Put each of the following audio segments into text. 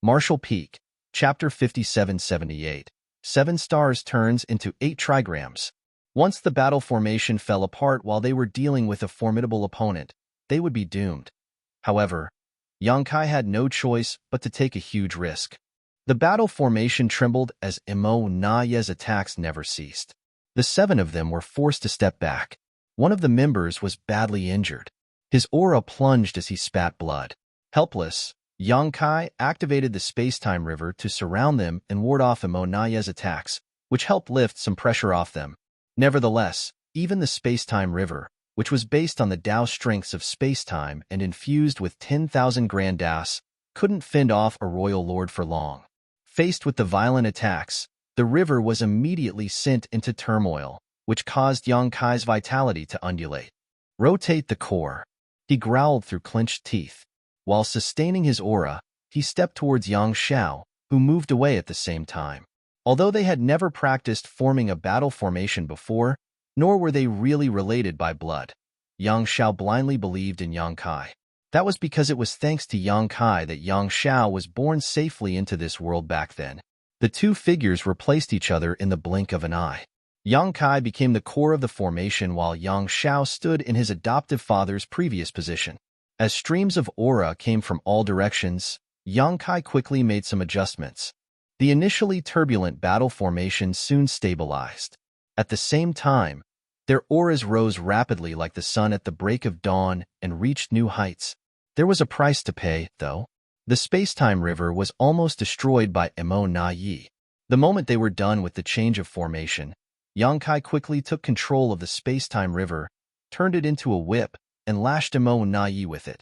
Marshall Peak, Chapter 5778. 7 stars turns into 8 trigrams. Once the battle formation fell apart while they were dealing with a formidable opponent, they would be doomed. However, Yongkai had no choice but to take a huge risk. The battle formation trembled as Imo Naye's attacks never ceased. The 7 of them were forced to step back. One of the members was badly injured. His aura plunged as he spat blood. Helpless, Yongkai activated the space-time river to surround them and ward off Imo Naye's attacks, which helped lift some pressure off them. Nevertheless, even the space-time river, which was based on the Tao strengths of space-time and infused with 10,000 grand Das, couldn't fend off a royal lord for long. Faced with the violent attacks, the river was immediately sent into turmoil, which caused Yongkai's vitality to undulate. Rotate the core. He growled through clenched teeth. While sustaining his aura, he stepped towards Yang Xiao, who moved away at the same time. Although they had never practiced forming a battle formation before, nor were they really related by blood, Yang Xiao blindly believed in Yongkai. That was because it was thanks to Yongkai that Yang Xiao was born safely into this world back then. The two figures replaced each other in the blink of an eye. Yongkai became the core of the formation while Yang Xiao stood in his adoptive father's previous position. As streams of aura came from all directions, Yongkai quickly made some adjustments. The initially turbulent battle formation soon stabilized. At the same time, their auras rose rapidly like the sun at the break of dawn and reached new heights. There was a price to pay, though. The space-time river was almost destroyed by Imo Nayi. The moment they were done with the change of formation, Yongkai quickly took control of the space-time river, turned it into a whip, and lashed Imo Nayi with it.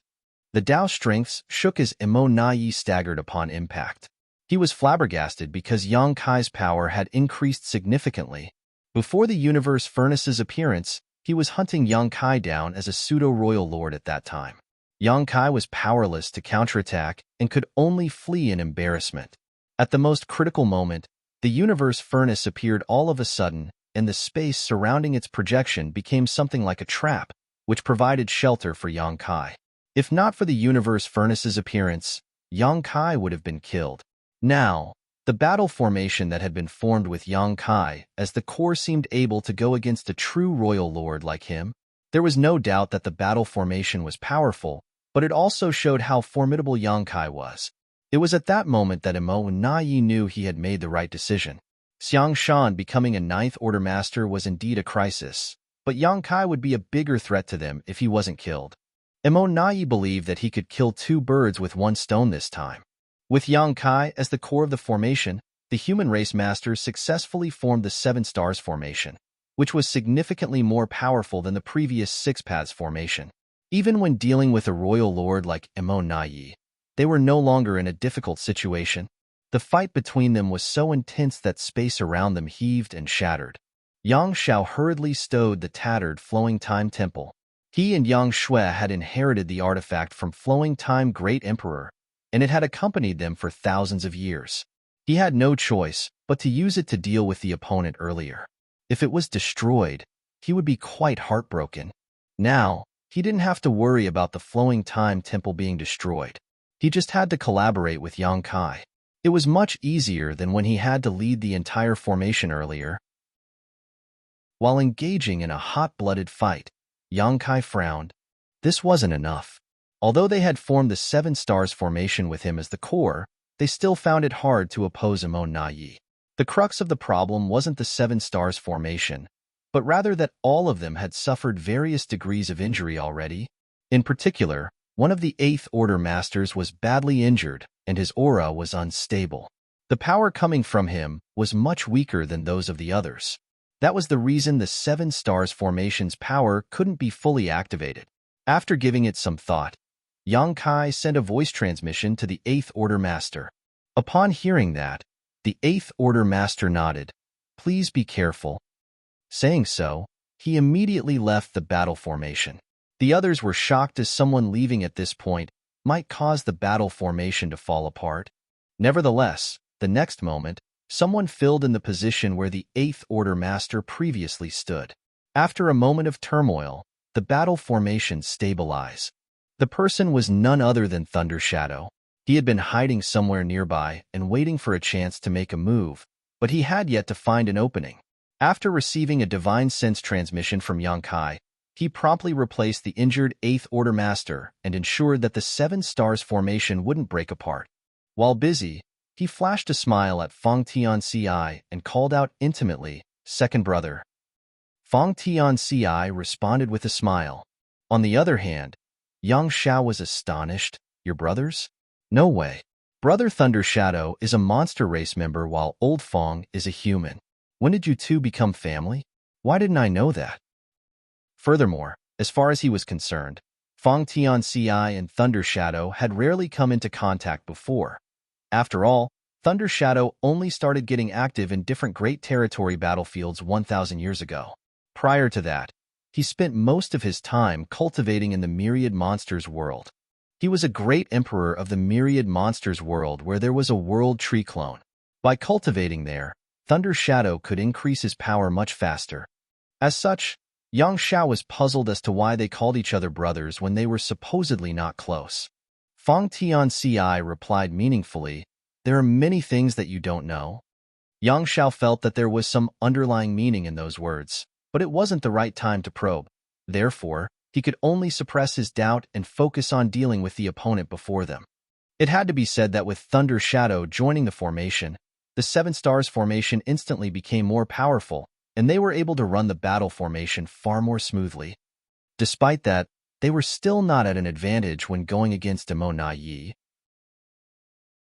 The Tao strengths shook as Imo Nayi staggered upon impact. He was flabbergasted because Yongkai's power had increased significantly. Before the universe furnace's appearance, he was hunting Yongkai down as a pseudo-royal lord at that time. Yongkai was powerless to counterattack and could only flee in embarrassment. At the most critical moment, the universe furnace appeared all of a sudden, and the space surrounding its projection became something like a trap, which provided shelter for Yongkai. If not for the universe furnace's appearance, Yongkai would have been killed. Now, the battle formation that had been formed with Yongkai as the core seemed able to go against a true royal lord like him. There was no doubt that the battle formation was powerful, but it also showed how formidable Yongkai was. It was at that moment that Imo Nayi knew he had made the right decision. Xiang Shan becoming a Ninth Order Master was indeed a crisis, but Yongkai would be a bigger threat to them if he wasn't killed. Imo Nayi believed that he could kill 2 birds with 1 stone this time. With Yongkai as the core of the formation, the human race masters successfully formed the 7 stars formation, which was significantly more powerful than the previous 6 paths formation. Even when dealing with a royal lord like Imo Nayi, they were no longer in a difficult situation. The fight between them was so intense that space around them heaved and shattered. Yang Xiao hurriedly stowed the tattered Flowing Time Temple. He and Yang Shui had inherited the artifact from Flowing Time Great Emperor, and it had accompanied them for thousands of years. He had no choice but to use it to deal with the opponent earlier. If it was destroyed, he would be quite heartbroken. Now, he didn't have to worry about the Flowing Time Temple being destroyed. He just had to collaborate with Yongkai. It was much easier than when he had to lead the entire formation earlier. While engaging in a hot-blooded fight, Yongkai frowned. This wasn't enough. Although they had formed the 7 stars formation with him as the core, they still found it hard to oppose Imo Nayi. The crux of the problem wasn't the 7 stars formation, but rather that all of them had suffered various degrees of injury already. In particular, one of the 8th Order Masters was badly injured, and his aura was unstable. The power coming from him was much weaker than those of the others. That was the reason the 7 stars formation's power couldn't be fully activated. After giving it some thought, Yongkai sent a voice transmission to the 8th Order Master. Upon hearing that, the 8th Order Master nodded. "Please be careful." Saying so, he immediately left the battle formation. The others were shocked as someone leaving at this point might cause the battle formation to fall apart. Nevertheless, the next moment, someone filled in the position where the 8th Order Master previously stood. After a moment of turmoil, the battle formation stabilized. The person was none other than Thunder Shadow. He had been hiding somewhere nearby and waiting for a chance to make a move, but he had yet to find an opening. After receiving a divine sense transmission from Yang Kai, he promptly replaced the injured 8th Order Master and ensured that the 7 Stars formation wouldn't break apart. While busy, he flashed a smile at Feng Tianci and called out intimately, "Second brother." Feng Tianci responded with a smile. On the other hand, Yang Xiao was astonished. "Your brothers? No way. Brother Thunder Shadow is a monster race member while Old Feng is a human. When did you two become family? Why didn't I know that?" Furthermore, as far as he was concerned, Feng Tianci and Thunder Shadow had rarely come into contact before. After all, Thunder Shadow only started getting active in different Great Territory battlefields 1,000 years ago. Prior to that, he spent most of his time cultivating in the Myriad Monsters world. He was a great emperor of the Myriad Monsters world where there was a world tree clone. By cultivating there, Thunder Shadow could increase his power much faster. As such, Yang Xiao was puzzled as to why they called each other brothers when they were supposedly not close. Feng Tianci replied meaningfully, "There are many things that you don't know." Yang Xiao felt that there was some underlying meaning in those words, but it wasn't the right time to probe. Therefore, he could only suppress his doubt and focus on dealing with the opponent before them. It had to be said that with Thunder Shadow joining the formation, the 7 Stars formation instantly became more powerful, and they were able to run the battle formation far more smoothly. Despite that, they were still not at an advantage when going against Emo Na Yi.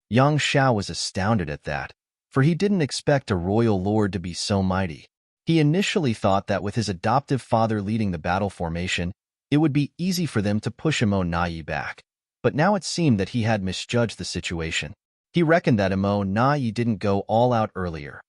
Yang Xiao was astounded at that, for he didn't expect a royal lord to be so mighty. He initially thought that with his adoptive father leading the battle formation, it would be easy for them to push Emo Na Yi back. But now it seemed that he had misjudged the situation. He reckoned that Emo Na Yi didn't go all out earlier.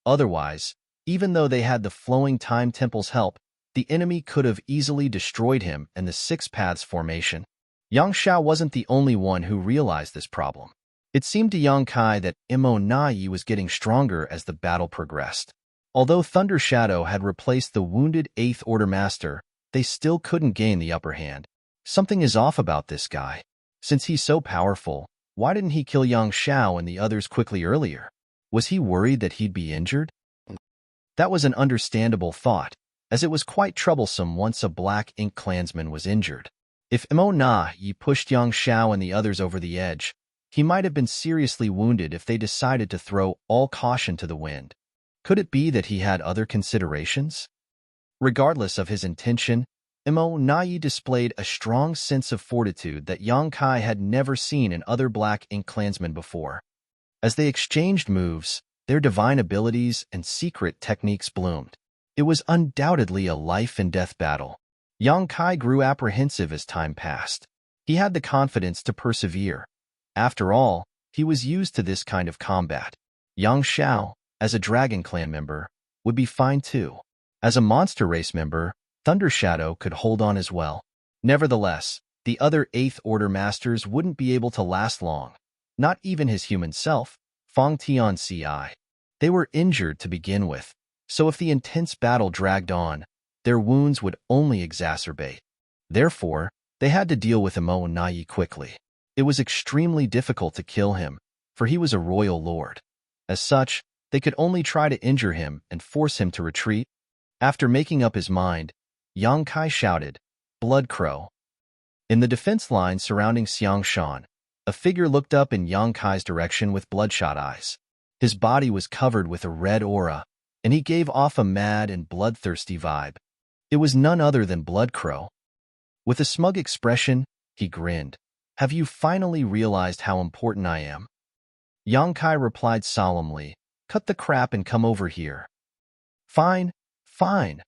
Otherwise, even though they had the Flowing Time Temple's help, the enemy could have easily destroyed him and the 6 Paths formation. Yang Xiao wasn't the only one who realized this problem. It seemed to Yang Kai that Emo Na Yi was getting stronger as the battle progressed. Although Thunder Shadow had replaced the wounded 8th Order Master, they still couldn't gain the upper hand. Something is off about this guy. Since he's so powerful, why didn't he kill Yang Xiao and the others quickly earlier? Was he worried that he'd be injured? That was an understandable thought, as it was quite troublesome once a Black Ink clansman was injured. If Emo Na Yi pushed Yang Xiao and the others over the edge, he might have been seriously wounded if they decided to throw all caution to the wind. Could it be that he had other considerations? Regardless of his intention, Emo Na Yi displayed a strong sense of fortitude that Yang Kai had never seen in other Black Ink clansmen before. As they exchanged moves, their divine abilities and secret techniques bloomed. It was undoubtedly a life-and-death battle. Yang Kai grew apprehensive as time passed. He had the confidence to persevere. After all, he was used to this kind of combat. Yang Xiao, as a Dragon Clan member, would be fine too. As a Monster Race member, Thunder Shadow could hold on as well. Nevertheless, the other 8th Order Masters wouldn't be able to last long. Not even his human self, Feng Tianci. They were injured to begin with, so if the intense battle dragged on, their wounds would only exacerbate. Therefore, they had to deal with Emo Na Yi quickly. It was extremely difficult to kill him, for he was a royal lord. As such, they could only try to injure him and force him to retreat. After making up his mind, Yang Kai shouted, "Blood Crow." In the defense line surrounding Xiangshan, a figure looked up in Yang Kai's direction with bloodshot eyes. His body was covered with a red aura, and he gave off a mad and bloodthirsty vibe. It was none other than Blood Crow. With a smug expression, he grinned. "Have you finally realized how important I am?" Yang Kai replied solemnly, "Cut the crap and come over here." "Fine, fine."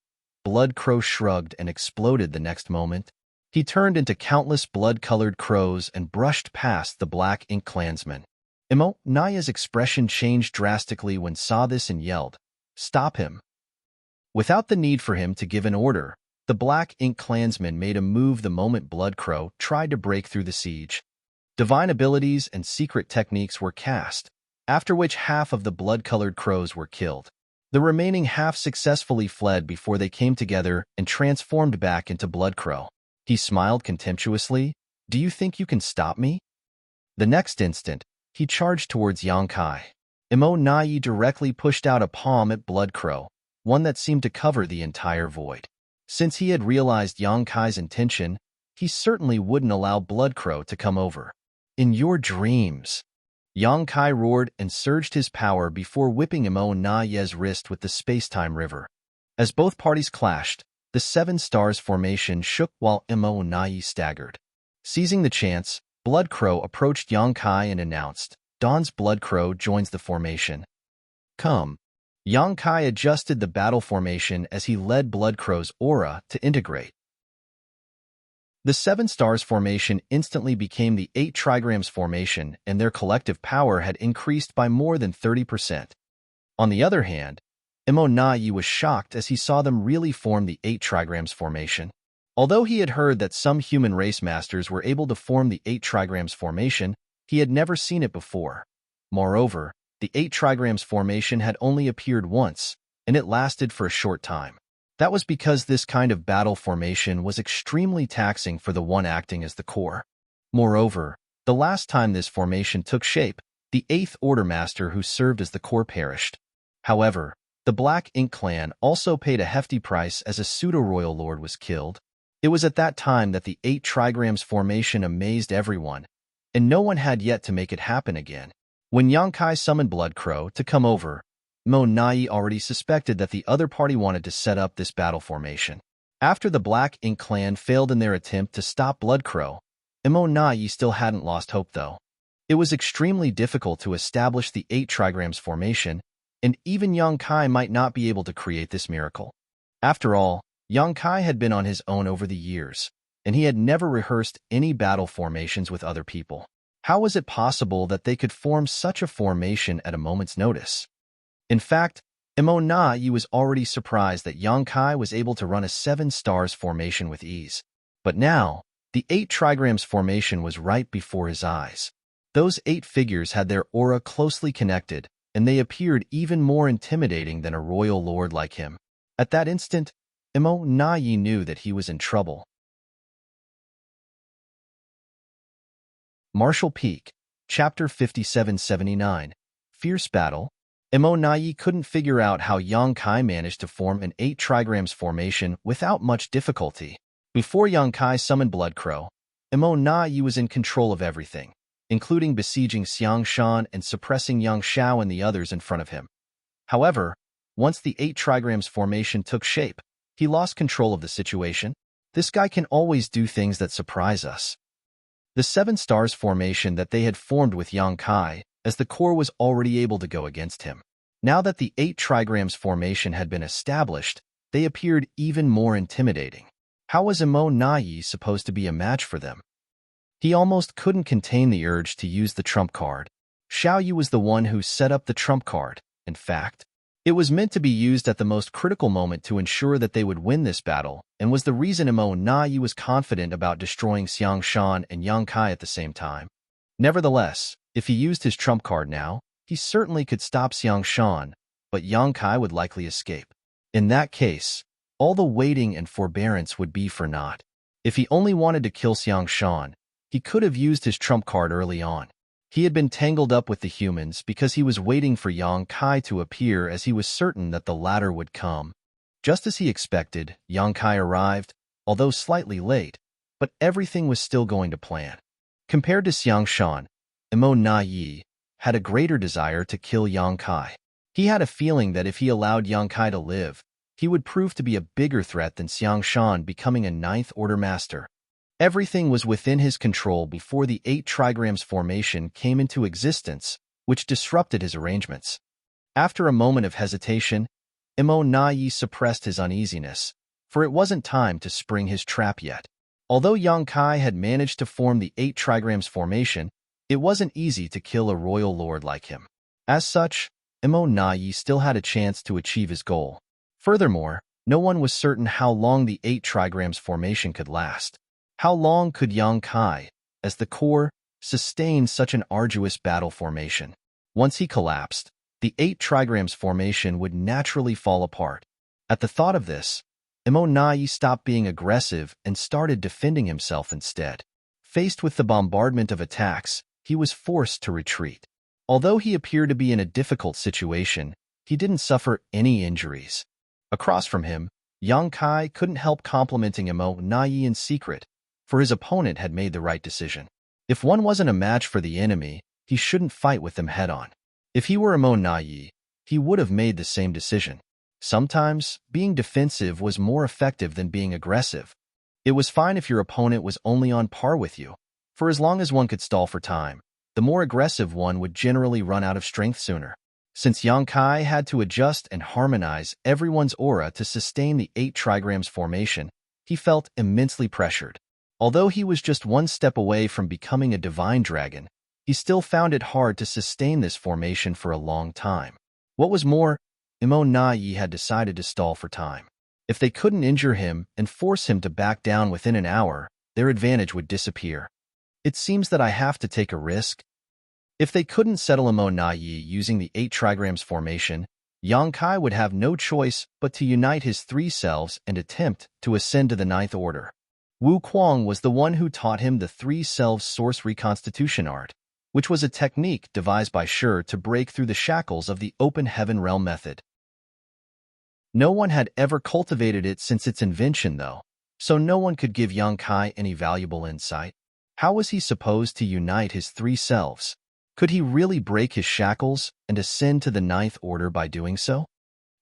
Blood Crow shrugged and exploded the next moment. He turned into countless blood-colored crows and brushed past the Black Ink clansmen. Emo Na Yi's expression changed drastically when saw this and yelled, "Stop him." Without the need for him to give an order, the Black Ink clansmen made a move the moment Blood Crow tried to break through the siege. Divine abilities and secret techniques were cast, after which half of the blood-colored crows were killed. The remaining half successfully fled before they came together and transformed back into Blood Crow. He smiled contemptuously. "Do you think you can stop me?" The next instant, he charged towards Yang Kai. Nai directly pushed out a palm at Blood Crow, one that seemed to cover the entire void. Since he had realized Yang Kai's intention, he certainly wouldn't allow Blood Crow to come over. In your dreams, Yang Kai roared and surged his power before whipping Nai's wrist with the space-time river. As both parties clashed, the Seven Stars formation shook while Nai staggered. Seizing the chance, Blood Crow approached Yang Kai and announced, "Dawn's Blood Crow joins the formation." Come. Yang Kai adjusted the battle formation as he led Blood Crow's aura to integrate. The Seven Stars formation instantly became the 8 trigrams formation, and their collective power had increased by more than 30%. On the other hand, Nai was shocked as he saw them really form the 8 trigrams formation. Although he had heard that some human race masters were able to form the 8 trigrams formation, he had never seen it before. Moreover, the 8 trigrams formation had only appeared once, and it lasted for a short time. That was because this kind of battle formation was extremely taxing for the one acting as the core. Moreover, the last time this formation took shape, the 8th Order Master who served as the core perished. However, the Black Ink clan also paid a hefty price as a pseudo-royal lord was killed. It was at that time that the 8 trigrams formation amazed everyone, and no one had yet to make it happen again. When Yang Kai summoned Blood Crow to come over, Nai already suspected that the other party wanted to set up this battle formation. After the Black Ink clan failed in their attempt to stop Blood Crow, Nai still hadn't lost hope though. It was extremely difficult to establish the 8 trigrams formation, and even Yang Kai might not be able to create this miracle. After all, Yang Kai had been on his own over the years, and he had never rehearsed any battle formations with other people. How was it possible that they could form such a formation at a moment's notice? In fact, Nai was already surprised that Yang Kai was able to run a 7 stars formation with ease. But now, the 8 trigrams formation was right before his eyes. Those 8 figures had their aura closely connected, and they appeared even more intimidating than a royal lord like him. At that instant, Nai knew that he was in trouble. Martial Peak, Chapter 5779, Fierce Battle. Nai couldn't figure out how Yang Kai managed to form an 8 trigrams formation without much difficulty. Before Yang Kai summoned Blood Crow, Nai was in control of everything, including besieging Xiang Shan and suppressing Yang Xiao and the others in front of him. However, once the 8 trigrams formation took shape, he lost control of the situation. This guy can always do things that surprise us. The 7 stars formation that they had formed with Yang Kai, as the core was already able to go against him. Now that the 8 trigrams formation had been established, they appeared even more intimidating. How was Nai supposed to be a match for them? He almost couldn't contain the urge to use the trump card. Xiao Yu was the one who set up the trump card. In fact, it was meant to be used at the most critical moment to ensure that they would win this battle, and was the reason Nai was confident about destroying Xiang Shan and Yang Kai at the same time. Nevertheless, if he used his trump card now, he certainly could stop Xiang Shan, but Yang Kai would likely escape. In that case, all the waiting and forbearance would be for naught. If he only wanted to kill Xiang Shan, he could have used his trump card early on. He had been tangled up with the humans because he was waiting for Yang Kai to appear, as he was certain that the latter would come. Just as he expected, Yang Kai arrived, although slightly late, but everything was still going to plan. Compared to Xiang Shan, Nai had a greater desire to kill Yang Kai. He had a feeling that if he allowed Yang Kai to live, he would prove to be a bigger threat than Xiang Shan becoming a 9th Order Master. Everything was within his control before the 8 trigrams formation came into existence, which disrupted his arrangements. After a moment of hesitation, Nai suppressed his uneasiness, for it wasn't time to spring his trap yet. Although Yang Kai had managed to form the 8 trigrams formation, it wasn't easy to kill a royal lord like him. As such, Nai still had a chance to achieve his goal. Furthermore, no one was certain how long the 8 trigrams formation could last. How long could Yang Kai, as the core, sustain such an arduous battle formation? Once he collapsed, the 8 trigrams formation would naturally fall apart. At the thought of this, Nai stopped being aggressive and started defending himself instead. Faced with the bombardment of attacks, he was forced to retreat. Although he appeared to be in a difficult situation, he didn't suffer any injuries. Across from him, Yang Kai couldn't help complimenting Imo Nai in secret, for his opponent had made the right decision. If one wasn't a match for the enemy, he shouldn't fight with them head-on. If he were Imo Nai, he would have made the same decision. Sometimes, being defensive was more effective than being aggressive. It was fine if your opponent was only on par with you, for as long as one could stall for time, the more aggressive one would generally run out of strength sooner. Since Yang Kai had to adjust and harmonize everyone's aura to sustain the 8 trigrams formation, he felt immensely pressured. Although he was just one step away from becoming a divine dragon, he still found it hard to sustain this formation for a long time. What was more, Imo Nai had decided to stall for time. If they couldn't injure him and force him to back down within an hour, their advantage would disappear. It seems that I have to take a risk. If they couldn't settle Imo Nai using the 8 trigrams formation, Yang Kai would have no choice but to unite his 3 selves and attempt to ascend to the 9th order. Wu Kuang was the one who taught him the 3 selves source reconstitution art, which was a technique devised by Shi to break through the shackles of the open heaven realm method. No one had ever cultivated it since its invention, though, so no one could give Yang Kai any valuable insight. How was he supposed to unite his 3 selves? Could he really break his shackles and ascend to the 9th order by doing so?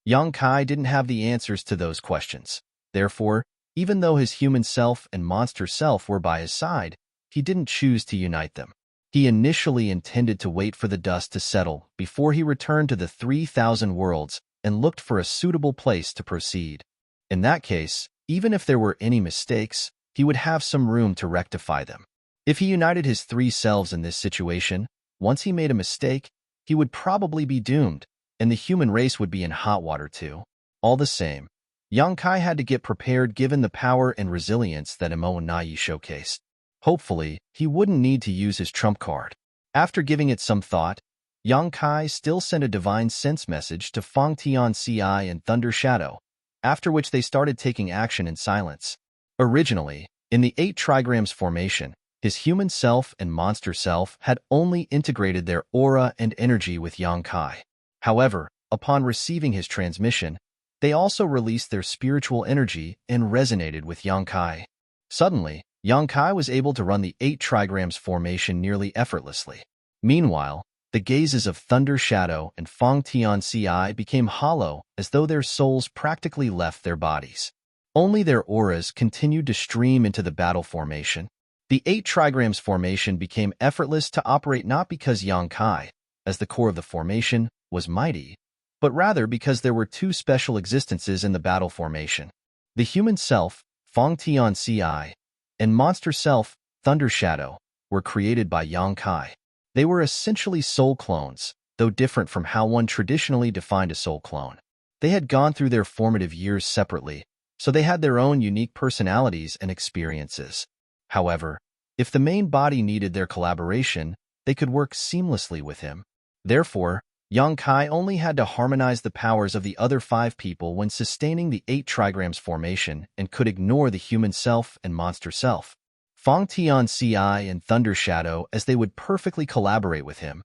Yang Kai didn't have the answers to those questions. Therefore, even though his human self and monster self were by his side, he didn't choose to unite them. He initially intended to wait for the dust to settle before he returned to the 3,000 worlds and looked for a suitable place to proceed. In that case, even if there were any mistakes, he would have some room to rectify them. If he united his 3 selves in this situation, once he made a mistake, he would probably be doomed, and the human race would be in hot water too. All the same, Yang Kai had to get prepared given the power and resilience that Imo Nai showcased. Hopefully, he wouldn't need to use his trump card. After giving it some thought, Yang Kai still sent a divine sense message to Feng Tian Ci and Thunder Shadow, after which they started taking action in silence. Originally, in the 8 trigrams formation, his human self and monster self had only integrated their aura and energy with Yang Kai. However, upon receiving his transmission, they also released their spiritual energy and resonated with Yang Kai. Suddenly, Yang Kai was able to run the 8 trigrams formation nearly effortlessly. Meanwhile, the gazes of Thunder Shadow and Feng Tian Ci became hollow as though their souls practically left their bodies. Only their auras continued to stream into the battle formation. The 8 trigrams formation became effortless to operate not because Yang Kai, as the core of the formation, was mighty, but rather because there were 2 special existences in the battle formation. The human self, Feng Tian Ci, and monster self, Thunder Shadow, were created by Yang Kai. They were essentially soul clones, though different from how one traditionally defined a soul clone. They had gone through their formative years separately, so they had their own unique personalities and experiences. However, if the main body needed their collaboration, they could work seamlessly with him. Therefore, Yang Kai only had to harmonize the powers of the other 5 people when sustaining the 8 trigrams formation and could ignore the human self and monster self. Feng Tian Ci and Thunder Shadow as they would perfectly collaborate with him.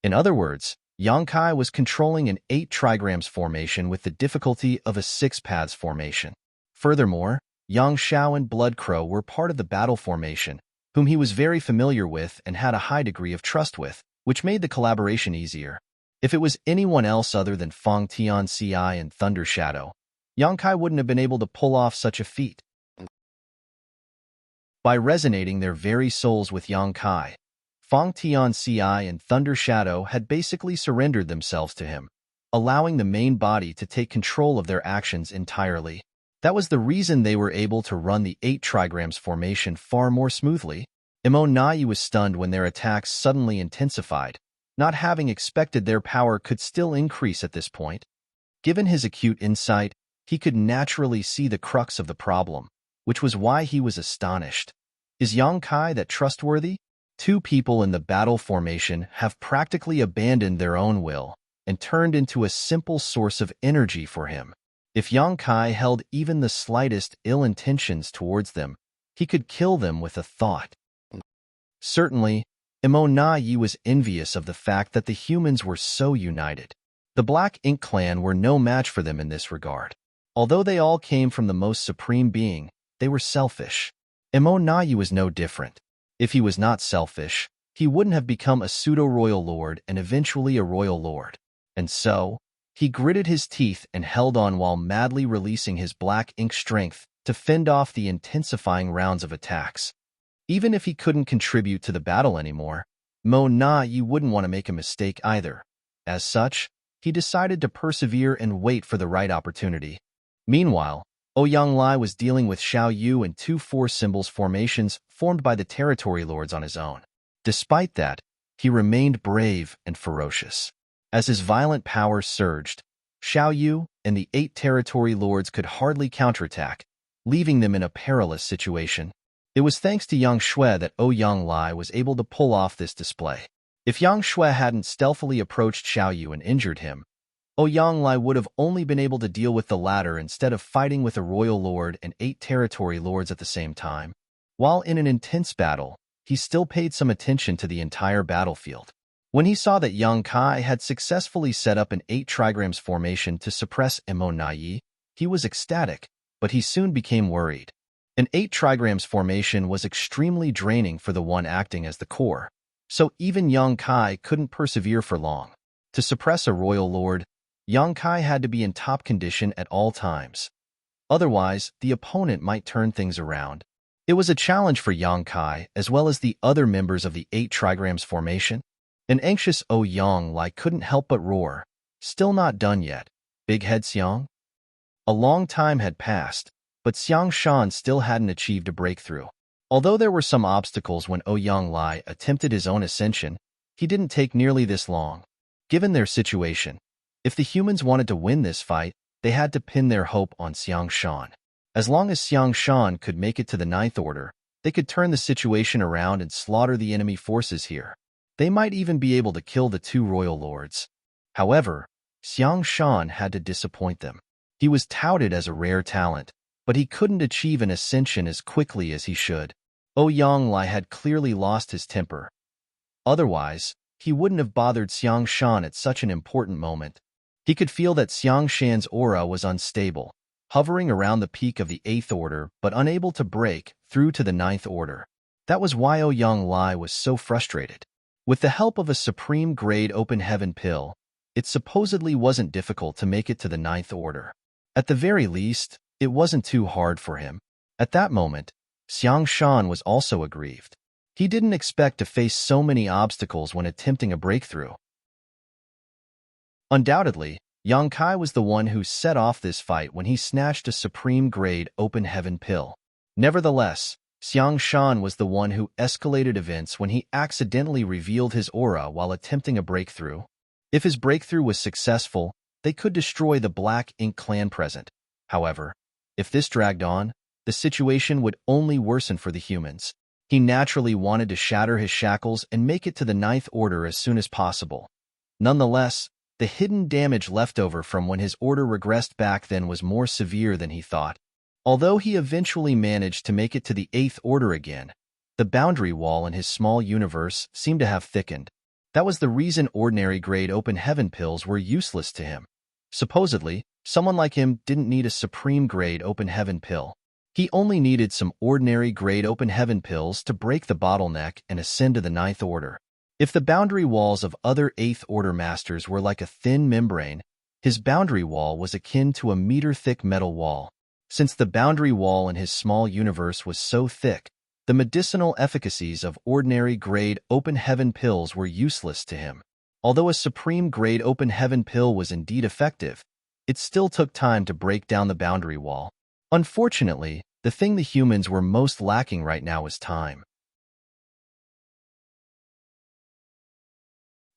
In other words, Yang Kai was controlling an 8 trigrams formation with the difficulty of a 6 paths formation. Furthermore, Yang Shao and Blood Crow were part of the battle formation, whom he was very familiar with and had a high degree of trust with, which made the collaboration easier. If it was anyone else other than Feng Tian Ci and Thunder Shadow, Yang Kai wouldn't have been able to pull off such a feat. By resonating their very souls with Yang Kai, Feng Tian Ci and Thunder Shadow had basically surrendered themselves to him, allowing the main body to take control of their actions entirely. That was the reason they were able to run the 8 trigrams formation far more smoothly. Imo Nai was stunned when their attacks suddenly intensified, not having expected their power could still increase at this point. Given his acute insight, he could naturally see the crux of the problem, which was why he was astonished. Is Yang Kai that trustworthy? 2 people in the battle formation have practically abandoned their own will and turned into a simple source of energy for him. If Yang Kai held even the slightest ill intentions towards them, he could kill them with a thought. Certainly, Emo Na Yi was envious of the fact that the humans were so united. The Black Ink clan were no match for them in this regard. Although they all came from the most supreme being, they were selfish. Emo Na Yi was no different. If he was not selfish, he wouldn't have become a pseudo-royal lord and eventually a royal lord. And so, he gritted his teeth and held on while madly releasing his black ink strength to fend off the intensifying rounds of attacks. Even if he couldn't contribute to the battle anymore, Mo Na Yi wouldn't want to make a mistake either. As such, he decided to persevere and wait for the right opportunity. Meanwhile, Ouyang Lai was dealing with Xiao Yu and two four symbols formations formed by the territory lords on his own. Despite that, he remained brave and ferocious. As his violent power surged, Xiao Yu and the 8 territory lords could hardly counterattack, leaving them in a perilous situation. It was thanks to Yang Shui that Ouyang Lai was able to pull off this display. If Yang Shui hadn't stealthily approached Xiao Yu and injured him, Ouyang Lai would have only been able to deal with the latter instead of fighting with a royal lord and 8 territory lords at the same time. While in an intense battle, he still paid some attention to the entire battlefield. When he saw that Yang Kai had successfully set up an 8 trigrams formation to suppress Emo Na Yi, he was ecstatic, but he soon became worried. An 8 trigrams formation was extremely draining for the one acting as the core, so even Yang Kai couldn't persevere for long. To suppress a royal lord, Yang Kai had to be in top condition at all times. Otherwise, the opponent might turn things around. It was a challenge for Yang Kai as well as the other members of the 8 trigrams formation. An anxious Ouyang Lai couldn't help but roar. Still not done yet, Big Head Xiang? A long time had passed, but Xiang Shan still hadn't achieved a breakthrough. Although there were some obstacles when Ouyang Lai attempted his own ascension, he didn't take nearly this long. Given their situation, if the humans wanted to win this fight, they had to pin their hope on Xiang Shan. As long as Xiang Shan could make it to the 9th Order, they could turn the situation around and slaughter the enemy forces here. They might even be able to kill the 2 royal lords. However, Xiang Shan had to disappoint them. He was touted as a rare talent, but he couldn't achieve an ascension as quickly as he should. Ouyang Lai had clearly lost his temper. Otherwise, he wouldn't have bothered Xiang Shan at such an important moment. He could feel that Xiang Shan's aura was unstable, hovering around the peak of the 8th Order but unable to break through to the 9th Order. That was why Ouyang Lai was so frustrated. With the help of a supreme-grade open heaven pill, it supposedly wasn't difficult to make it to the 9th Order. At the very least, it wasn't too hard for him. At that moment, Xiang Shan was also aggrieved. He didn't expect to face so many obstacles when attempting a breakthrough. Undoubtedly, Yang Kai was the one who set off this fight when he snatched a supreme-grade open heaven pill. Nevertheless, Xiang Shan was the one who escalated events when he accidentally revealed his aura while attempting a breakthrough. If his breakthrough was successful, they could destroy the Black Ink clan present. However, if this dragged on, the situation would only worsen for the humans. He naturally wanted to shatter his shackles and make it to the 9th Order as soon as possible. Nonetheless, the hidden damage left over from when his order regressed back then was more severe than he thought. Although he eventually managed to make it to the 8th Order again, the boundary wall in his small universe seemed to have thickened. That was the reason ordinary-grade open heaven pills were useless to him. Supposedly, someone like him didn't need a supreme-grade open heaven pill. He only needed some ordinary-grade open heaven pills to break the bottleneck and ascend to the 9th Order. If the boundary walls of other 8th Order masters were like a thin membrane, his boundary wall was akin to a meter-thick metal wall. Since the boundary wall in his small universe was so thick, the medicinal efficacies of ordinary-grade open heaven pills were useless to him. Although a supreme-grade open heaven pill was indeed effective, it still took time to break down the boundary wall. Unfortunately, the thing the humans were most lacking right now was time.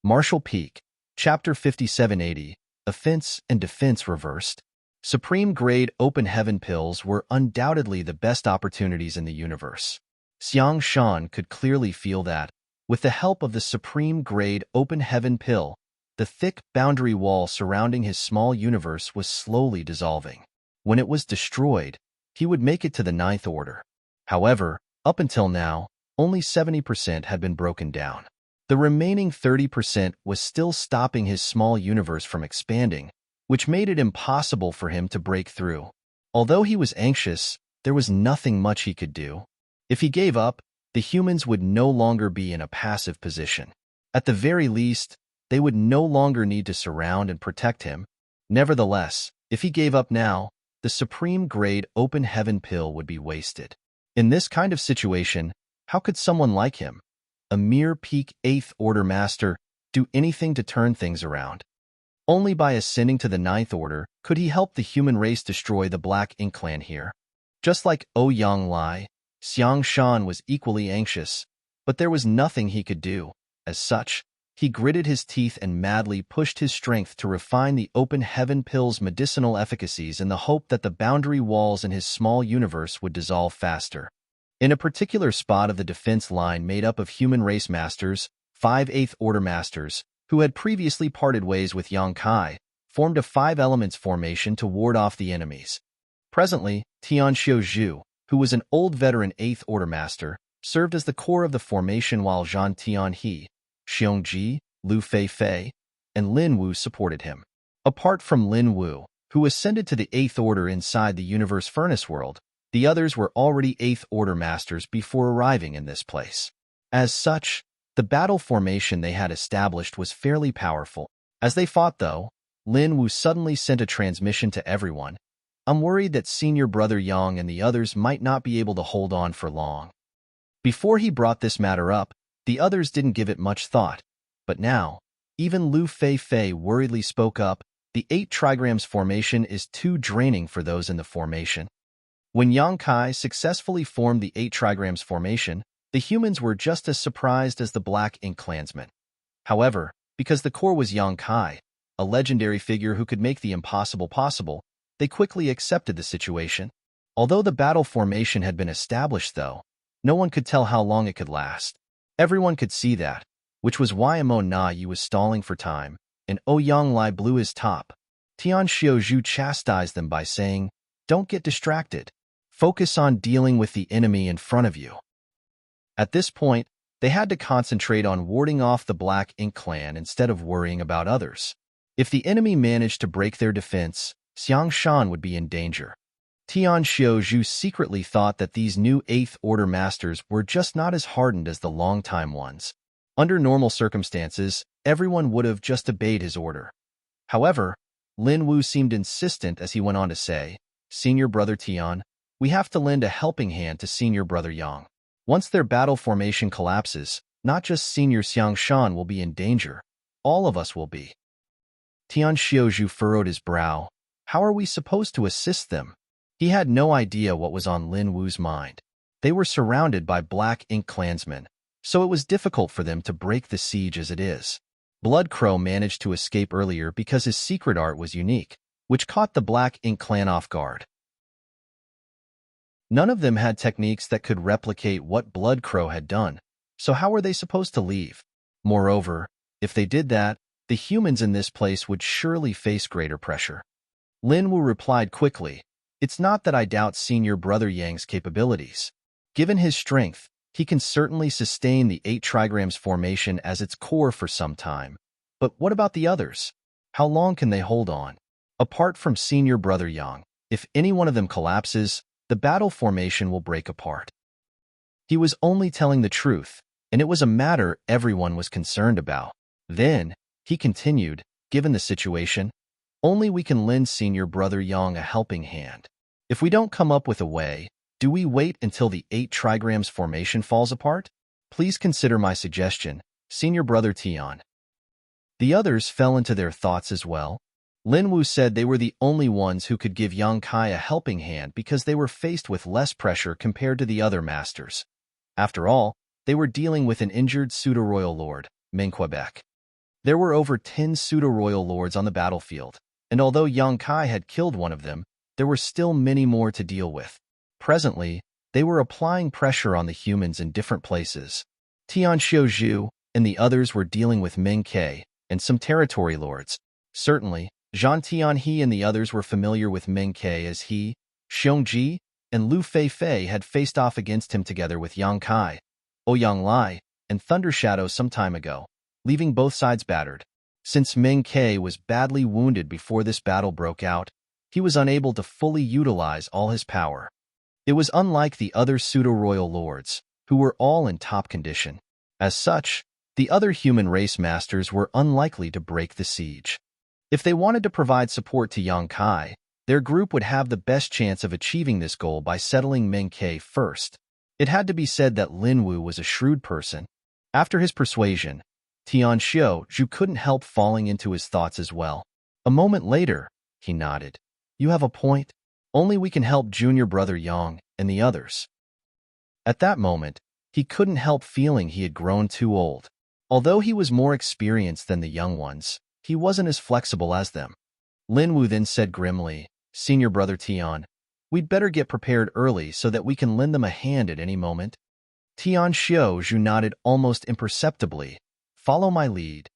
Martial Peak, Chapter 5780, Offense and Defense Reversed. Supreme-grade open heaven pills were undoubtedly the best opportunities in the universe. Xiang Shan could clearly feel that, with the help of the supreme-grade open heaven pill, the thick boundary wall surrounding his small universe was slowly dissolving. When it was destroyed, he would make it to the 9th Order. However, up until now, only 70% had been broken down. The remaining 30% was still stopping his small universe from expanding, which made it impossible for him to break through. Although he was anxious, there was nothing much he could do. If he gave up, the humans would no longer be in a passive position. At the very least, they would no longer need to surround and protect him. Nevertheless, if he gave up now, the supreme-grade open heaven pill would be wasted. In this kind of situation, how could someone like him, a mere peak 8th Order Master, do anything to turn things around? Only by ascending to the 9th Order could he help the human race destroy the Black Ink Clan here. Just like Ouyang Lai, Xiang Shan was equally anxious, but there was nothing he could do. As such, he gritted his teeth and madly pushed his strength to refine the open heaven pill's medicinal efficacies in the hope that the boundary walls in his small universe would dissolve faster. In a particular spot of the defense line made up of human race masters, 5 8th Order Masters, who had previously parted ways with Yang Kai, formed a 5 elements formation to ward off the enemies. Presently, Tian Xiuzhu, who was an old veteran 8th Order Master, served as the core of the formation while Zhan Tianhe, Xiongji, Lu Feifei, and Lin Wu supported him. Apart from Lin Wu, who ascended to the 8th Order inside the Universe Furnace World, the others were already 8th Order Masters before arriving in this place. As such, the battle formation they had established was fairly powerful. As they fought, though, Lin Wu suddenly sent a transmission to everyone. "I'm worried that Senior Brother Yang and the others might not be able to hold on for long." Before he brought this matter up, the others didn't give it much thought. But now, even Lu Feifei worriedly spoke up, "The 8 trigrams formation is too draining for those in the formation." When Yang Kai successfully formed the 8 trigrams formation, the humans were just as surprised as the Black Ink Clansmen. However, because the core was Yang Kai, a legendary figure who could make the impossible possible, they quickly accepted the situation. Although the battle formation had been established, though, no one could tell how long it could last. Everyone could see that, which was why Mo Na Yi was stalling for time, and Ouyang Lai blew his top. Tian Xiuzhu chastised them by saying, "Don't get distracted. Focus on dealing with the enemy in front of you." At this point, they had to concentrate on warding off the Black Ink Clan instead of worrying about others. If the enemy managed to break their defense, Xiang Shan would be in danger. Tian Xiuzhu secretly thought that these new 8th Order Masters were just not as hardened as the long-time ones. Under normal circumstances, everyone would have just obeyed his order. However, Lin Wu seemed insistent as he went on to say, "Senior Brother Tian, we have to lend a helping hand to Senior Brother Yang. Once their battle formation collapses, not just Senior Xiang Shan will be in danger, all of us will be." Tian Xiuzhu furrowed his brow. How are we supposed to assist them? He had no idea what was on Lin Wu's mind. They were surrounded by Black Ink Clansmen, so it was difficult for them to break the siege as it is. Blood Crow managed to escape earlier because his secret art was unique, which caught the Black Ink Clan off guard. None of them had techniques that could replicate what Blood Crow had done, so how were they supposed to leave? Moreover, if they did that, the humans in this place would surely face greater pressure. Lin Wu replied quickly, "It's not that I doubt Senior Brother Yang's capabilities. Given his strength, he can certainly sustain the 8 trigrams formation as its core for some time. But what about the others? How long can they hold on? Apart from Senior Brother Yang, if any one of them collapses, the battle formation will break apart." He was only telling the truth, and it was a matter everyone was concerned about. Then, he continued, "Given the situation, only we can lend Senior Brother Yang a helping hand. If we don't come up with a way, do we wait until the 8 trigrams formation falls apart? Please consider my suggestion, Senior Brother Tian." The others fell into their thoughts as well. Lin Wu said they were the only ones who could give Yang Kai a helping hand because they were faced with less pressure compared to the other masters. After all, they were dealing with an injured pseudo-royal lord, Meng Quebec. There were over 10 pseudo-royal lords on the battlefield, and although Yang Kai had killed one of them, there were still many more to deal with. Presently, they were applying pressure on the humans in different places. Tian Xiuzhu and the others were dealing with Meng Ke and some territory lords. Certainly, Zhan Tianhe and the others were familiar with Meng Ke as he, Xiongji, and Lu Feifei had faced off against him together with Yang Kai. Ouyang Lai, and Thunder Shadow some time ago, leaving both sides battered. Since Meng Ke was badly wounded before this battle broke out, he was unable to fully utilize all his power. It was unlike the other pseudo-royal lords, who were all in top condition. As such, the other human race masters were unlikely to break the siege. If they wanted to provide support to Yang Kai, their group would have the best chance of achieving this goal by settling Meng Ke first. It had to be said that Lin Wu was a shrewd person. After his persuasion, Tian Xiu couldn't help falling into his thoughts as well. A moment later, he nodded. You have a point. Only we can help junior brother Yang and the others. At that moment, he couldn't help feeling he had grown too old. Although he was more experienced than the young ones, he wasn't as flexible as them. Lin Wu then said grimly, Senior brother Tian, we'd better get prepared early so that we can lend them a hand at any moment. Tian Xiu nodded almost imperceptibly. Follow my lead.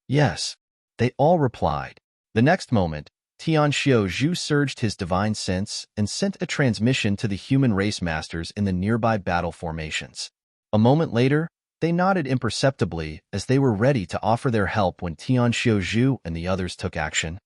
Yes, they all replied. The next moment, Tian Xiu surged his divine sense and sent a transmission to the human race masters in the nearby battle formations. A moment later, they nodded imperceptibly as they were ready to offer their help when Tian Xiu and the others took action.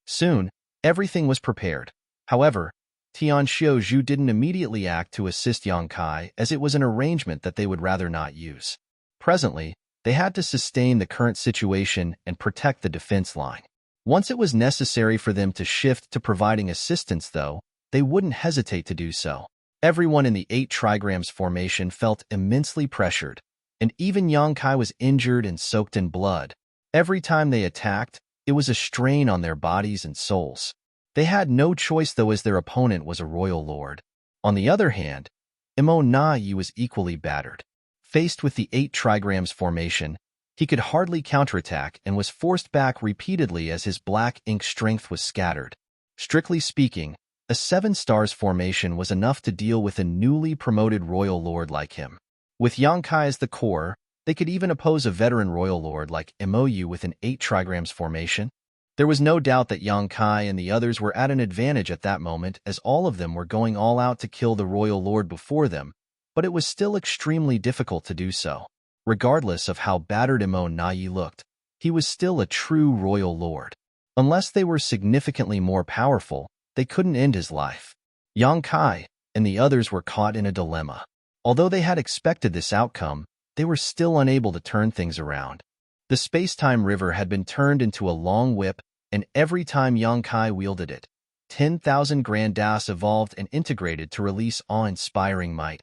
Soon, everything was prepared. However, Tian Xiu didn't immediately act to assist Yang Kai as it was an arrangement that they would rather not use. Presently, they had to sustain the current situation and protect the defense line. Once it was necessary for them to shift to providing assistance, though, they wouldn't hesitate to do so. Everyone in the 8 trigrams formation felt immensely pressured, and even Yang Kai was injured and soaked in blood. Every time they attacked, it was a strain on their bodies and souls. They had no choice, though, as their opponent was a royal lord. On the other hand, Imo Na Yi was equally battered. Faced with the 8 trigrams formation, he could hardly counterattack and was forced back repeatedly as his black ink strength was scattered. Strictly speaking, a 7 stars formation was enough to deal with a newly promoted royal lord like him. With Yang Kai as the core, they could even oppose a veteran royal lord like Imo with an 8 trigrams formation. There was no doubt that Yang Kai and the others were at an advantage at that moment, as all of them were going all out to kill the royal lord before them, but it was still extremely difficult to do so. Regardless of how battered Imo Na Yi looked, he was still a true royal lord. Unless they were significantly more powerful, they couldn't end his life. Yang Kai and the others were caught in a dilemma. Although they had expected this outcome, they were still unable to turn things around. The space-time river had been turned into a long whip, and every time Yang Kai wielded it, 10,000 Grandas evolved and integrated to release awe-inspiring might.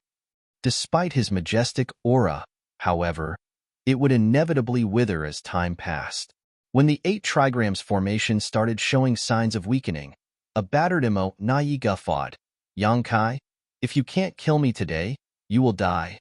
Despite his majestic aura, however, it would inevitably wither as time passed. When the 8 trigrams formation started showing signs of weakening, a battered Imo Na Yi guffawed, Yang Kai, if you can't kill me today, you will die.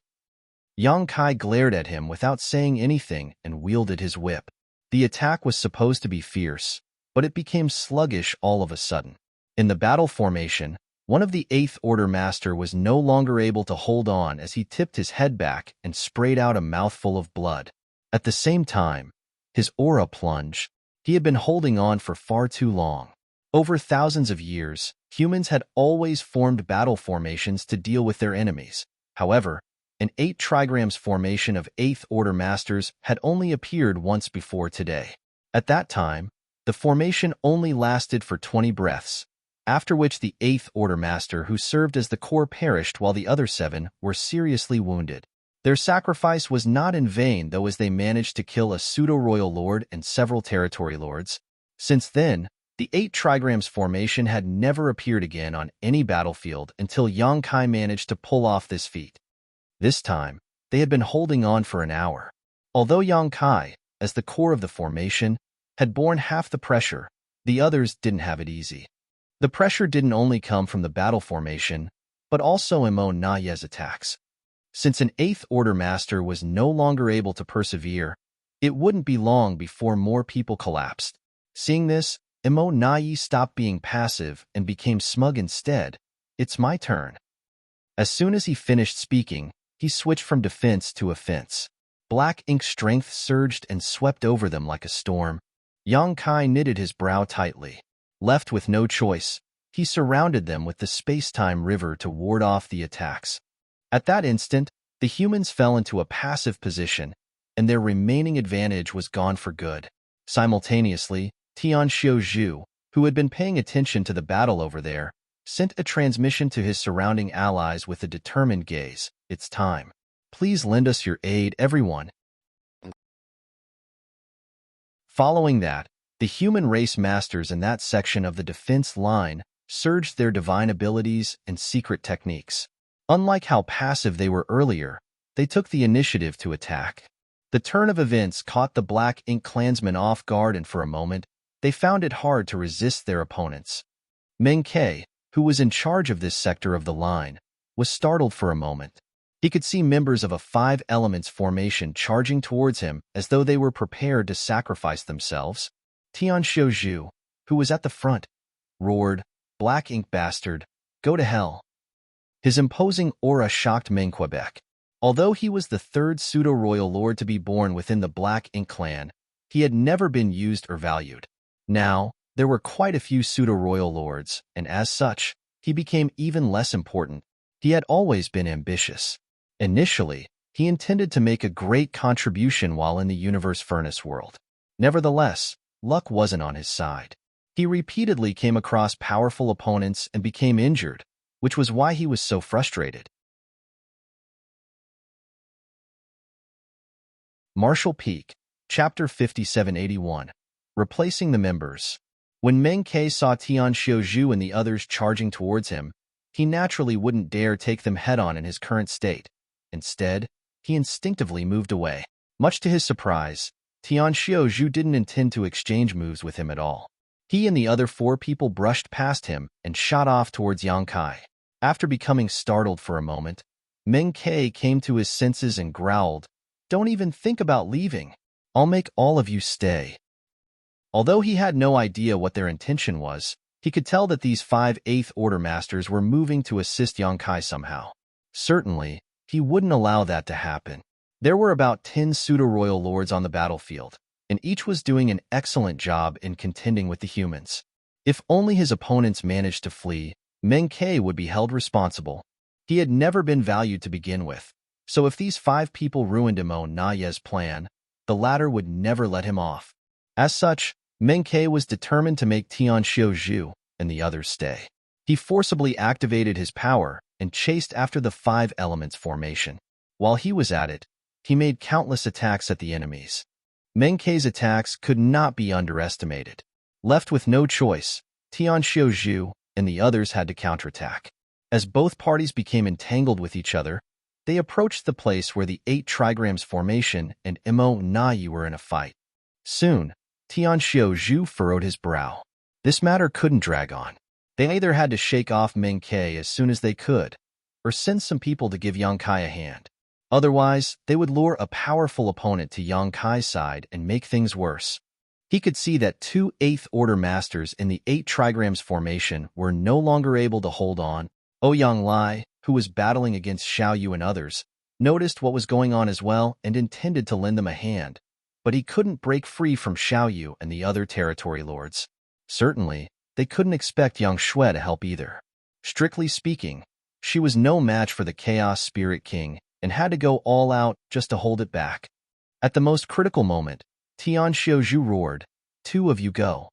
Yang Kai glared at him without saying anything and wielded his whip. The attack was supposed to be fierce, but it became sluggish all of a sudden. In the battle formation, one of the 8th Order Master was no longer able to hold on as he tipped his head back and sprayed out a mouthful of blood. At the same time, his aura plunged. He had been holding on for far too long. Over thousands of years, humans had always formed battle formations to deal with their enemies. However, an 8 trigrams formation of 8th Order Masters had only appeared once before today. At that time, the formation only lasted for 20 breaths, after which the 8th Order Master who served as the core perished while the other 7 were seriously wounded. Their sacrifice was not in vain, though, as they managed to kill a pseudo-royal lord and several territory lords. Since then, the 8 trigrams formation had never appeared again on any battlefield until Yang Kai managed to pull off this feat. This time, they had been holding on for an hour. Although Yang Kai, as the core of the formation, had borne half the pressure, the others didn't have it easy. The pressure didn't only come from the battle formation, but also Imo Na Yi's attacks. Since an 8th Order Master was no longer able to persevere, it wouldn't be long before more people collapsed. Seeing this, Imo Na Yi stopped being passive and became smug instead. It's my turn. As soon as he finished speaking, he switched from defense to offense. Black ink strength surged and swept over them like a storm. Yang Kai knitted his brow tightly. Left with no choice, he surrounded them with the space-time river to ward off the attacks. At that instant, the humans fell into a passive position, and their remaining advantage was gone for good. Simultaneously, Tian Xiuzhu, who had been paying attention to the battle over there, sent a transmission to his surrounding allies with a determined gaze. It's time. Please lend us your aid, everyone. Following that, the human race masters in that section of the defense line surged their divine abilities and secret techniques. Unlike how passive they were earlier, they took the initiative to attack. The turn of events caught the Black Ink clansmen off guard, and for a moment, they found it hard to resist their opponents. Meng Ke, who was in charge of this sector of the line, was startled for a moment. He could see members of a 5 elements formation charging towards him as though they were prepared to sacrifice themselves. Tian Xiuzhu, who was at the front, roared, "Black Ink bastard, go to hell." His imposing aura shocked Meng Quebec. Although he was the third pseudo-royal lord to be born within the Black Ink clan, he had never been used or valued. Now, there were quite a few pseudo-royal lords, and as such, he became even less important. He had always been ambitious. Initially, he intended to make a great contribution while in the universe furnace world. Nevertheless, luck wasn't on his side. He repeatedly came across powerful opponents and became injured, which was why he was so frustrated. Martial Peak, Chapter 5781, Replacing the Members. When Meng Ke saw Tian Xiuzhu and the others charging towards him, he naturally wouldn't dare take them head-on in his current state. Instead, he instinctively moved away. Much to his surprise, Tian Xiuzhu didn't intend to exchange moves with him at all. He and the other 4 people brushed past him and shot off towards Yang Kai. After becoming startled for a moment, Meng Ke came to his senses and growled, "Don't even think about leaving. I'll make all of you stay." Although he had no idea what their intention was, he could tell that these 5 8th Order Masters were moving to assist Yang Kai somehow. Certainly, he wouldn't allow that to happen. There were about 10 pseudo-royal lords on the battlefield, and each was doing an excellent job in contending with the humans. If only his opponents managed to flee, Meng Ke would be held responsible. He had never been valued to begin with, so if these 5 people ruined Imo Naye's plan, the latter would never let him off. As such, Meng Ke was determined to make Tian Xiuzhu and the others stay. He forcibly activated his power and chased after the 5 elements formation. While he was at it, he made countless attacks at the enemies. Meng Ke's attacks could not be underestimated. Left with no choice, Tian Xiuzhu and the others had to counterattack. As both parties became entangled with each other, they approached the place where the 8 trigrams formation and Imo Nayi were in a fight. Soon, Tian Xiuzhu furrowed his brow. This matter couldn't drag on. They either had to shake off Meng Ke as soon as they could, or send some people to give Yang Kai a hand. Otherwise, they would lure a powerful opponent to Yang Kai's side and make things worse. He could see that 2 8th Order Masters in the 8 trigrams formation were no longer able to hold on. Ouyang Lai, who was battling against Xiao Yu and others, noticed what was going on as well and intended to lend them a hand, but he couldn't break free from Xiao Yu and the other territory lords. Certainly, they couldn't expect Yang Shui to help either. Strictly speaking, she was no match for the Chaos Spirit King and had to go all out just to hold it back. At the most critical moment, Tian Xiuzhu roared, "2 of you go."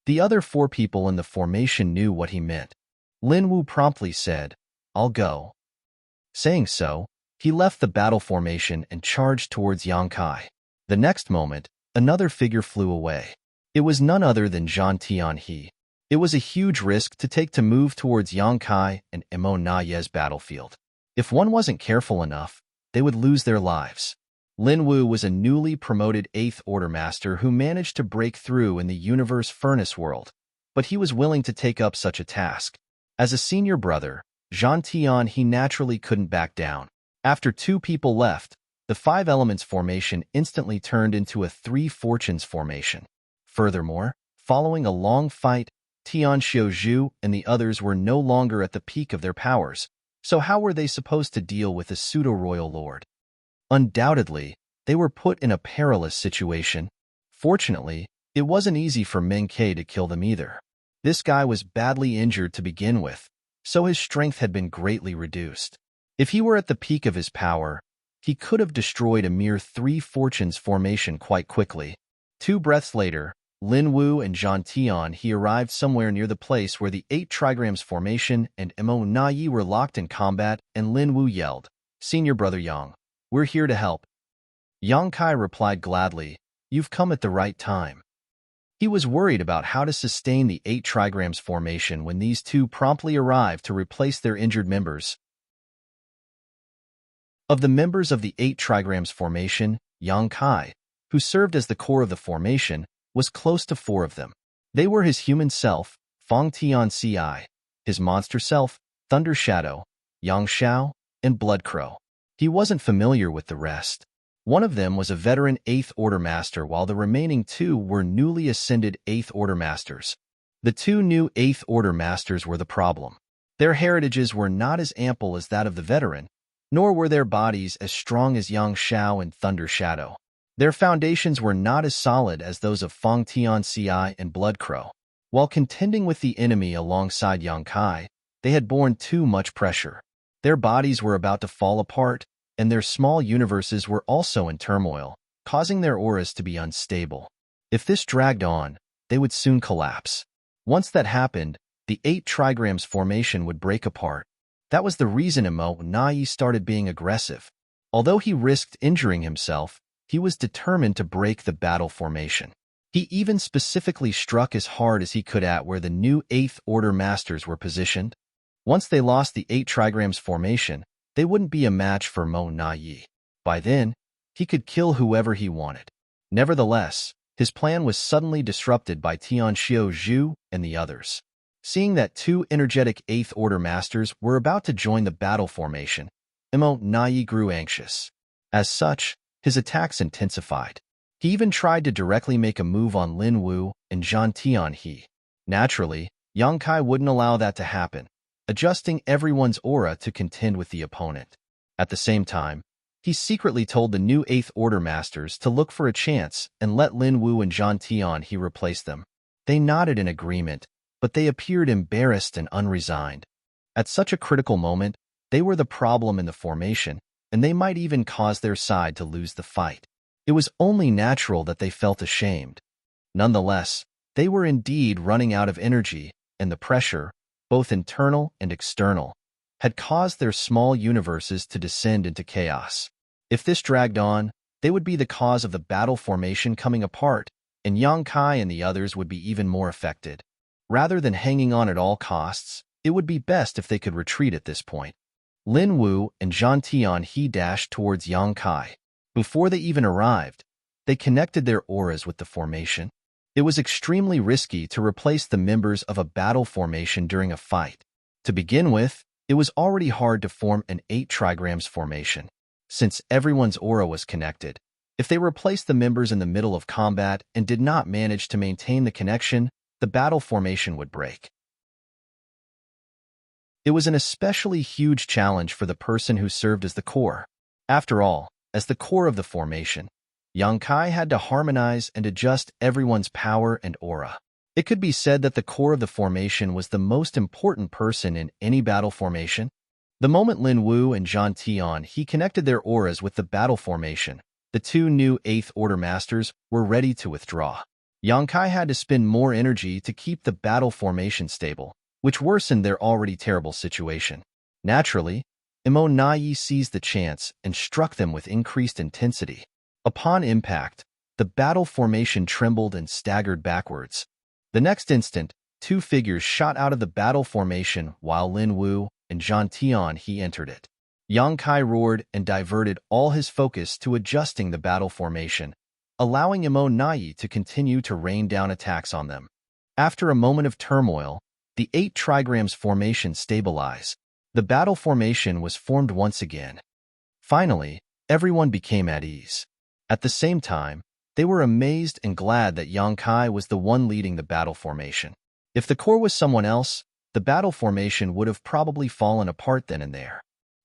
The other 4 people in the formation knew what he meant. Lin Wu promptly said, "I'll go." Saying so, he left the battle formation and charged towards Yang Kai. The next moment, another figure flew away. It was none other than Zhan Tianhe. It was a huge risk to take to move towards Yang Kai and Imo Naye's battlefield. If one wasn't careful enough, they would lose their lives. Lin Wu was a newly promoted 8th Order Master who managed to break through in the universe furnace world, but he was willing to take up such a task. As a senior brother, Zhan Tianhe naturally couldn't back down. After 2 people left, the 5 elements formation instantly turned into a 3 fortunes formation. Furthermore, following a long fight, Tian Xiuzhu and the others were no longer at the peak of their powers, so how were they supposed to deal with a pseudo-royal lord? Undoubtedly, they were put in a perilous situation. Fortunately, it wasn't easy for Meng Ke to kill them either. This guy was badly injured to begin with, so his strength had been greatly reduced. If he were at the peak of his power, he could have destroyed a mere 3 fortunes formation quite quickly. 2 breaths later, Lin Wu and Zhang Tian he arrived somewhere near the place where the 8 trigrams formation and Mo Na Yi were locked in combat, and Lin Wu yelled, "Senior brother Yang, we're here to help." Yang Kai replied gladly, "You've come at the right time." He was worried about how to sustain the 8 trigrams formation when these two promptly arrived to replace their injured members. Of the members of the 8 trigrams formation, Yang Kai, who served as the core of the formation, was close to 4 of them. They were his human self, Feng Tian Ci, his monster self, Thunder Shadow, Yang Xiao, and Blood Crow. He wasn't familiar with the rest. One of them was a veteran 8th Order Master, while the remaining 2 were newly ascended 8th Order Masters. The 2 new 8th Order Masters were the problem. Their heritages were not as ample as that of the veteran, nor were their bodies as strong as Yang Xiao and Thunder Shadow. Their foundations were not as solid as those of Feng Tian Ci and Blood Crow. While contending with the enemy alongside Yang Kai, they had borne too much pressure. Their bodies were about to fall apart, and their small universes were also in turmoil, causing their auras to be unstable. If this dragged on, they would soon collapse. Once that happened, the 8 trigrams formation would break apart. That was the reason Mo Na Yi started being aggressive. Although he risked injuring himself, he was determined to break the battle formation. He even specifically struck as hard as he could at where the new 8th Order Masters were positioned. Once they lost the 8 trigrams formation, they wouldn't be a match for Mo Na Yi. By then, he could kill whoever he wanted. Nevertheless, his plan was suddenly disrupted by Tian Xiao Zhu and the others. Seeing that 2 energetic 8th Order Masters were about to join the battle formation, Mo Na Yi grew anxious. As such, his attacks intensified. He even tried to directly make a move on Lin Wu and Zhang Tian he. Naturally, Yang Kai wouldn't allow that to happen, adjusting everyone's aura to contend with the opponent. At the same time, he secretly told the new 8th Order Masters to look for a chance and let Lin Wu and Zhang Tian he replace them. They nodded in agreement, but they appeared embarrassed and unresigned. At such a critical moment, they were the problem in the formation, and they might even cause their side to lose the fight. It was only natural that they felt ashamed. Nonetheless, they were indeed running out of energy, and the pressure, both internal and external, had caused their small universes to descend into chaos. If this dragged on, they would be the cause of the battle formation coming apart, and Yang Kai and the others would be even more affected. Rather than hanging on at all costs, it would be best if they could retreat at this point. Lin Wu and Zhang Tian he dashed towards Yang Kai. Before they even arrived, they connected their auras with the formation. It was extremely risky to replace the members of a battle formation during a fight. To begin with, it was already hard to form an 8 trigrams formation. Since everyone's aura was connected, if they replaced the members in the middle of combat and did not manage to maintain the connection, the battle formation would break. It was an especially huge challenge for the person who served as the core. After all, as the core of the formation, Yang Kai had to harmonize and adjust everyone's power and aura. It could be said that the core of the formation was the most important person in any battle formation. The moment Lin Wu and Zhang Tian he connected their auras with the battle formation, the 2 new 8th Order Masters were ready to withdraw. Yang Kai had to spend more energy to keep the battle formation stable, which worsened their already terrible situation. Naturally, Mo Na Yi seized the chance and struck them with increased intensity. Upon impact, the battle formation trembled and staggered backwards. The next instant, 2 figures shot out of the battle formation while Lin Wu and Zhang Tian he entered it. Yang Kai roared and diverted all his focus to adjusting the battle formation, allowing Mo Na Yi to continue to rain down attacks on them. After a moment of turmoil, the 8 trigrams formation stabilized. The battle formation was formed once again. Finally, everyone became at ease. At the same time, they were amazed and glad that Yang Kai was the one leading the battle formation. If the core was someone else, the battle formation would have probably fallen apart then and there.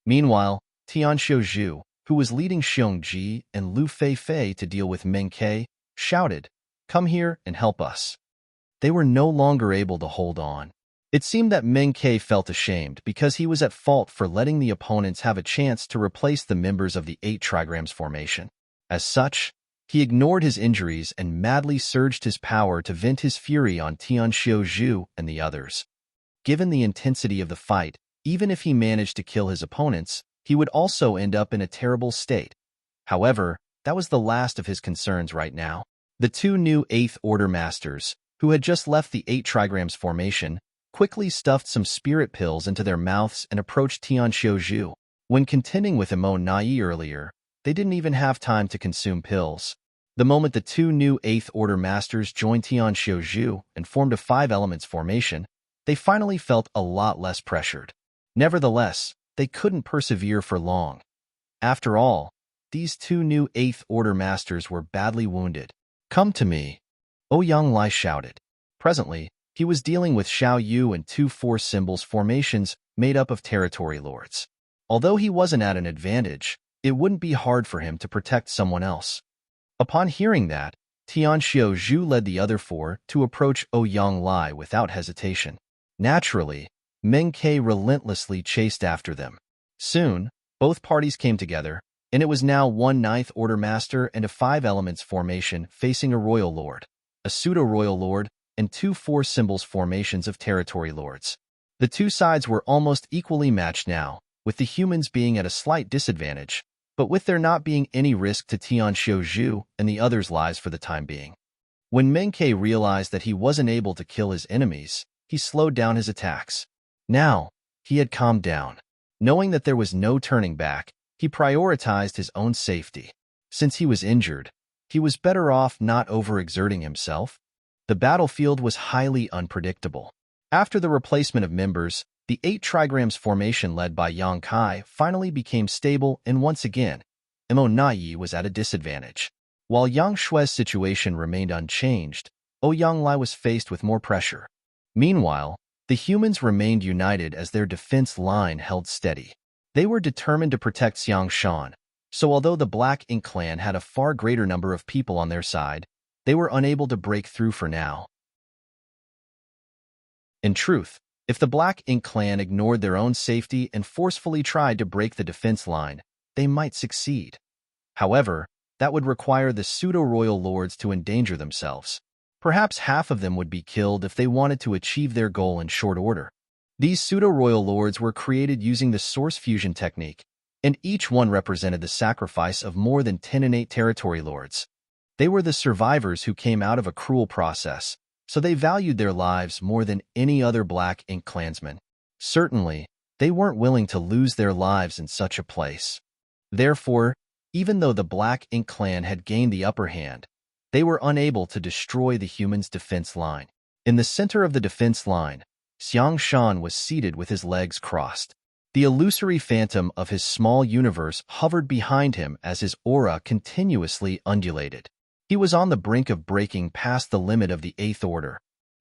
Meanwhile, Tian Xiao Zhu, who was leading Xiong Ji and Lu Fei Fei to deal with Meng Ke, shouted, "Come here and help us." They were no longer able to hold on. It seemed that Meng Ke felt ashamed because he was at fault for letting the opponents have a chance to replace the members of the 8 trigrams formation. As such, he ignored his injuries and madly surged his power to vent his fury on Tianxiu Zhu and the others. Given the intensity of the fight, even if he managed to kill his opponents, he would also end up in a terrible state. However, that was the last of his concerns right now. The 2 new 8th Order Masters, who had just left the 8 trigrams formation, quickly stuffed some spirit pills into their mouths and approached Tianxiu Zhu. When contending with Imo Nai earlier, they didn't even have time to consume pills. The moment the 2 new 8th Order Masters joined Tianxiu Zhu and formed a 5 elements formation, they finally felt a lot less pressured. Nevertheless, they couldn't persevere for long. After all, these 2 new 8th Order Masters were badly wounded. "Come to me," Ouyang Lai shouted. Presently, he was dealing with Xiao Yu and 2 force symbols formations made up of territory lords. Although he wasn't at an advantage, it wouldn't be hard for him to protect someone else. Upon hearing that, Tianxiu Zhu led the other 4 to approach Ouyang Lai without hesitation. Naturally, Meng Ke relentlessly chased after them. Soon, both parties came together, and it was now 1 9th Order Master and a 5 elements formation facing a Royal Lord, a Pseudo-Royal Lord, and 2 force symbols formations of territory lords. The 2 sides were almost equally matched now, with the humans being at a slight disadvantage, but with there not being any risk to Tianxiu Zhu and the others' lives for the time being. When Meng Ke realized that he wasn't able to kill his enemies, he slowed down his attacks. Now, he had calmed down. Knowing that there was no turning back, he prioritized his own safety. Since he was injured, he was better off not overexerting himself. The battlefield was highly unpredictable. After the replacement of members, the 8 trigrams formation led by Yang Kai finally became stable, and once again, Imo Nai was at a disadvantage. While Yang Shui's situation remained unchanged, Ouyang Lai was faced with more pressure. Meanwhile, the humans remained united as their defense line held steady. They were determined to protect Xiangshan, so although the Black Ink clan had a far greater number of people on their side, they were unable to break through for now. In truth, if the Black Ink clan ignored their own safety and forcefully tried to break the defense line, they might succeed. However, that would require the pseudo-royal lords to endanger themselves. Perhaps half of them would be killed if they wanted to achieve their goal in short order. These pseudo-royal lords were created using the source fusion technique, and each one represented the sacrifice of more than 10 innate territory lords. They were the survivors who came out of a cruel process, so they valued their lives more than any other Black Ink clansman. Certainly, they weren't willing to lose their lives in such a place. Therefore, even though the Black Ink clan had gained the upper hand, they were unable to destroy the humans' defense line. In the center of the defense line, Xiangshan was seated with his legs crossed. The illusory phantom of his small universe hovered behind him as his aura continuously undulated. He was on the brink of breaking past the limit of the 8th Order.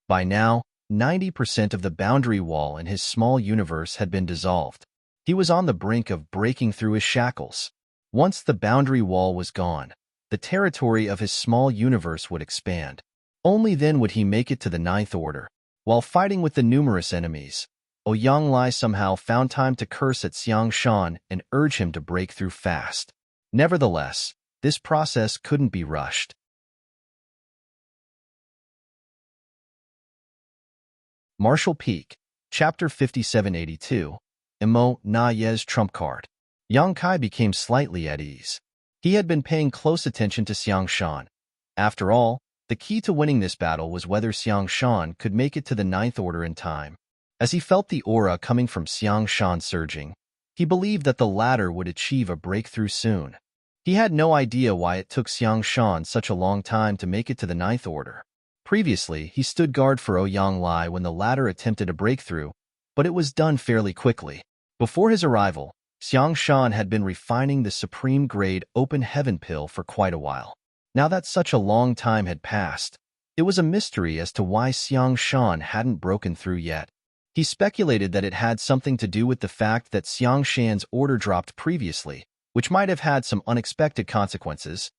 By now, 90% of the boundary wall in his small universe had been dissolved. He was on the brink of breaking through his shackles. Once the boundary wall was gone, the territory of his small universe would expand. Only then would he make it to the 9th Order. While fighting with the numerous enemies, Ouyang Lai somehow found time to curse at Xiangshan and urge him to break through fast. Nevertheless, this process couldn't be rushed. Martial Peak, Chapter 5782, Imo Nai's Trump Card. Yang Kai became slightly at ease. He had been paying close attention to Xiangshan. After all, the key to winning this battle was whether Xiangshan could make it to the 9th Order in time. As he felt the aura coming from Xiangshan surging, he believed that the latter would achieve a breakthrough soon. He had no idea why it took Xiangshan such a long time to make it to the 9th Order. Previously, he stood guard for Ouyang Lai when the latter attempted a breakthrough, but it was done fairly quickly. Before his arrival, Xiangshan had been refining the supreme-grade open heaven pill for quite a while. Now that such a long time had passed, it was a mystery as to why Xiangshan hadn't broken through yet. He speculated that it had something to do with the fact that Xiangshan's order dropped previously, which might have had some unexpected consequences.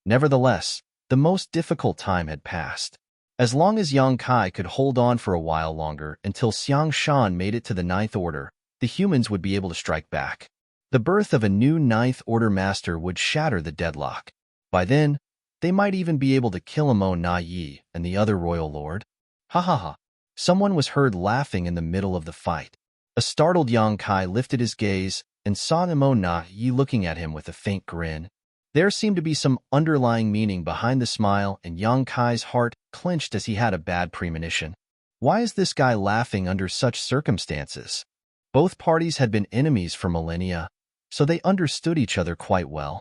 Nevertheless, the most difficult time had passed. As long as Yang Kai could hold on for a while longer until Xiang Shan made it to the Ninth Order, the humans would be able to strike back. The birth of a new Ninth Order master would shatter the deadlock. By then, they might even be able to kill Amo Na Yi and the other royal lord. Ha ha ha. Someone was heard laughing in the middle of the fight. A startled Yang Kai lifted his gaze and saw Amo Na Yi looking at him with a faint grin. There seemed to be some underlying meaning behind the smile, and Yang Kai's heart clenched as he had a bad premonition. Why is this guy laughing under such circumstances? Both parties had been enemies for millennia, so they understood each other quite well.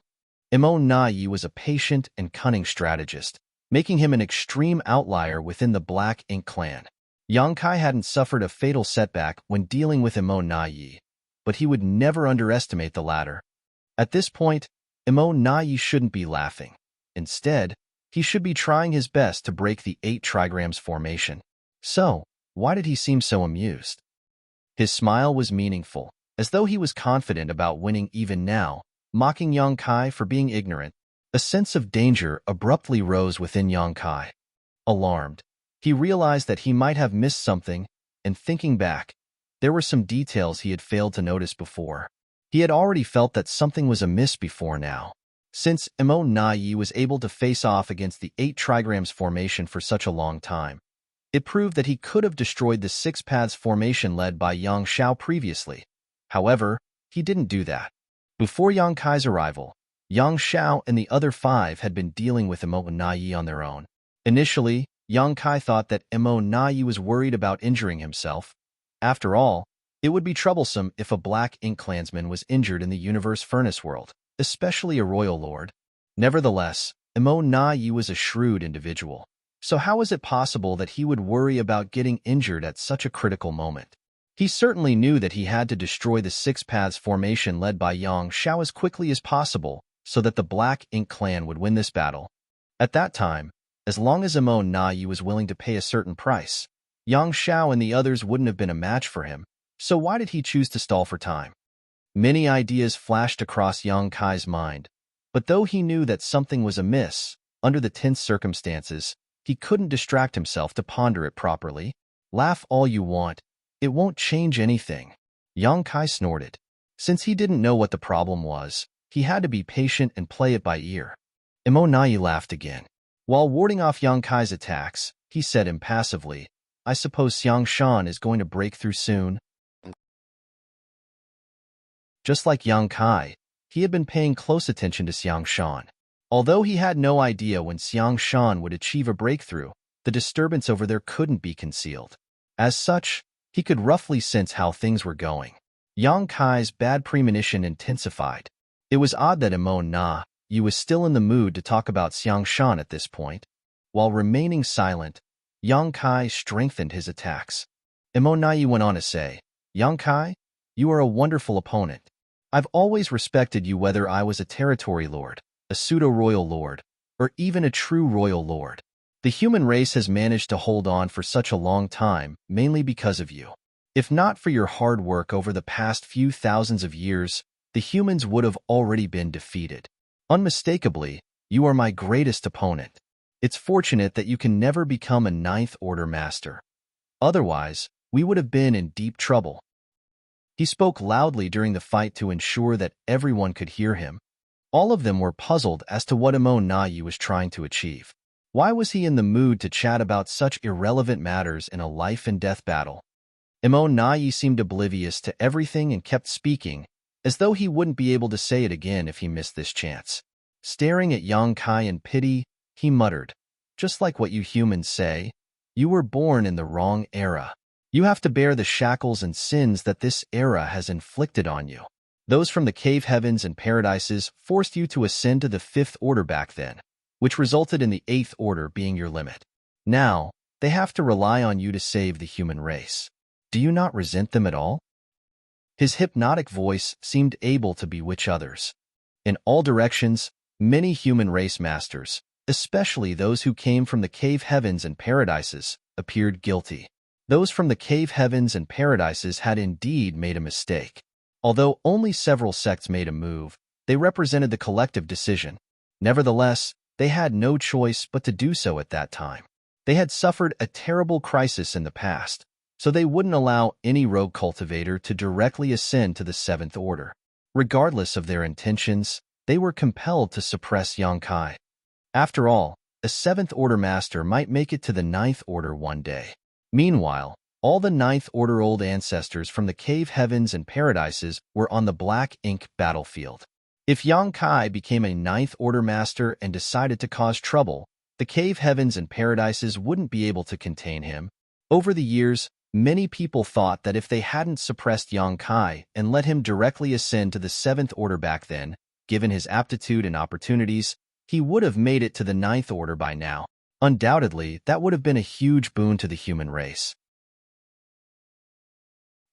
Amo Na Yi was a patient and cunning strategist, making him an extreme outlier within the Black Ink clan. Yang Kai hadn't suffered a fatal setback when dealing with Amo Na Yi, but he would never underestimate the latter. At this point, Amo Na Yi shouldn't be laughing. Instead, he should be trying his best to break the 8 trigrams formation. So, why did he seem so amused? His smile was meaningful, as though he was confident about winning even now, mocking Yang Kai for being ignorant. A sense of danger abruptly rose within Yang Kai. Alarmed, he realized that he might have missed something, and thinking back, there were some details he had failed to notice before. He had already felt that something was amiss before now. Since Amo Na Yi was able to face off against the 8 trigrams formation for such a long time, it proved that he could have destroyed the 6 paths formation led by Yang Xiao previously. However, he didn't do that. Before Yang Kai's arrival, Yang Xiao and the other 5 had been dealing with Amo Na Yi on their own. Initially, Yang Kai thought that Amo Na Yi was worried about injuring himself. After all, it would be troublesome if a Black Ink clansman was injured in the Universe Furnace world, especially a royal lord. Nevertheless, Amo Na Yi was a shrewd individual. So how is it possible that he would worry about getting injured at such a critical moment? He certainly knew that he had to destroy the 6 paths formation led by Yang Xiao as quickly as possible so that the Black Ink clan would win this battle. At that time, as long as Amo Na Yi was willing to pay a certain price, Yang Xiao and the others wouldn't have been a match for him. So why did he choose to stall for time? Many ideas flashed across Yang Kai's mind, but though he knew that something was amiss, under the tense circumstances, he couldn't distract himself to ponder it properly. Laugh all you want, it won't change anything. Yang Kai snorted. Since he didn't know what the problem was, he had to be patient and play it by ear. Amo Na Yi laughed again. While warding off Yang Kai's attacks, he said impassively, I suppose Xiang Shan is going to break through soon. Just like Yang Kai, he had been paying close attention to Xiang Shan. Although he had no idea when Xiang Shan would achieve a breakthrough, the disturbance over there couldn't be concealed. As such, he could roughly sense how things were going. Yang Kai's bad premonition intensified. It was odd that Amo Na Yi was still in the mood to talk about Xiang Shan at this point. While remaining silent, Yang Kai strengthened his attacks. Amo Na Yi went on to say, Yang Kai, you are a wonderful opponent. I've always respected you whether I was a territory lord, a pseudo-royal lord, or even a true royal lord. The human race has managed to hold on for such a long time, mainly because of you. If not for your hard work over the past few thousands of years, the humans would have already been defeated. Unmistakably, you are my greatest opponent. It's fortunate that you can never become a Ninth Order master. Otherwise, we would have been in deep trouble. He spoke loudly during the fight to ensure that everyone could hear him. All of them were puzzled as to what Amo Na Yi was trying to achieve. Why was he in the mood to chat about such irrelevant matters in a life-and-death battle? Amo Na Yi seemed oblivious to everything and kept speaking, as though he wouldn't be able to say it again if he missed this chance. Staring at Yang Kai in pity, he muttered, just like what you humans say, you were born in the wrong era. You have to bear the shackles and sins that this era has inflicted on you. Those from the cave heavens and paradises forced you to ascend to the 5th order back then, which resulted in the 8th order being your limit. Now, they have to rely on you to save the human race. Do you not resent them at all? His hypnotic voice seemed able to bewitch others. In all directions, many human race masters, especially those who came from the cave heavens and paradises, appeared guilty. Those from the cave heavens and paradises had indeed made a mistake. Although only several sects made a move, they represented the collective decision. Nevertheless, they had no choice but to do so at that time. They had suffered a terrible crisis in the past, so they wouldn't allow any rogue cultivator to directly ascend to the Seventh Order. Regardless of their intentions, they were compelled to suppress Yongkai. After all, a Seventh Order master might make it to the Ninth Order one day. Meanwhile, all the Ninth Order old ancestors from the cave heavens and paradises were on the Black Ink battlefield. If Yongkai became a Ninth Order master and decided to cause trouble, the cave heavens and paradises wouldn't be able to contain him. Over the years, many people thought that if they hadn't suppressed Yongkai and let him directly ascend to the Seventh Order back then, given his aptitude and opportunities, he would have made it to the Ninth Order by now. Undoubtedly, that would have been a huge boon to the human race.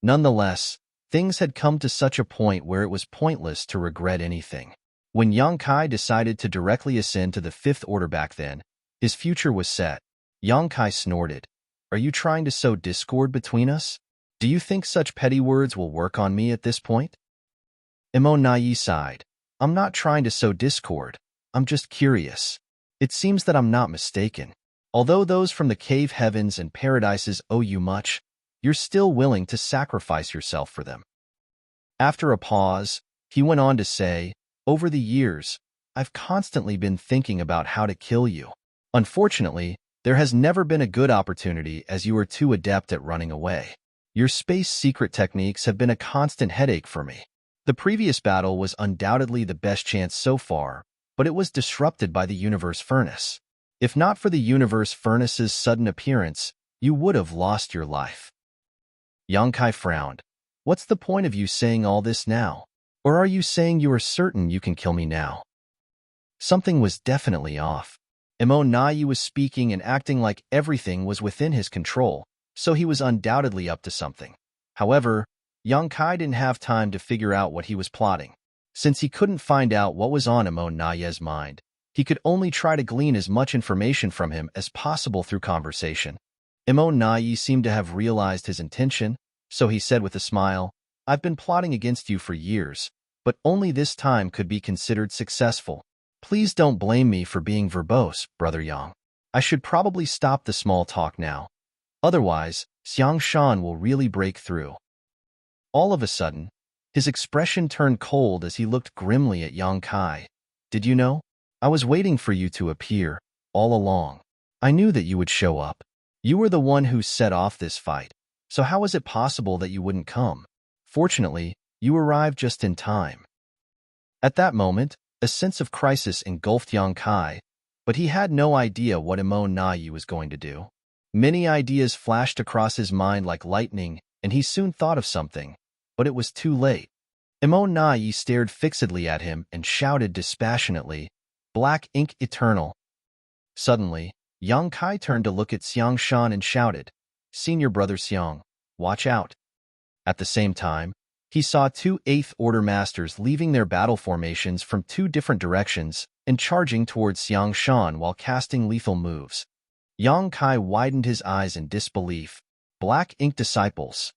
Nonetheless, things had come to such a point where it was pointless to regret anything. When Yongkai decided to directly ascend to the Fifth Order back then, his future was set. Yongkai snorted. "Are you trying to sow discord between us? Do you think such petty words will work on me at this point?" Nayi sighed. "I'm not trying to sow discord. I'm just curious. It seems that I'm not mistaken. Although those from the cave heavens and paradises owe you much, you're still willing to sacrifice yourself for them." After a pause, he went on to say, "Over the years, I've constantly been thinking about how to kill you. Unfortunately, there has never been a good opportunity as you are too adept at running away. Your space secret techniques have been a constant headache for me. The previous battle was undoubtedly the best chance so far, but it was disrupted by the universe furnace. If not for the universe furnace's sudden appearance, you would have lost your life." Yongkai frowned. "What's the point of you saying all this now? Or are you saying you are certain you can kill me now?" Something was definitely off. Nayi was speaking and acting like everything was within his control, so he was undoubtedly up to something. However, Yongkai didn't have time to figure out what he was plotting. Since he couldn't find out what was on Nayi's mind, he could only try to glean as much information from him as possible through conversation. Nayi seemed to have realized his intention, so he said with a smile, "I've been plotting against you for years, but only this time could be considered successful. Please don't blame me for being verbose, Brother Yang. I should probably stop the small talk now. Otherwise, Xiang Shan will really break through." All of a sudden, his expression turned cold as he looked grimly at Yongkai. "Did you know? I was waiting for you to appear, all along. I knew that you would show up. You were the one who set off this fight, so how is it possible that you wouldn't come? Fortunately, you arrived just in time." At that moment, a sense of crisis engulfed Yongkai, but he had no idea what Nayi was going to do. Many ideas flashed across his mind like lightning, and he soon thought of something, but it was too late. Nayi stared fixedly at him and shouted dispassionately, "Black Ink Eternal." Suddenly, Yongkai turned to look at Xiang Shan and shouted, "Senior Brother Xiang, watch out." At the same time, he saw two Eighth Order masters leaving their battle formations from two different directions and charging towards Xiang Shan while casting lethal moves. Yongkai widened his eyes in disbelief. Black Ink Disciples.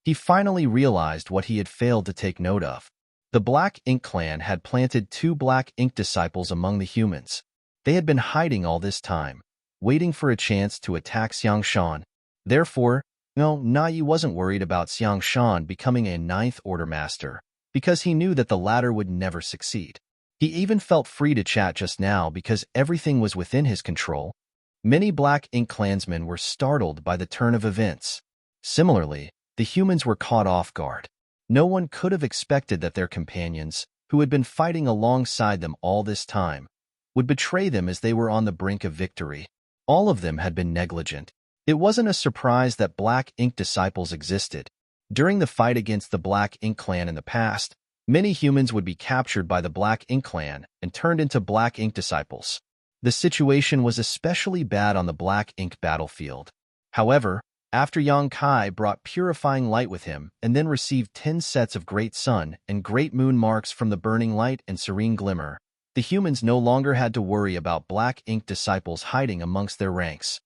He finally realized what he had failed to take note of. The Black Ink clan had planted two Black Ink Disciples among the humans. They had been hiding all this time, waiting for a chance to attack Xiang Shan. Therefore, Nayi wasn't worried about Xiang Shan becoming a Ninth Order master, because he knew that the latter would never succeed. He even felt free to chat just now because everything was within his control. Many Black Ink clansmen were startled by the turn of events. Similarly, the humans were caught off guard. No one could have expected that their companions, who had been fighting alongside them all this time, would betray them as they were on the brink of victory. All of them had been negligent. It wasn't a surprise that Black Ink Disciples existed. During the fight against the Black Ink clan in the past, many humans would be captured by the Black Ink clan and turned into Black Ink Disciples. The situation was especially bad on the Black Ink battlefield. However, after Yongkai brought purifying light with him and then received 10 sets of Great Sun and Great Moon marks from the Burning Light and Serene Glimmer, the humans no longer had to worry about Black Ink Disciples hiding amongst their ranks.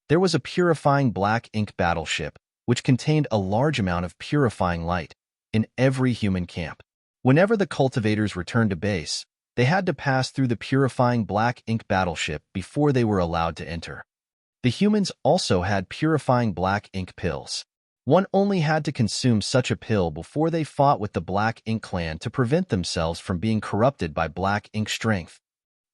There was a purifying Black Ink battleship, which contained a large amount of purifying light, in every human camp. Whenever the cultivators returned to base, They had to pass through the purifying black ink battleship before they were allowed to enter. The humans also had purifying black ink pills. One only had to consume such a pill before they fought with the Black Ink Clan to prevent themselves from being corrupted by black ink strength.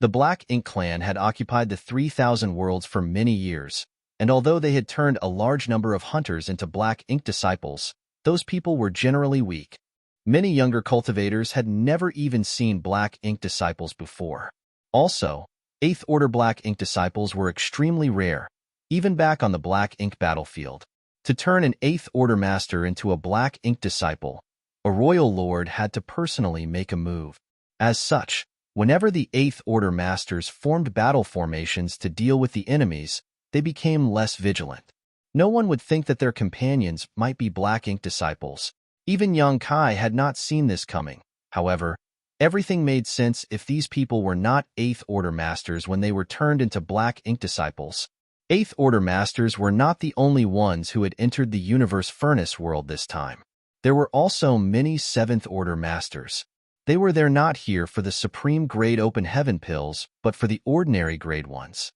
The Black Ink Clan had occupied the 3,000 worlds for many years, and although they had turned a large number of hunters into black ink disciples, those people were generally weak. Many younger cultivators had never even seen black ink disciples before. Also, 8th Order black ink disciples were extremely rare, even back on the black ink battlefield. To turn an 8th Order master into a black ink disciple, a royal lord had to personally make a move. As such, whenever the 8th Order masters formed battle formations to deal with the enemies, they became less vigilant. No one would think that their companions might be black ink disciples. Even Yang Kai had not seen this coming. However, everything made sense if these people were not 8th Order masters when they were turned into black ink disciples. 8th Order masters were not the only ones who had entered the universe furnace world this time. There were also many 7th Order masters. They were there not here for the supreme grade open heaven pills, but for the ordinary grade ones.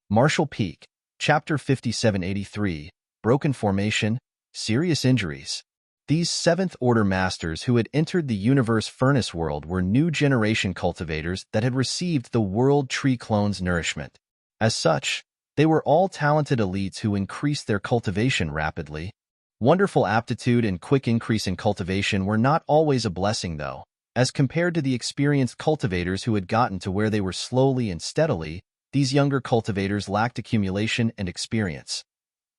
Marshall Peak, Chapter 5783, Broken Formation, Serious Injuries. These 7th Order masters who had entered the universe furnace world were new generation cultivators that had received the World Tree Clone's nourishment. As such, they were all talented elites who increased their cultivation rapidly. Wonderful aptitude and quick increase in cultivation were not always a blessing though, as compared to the experienced cultivators who had gotten to where they were slowly and steadily. These younger cultivators lacked accumulation and experience.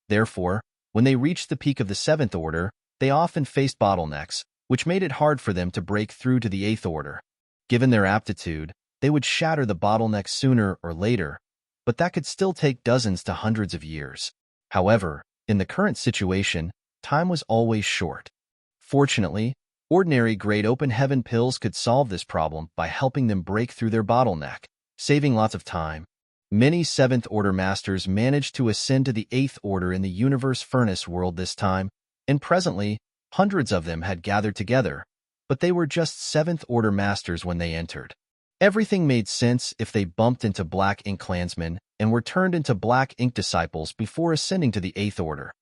Therefore, when they reached the peak of the 7th Order, they often faced bottlenecks, which made it hard for them to break through to the 8th Order. Given their aptitude, they would shatter the bottleneck sooner or later, but that could still take dozens to hundreds of years. However, in the current situation, time was always short. Fortunately, ordinary grade open heaven pills could solve this problem by helping them break through their bottleneck, saving lots of time. Many 7th Order masters managed to ascend to the 8th Order in the universe furnace world this time, and presently, hundreds of them had gathered together, but they were just 7th Order masters when they entered. Everything made sense if they bumped into black ink clansmen and were turned into black ink disciples before ascending to the 8th Order.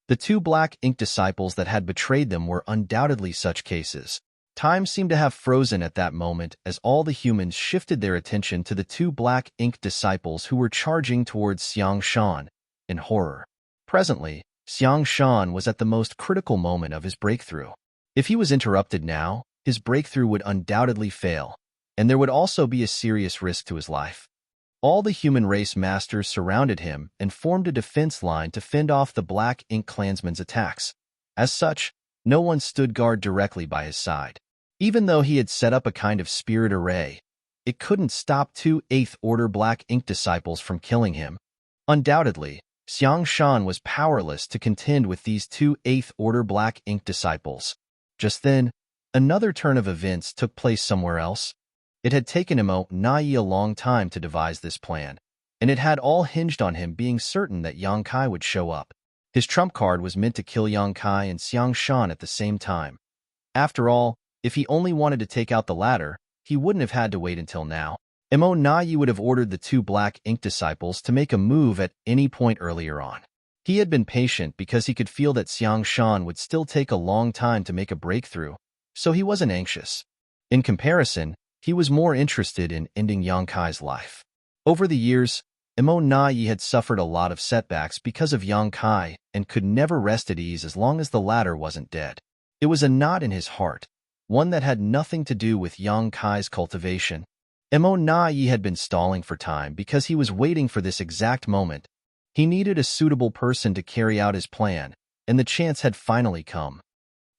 The 2 black ink disciples that had betrayed them were undoubtedly such cases. Time seemed to have frozen at that moment as all the humans shifted their attention to the 2 black ink disciples who were charging towards Xiang Shan in horror. Presently, Xiang Shan was at the most critical moment of his breakthrough. If he was interrupted now, his breakthrough would undoubtedly fail, and there would also be a serious risk to his life. All the human race masters surrounded him and formed a defense line to fend off the black ink clansmen's attacks. As such, no one stood guard directly by his side. Even though he had set up a kind of spirit array, it couldn't stop 2 8th Order black ink disciples from killing him. Undoubtedly, Xiang Shan was powerless to contend with these 2 8th Order black ink disciples. Just then, another turn of events took place somewhere else. It had taken Emo Nai a long time to devise this plan, and it had all hinged on him being certain that Yang Kai would show up. His trump card was meant to kill Yang Kai and Xiang Shan at the same time. After all, if he only wanted to take out the latter, he wouldn't have had to wait until now. Emo Nai would have ordered the 2 black ink disciples to make a move at any point earlier on. He had been patient because he could feel that Xiang Shan would still take a long time to make a breakthrough, so he wasn't anxious. In comparison, he was more interested in ending Yang Kai's life. Over the years, Emo Nai had suffered a lot of setbacks because of Yang Kai and could never rest at ease as long as the latter wasn't dead. It was a knot in his heart, one that had nothing to do with Yang Kai's cultivation. Emo Nai had been stalling for time because he was waiting for this exact moment. He needed a suitable person to carry out his plan, and the chance had finally come.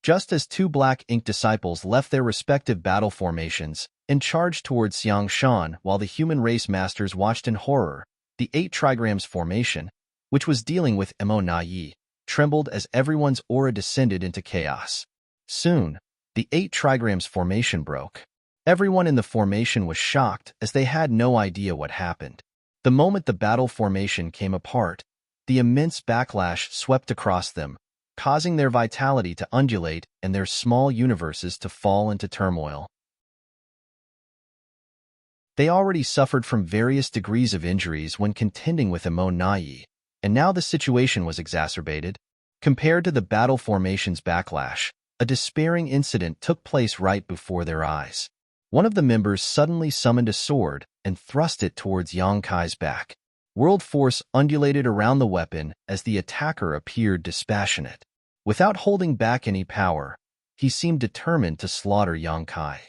Just as 2 black ink disciples left their respective battle formations and charged towards Xiang Shan while the human race masters watched in horror, the 8 trigrams formation, which was dealing with Emo Nai, trembled as everyone's aura descended into chaos. Soon, the 8 trigrams formation broke. Everyone in the formation was shocked as they had no idea what happened. The moment the battle formation came apart, the immense backlash swept across them, causing their vitality to undulate and their small universes to fall into turmoil. They already suffered from various degrees of injuries when contending with Emo Nai, and now the situation was exacerbated. Compared to the battle formation's backlash, a despairing incident took place right before their eyes. One of the members suddenly summoned a sword and thrust it towards Yang Kai's back. World force undulated around the weapon as the attacker appeared dispassionate. Without holding back any power, he seemed determined to slaughter Yang Kai.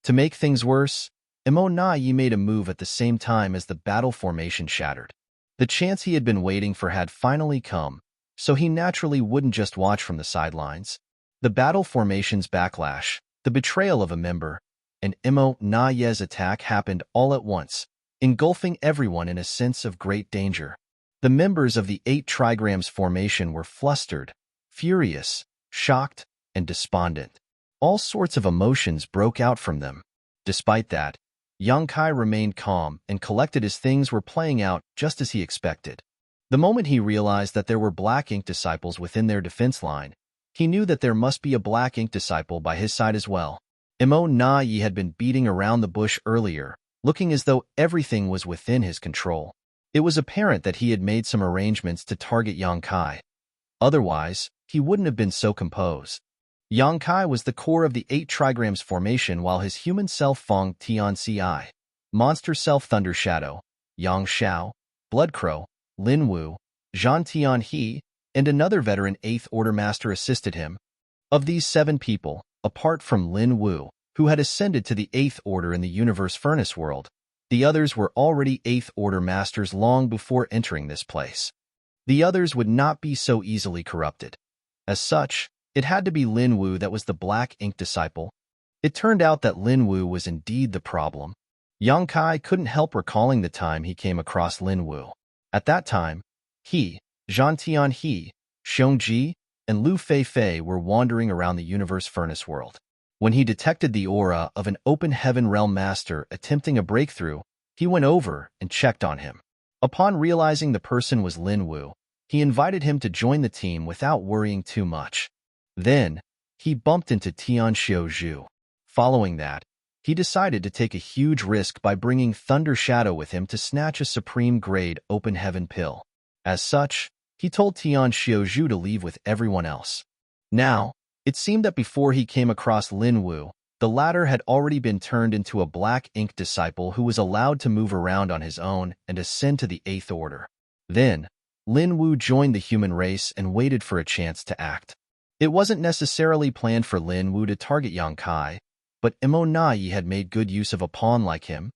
To make things worse, Emo Nai made a move at the same time as the battle formation shattered. The chance he had been waiting for had finally come, so he naturally wouldn't just watch from the sidelines. The battle formation's backlash, the betrayal of a member, and Emo Nai's attack happened all at once, engulfing everyone in a sense of great danger. The members of the 8 trigrams formation were flustered, furious, shocked, and despondent. All sorts of emotions broke out from them. Despite that, Yang Kai remained calm and collected as things were playing out just as he expected. The moment he realized that there were Black Ink disciples within their defense line, he knew that there must be a Black Ink disciple by his side as well. Emo Nai had been beating around the bush earlier, looking as though everything was within his control. It was apparent that he had made some arrangements to target Yang Kai. Otherwise, he wouldn't have been so composed. Yang Kai was the core of the 8 trigrams formation, while his human self Fong Tian Ci, monster self Thunder Shadow, Yang Xiao, Blood Crow, Lin Wu, Zhan Tian He, and another veteran 8th Order Master assisted him. Of these 7 people, apart from Lin Wu, who had ascended to the 8th Order in the Universe Furnace World, the others were already 8th Order Masters long before entering this place. The others would not be so easily corrupted. As such, it had to be Lin Wu that was the Black Ink disciple. It turned out that Lin Wu was indeed the problem. Yang Kai couldn't help recalling the time he came across Lin Wu. At that time, he, Zhan Tian He, Xiong Ji, and Lu Fei Fei were wandering around the Universe Furnace World. When he detected the aura of an Open Heaven Realm Master attempting a breakthrough, he went over and checked on him. Upon realizing the person was Lin Wu, he invited him to join the team without worrying too much. Then, he bumped into Tian Xiaozhu. Following that, he decided to take a huge risk by bringing Thunder Shadow with him to snatch a supreme-grade Open Heaven pill. As such, he told Tian Xiaozhu to leave with everyone else. Now, it seemed that before he came across Lin Wu, the latter had already been turned into a Black Ink disciple who was allowed to move around on his own and ascend to the 8th Order. Then, Lin Wu joined the human race and waited for a chance to act. It wasn't necessarily planned for Lin Wu to target Yang Kai, but Emo Nai had made good use of a pawn like him.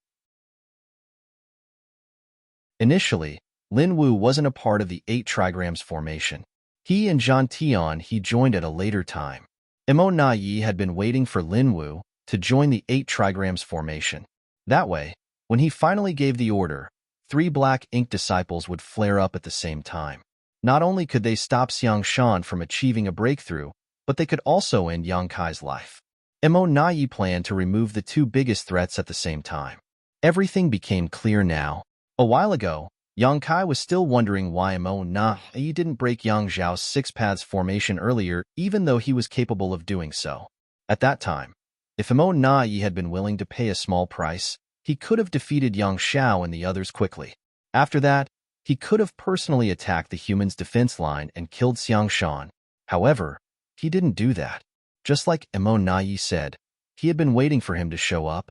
Initially, Lin Wu wasn't a part of the 8 trigrams formation. He and Zhan Tian He joined at a later time. Emo Nai had been waiting for Lin Wu to join the 8 trigrams formation. That way, when he finally gave the order, 3 Black Ink disciples would flare up at the same time. Not only could they stop Xiang Shan from achieving a breakthrough, but they could also end Yang Kai's life. Emo Nai planned to remove the 2 biggest threats at the same time. Everything became clear now. A while ago, Yang Kai was still wondering why Emo Nai didn't break Yang Zhao's 6 paths formation earlier, even though he was capable of doing so. At that time, if Emo Nai had been willing to pay a small price, he could have defeated Yang Xiao and the others quickly. After that, he could have personally attacked the human's defense line and killed Xiang Shan. However, he didn't do that. Just like Emo Nai said, he had been waiting for him to show up.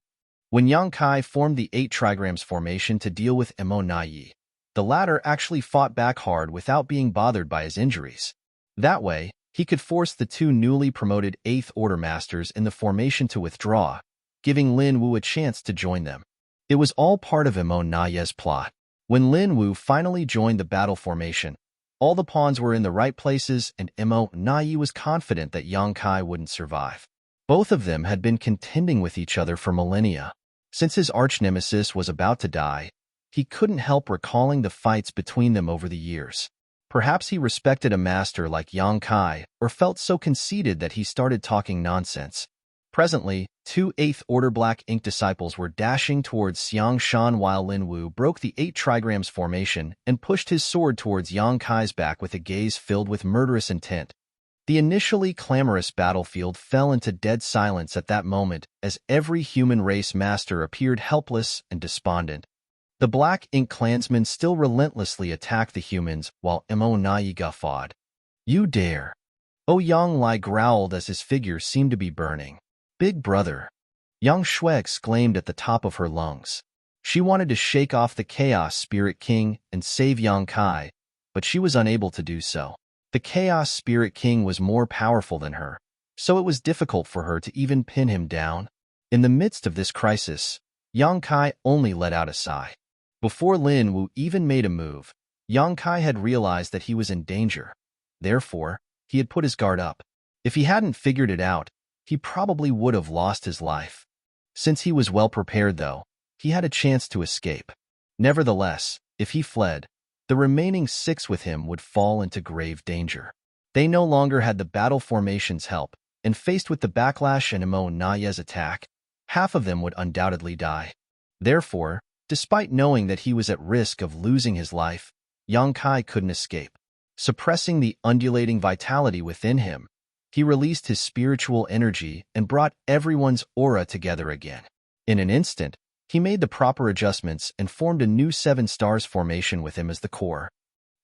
When Yang Kai formed the 8 trigrams formation to deal with Emo Nai, the latter actually fought back hard without being bothered by his injuries. That way, he could force the 2 newly promoted 8th Order Masters in the formation to withdraw, giving Lin Wu a chance to join them. It was all part of Emo Nai's plot. When Lin Wu finally joined the battle formation, all the pawns were in the right places and Emo Nai was confident that Yang Kai wouldn't survive. Both of them had been contending with each other for millennia. Since his arch-nemesis was about to die, he couldn't help recalling the fights between them over the years. Perhaps he respected a master like Yang Kai or felt so conceited that he started talking nonsense. Presently, 2 8th Order Black Ink disciples were dashing towards Xiang Shan while Lin Wu broke the 8 trigrams formation and pushed his sword towards Yang Kai's back with a gaze filled with murderous intent. The initially clamorous battlefield fell into dead silence at that moment as every human race master appeared helpless and despondent. The Black Ink clansmen still relentlessly attacked the humans while Mo Naiga fought. "You dare!" Yang Lai growled as his figure seemed to be burning. "Big brother!" Yang Shui exclaimed at the top of her lungs. She wanted to shake off the Chaos Spirit King and save Yang Kai, but she was unable to do so. The Chaos Spirit King was more powerful than her, so it was difficult for her to even pin him down. In the midst of this crisis, Yang Kai only let out a sigh. Before Lin Wu even made a move, Yang Kai had realized that he was in danger. Therefore, he had put his guard up. If he hadn't figured it out, he probably would have lost his life. Since he was well prepared, though, he had a chance to escape. Nevertheless, if he fled, the remaining 6 with him would fall into grave danger. They no longer had the battle formation's help, and faced with the backlash and Mo Naya's attack, half of them would undoubtedly die. Therefore, despite knowing that he was at risk of losing his life, Yang Kai couldn't escape. Suppressing the undulating vitality within him, he released his spiritual energy and brought everyone's aura together again. In an instant, he made the proper adjustments and formed a new 7 stars formation with him as the core.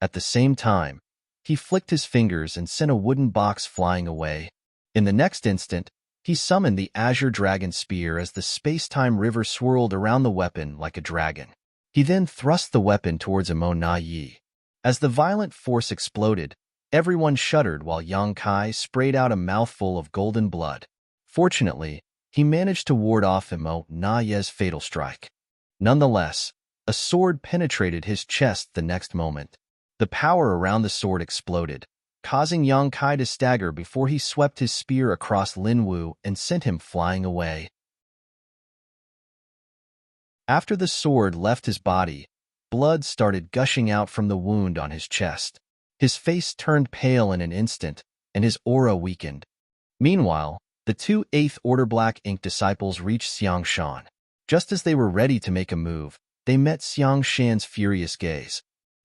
At the same time, he flicked his fingers and sent a wooden box flying away. In the next instant, he summoned the Azure Dragon Spear as the space-time river swirled around the weapon like a dragon. He then thrust the weapon towards Mo Na Yi. As the violent force exploded, everyone shuddered while Yang Kai sprayed out a mouthful of golden blood. Fortunately, he managed to ward off Mo Na Yi's fatal strike. Nonetheless, a sword penetrated his chest the next moment. The power around the sword exploded, causing Yang Kai to stagger before he swept his spear across Lin Wu and sent him flying away. After the sword left his body, blood started gushing out from the wound on his chest. His face turned pale in an instant, and his aura weakened. Meanwhile, the 2 8th Order Black Ink disciples reached Xiang Shan. Just as they were ready to make a move, they met Xiang Shan's furious gaze.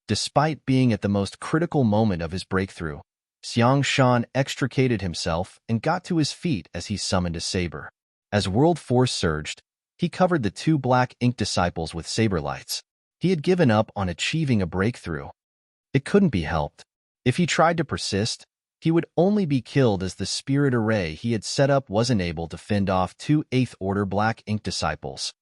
Despite being at the most critical moment of his breakthrough, Xiang Shan extricated himself and got to his feet as he summoned a saber. As world force surged, he covered the 2 Black Ink disciples with saber lights. He had given up on achieving a breakthrough. It couldn't be helped. If he tried to persist, he would only be killed as the spirit array he had set up wasn't able to fend off 2 8th Order Black Ink disciples.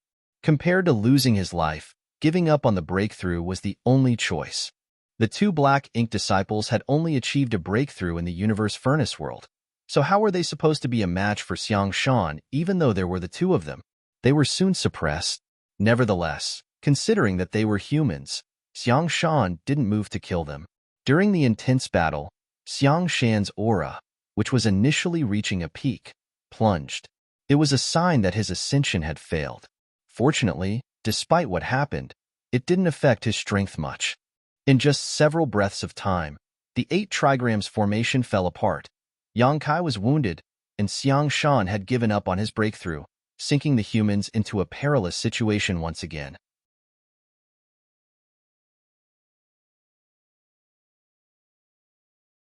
Compared to losing his life, giving up on the breakthrough was the only choice. The 2 Black Ink disciples had only achieved a breakthrough in the Universe Furnace world, so how were they supposed to be a match for Xiang Shan even though there were the 2 of them? They were soon suppressed. Nevertheless, considering that they were humans, Xiang Shan didn't move to kill them. During the intense battle, Xiang Shan's aura, which was initially reaching a peak, plunged. It was a sign that his ascension had failed. Fortunately, despite what happened, it didn't affect his strength much. In just several breaths of time, the 8 trigrams formation fell apart. Yang Kai was wounded, and Xiang Shan had given up on his breakthrough, sinking the humans into a perilous situation once again.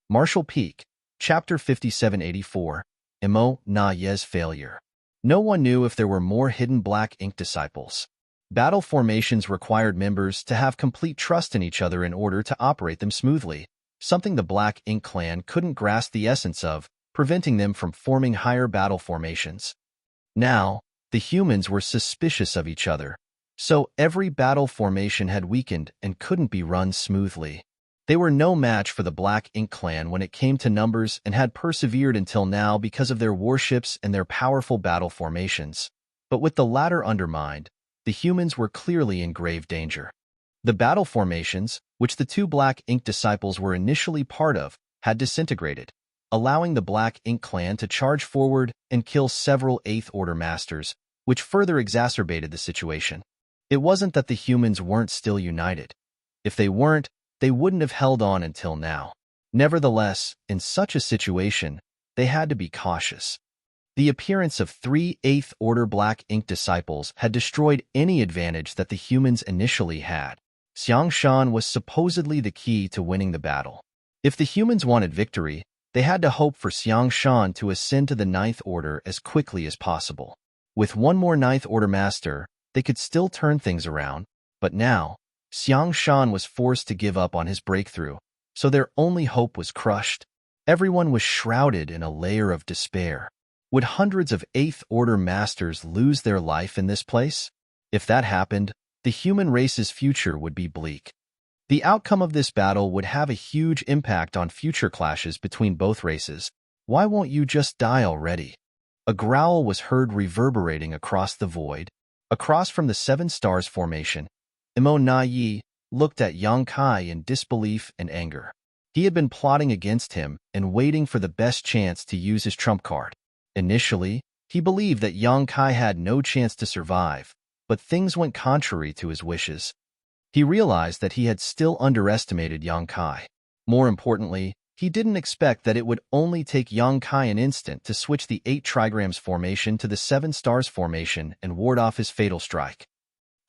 Martial Peak, Chapter 5784, Mo Na Yi's Failure. No one knew if there were more hidden Black Ink disciples. Battle formations required members to have complete trust in each other in order to operate them smoothly, something the Black Ink clan couldn't grasp the essence of, preventing them from forming higher battle formations. Now, the humans were suspicious of each other, so every battle formation had weakened and couldn't be run smoothly. They were no match for the Black Ink clan when it came to numbers and had persevered until now because of their warships and their powerful battle formations. But with the latter undermined, the humans were clearly in grave danger. The battle formations, which the 2 Black Ink disciples were initially part of, had disintegrated, allowing the Black Ink clan to charge forward and kill several 8th Order masters, which further exacerbated the situation. It wasn't that the humans weren't still united. If they weren't, they wouldn't have held on until now. Nevertheless, in such a situation, they had to be cautious. The appearance of 3 8th Order Black Ink disciples had destroyed any advantage that the humans initially had. Xiang Shan was supposedly the key to winning the battle. If the humans wanted victory, They had to hope for Xiang Shan to ascend to the Ninth Order as quickly as possible. With one more Ninth Order master, they could still turn things around, but now, Xiang Shan was forced to give up on his breakthrough, so their only hope was crushed. Everyone was shrouded in a layer of despair. Would hundreds of Eighth Order masters lose their life in this place? If that happened, the human race's future would be bleak. The outcome of this battle would have a huge impact on future clashes between both races. Why won't you just die already? A growl was heard reverberating across the void. Across from the Seven Stars formation, Imo Na Yi looked at Yang Kai in disbelief and anger. He had been plotting against him and waiting for the best chance to use his trump card. Initially, he believed that Yang Kai had no chance to survive, but things went contrary to his wishes. He realized that he had still underestimated Yang Kai. More importantly, he didn't expect that it would only take Yang Kai an instant to switch the 8 trigrams formation to the 7 stars formation and ward off his fatal strike.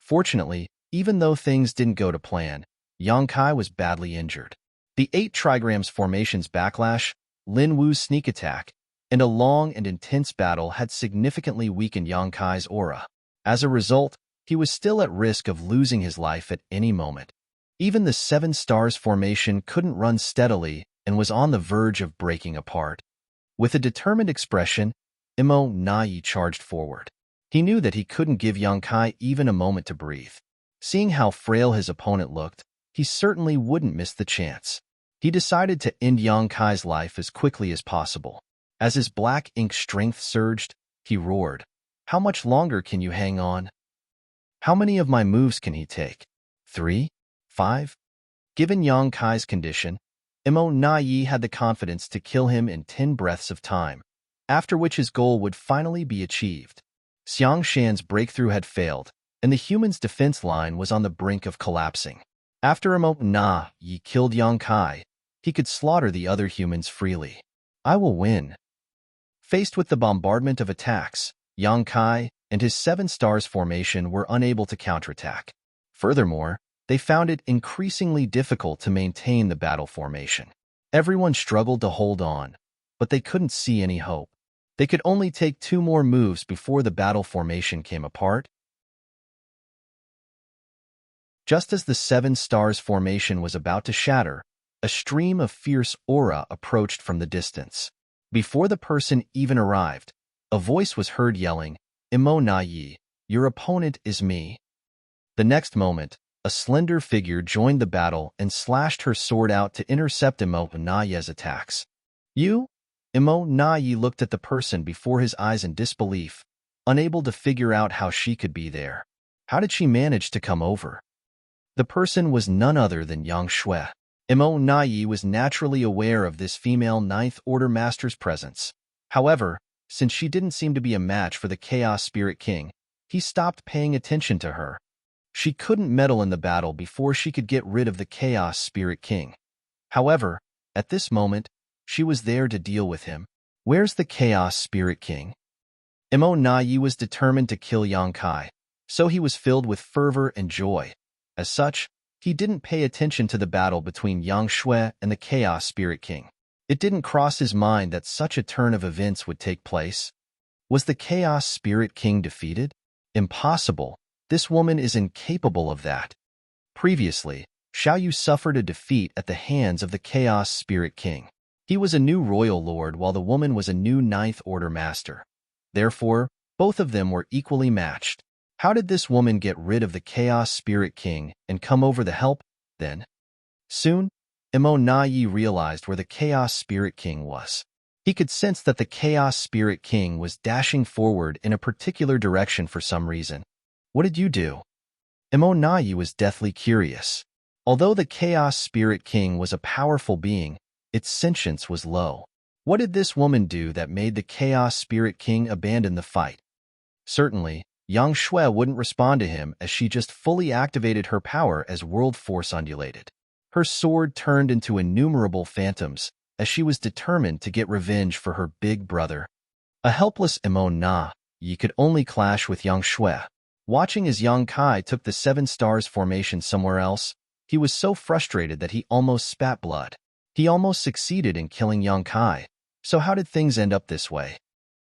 Fortunately, even though things didn't go to plan, Yang Kai was badly injured. The 8 trigrams formation's backlash, Lin Wu's sneak attack, and a long and intense battle had significantly weakened Yang Kai's aura. As a result, he was still at risk of losing his life at any moment. Even the 7 stars formation couldn't run steadily and was on the verge of breaking apart. With a determined expression, Imo Na Yi charged forward. He knew that he couldn't give Yang Kai even a moment to breathe. Seeing how frail his opponent looked, he certainly wouldn't miss the chance. He decided to end Yang Kai's life as quickly as possible. As his black ink strength surged, he roared, "How much longer can you hang on? How many of my moves can he take? 3? 5? Given Yang Kai's condition, Imo Na Yi had the confidence to kill him in 10 breaths of time, after which his goal would finally be achieved. Xiang Shan's breakthrough had failed, and the human's defense line was on the brink of collapsing. After Imo Na Yi killed Yang Kai, he could slaughter the other humans freely. I will win. Faced with the bombardment of attacks, Yang Kai and his 7 stars formation were unable to counterattack. Furthermore, they found it increasingly difficult to maintain the battle formation. Everyone struggled to hold on, but they couldn't see any hope. They could only take 2 more moves before the battle formation came apart. Just as the 7 stars formation was about to shatter, a stream of fierce aura approached from the distance. Before the person even arrived, a voice was heard yelling, "Imo Na Yi, your opponent is me." The next moment, a slender figure joined the battle and slashed her sword out to intercept Imo Na Yi's attacks. "You?" Imo Na Yi looked at the person before his eyes in disbelief, unable to figure out how she could be there. How did she manage to come over? The person was none other than Yang Shui. Imo Na Yi was naturally aware of this female Ninth Order Master's presence. However, since she didn't seem to be a match for the Chaos Spirit King, he stopped paying attention to her. She couldn't meddle in the battle before she could get rid of the Chaos Spirit King. However, at this moment, she was there to deal with him. Where's the Chaos Spirit King? Imo Na Yi was determined to kill Yang Kai, so he was filled with fervor and joy. As such, he didn't pay attention to the battle between Yang Shui and the Chaos Spirit King. It didn't cross his mind that such a turn of events would take place. Was the Chaos Spirit King defeated? Impossible. This woman is incapable of that. Previously, Xiaoyu suffered a defeat at the hands of the Chaos Spirit King. He was a new royal lord while the woman was a new Ninth Order master. Therefore, both of them were equally matched. How did this woman get rid of the Chaos Spirit King and come over to help, then? Soon, Imo Na Yi realized where the Chaos Spirit King was. He could sense that the Chaos Spirit King was dashing forward in a particular direction for some reason. What did you do? Imo Na Yi was deathly curious. Although the Chaos Spirit King was a powerful being, its sentience was low. What did this woman do that made the Chaos Spirit King abandon the fight? Certainly, Yang Shui wouldn't respond to him as she just fully activated her power as world force undulated. Her sword turned into innumerable phantoms as she was determined to get revenge for her big brother. A helpless Imo Na Yi could only clash with Yang Shui. Watching as Yang Kai took the 7 stars formation somewhere else, he was so frustrated that he almost spat blood. He almost succeeded in killing Yang Kai, so how did things end up this way?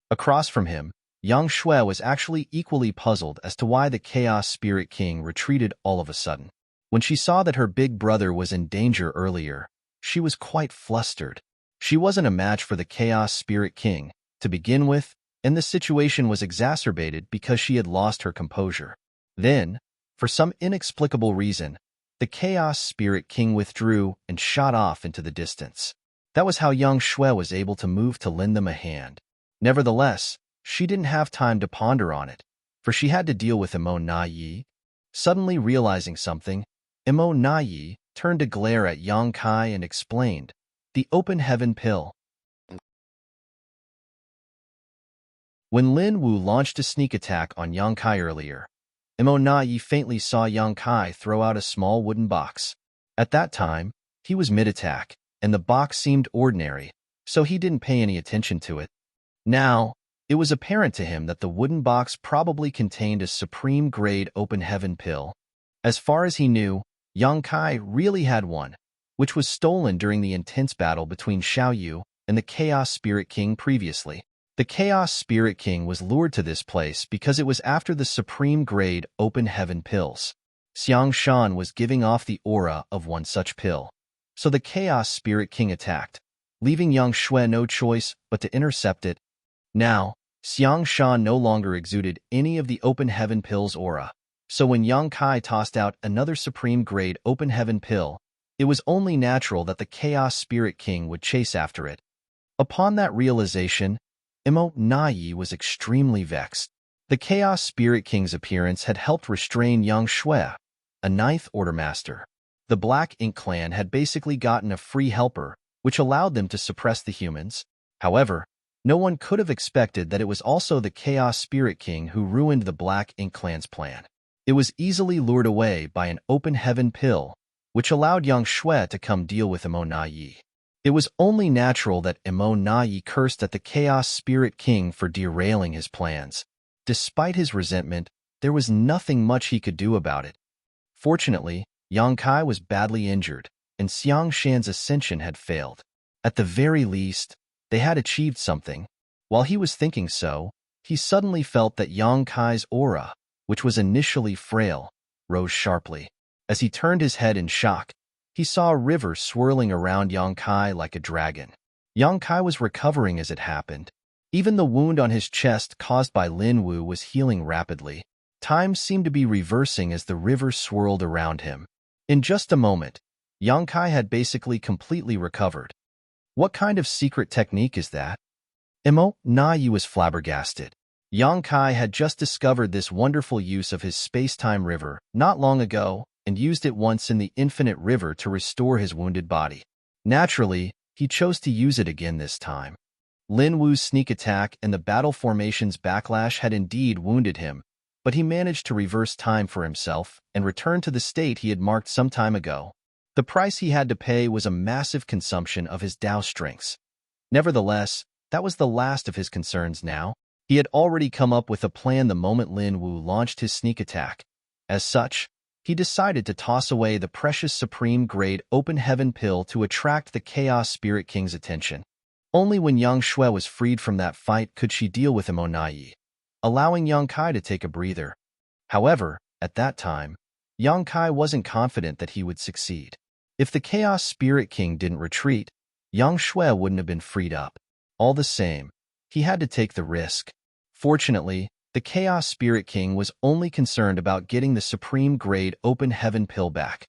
Across from him, Yang Shui was actually equally puzzled as to why the Chaos Spirit King retreated all of a sudden. When she saw that her big brother was in danger earlier, she was quite flustered. She wasn't a match for the Chaos Spirit King, to begin with, and the situation was exacerbated because she had lost her composure. Then, for some inexplicable reason, the Chaos Spirit King withdrew and shot off into the distance. That was how Yang Shui was able to move to lend them a hand. Nevertheless, she didn't have time to ponder on it, for she had to deal with Imo Na Yi. Suddenly realizing something, Imo Na Yi turned to glare at Yang Kai and explained, "The open heaven pill." When Lin Wu launched a sneak attack on Yang Kai earlier, Imo Na Yi faintly saw Yang Kai throw out a small wooden box. At that time, he was mid-attack, and the box seemed ordinary, so he didn't pay any attention to it. Now, it was apparent to him that the wooden box probably contained a supreme-grade open heaven pill. As far as he knew, Yang Kai really had one, which was stolen during the intense battle between Xiao Yu and the Chaos Spirit King previously. The Chaos Spirit King was lured to this place because it was after the supreme-grade open heaven pills. Xiang Shan was giving off the aura of one such pill. So the Chaos Spirit King attacked, leaving Yang Shui no choice but to intercept it. Now, Xiang Shan no longer exuded any of the open heaven pill's aura, so when Yang Kai tossed out another supreme-grade open heaven pill, it was only natural that the Chaos Spirit King would chase after it. Upon that realization, Imo Na Yi was extremely vexed. The Chaos Spirit King's appearance had helped restrain Yang Shui, a Ninth Order Master. The Black Ink clan had basically gotten a free helper, which allowed them to suppress the humans. However, no one could have expected that it was also the Chaos Spirit King who ruined the Black Ink clan's plan. It was easily lured away by an open heaven pill, which allowed Yang Shui to come deal with Imo Na Yi. It was only natural that Imo Na Yi cursed at the Chaos Spirit King for derailing his plans. Despite his resentment, there was nothing much he could do about it. Fortunately, Yang Kai was badly injured, and Xiang Shan's ascension had failed. At the very least, they had achieved something. While he was thinking so, he suddenly felt that Yang Kai's aura, which was initially frail, rose sharply. As he turned his head in shock, he saw a river swirling around Yang Kai like a dragon. Yang Kai was recovering as it happened. Even the wound on his chest caused by Lin Wu was healing rapidly. Time seemed to be reversing as the river swirled around him. In just a moment, Yang Kai had basically completely recovered. What kind of secret technique is that? Imo Na Yi was flabbergasted. Yang Kai had just discovered this wonderful use of his space-time river not long ago and used it once in the infinite river to restore his wounded body. Naturally, he chose to use it again this time. Lin Wu's sneak attack and the battle formation's backlash had indeed wounded him, but he managed to reverse time for himself and return to the state he had marked some time ago. The price he had to pay was a massive consumption of his Dao strengths. Nevertheless, that was the last of his concerns now. He had already come up with a plan the moment Lin Wu launched his sneak attack. As such, he decided to toss away the precious supreme-grade open heaven pill to attract the Chaos Spirit King's attention. Only when Yang Shui was freed from that fight could she deal with Imo Na Yi, allowing Yang Kai to take a breather. However, at that time, Yang Kai wasn't confident that he would succeed. If the Chaos Spirit King didn't retreat, Yang Shui wouldn't have been freed up. All the same, he had to take the risk. Fortunately, the Chaos Spirit King was only concerned about getting the supreme-grade open heaven pill back.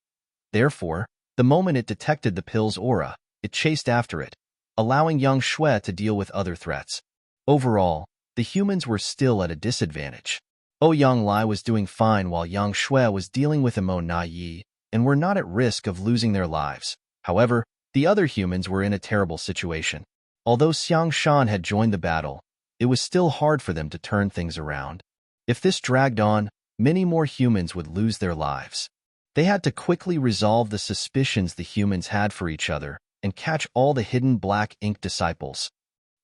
Therefore, the moment it detected the pill's aura, it chased after it, allowing Yang Shui to deal with other threats. Overall, the humans were still at a disadvantage. Ouyang Lai was doing fine while Yang Shui was dealing with Imo Na Yi, and were not at risk of losing their lives. However, the other humans were in a terrible situation. Although Xiang Shan had joined the battle, it was still hard for them to turn things around. If this dragged on, many more humans would lose their lives. They had to quickly resolve the suspicions the humans had for each other and catch all the hidden Black Ink disciples.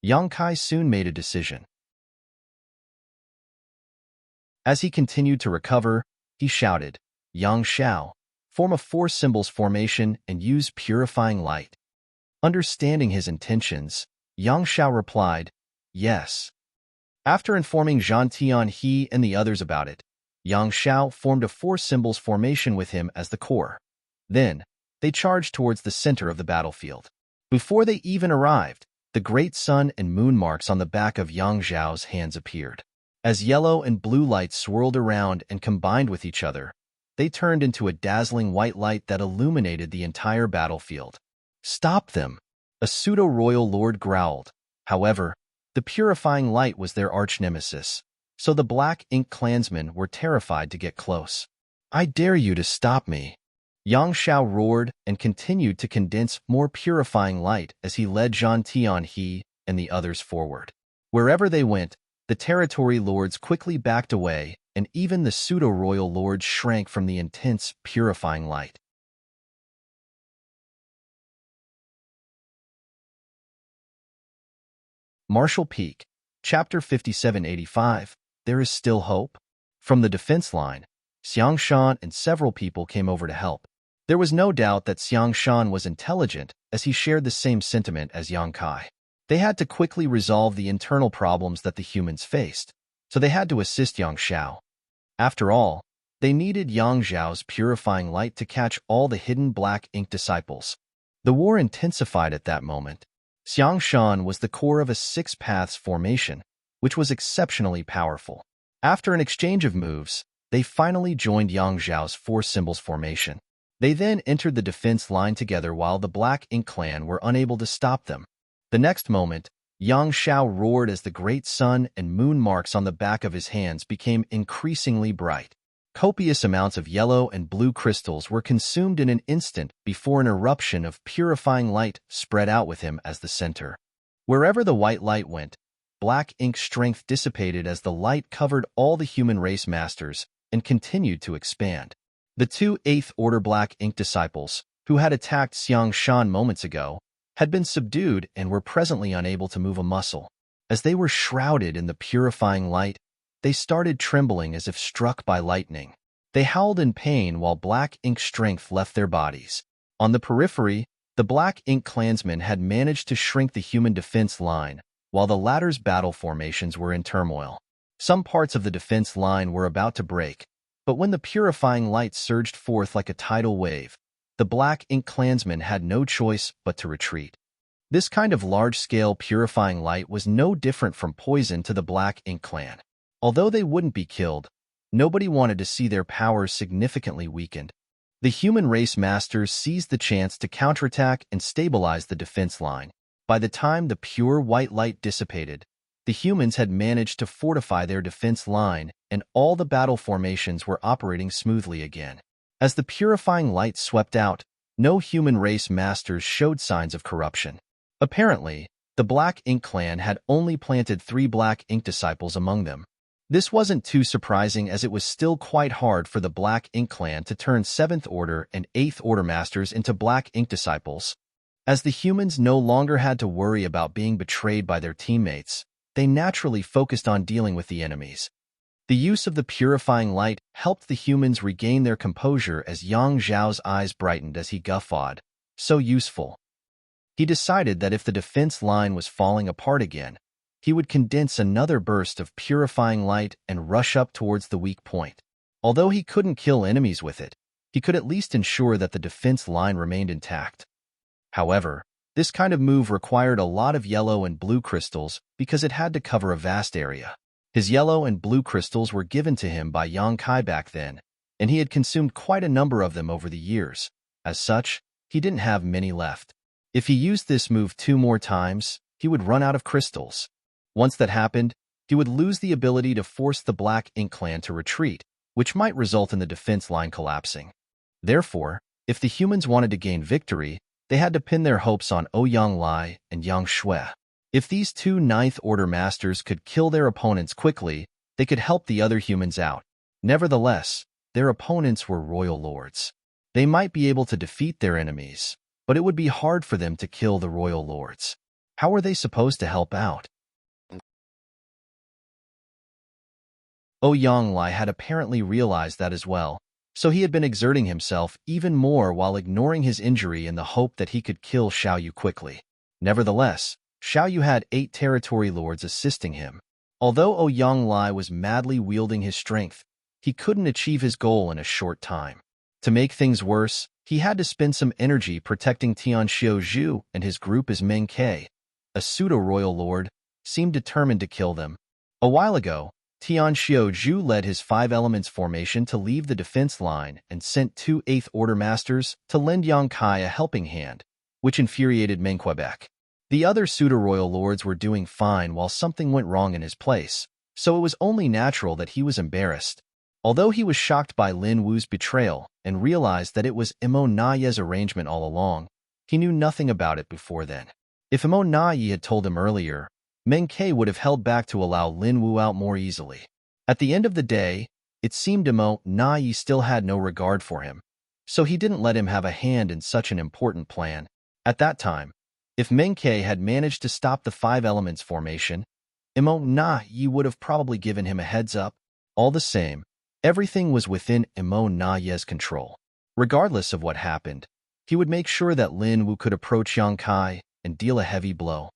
Yang Kai soon made a decision. As he continued to recover, he shouted, "Yang Xiao, form a 4 symbols formation and use purifying light." Understanding his intentions, Yang Xiao replied, "Yes." After informing Zhang Tian he and the others about it, Yang Xiao formed a four symbols formation with him as the core. Then, they charged towards the center of the battlefield. Before they even arrived, the great sun and moon marks on the back of Yang Xiao's hands appeared. As yellow and blue lights swirled around and combined with each other, they turned into a dazzling white light that illuminated the entire battlefield. "Stop them!" a pseudo-royal lord growled. However, the purifying light was their arch-nemesis, so the black ink clansmen were terrified to get close. "I dare you to stop me!" Yang Xiao roared and continued to condense more purifying light as he led Zhang Tianhe and the others forward. Wherever they went, the territory lords quickly backed away, and even the pseudo-royal lords shrank from the intense, purifying light. Marshall Peak, Chapter 5785, There is Still Hope? From the defense line, Xiang Shan and several people came over to help. There was no doubt that Xiang Shan was intelligent, as he shared the same sentiment as Yang Kai. They had to quickly resolve the internal problems that the humans faced, so they had to assist Yang Xiao. After all, they needed Yang Xiao's purifying light to catch all the hidden black ink disciples. The war intensified at that moment. Xiang Shan was the core of a six paths formation, which was exceptionally powerful. After an exchange of moves, they finally joined Yang Xiao's four symbols formation. They then entered the defense line together while the Black Ink clan were unable to stop them. The next moment, Yang Xiao roared as the great sun and moon marks on the back of his hands became increasingly bright. Copious amounts of yellow and blue crystals were consumed in an instant before an eruption of purifying light spread out with him as the center. Wherever the white light went, black ink strength dissipated as the light covered all the human race masters and continued to expand. The two 8th Order Black Ink disciples, who had attacked Xiang Shan moments ago, had been subdued and were presently unable to move a muscle. As they were shrouded in the purifying light, they started trembling as if struck by lightning. They howled in pain while black ink strength left their bodies. On the periphery, the Black Ink clansmen had managed to shrink the human defense line, while the latter's battle formations were in turmoil. Some parts of the defense line were about to break, but when the purifying light surged forth like a tidal wave, the Black Ink clansmen had no choice but to retreat. This kind of large-scale purifying light was no different from poison to the Black Ink clan. Although they wouldn't be killed, nobody wanted to see their powers significantly weakened. The human race masters seized the chance to counterattack and stabilize the defense line. By the time the pure white light dissipated, the humans had managed to fortify their defense line, and all the battle formations were operating smoothly again. As the purifying light swept out, no human race masters showed signs of corruption. Apparently, the Black Ink clan had only planted 3 Black Ink disciples among them. This wasn't too surprising, as it was still quite hard for the Black Ink clan to turn 7th Order and 8th Order masters into Black Ink disciples. As the humans no longer had to worry about being betrayed by their teammates, they naturally focused on dealing with the enemies. The use of the purifying light helped the humans regain their composure as Yang Zhao's eyes brightened as he guffawed. So useful. He decided that if the defense line was falling apart again, he would condense another burst of purifying light and rush up towards the weak point. Although he couldn't kill enemies with it, he could at least ensure that the defense line remained intact. However, this kind of move required a lot of yellow and blue crystals because it had to cover a vast area. His yellow and blue crystals were given to him by Yang Kai back then, and he had consumed quite a number of them over the years. As such, he didn't have many left. If he used this move 2 more times, he would run out of crystals. Once that happened, he would lose the ability to force the Black Ink clan to retreat, which might result in the defense line collapsing. Therefore, if the humans wanted to gain victory, they had to pin their hopes on Ouyang Lai and Yang Shui. If these 2 9th Order masters could kill their opponents quickly, they could help the other humans out. Nevertheless, their opponents were royal lords. They might be able to defeat their enemies, but it would be hard for them to kill the royal lords. How were they supposed to help out? Ouyang Lai had apparently realized that as well, so he had been exerting himself even more while ignoring his injury in the hope that he could kill Xiaoyu quickly. Nevertheless, Xiaoyu had 8 territory lords assisting him. Although Ouyang Lai was madly wielding his strength, he couldn't achieve his goal in a short time. To make things worse, he had to spend some energy protecting Tian Xiuzhu and his group as Meng Ke, a pseudo-royal lord, seemed determined to kill them. A while ago, Tian Xiuzhu led his 5 elements formation to leave the defense line and sent 2 8th Order Masters to lend Yang Kai a helping hand, which infuriated Meng Quebec. The other pseudo-royal lords were doing fine while something went wrong in his place, so it was only natural that he was embarrassed. Although he was shocked by Lin Wu's betrayal and realized that it was Imo Naye's arrangement all along, he knew nothing about it before then. If Imo Naye had told him earlier, Meng Ke would have held back to allow Lin Wu out more easily. At the end of the day, it seemed Imo Naye still had no regard for him, so he didn't let him have a hand in such an important plan. At that time, if Meng Ke had managed to stop the 5 elements formation, Imo Naye would have probably given him a heads up. All the same, everything was within Imo Naye's control. Regardless of what happened, he would make sure that Lin Wu could approach Yang Kai and deal a heavy blow.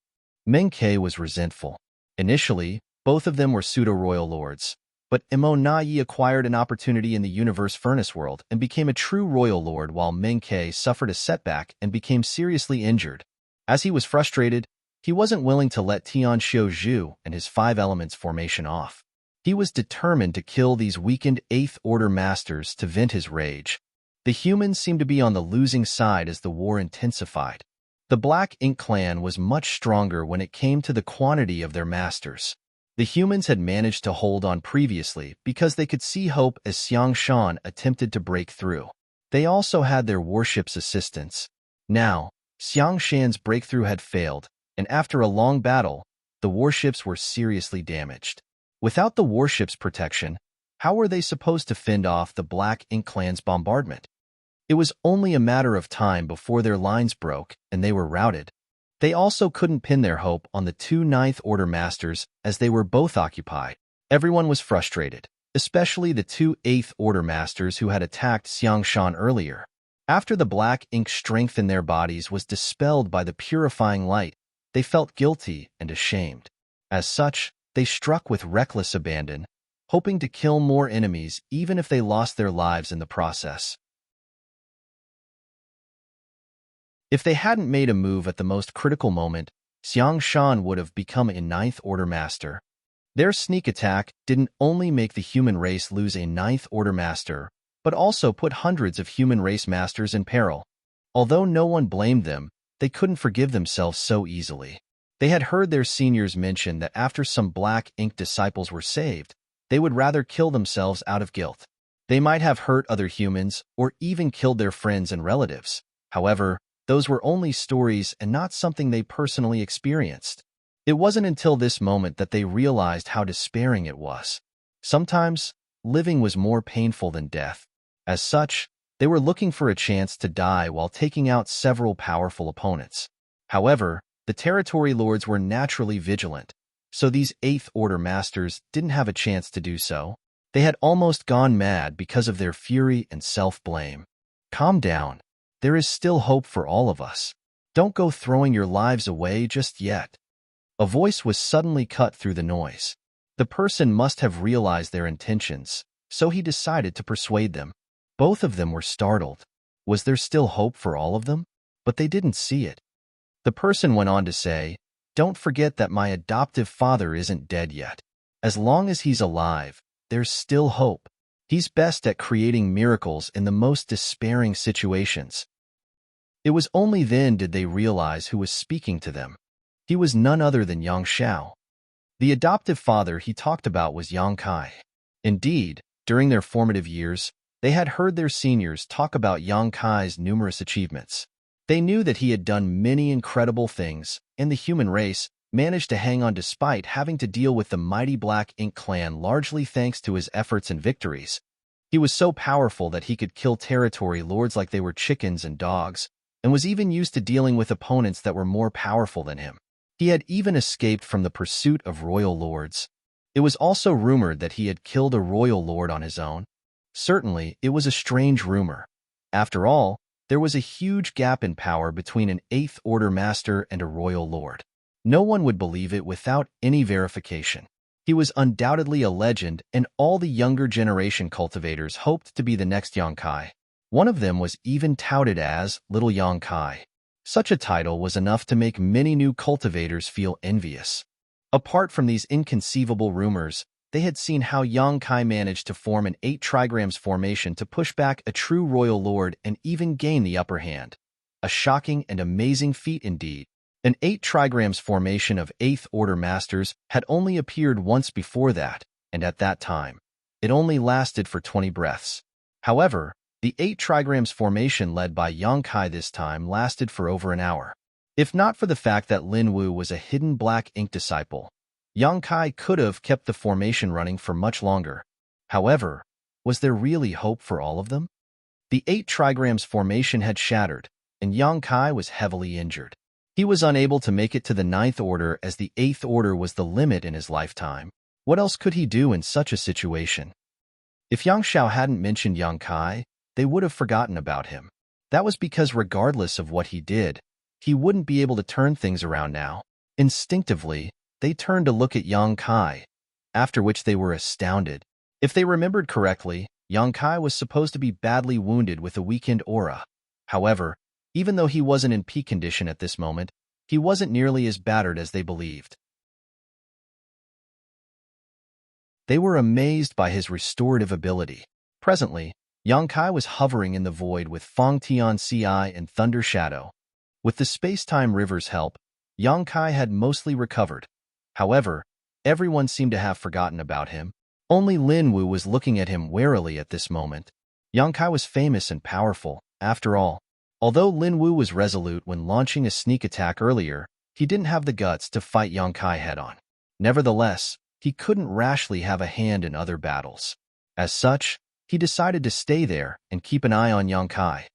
Meng Ke was resentful. Initially, both of them were pseudo-royal lords, but Imo Naye acquired an opportunity in the universe furnace world and became a true royal lord while Meng Ke suffered a setback and became seriously injured. As he was frustrated, he wasn't willing to let Tian Xiuzhu and his 5 elements formation off. He was determined to kill these weakened 8th Order Masters to vent his rage. The humans seemed to be on the losing side as the war intensified. The Black Ink clan was much stronger when it came to the quantity of their masters. The humans had managed to hold on previously because they could see hope as Xiang Shan attempted to break through. They also had their warship's assistance. Now, Xiang Shan's breakthrough had failed, and after a long battle, the warships were seriously damaged. Without the warship's protection, how were they supposed to fend off the Black Ink clan's bombardment? It was only a matter of time before their lines broke and they were routed. They also couldn't pin their hope on the 2 9th Order Masters as they were both occupied. Everyone was frustrated, especially the 2 8th Order Masters who had attacked Xiang Shan earlier. After the Black Ink strength in their bodies was dispelled by the purifying light, they felt guilty and ashamed. As such, they struck with reckless abandon, hoping to kill more enemies even if they lost their lives in the process. If they hadn't made a move at the most critical moment, Xiang Shan would have become a 9th Order Master. Their sneak attack didn't only make the human race lose a 9th Order Master, but also put hundreds of human race masters in peril. Although no one blamed them, they couldn't forgive themselves so easily. They had heard their seniors mention that after some Black Ink disciples were saved, they would rather kill themselves out of guilt. They might have hurt other humans or even killed their friends and relatives. However, those were only stories and not something they personally experienced. It wasn't until this moment that they realized how despairing it was. Sometimes, living was more painful than death. As such, they were looking for a chance to die while taking out several powerful opponents. However, the territory lords were naturally vigilant, so these 8th Order Masters didn't have a chance to do so. They had almost gone mad because of their fury and self-blame. Calm down. There is still hope for all of us. Don't go throwing your lives away just yet. A voice was suddenly cut through the noise. The person must have realized their intentions, so he decided to persuade them. Both of them were startled. Was there still hope for all of them? But they didn't see it. The person went on to say, "Don't forget that my adoptive father isn't dead yet. As long as he's alive, there's still hope. He's best at creating miracles in the most despairing situations." It was only then did they realize who was speaking to them. He was none other than Yang Xiao. The adoptive father he talked about was Yang Kai. Indeed, during their formative years, they had heard their seniors talk about Yang Kai's numerous achievements. They knew that he had done many incredible things, and the human race managed to hang on despite having to deal with the mighty Black Ink clan largely thanks to his efforts and victories. He was so powerful that he could kill territory lords like they were chickens and dogs, and was even used to dealing with opponents that were more powerful than him. He had even escaped from the pursuit of royal lords. It was also rumored that he had killed a royal lord on his own. Certainly, it was a strange rumor. After all, there was a huge gap in power between an Eighth Order Master and a Royal Lord. No one would believe it without any verification. He was undoubtedly a legend, and all the younger generation cultivators hoped to be the next Yongkai. One of them was even touted as Little Yongkai. Such a title was enough to make many new cultivators feel envious. Apart from these inconceivable rumors, they had seen how Yongkai managed to form an 8 trigrams formation to push back a true royal lord and even gain the upper hand. A shocking and amazing feat indeed. An 8 trigrams formation of 8th Order Masters had only appeared once before that, and at that time, it only lasted for 20 breaths. However, the 8 trigrams formation led by Yongkai this time lasted for over an hour. If not for the fact that Lin Wu was a hidden black ink disciple, Yongkai could have kept the formation running for much longer. However, was there really hope for all of them? The 8 trigrams formation had shattered, and Yongkai was heavily injured. He was unable to make it to the 9th Order as the 8th Order was the limit in his lifetime. What else could he do in such a situation? If Yang Xiao hadn't mentioned Yongkai, they would have forgotten about him. That was because regardless of what he did, he wouldn't be able to turn things around now. Instinctively, they turned to look at Yongkai, after which they were astounded. If they remembered correctly, Yongkai was supposed to be badly wounded with a weakened aura. However, even though he wasn't in peak condition at this moment, he wasn't nearly as battered as they believed. They were amazed by his restorative ability. Presently, Yongkai was hovering in the void with Feng Tian Ci and Thunder Shadow. With the space-time river's help, Yongkai had mostly recovered. However, everyone seemed to have forgotten about him. Only Lin Wu was looking at him warily at this moment. Yongkai was famous and powerful, after all. Although Lin Wu was resolute when launching a sneak attack earlier, he didn't have the guts to fight Yongkai head-on. Nevertheless, he couldn't rashly have a hand in other battles. As such, he decided to stay there and keep an eye on Yongkai.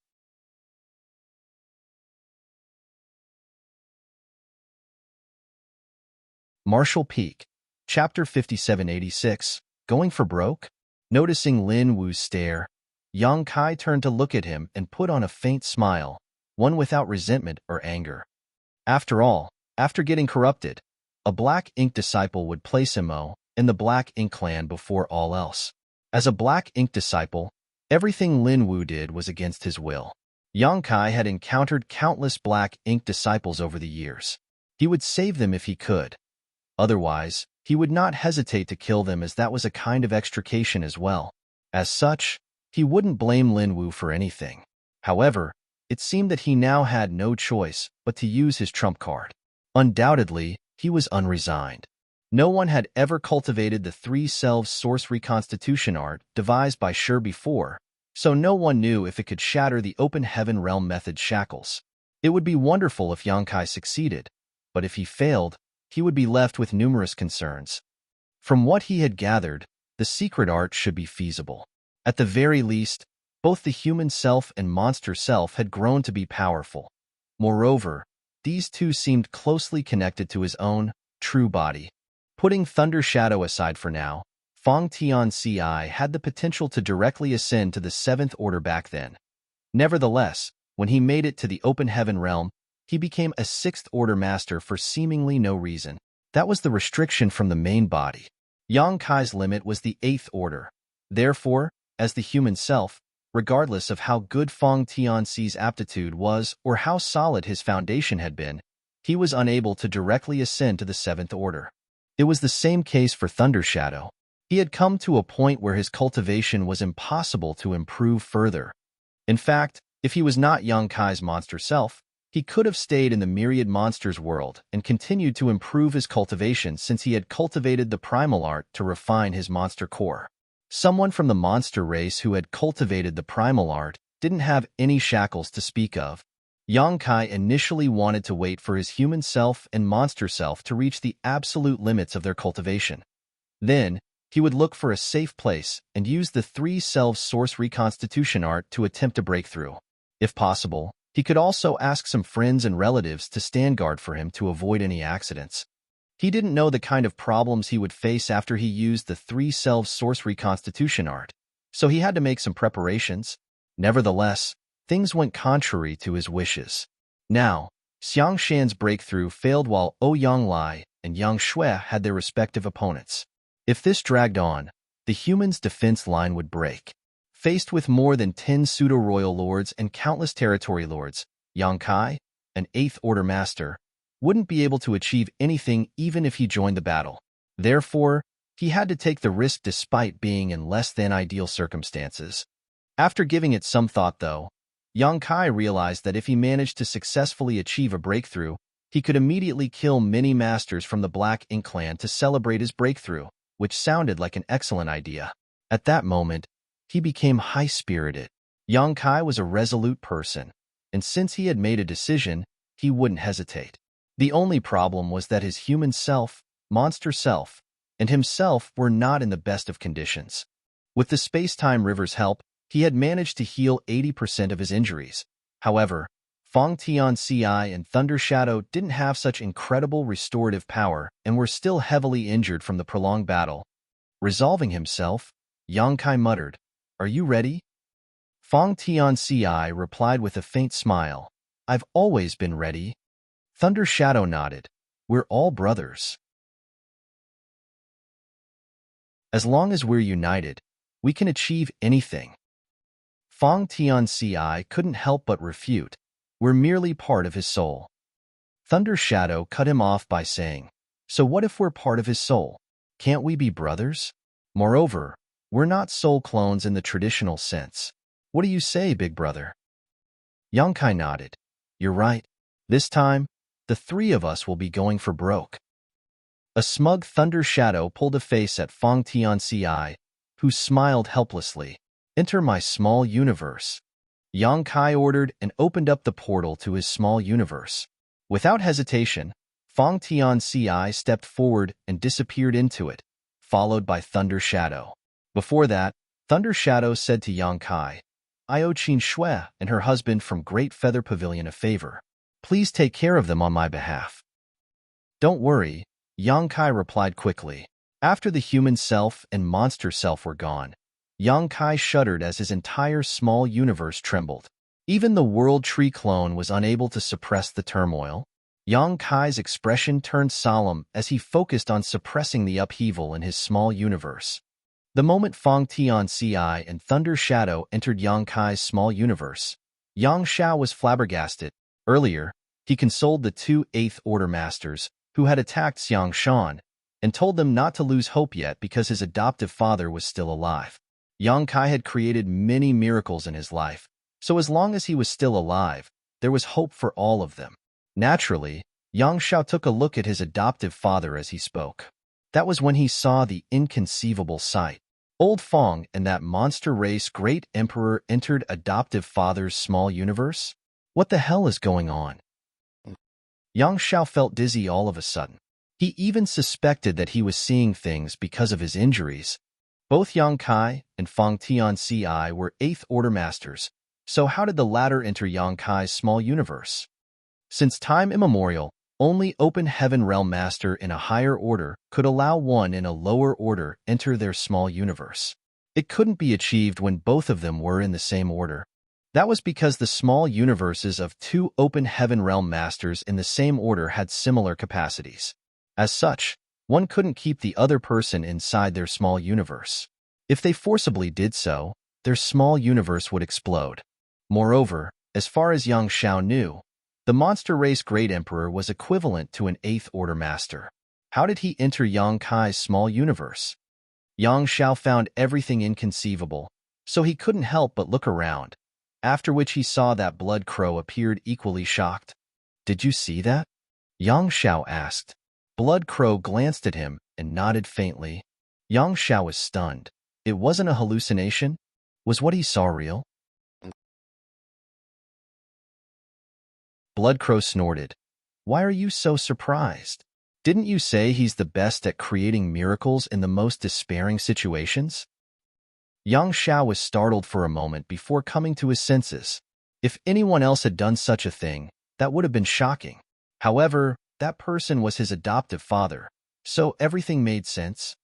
Martial Peak, Chapter 5786, Going for Broke? Noticing Lin Wu's stare, Yongkai turned to look at him and put on a faint smile, one without resentment or anger. After all, after getting corrupted, a black ink disciple would place him in the black ink clan before all else. As a black ink disciple, everything Lin Wu did was against his will. Yongkai had encountered countless black ink disciples over the years. He would save them if he could. Otherwise, he would not hesitate to kill them, as that was a kind of extrication as well. As such, he wouldn't blame Lin Wu for anything. However, it seemed that he now had no choice but to use his trump card. Undoubtedly, he was unresigned. No one had ever cultivated the 3 selves source reconstitution art devised by Shi before, so no one knew if it could shatter the open heaven realm method's shackles. It would be wonderful if Yongkai succeeded, but if he failed, he would be left with numerous concerns. From what he had gathered, the secret art should be feasible. At the very least, both the human self and monster self had grown to be powerful. Moreover, these two seemed closely connected to his own, true body. Putting Thunder Shadow aside for now, Feng Tian Ci had the potential to directly ascend to the 7th Order back then. Nevertheless, when he made it to the open heaven realm, he became a 6th Order Master for seemingly no reason. That was the restriction from the main body. Yongkai's limit was the 8th Order. Therefore, as the human self, regardless of how good Feng Tian Ci's aptitude was or how solid his foundation had been, he was unable to directly ascend to the 7th Order. It was the same case for Thunder Shadow. He had come to a point where his cultivation was impossible to improve further. In fact, if he was not Yongkai's monster self, he could have stayed in the myriad monsters world and continued to improve his cultivation, since he had cultivated the primal art to refine his monster core. Someone from the monster race who had cultivated the primal art didn't have any shackles to speak of. Yongkai initially wanted to wait for his human self and monster self to reach the absolute limits of their cultivation. Then, he would look for a safe place and use the 3 selves source reconstitution art to attempt a breakthrough. If possible, he could also ask some friends and relatives to stand guard for him to avoid any accidents. He didn't know the kind of problems he would face after he used the 3 selves source reconstitution art. so he had to make some preparations. Nevertheless, things went contrary to his wishes. Now, Xiang Shan's breakthrough failed while Ouyang Lai and Yang Shui had their respective opponents. If this dragged on, the humans' defense line would break. Faced with more than 10 pseudo-royal lords and countless territory lords, Yang Kai, an Eighth Order master, wouldn't be able to achieve anything even if he joined the battle. Therefore, he had to take the risk despite being in less than ideal circumstances. After giving it some thought, though, Yang Kai realized that if he managed to successfully achieve a breakthrough, he could immediately kill many masters from the Black Ink clan to celebrate his breakthrough, which sounded like an excellent idea. At that moment, he became high-spirited. Yang Kai was a resolute person, and since he had made a decision, he wouldn't hesitate. The only problem was that his human self, monster self, and himself were not in the best of conditions. With the space-time river's help, he had managed to heal 80% of his injuries. However, Fong Tianci and Thunder Shadow didn't have such incredible restorative power and were still heavily injured from the prolonged battle. Resolving himself, Yang Kai muttered, "Are you ready?" Fong Tianci replied with a faint smile, "I've always been ready." Thunder Shadow nodded, "We're all brothers. As long as we're united, we can achieve anything." Fong Tianci couldn't help but refute, "We're merely part of his soul." Thunder Shadow cut him off by saying, "So what if we're part of his soul? Can't we be brothers? Moreover, we're not soul clones in the traditional sense. What do you say, big brother?" Yang Kai nodded, "You're right. This time, the three of us will be going for broke." A smug Thunder Shadow pulled a face at Fong Tianci, who smiled helplessly. "Enter my small universe." Yang Kai ordered and opened up the portal to his small universe. Without hesitation, Fong Tianci stepped forward and disappeared into it, followed by Thunder Shadow. Before that, Thunder Shadow said to Yang Kai, "I owe Qin Shui and her husband from Great Feather Pavilion a favor. Please take care of them on my behalf." "Don't worry," Yang Kai replied quickly. After the human self and monster self were gone, Yang Kai shuddered as his entire small universe trembled. Even the World Tree clone was unable to suppress the turmoil. Yang Kai's expression turned solemn as he focused on suppressing the upheaval in his small universe. The moment Fong Tianci and Thunder Shadow entered Yang Kai's small universe, Yang Xiao was flabbergasted. Earlier, he consoled the two Eighth Order masters who had attacked Xiang Shan and told them not to lose hope yet because his adoptive father was still alive. Yang Kai had created many miracles in his life, so as long as he was still alive, there was hope for all of them. Naturally, Yang Xiao took a look at his adoptive father as he spoke. That was when he saw the inconceivable sight. Old Fong and that monster race great emperor entered adoptive father's small universe? What the hell is going on? Yang Xiao felt dizzy all of a sudden. He even suspected that he was seeing things because of his injuries. Both Yang Kai and Fong Tianci were Eighth Order masters, so how did the latter enter Yang Kai's small universe? Since time immemorial, only Open Heaven Realm Master in a higher order could allow one in a lower order enter their small universe. It couldn't be achieved when both of them were in the same order. That was because the small universes of two Open Heaven Realm Masters in the same order had similar capacities. As such, one couldn't keep the other person inside their small universe. If they forcibly did so, their small universe would explode. Moreover, as far as Yang Xiao knew, the monster race Great Emperor was equivalent to an Eighth Order Master. How did he enter Yang Kai's small universe? Yang Xiao found everything inconceivable, so he couldn't help but look around, after which he saw that Blood Crow appeared equally shocked. "Did you see that?" Yang Xiao asked. Blood Crow glanced at him and nodded faintly. Yang Xiao was stunned. It wasn't a hallucination? Was what he saw real? Blood Crow snorted. "Why are you so surprised? Didn't you say he's the best at creating miracles in the most despairing situations?" Yang Xiao was startled for a moment before coming to his senses. If anyone else had done such a thing, that would have been shocking. However, that person was his adoptive father, so everything made sense.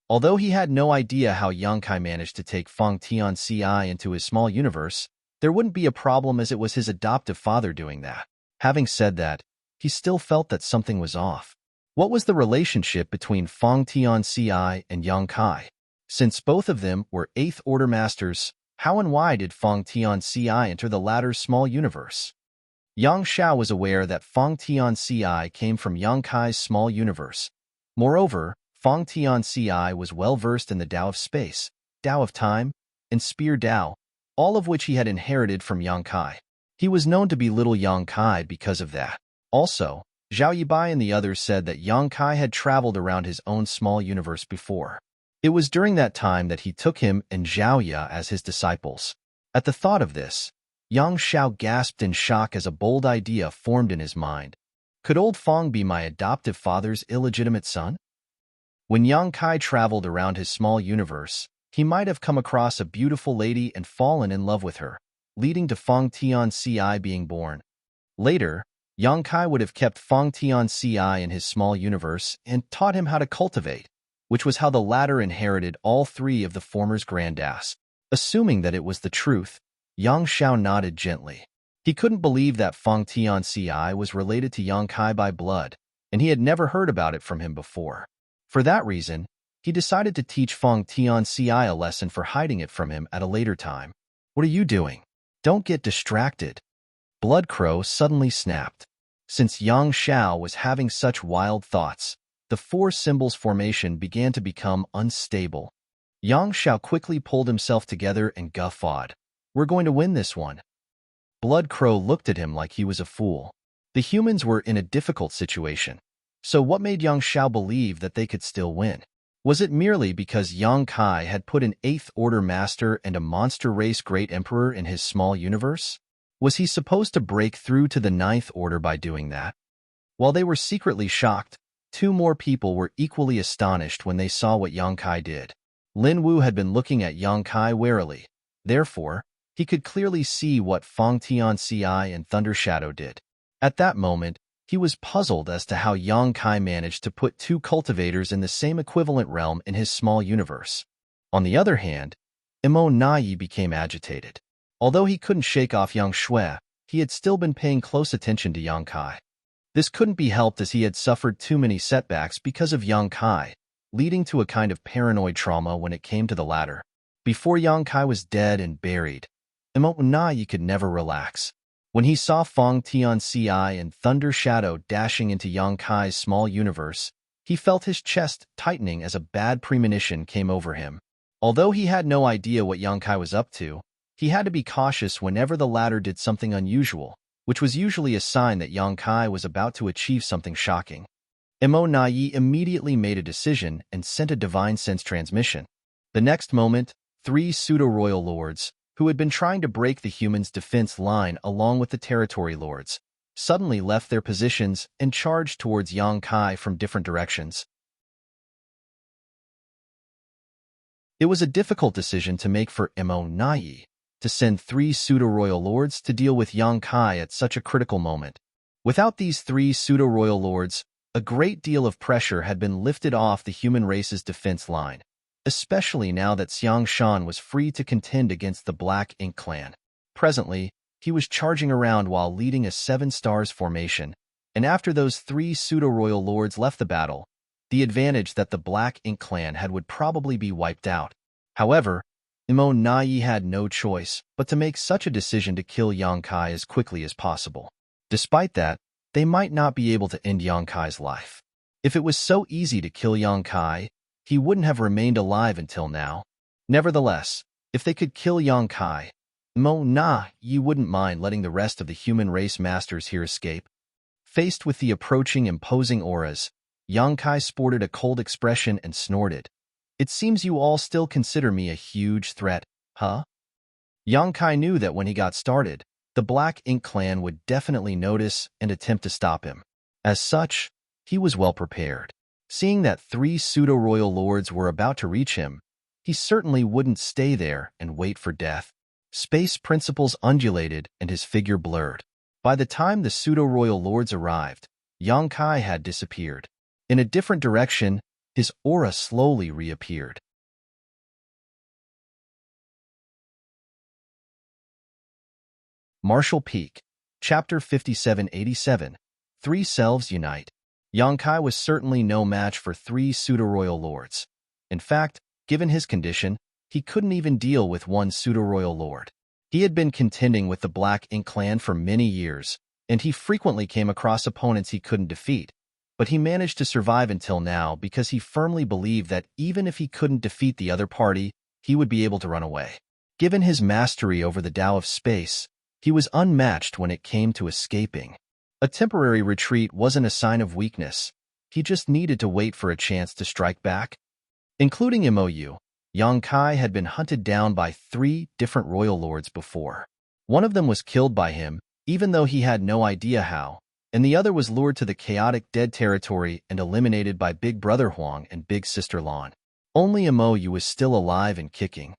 Although he had no idea how Yang Kai managed to take Feng Tianci into his small universe, there wouldn't be a problem as it was his adoptive father doing that. Having said that, he still felt that something was off. What was the relationship between Feng Tianci and Yang Kai? Since both of them were 8th Order Masters, how and why did Feng Tianci enter the latter's small universe? Yang Xiao was aware that Feng Tianci came from Yang Kai's small universe. Moreover, Feng Tianci was well-versed in the Tao of Space, Tao of Time, and Spear Tao, all of which he had inherited from Yang Kai. He was known to be little Yang Kai because of that. Also, Zhao Yibai and the others said that Yang Kai had traveled around his own small universe before. It was during that time that he took him and Zhao Ya as his disciples. At the thought of this, Yang Xiao gasped in shock as a bold idea formed in his mind. Could old Feng be my adoptive father's illegitimate son? When Yang Kai traveled around his small universe, he might have come across a beautiful lady and fallen in love with her, leading to Feng Tianci being born. Later, Yang Kai would have kept Feng Tianci in his small universe and taught him how to cultivate, which was how the latter inherited all three of the former's grandass. Assuming that it was the truth, Yang Xiao nodded gently. He couldn't believe that Feng Tianci was related to Yang Kai by blood, and he had never heard about it from him before. For that reason, he decided to teach Feng Tianci a lesson for hiding it from him at a later time. What are you doing? Don't get distracted. Blood Crow suddenly snapped. Since Yang Xiao was having such wild thoughts, the four symbols formation began to become unstable. Yang Xiao quickly pulled himself together and guffawed. We're going to win this one. Blood Crow looked at him like he was a fool. The humans were in a difficult situation. So what made Yang Xiao believe that they could still win? Was it merely because Yang Kai had put an 8th Order Master and a monster race Great Emperor in his small universe? Was he supposed to break through to the 9th Order by doing that? While they were secretly shocked, two more people were equally astonished when they saw what Yang Kai did. Lin Wu had been looking at Yang Kai warily. Therefore, he could clearly see what Feng Tianci and Thunder Shadow did. At that moment, he was puzzled as to how Yang Kai managed to put two cultivators in the same equivalent realm in his small universe. On the other hand, Imo Nai became agitated. Although he couldn't shake off Yang Shui, he had still been paying close attention to Yang Kai. This couldn't be helped as he had suffered too many setbacks because of Yang Kai, leading to a kind of paranoid trauma when it came to the latter. Before Yang Kai was dead and buried, Imo Nai could never relax. When he saw Feng Tianci and Thunder Shadow dashing into Yang Kai's small universe, he felt his chest tightening as a bad premonition came over him. Although he had no idea what Yang Kai was up to, he had to be cautious whenever the latter did something unusual, which was usually a sign that Yang Kai was about to achieve something shocking. Imo Nai immediately made a decision and sent a divine sense transmission. The next moment, three pseudo-royal lords, who had been trying to break the humans' defense line along with the territory lords, suddenly left their positions and charged towards Yang Kai from different directions. It was a difficult decision to make for Imo Nai, to send three pseudo-royal lords to deal with Yang Kai at such a critical moment. Without these three pseudo-royal lords, a great deal of pressure had been lifted off the human race's defense line, especially now that Xiang Shan was free to contend against the Black Ink clan. Presently, he was charging around while leading a 7 stars formation, and after those three pseudo-royal lords left the battle, the advantage that the Black Ink clan had would probably be wiped out. However, Imo Nai had no choice but to make such a decision to kill Yang Kai as quickly as possible. Despite that, they might not be able to end Yang Kai's life. If it was so easy to kill Yang Kai, he wouldn't have remained alive until now. Nevertheless, if they could kill Yang Kai, Imo Nai wouldn't mind letting the rest of the human race masters here escape. Faced with the approaching imposing auras, Yang Kai sported a cold expression and snorted. It seems you all still consider me a huge threat, huh? Yang Kai knew that when he got started, the Black Ink clan would definitely notice and attempt to stop him. As such, he was well prepared. Seeing that three pseudo-royal lords were about to reach him, he certainly wouldn't stay there and wait for death. Space principles undulated and his figure blurred. By the time the pseudo-royal lords arrived, Yang Kai had disappeared. In a different direction, his aura slowly reappeared. Martial Peak, Chapter 5787, Three Selves Unite. Yang Kai was certainly no match for three pseudo-royal lords. In fact, given his condition, he couldn't even deal with one pseudo-royal lord. He had been contending with the Black Ink clan for many years, and he frequently came across opponents he couldn't defeat. But he managed to survive until now because he firmly believed that even if he couldn't defeat the other party, he would be able to run away. Given his mastery over the Tao of space, he was unmatched when it came to escaping. A temporary retreat wasn't a sign of weakness. He just needed to wait for a chance to strike back. Including Mou, Yang Kai had been hunted down by three different royal lords before. One of them was killed by him, even though he had no idea how, and the other was lured to the chaotic dead territory and eliminated by Big Brother Huang and Big Sister Lan. Only Mou was still alive and kicking.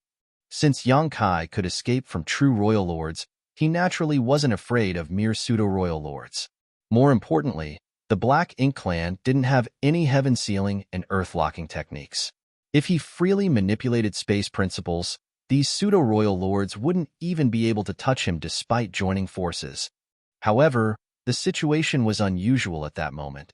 Since Yang Kai could escape from true royal lords, he naturally wasn't afraid of mere pseudo-royal lords. More importantly, the Black Ink clan didn't have any heaven sealing and earth-locking techniques. If he freely manipulated space principles, these pseudo-royal lords wouldn't even be able to touch him despite joining forces. However, the situation was unusual at that moment.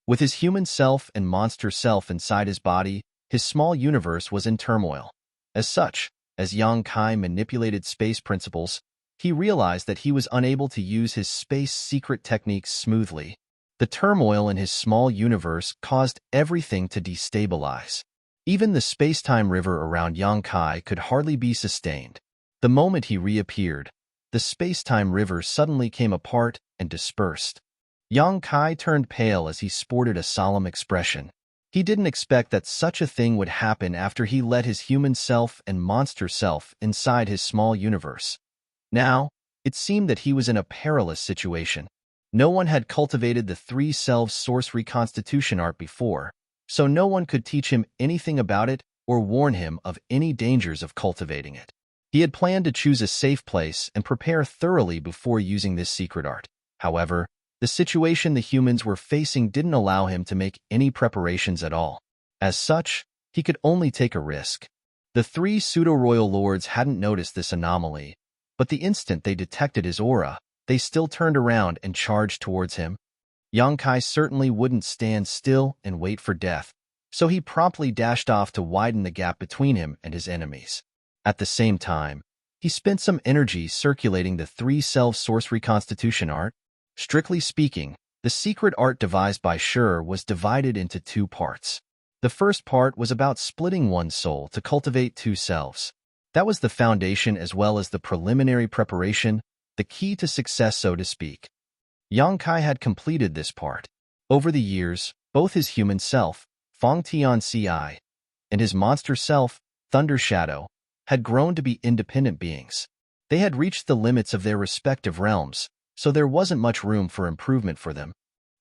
With his human self and monster self inside his body, his small universe was in turmoil. As such, as Yang Kai manipulated space principles, he realized that he was unable to use his space secret techniques smoothly. The turmoil in his small universe caused everything to destabilize. Even the space-time river around Yang Kai could hardly be sustained. The moment he reappeared, the space-time river suddenly came apart and dispersed. Yang Kai turned pale as he sported a solemn expression. He didn't expect that such a thing would happen after he let his human self and monster self inside his small universe. Now, it seemed that he was in a perilous situation. No one had cultivated the three selves source reconstitution art before, so no one could teach him anything about it or warn him of any dangers of cultivating it. He had planned to choose a safe place and prepare thoroughly before using this secret art. However, the situation the humans were facing didn't allow him to make any preparations at all. As such, he could only take a risk. The three pseudo-royal lords hadn't noticed this anomaly, but the instant they detected his aura, they still turned around and charged towards him. Yang Kai certainly wouldn't stand still and wait for death, so he promptly dashed off to widen the gap between him and his enemies. At the same time, he spent some energy circulating the three self source reconstitution art. Strictly speaking, the secret art devised by Sher was divided into two parts. The first part was about splitting one's soul to cultivate two selves. That was the foundation as well as the preliminary preparation, the key to success, so to speak. Yang Kai had completed this part. Over the years, both his human self, Fong Tian Ci, and his monster self, Thunder Shadow, had grown to be independent beings. They had reached the limits of their respective realms, so there wasn't much room for improvement for them.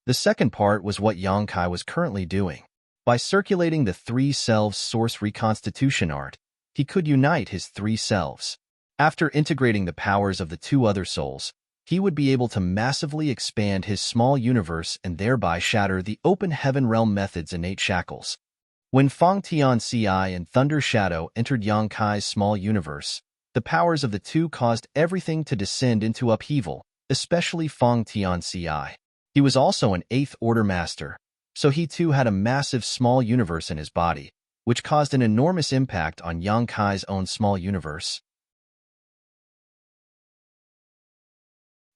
The second part was what Yang Kai was currently doing. By circulating the three selves source reconstitution art, he could unite his three selves. After integrating the powers of the two other souls, he would be able to massively expand his small universe and thereby shatter the open heaven realm method's innate shackles. When Fong Tian Ci and Thunder Shadow entered Yang Kai's small universe, the powers of the two caused everything to descend into upheaval, especially Fong Tian Ci. He was also an Eighth Order master, so he too had a massive small universe in his body, which caused an enormous impact on Yang Kai's own small universe.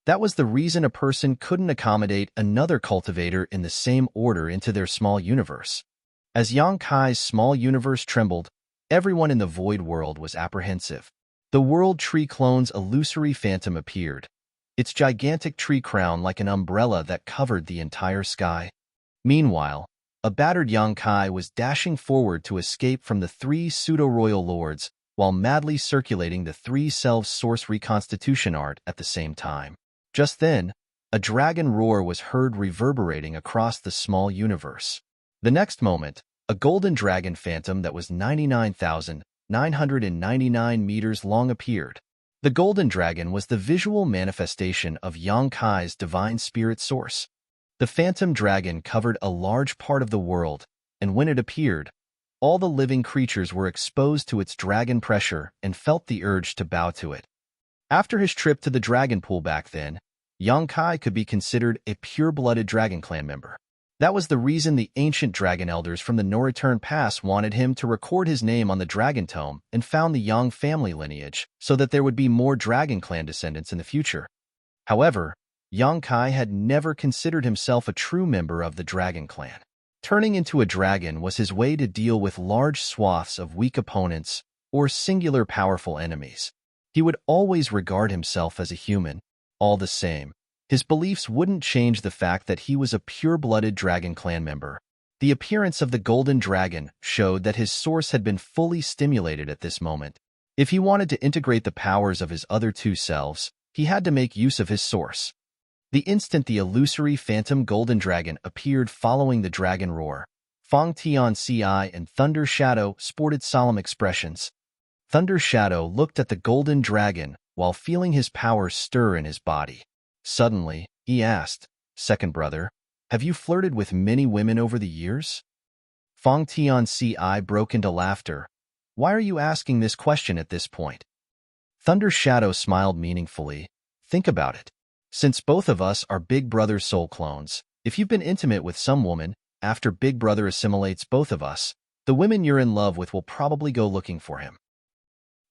That was the reason a person couldn't accommodate another cultivator in the same order into their small universe. As Yang Kai's small universe trembled, everyone in the void world was apprehensive. The World Tree clone's illusory phantom appeared, its gigantic tree crown like an umbrella that covered the entire sky. Meanwhile, a battered Yang Kai was dashing forward to escape from the three pseudo-royal lords while madly circulating the three selves source reconstitution art at the same time. Just then, a dragon roar was heard reverberating across the small universe. The next moment, a golden dragon phantom that was 99,999 meters long appeared. The golden dragon was the visual manifestation of Yang Kai's divine spirit source. The phantom dragon covered a large part of the world, and when it appeared, all the living creatures were exposed to its dragon pressure and felt the urge to bow to it. After his trip to the dragon pool back then, Yang Kai could be considered a pure-blooded Dragon Clan member. That was the reason the ancient dragon elders from the No-Return Pass wanted him to record his name on the Dragon Tome and found the Yang family lineage so that there would be more Dragon Clan descendants in the future. However, Yang Kai had never considered himself a true member of the Dragon Clan. Turning into a dragon was his way to deal with large swaths of weak opponents or singular powerful enemies. He would always regard himself as a human. All the same, his beliefs wouldn't change the fact that he was a pure-blooded Dragon Clan member. The appearance of the Golden Dragon showed that his source had been fully stimulated at this moment. If he wanted to integrate the powers of his other two selves, he had to make use of his source. The instant the illusory phantom Golden Dragon appeared following the dragon roar, Fang Tian Ci and Thunder Shadow sported solemn expressions. Thunder Shadow looked at the Golden Dragon while feeling his power stir in his body. Suddenly, he asked, "Second brother, have you flirted with many women over the years?" Fang Tian Ci broke into laughter. "Why are you asking this question at this point?" Thunder Shadow smiled meaningfully. "Think about it. Since both of us are Big Brother's soul clones, if you've been intimate with some woman, after Big Brother assimilates both of us, the women you're in love with will probably go looking for him."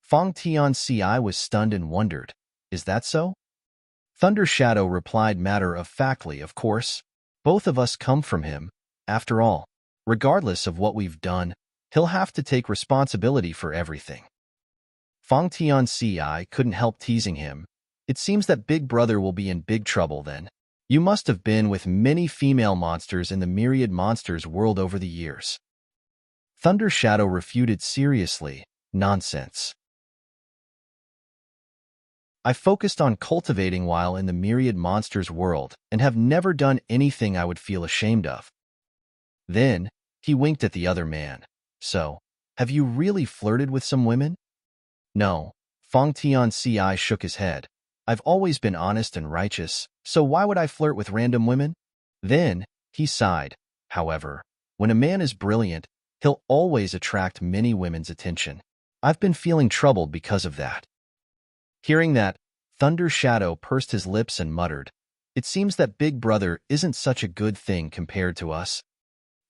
Fang Tian Ci was stunned and wondered, "Is that so?" Thunder Shadow replied matter-of-factly, "Of course. Both of us come from him. After all, regardless of what we've done, he'll have to take responsibility for everything." Fang Tian Ci couldn't help teasing him. "It seems that Big Brother will be in big trouble then. You must have been with many female monsters in the myriad monsters world over the years." Thunder Shadow refuted seriously, "Nonsense. I focused on cultivating while in the myriad monsters world and have never done anything I would feel ashamed of." Then, he winked at the other man. "So, have you really flirted with some women?" "No." Fang Tian Ci shook his head. "I've always been honest and righteous, so why would I flirt with random women?" Then, he sighed. "However, when a man is brilliant, he'll always attract many women's attention. I've been feeling troubled because of that." Hearing that, Thunder Shadow pursed his lips and muttered, "It seems that Big Brother isn't such a good thing compared to us."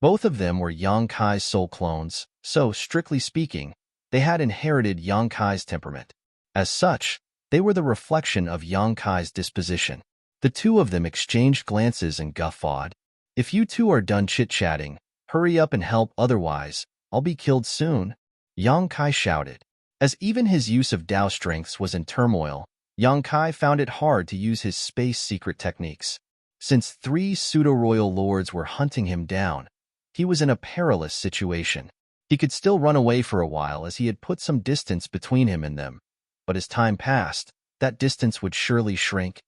Both of them were Yang Kai's soul clones, so, strictly speaking, they had inherited Yang Kai's temperament. As such, they were the reflection of Yang Kai's disposition. The two of them exchanged glances and guffawed. "If you two are done chit-chatting, hurry up and help, otherwise, I'll be killed soon," Yang Kai shouted. As even his use of Dao strengths was in turmoil, Yang Kai found it hard to use his space secret techniques. Since 3 pseudo-royal lords were hunting him down, he was in a perilous situation. He could still run away for a while as he had put some distance between him and them, but as time passed, that distance would surely shrink.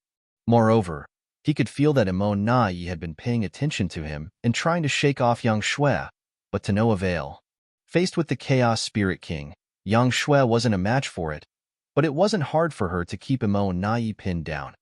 Moreover, he could feel that Imon Nai had been paying attention to him and trying to shake off Yang Shui, but to no avail. Faced with the Chaos Spirit King, Yang Shui wasn't a match for it, but it wasn't hard for her to keep Imon Nai pinned down.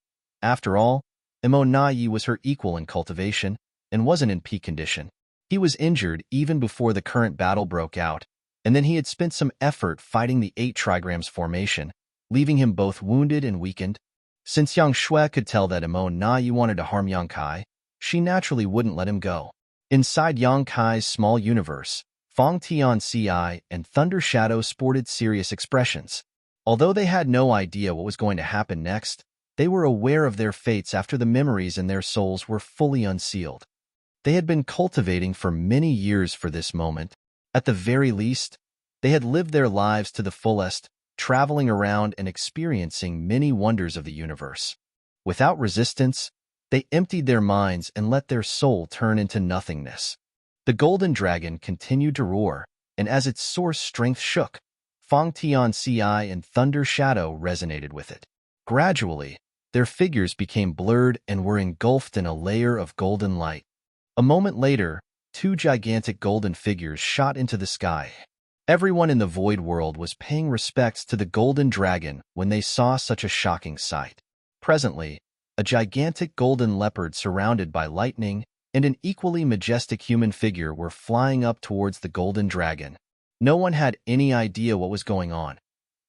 After all, Imon Nai was her equal in cultivation and wasn't in peak condition. He was injured even before the current battle broke out, and then he had spent some effort fighting the 8 trigrams formation, leaving him both wounded and weakened. Since Yang Shui could tell that Imon Nai wanted to harm Yang Kai, she naturally wouldn't let him go. Inside Yang Kai's small universe, Fang Tian Ci and Thunder Shadow sported serious expressions. Although they had no idea what was going to happen next, they were aware of their fates after the memories in their souls were fully unsealed. They had been cultivating for many years for this moment. At the very least, they had lived their lives to the fullest, traveling around and experiencing many wonders of the universe. Without resistance, they emptied their minds and let their soul turn into nothingness. The Golden Dragon continued to roar, and as its source strength shook, Fang Tian Ci and Thunder Shadow resonated with it. Gradually, their figures became blurred and were engulfed in a layer of golden light. A moment later, 2 gigantic golden figures shot into the sky. Everyone in the Void World was paying respects to the Golden Dragon when they saw such a shocking sight. Presently, a gigantic golden leopard surrounded by lightning and an equally majestic human figure were flying up towards the golden dragon. No one had any idea what was going on.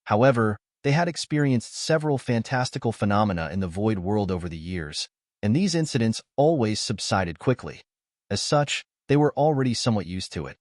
However, they had experienced several fantastical phenomena in the void world over the years, and these incidents always subsided quickly. As such, they were already somewhat used to it.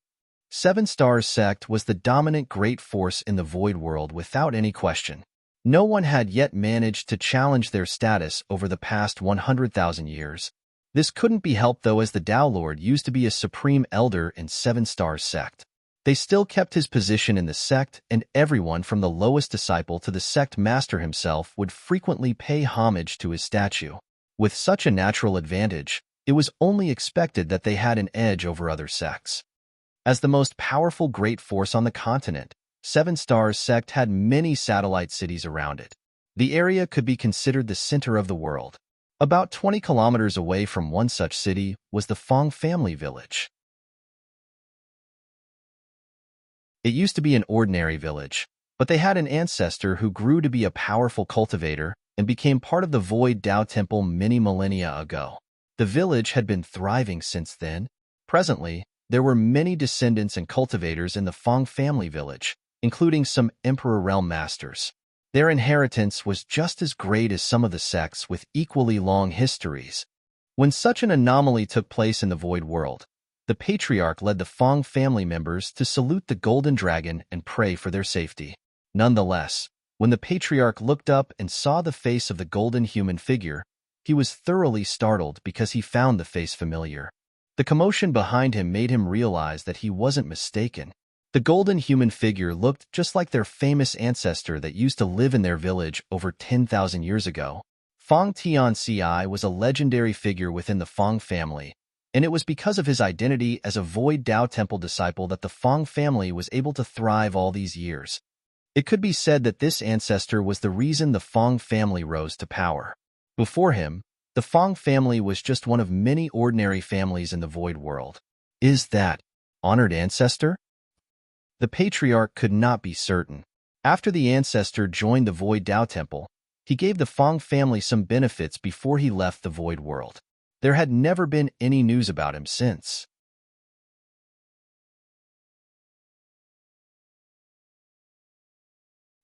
Seven Stars Sect was the dominant great force in the void world without any question. No one had yet managed to challenge their status over the past 100,000 years. This couldn't be helped though, as the Tao Lord used to be a supreme elder in Seven Stars Sect. They still kept his position in the sect, and everyone from the lowest disciple to the sect master himself would frequently pay homage to his statue. With such a natural advantage, it was only expected that they had an edge over other sects. As the most powerful great force on the continent, Seven Stars Sect had many satellite cities around it. The area could be considered the center of the world. About 20 kilometers away from one such city was the Fong family village. It used to be an ordinary village, but they had an ancestor who grew to be a powerful cultivator and became part of the Void Tao Temple many millennia ago. The village had been thriving since then. Presently, there were many descendants and cultivators in the Fong family village, including some Emperor Realm Masters. Their inheritance was just as great as some of the sects with equally long histories. When such an anomaly took place in the Void World, the Patriarch led the Fong family members to salute the Golden Dragon and pray for their safety. Nonetheless, when the Patriarch looked up and saw the face of the golden human figure, he was thoroughly startled because he found the face familiar. The commotion behind him made him realize that he wasn't mistaken. The golden human figure looked just like their famous ancestor that used to live in their village over 10,000 years ago. Fong Tianci was a legendary figure within the Fong family, and it was because of his identity as a Void Tao Temple disciple that the Fong family was able to thrive all these years. It could be said that this ancestor was the reason the Fong family rose to power. Before him, the Fong family was just one of many ordinary families in the Void World. Is that honored ancestor? The Patriarch could not be certain. After the ancestor joined the Void Tao Temple, he gave the Fong family some benefits before he left the Void World. There had never been any news about him since.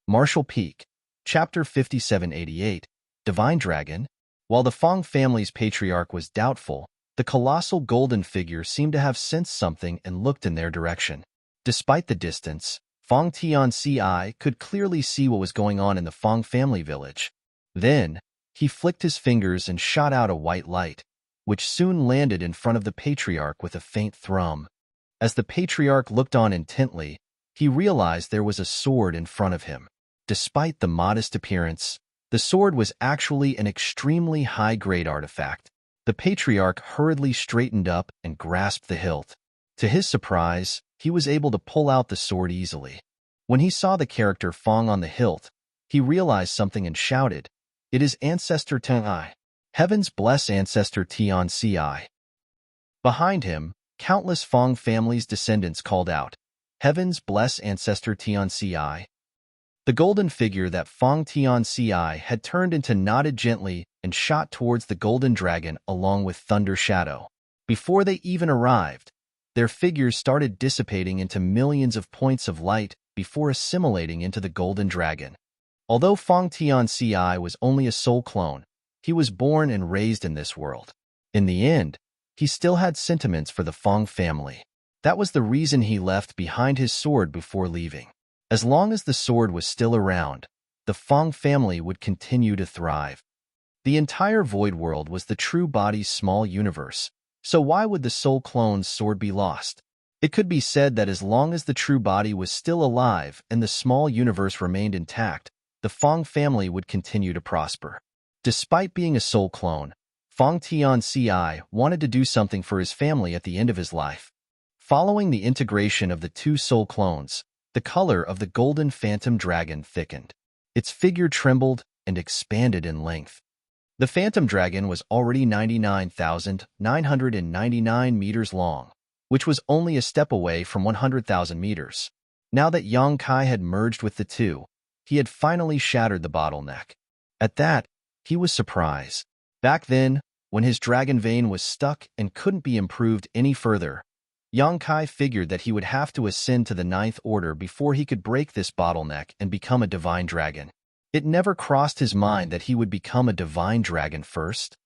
Martial Peak, Chapter 5788, Divine Dragon. While the Fong family's patriarch was doubtful, the colossal golden figure seemed to have sensed something and looked in their direction. Despite the distance, Fong Tianci could clearly see what was going on in the Fong family village. Then, he flicked his fingers and shot out a white light, which soon landed in front of the Patriarch with a faint thrum. As the Patriarch looked on intently, he realized there was a sword in front of him. Despite the modest appearance, the sword was actually an extremely high-grade artifact. The Patriarch hurriedly straightened up and grasped the hilt. To his surprise, he was able to pull out the sword easily. When he saw the character Fong on the hilt, he realized something and shouted, "It is Ancestor Tianci. Heavens bless Ancestor Tianci." Behind him, countless Fong family's descendants called out, "Heavens bless Ancestor Tianci." The golden figure that Fong Tianci had turned into nodded gently and shot towards the golden dragon along with Thunder Shadow. Before they even arrived, their figures started dissipating into millions of points of light before assimilating into the golden dragon. Although Fong Tianci was only a soul clone, he was born and raised in this world. In the end, he still had sentiments for the Fong family. That was the reason he left behind his sword before leaving. As long as the sword was still around, the Fong family would continue to thrive. The entire Void World was the true body's small universe, so why would the soul clone's sword be lost? It could be said that as long as the true body was still alive and the small universe remained intact, the Fong family would continue to prosper. Despite being a soul clone, Fong Tianci wanted to do something for his family at the end of his life. Following the integration of the two soul clones, the color of the golden phantom dragon thickened. Its figure trembled and expanded in length. The phantom dragon was already 99,999 meters long, which was only a step away from 100,000 meters. Now that Yang Kai had merged with the two, he had finally shattered the bottleneck. At that, he was surprised. Back then, When his dragon vein was stuck and couldn't be improved any further, Yang Kai figured that he would have to ascend to the ninth order before he could break this bottleneck and become a divine dragon. It never crossed his mind that he would become a divine dragon first.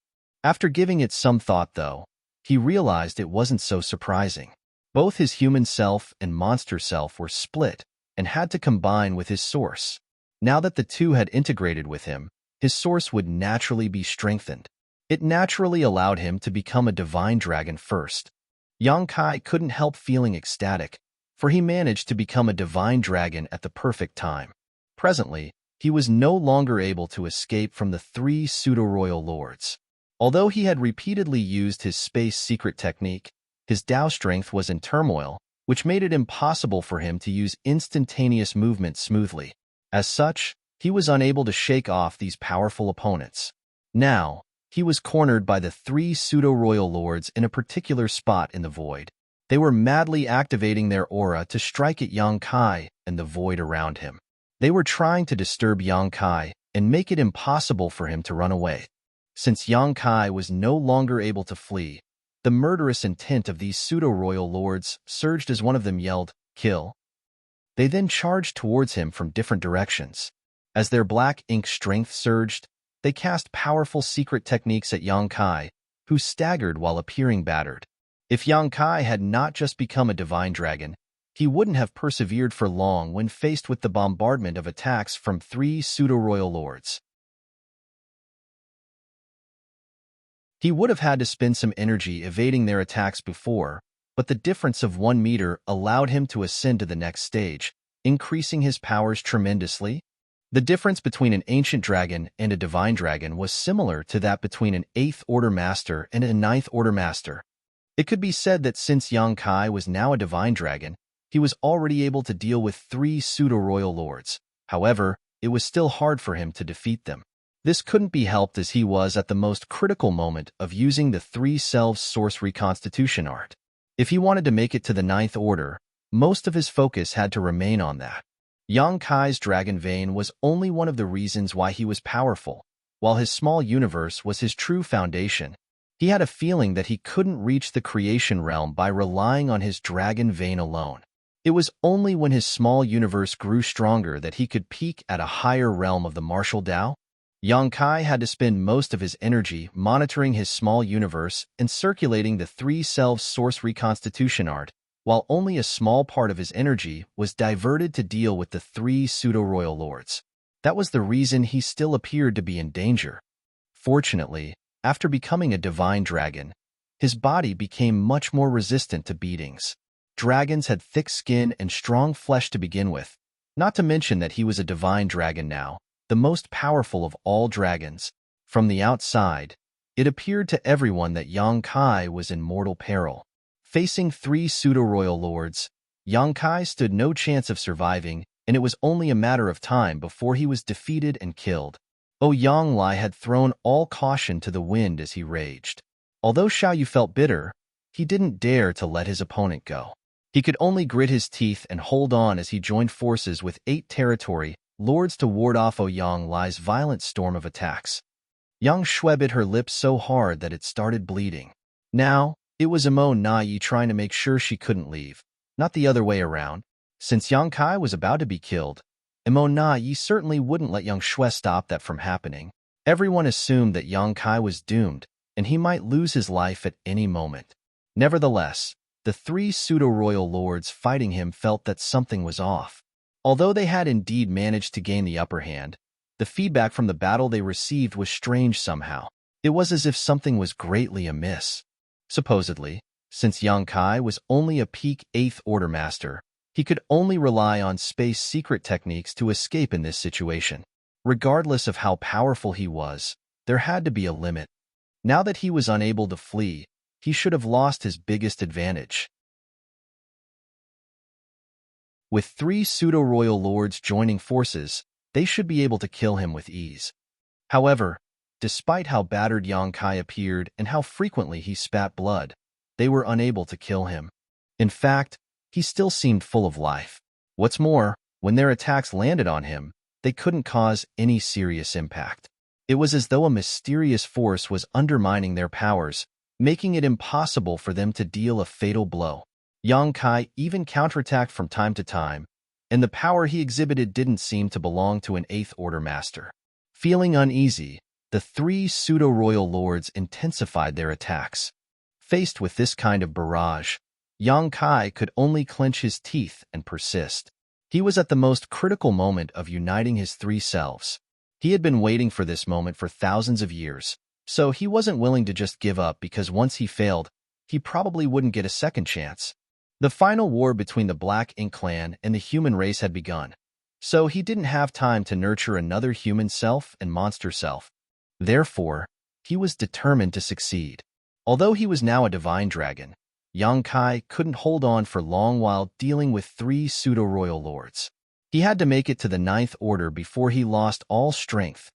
After giving it some thought, though, he realized it wasn't so surprising. Both his human self and monster self were split and had to combine with his source. Now that the two had integrated with him, his source would naturally be strengthened. It naturally allowed him to become a divine dragon first. Yang Kai couldn't help feeling ecstatic, for he managed to become a divine dragon at the perfect time. Presently, he was no longer able to escape from the three pseudo-royal lords. Although he had repeatedly used his space secret technique, his Tao strength was in turmoil, which made it impossible for him to use instantaneous movement smoothly. As such, he was unable to shake off these powerful opponents. Now, he was cornered by the three pseudo-royal lords in a particular spot in the void. They were madly activating their aura to strike at Yang Kai and the void around him. They were trying to disturb Yang Kai and make it impossible for him to run away. Since Yang Kai was no longer able to flee, the murderous intent of these pseudo-royal lords surged as one of them yelled, "Kill." They then charged towards him from different directions. As their black ink strength surged, they cast powerful secret techniques at Yang Kai, who staggered while appearing battered. If Yang Kai had not just become a divine dragon, he wouldn't have persevered for long when faced with the bombardment of attacks from three pseudo-royal lords. He would have had to spend some energy evading their attacks before, but the difference of 1 meter allowed him to ascend to the next stage, increasing his powers tremendously. The difference between an ancient dragon and a divine dragon was similar to that between an 8th Order Master and a 9th Order Master. It could be said that since Yang Kai was now a divine dragon, he was already able to deal with three pseudo-royal lords. However, it was still hard for him to defeat them. This couldn't be helped as he was at the most critical moment of using the Three Selves Source Reconstitution art. If he wanted to make it to the 9th Order, most of his focus had to remain on that. Yang Kai's dragon vein was only one of the reasons why he was powerful, while his small universe was his true foundation. He had a feeling that he couldn't reach the creation realm by relying on his dragon vein alone. It was only when his small universe grew stronger that he could peak at a higher realm of the martial Tao. Yang Kai had to spend most of his energy monitoring his small universe and circulating the Three Selves Source Reconstitution art, while only a small part of his energy was diverted to deal with the three pseudo-royal lords. That was the reason he still appeared to be in danger. Fortunately, after becoming a divine dragon, his body became much more resistant to beatings. Dragons had thick skin and strong flesh to begin with, not to mention that he was a divine dragon now, the most powerful of all dragons. From the outside, it appeared to everyone that Yang Kai was in mortal peril. Facing three pseudo-royal lords, Yang Kai stood no chance of surviving, and it was only a matter of time before he was defeated and killed. Yang Lai had thrown all caution to the wind as he raged. Although Xiaoyu felt bitter, he didn't dare to let his opponent go. He could only grit his teeth and hold on as he joined forces with 8 territory lords to ward off Yang Lai's violent storm of attacks. Yang Shui bit her lips so hard that it started bleeding. Now, it was Imo Na trying to make sure she couldn't leave, not the other way around. Since Yang Kai was about to be killed, Imo Na certainly wouldn't let Yang Shui stop that from happening. Everyone assumed that Yang Kai was doomed, and he might lose his life at any moment. Nevertheless, the three pseudo-royal lords fighting him felt that something was off. Although they had indeed managed to gain the upper hand, the feedback from the battle they received was strange somehow. It was as if something was greatly amiss. Supposedly, since Yang Kai was only a peak 8th Order Master, he could only rely on space secret techniques to escape in this situation. Regardless of how powerful he was, there had to be a limit. Now that he was unable to flee, he should have lost his biggest advantage. With 3 pseudo-royal lords joining forces, they should be able to kill him with ease. However, despite how battered Yang Kai appeared and how frequently he spat blood, they were unable to kill him. In fact, he still seemed full of life. What's more, when their attacks landed on him, they couldn't cause any serious impact. It was as though a mysterious force was undermining their powers, making it impossible for them to deal a fatal blow. Yang Kai even counterattacked from time to time, and the power he exhibited didn't seem to belong to an Eighth Order master. Feeling uneasy, the three pseudo-royal lords intensified their attacks. Faced with this kind of barrage, Yang Kai could only clench his teeth and persist. He was at the most critical moment of uniting his three selves. He had been waiting for this moment for thousands of years, so he wasn't willing to just give up because once he failed, he probably wouldn't get a second chance. The final war between the Black Ink clan and the human race had begun, so he didn't have time to nurture another human self and monster self. Therefore, he was determined to succeed. Although he was now a divine dragon, Yang Kai couldn't hold on for long while dealing with three pseudo-royal lords. He had to make it to the Ninth Order before he lost all strength.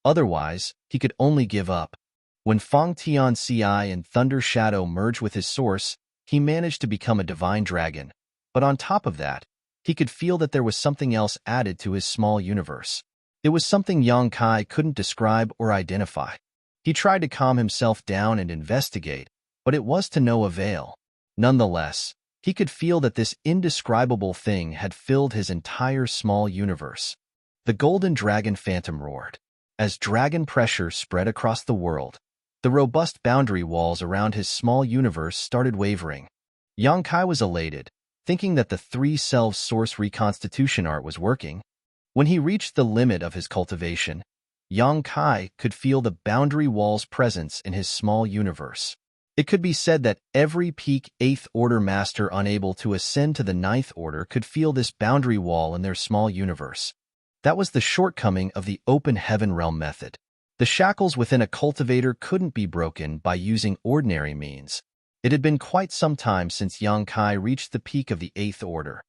Otherwise, he could only give up. When Feng Tian Ci and Thunder Shadow merged with his source, he managed to become a divine dragon. But on top of that, he could feel that there was something else added to his small universe. It was something Yang Kai couldn't describe or identify. He tried to calm himself down and investigate, but it was to no avail. Nonetheless, he could feel that this indescribable thing had filled his entire small universe. The golden dragon phantom roared. As dragon pressure spread across the world, the robust boundary walls around his small universe started wavering. Yang Kai was elated, thinking that the three selves source reconstitution art was working. When he reached the limit of his cultivation, Yang Kai could feel the boundary wall's presence in his small universe. It could be said that every peak Eighth Order master unable to ascend to the Ninth Order could feel this boundary wall in their small universe. That was the shortcoming of the open heaven realm method. The shackles within a cultivator couldn't be broken by using ordinary means. It had been quite some time since Yang Kai reached the peak of the Eighth Order.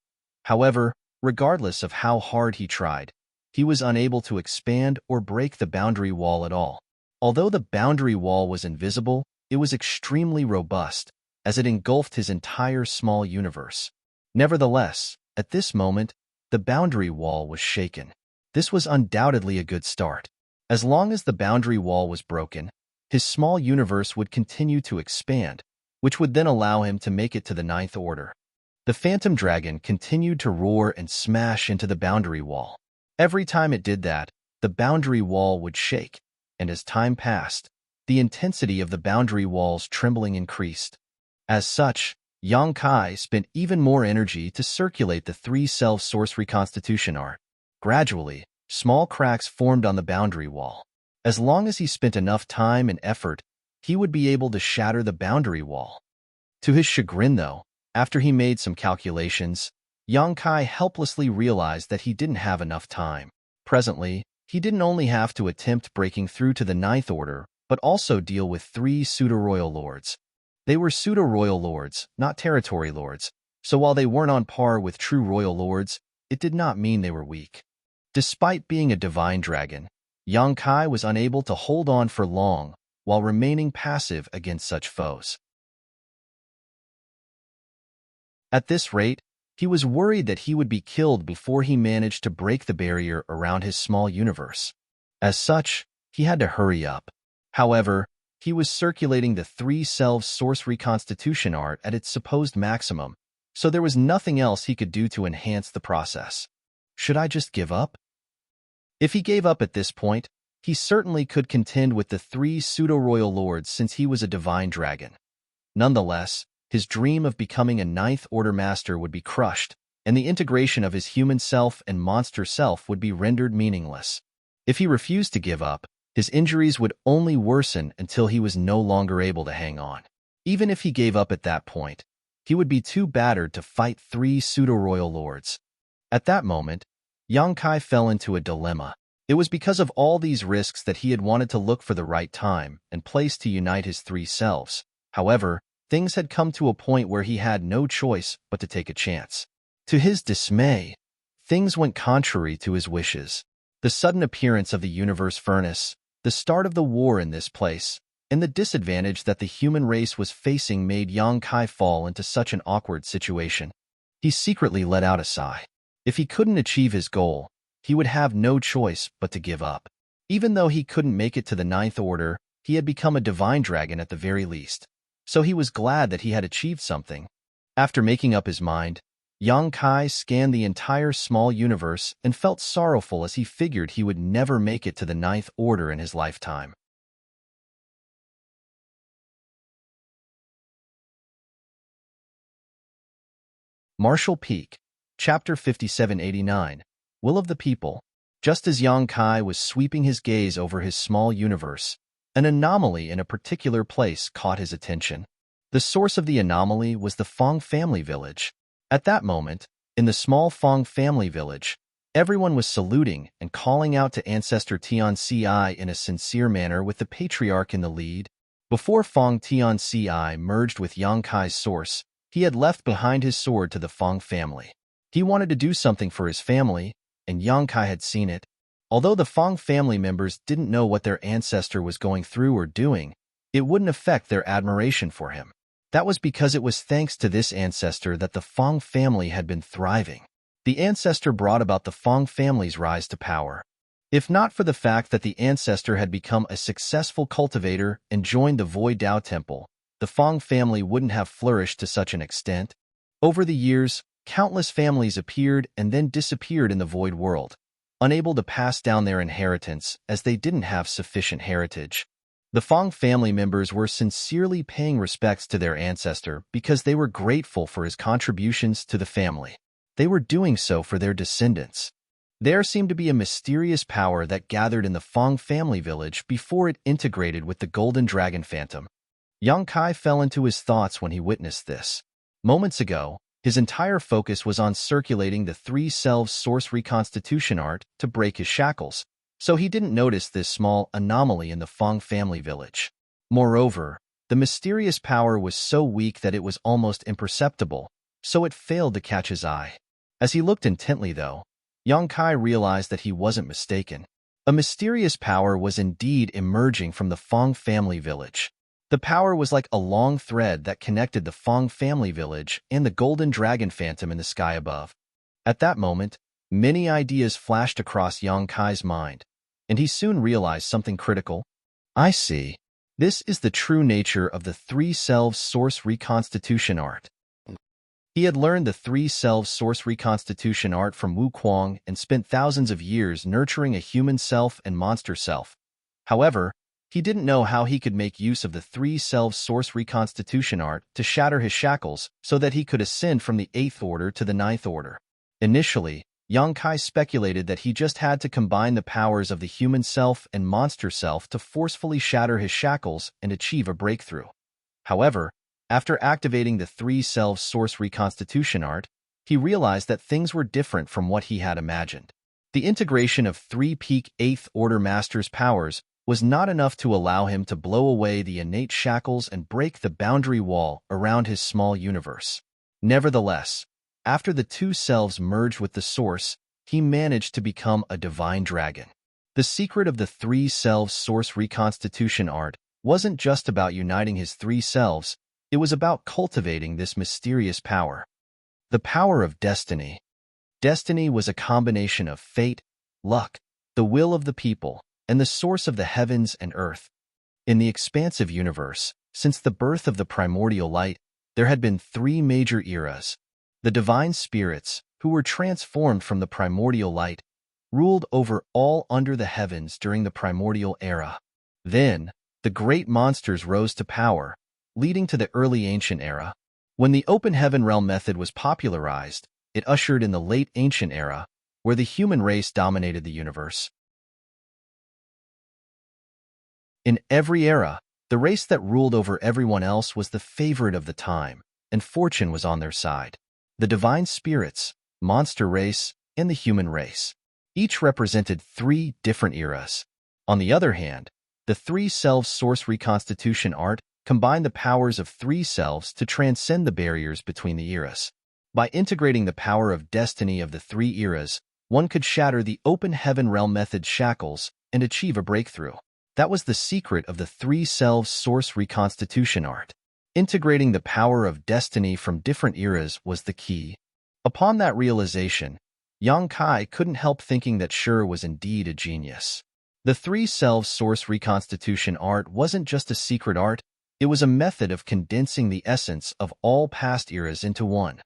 However, regardless of how hard he tried, he was unable to expand or break the boundary wall at all. Although the boundary wall was invisible, it was extremely robust, as it engulfed his entire small universe. Nevertheless, at this moment, the boundary wall was shaken. This was undoubtedly a good start. As long as the boundary wall was broken, his small universe would continue to expand, which would then allow him to make it to the Ninth Order. The phantom dragon continued to roar and smash into the boundary wall. Every time it did that, the boundary wall would shake, and as time passed, the intensity of the boundary wall's trembling increased. As such, Yang Kai spent even more energy to circulate the three self-source reconstitution art. Gradually, small cracks formed on the boundary wall. As long as he spent enough time and effort, he would be able to shatter the boundary wall. To his chagrin, though, after he made some calculations, Yang Kai helplessly realized that he didn't have enough time. Presently, he didn't only have to attempt breaking through to the Ninth Order, but also deal with three pseudo-royal lords. They were pseudo-royal lords, not territory lords, so while they weren't on par with true royal lords, it did not mean they were weak. Despite being a divine dragon, Yang Kai was unable to hold on for long while remaining passive against such foes. At this rate, he was worried that he would be killed before he managed to break the barrier around his small universe. As such, he had to hurry up. However, he was circulating the three selves source reconstitution art at its supposed maximum, so there was nothing else he could do to enhance the process. Should I just give up? If he gave up at this point, he certainly could contend with the three pseudo-royal lords since he was a divine dragon. Nonetheless, his dream of becoming a Ninth Order master would be crushed, and the integration of his human self and monster self would be rendered meaningless. If he refused to give up, his injuries would only worsen until he was no longer able to hang on. Even if he gave up at that point, he would be too battered to fight three pseudo-royal lords. At that moment, Yang Kai fell into a dilemma. It was because of all these risks that he had wanted to look for the right time and place to unite his three selves. However, things had come to a point where he had no choice but to take a chance. To his dismay, things went contrary to his wishes. The sudden appearance of the universe furnace, the start of the war in this place, and the disadvantage that the human race was facing made Yang Kai fall into such an awkward situation. He secretly let out a sigh. If he couldn't achieve his goal, he would have no choice but to give up. Even though he couldn't make it to the ninth order, he had become a divine dragon at the very least. So he was glad that he had achieved something. After making up his mind, Yang Kai scanned the entire small universe and felt sorrowful as he figured he would never make it to the ninth order in his lifetime. Martial Peak, Chapter 5789, Will of the People. Just as Yang Kai was sweeping his gaze over his small universe, an anomaly in a particular place caught his attention. The source of the anomaly was the Fong family village. At that moment, in the small Fong family village, everyone was saluting and calling out to Ancestor Tianci in a sincere manner with the patriarch in the lead. Before Fong Tianci merged with Yang Kai's source, he had left behind his sword to the Fong family. He wanted to do something for his family, and Yang Kai had seen it. Although the Fong family members didn't know what their ancestor was going through or doing, it wouldn't affect their admiration for him. That was because it was thanks to this ancestor that the Fong family had been thriving. The ancestor brought about the Fong family's rise to power. If not for the fact that the ancestor had become a successful cultivator and joined the Void Dao Temple, the Fong family wouldn't have flourished to such an extent. Over the years, countless families appeared and then disappeared in the Void world, unable to pass down their inheritance as they didn't have sufficient heritage. The Fong family members were sincerely paying respects to their ancestor because they were grateful for his contributions to the family. They were doing so for their descendants. There seemed to be a mysterious power that gathered in the Fong family village before it integrated with the Golden Dragon Phantom. Yang Kai fell into his thoughts when he witnessed this. Moments ago, his entire focus was on circulating the Three Selves Source Reconstitution art to break his shackles, so he didn't notice this small anomaly in the Fong family village. Moreover, the mysterious power was so weak that it was almost imperceptible, so it failed to catch his eye. As he looked intently, though, Yang Kai realized that he wasn't mistaken. A mysterious power was indeed emerging from the Fong family village. The power was like a long thread that connected the Fong family village and the Golden Dragon Phantom in the sky above. At that moment, many ideas flashed across Yang Kai's mind, and he soon realized something critical. I see. This is the true nature of the Three Selves Source Reconstitution art. He had learned the Three Selves Source Reconstitution art from Wu Kuang and spent thousands of years nurturing a human self and monster self. However, he didn't know how he could make use of the Three Selves Source Reconstitution art to shatter his shackles so that he could ascend from the 8th order to the 9th order. Initially, Yang Kai speculated that he just had to combine the powers of the human self and monster self to forcefully shatter his shackles and achieve a breakthrough. However, after activating the Three Selves Source Reconstitution art, he realized that things were different from what he had imagined. The integration of three peak 8th order masters' powers was not enough to allow him to blow away the innate shackles and break the boundary wall around his small universe. Nevertheless, after the two selves merged with the source, he managed to become a divine dragon. The secret of the Three Selves Source Reconstitution art wasn't just about uniting his three selves, it was about cultivating this mysterious power. The power of destiny. Destiny was a combination of fate, luck, the will of the people, and the source of the heavens and earth. In the expansive universe, since the birth of the primordial light, there had been three major eras. The divine spirits, who were transformed from the primordial light, ruled over all under the heavens during the primordial era. Then, the great monsters rose to power, leading to the early ancient era. When the open heaven realm method was popularized, it ushered in the late ancient era, where the human race dominated the universe. In every era, the race that ruled over everyone else was the favorite of the time, and fortune was on their side. The divine spirits, monster race, and the human race. Each represented three different eras. On the other hand, the Three Selves Source Reconstitution art combined the powers of three selves to transcend the barriers between the eras. By integrating the power of destiny of the three eras, one could shatter the open heaven realm method's shackles and achieve a breakthrough. That was the secret of the Three Selves Source Reconstitution art. Integrating the power of destiny from different eras was the key. Upon that realization, Yang Kai couldn't help thinking that Shi was indeed a genius. The three-self source reconstitution art wasn't just a secret art, it was a method of condensing the essence of all past eras into one.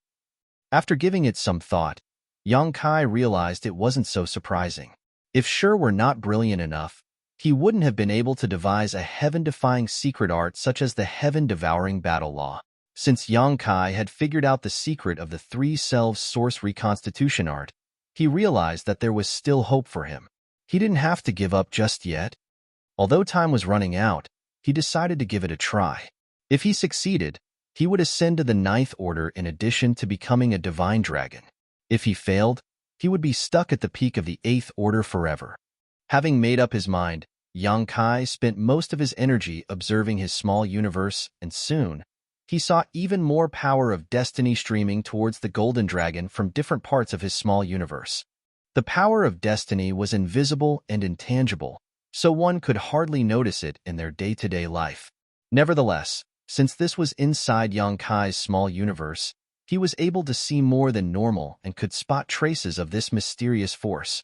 After giving it some thought, Yang Kai realized it wasn't so surprising. If Sure were not brilliant enough, he wouldn't have been able to devise a heaven-defying secret art such as the heaven-devouring battle law. Since Yang Kai had figured out the secret of the three-self source reconstitution art, he realized that there was still hope for him. He didn't have to give up just yet. Although time was running out, he decided to give it a try. If he succeeded, he would ascend to the ninth order in addition to becoming a divine dragon. If he failed, he would be stuck at the peak of the eighth order forever. Having made up his mind, Yang Kai spent most of his energy observing his small universe, and soon, he saw even more power of destiny streaming towards the golden dragon from different parts of his small universe. The power of destiny was invisible and intangible, so one could hardly notice it in their day-to-day life. Nevertheless, since this was inside Yang Kai's small universe, he was able to see more than normal and could spot traces of this mysterious force.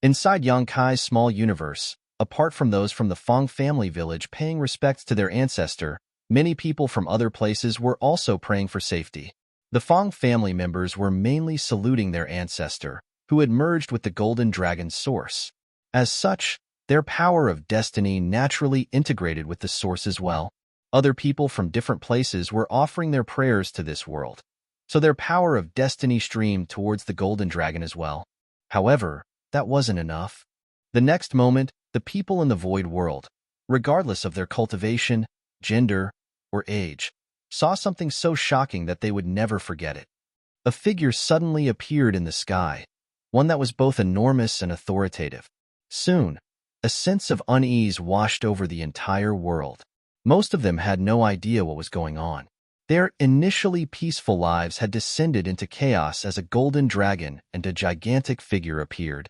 Inside Yang Kai's small universe, apart from those from the Fong family village paying respects to their ancestor, many people from other places were also praying for safety. The Fong family members were mainly saluting their ancestor, who had merged with the golden dragon's source. As such, their power of destiny naturally integrated with the source as well. Other people from different places were offering their prayers to this world, so their power of destiny streamed towards the golden dragon as well. However, that wasn't enough. The next moment, the people in the void world, regardless of their cultivation, gender, or age, saw something so shocking that they would never forget it. A figure suddenly appeared in the sky, one that was both enormous and authoritative. Soon, a sense of unease washed over the entire world. Most of them had no idea what was going on. Their initially peaceful lives had descended into chaos as a golden dragon and a gigantic figure appeared.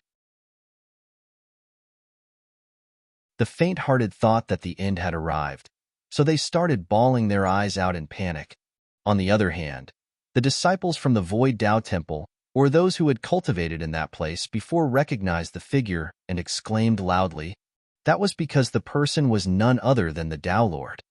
The faint-hearted thought that the end had arrived, so they started bawling their eyes out in panic. On the other hand, the disciples from the Void Tao Temple, or those who had cultivated in that place before, recognized the figure and exclaimed loudly. That was because the person was none other than the Tao Lord.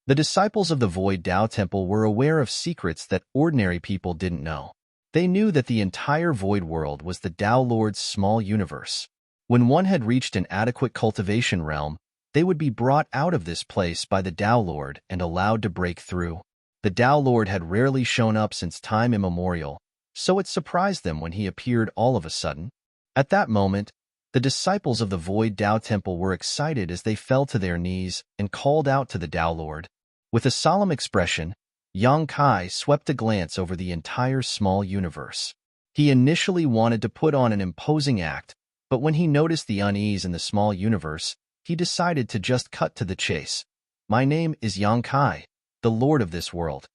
The disciples of the Void Tao Temple were aware of secrets that ordinary people didn't know. They knew that the entire void world was the Tao Lord's small universe. When one had reached an adequate cultivation realm, they would be brought out of this place by the Tao Lord and allowed to break through. The Tao Lord had rarely shown up since time immemorial, so it surprised them when he appeared all of a sudden. At that moment, the disciples of the Void Tao Temple were excited as they fell to their knees and called out to the Tao Lord. With a solemn expression, Yang Kai swept a glance over the entire small universe. He initially wanted to put on an imposing act, but when he noticed the unease in the small universe, he decided to just cut to the chase. My name is Yang Kai, the Lord of this world.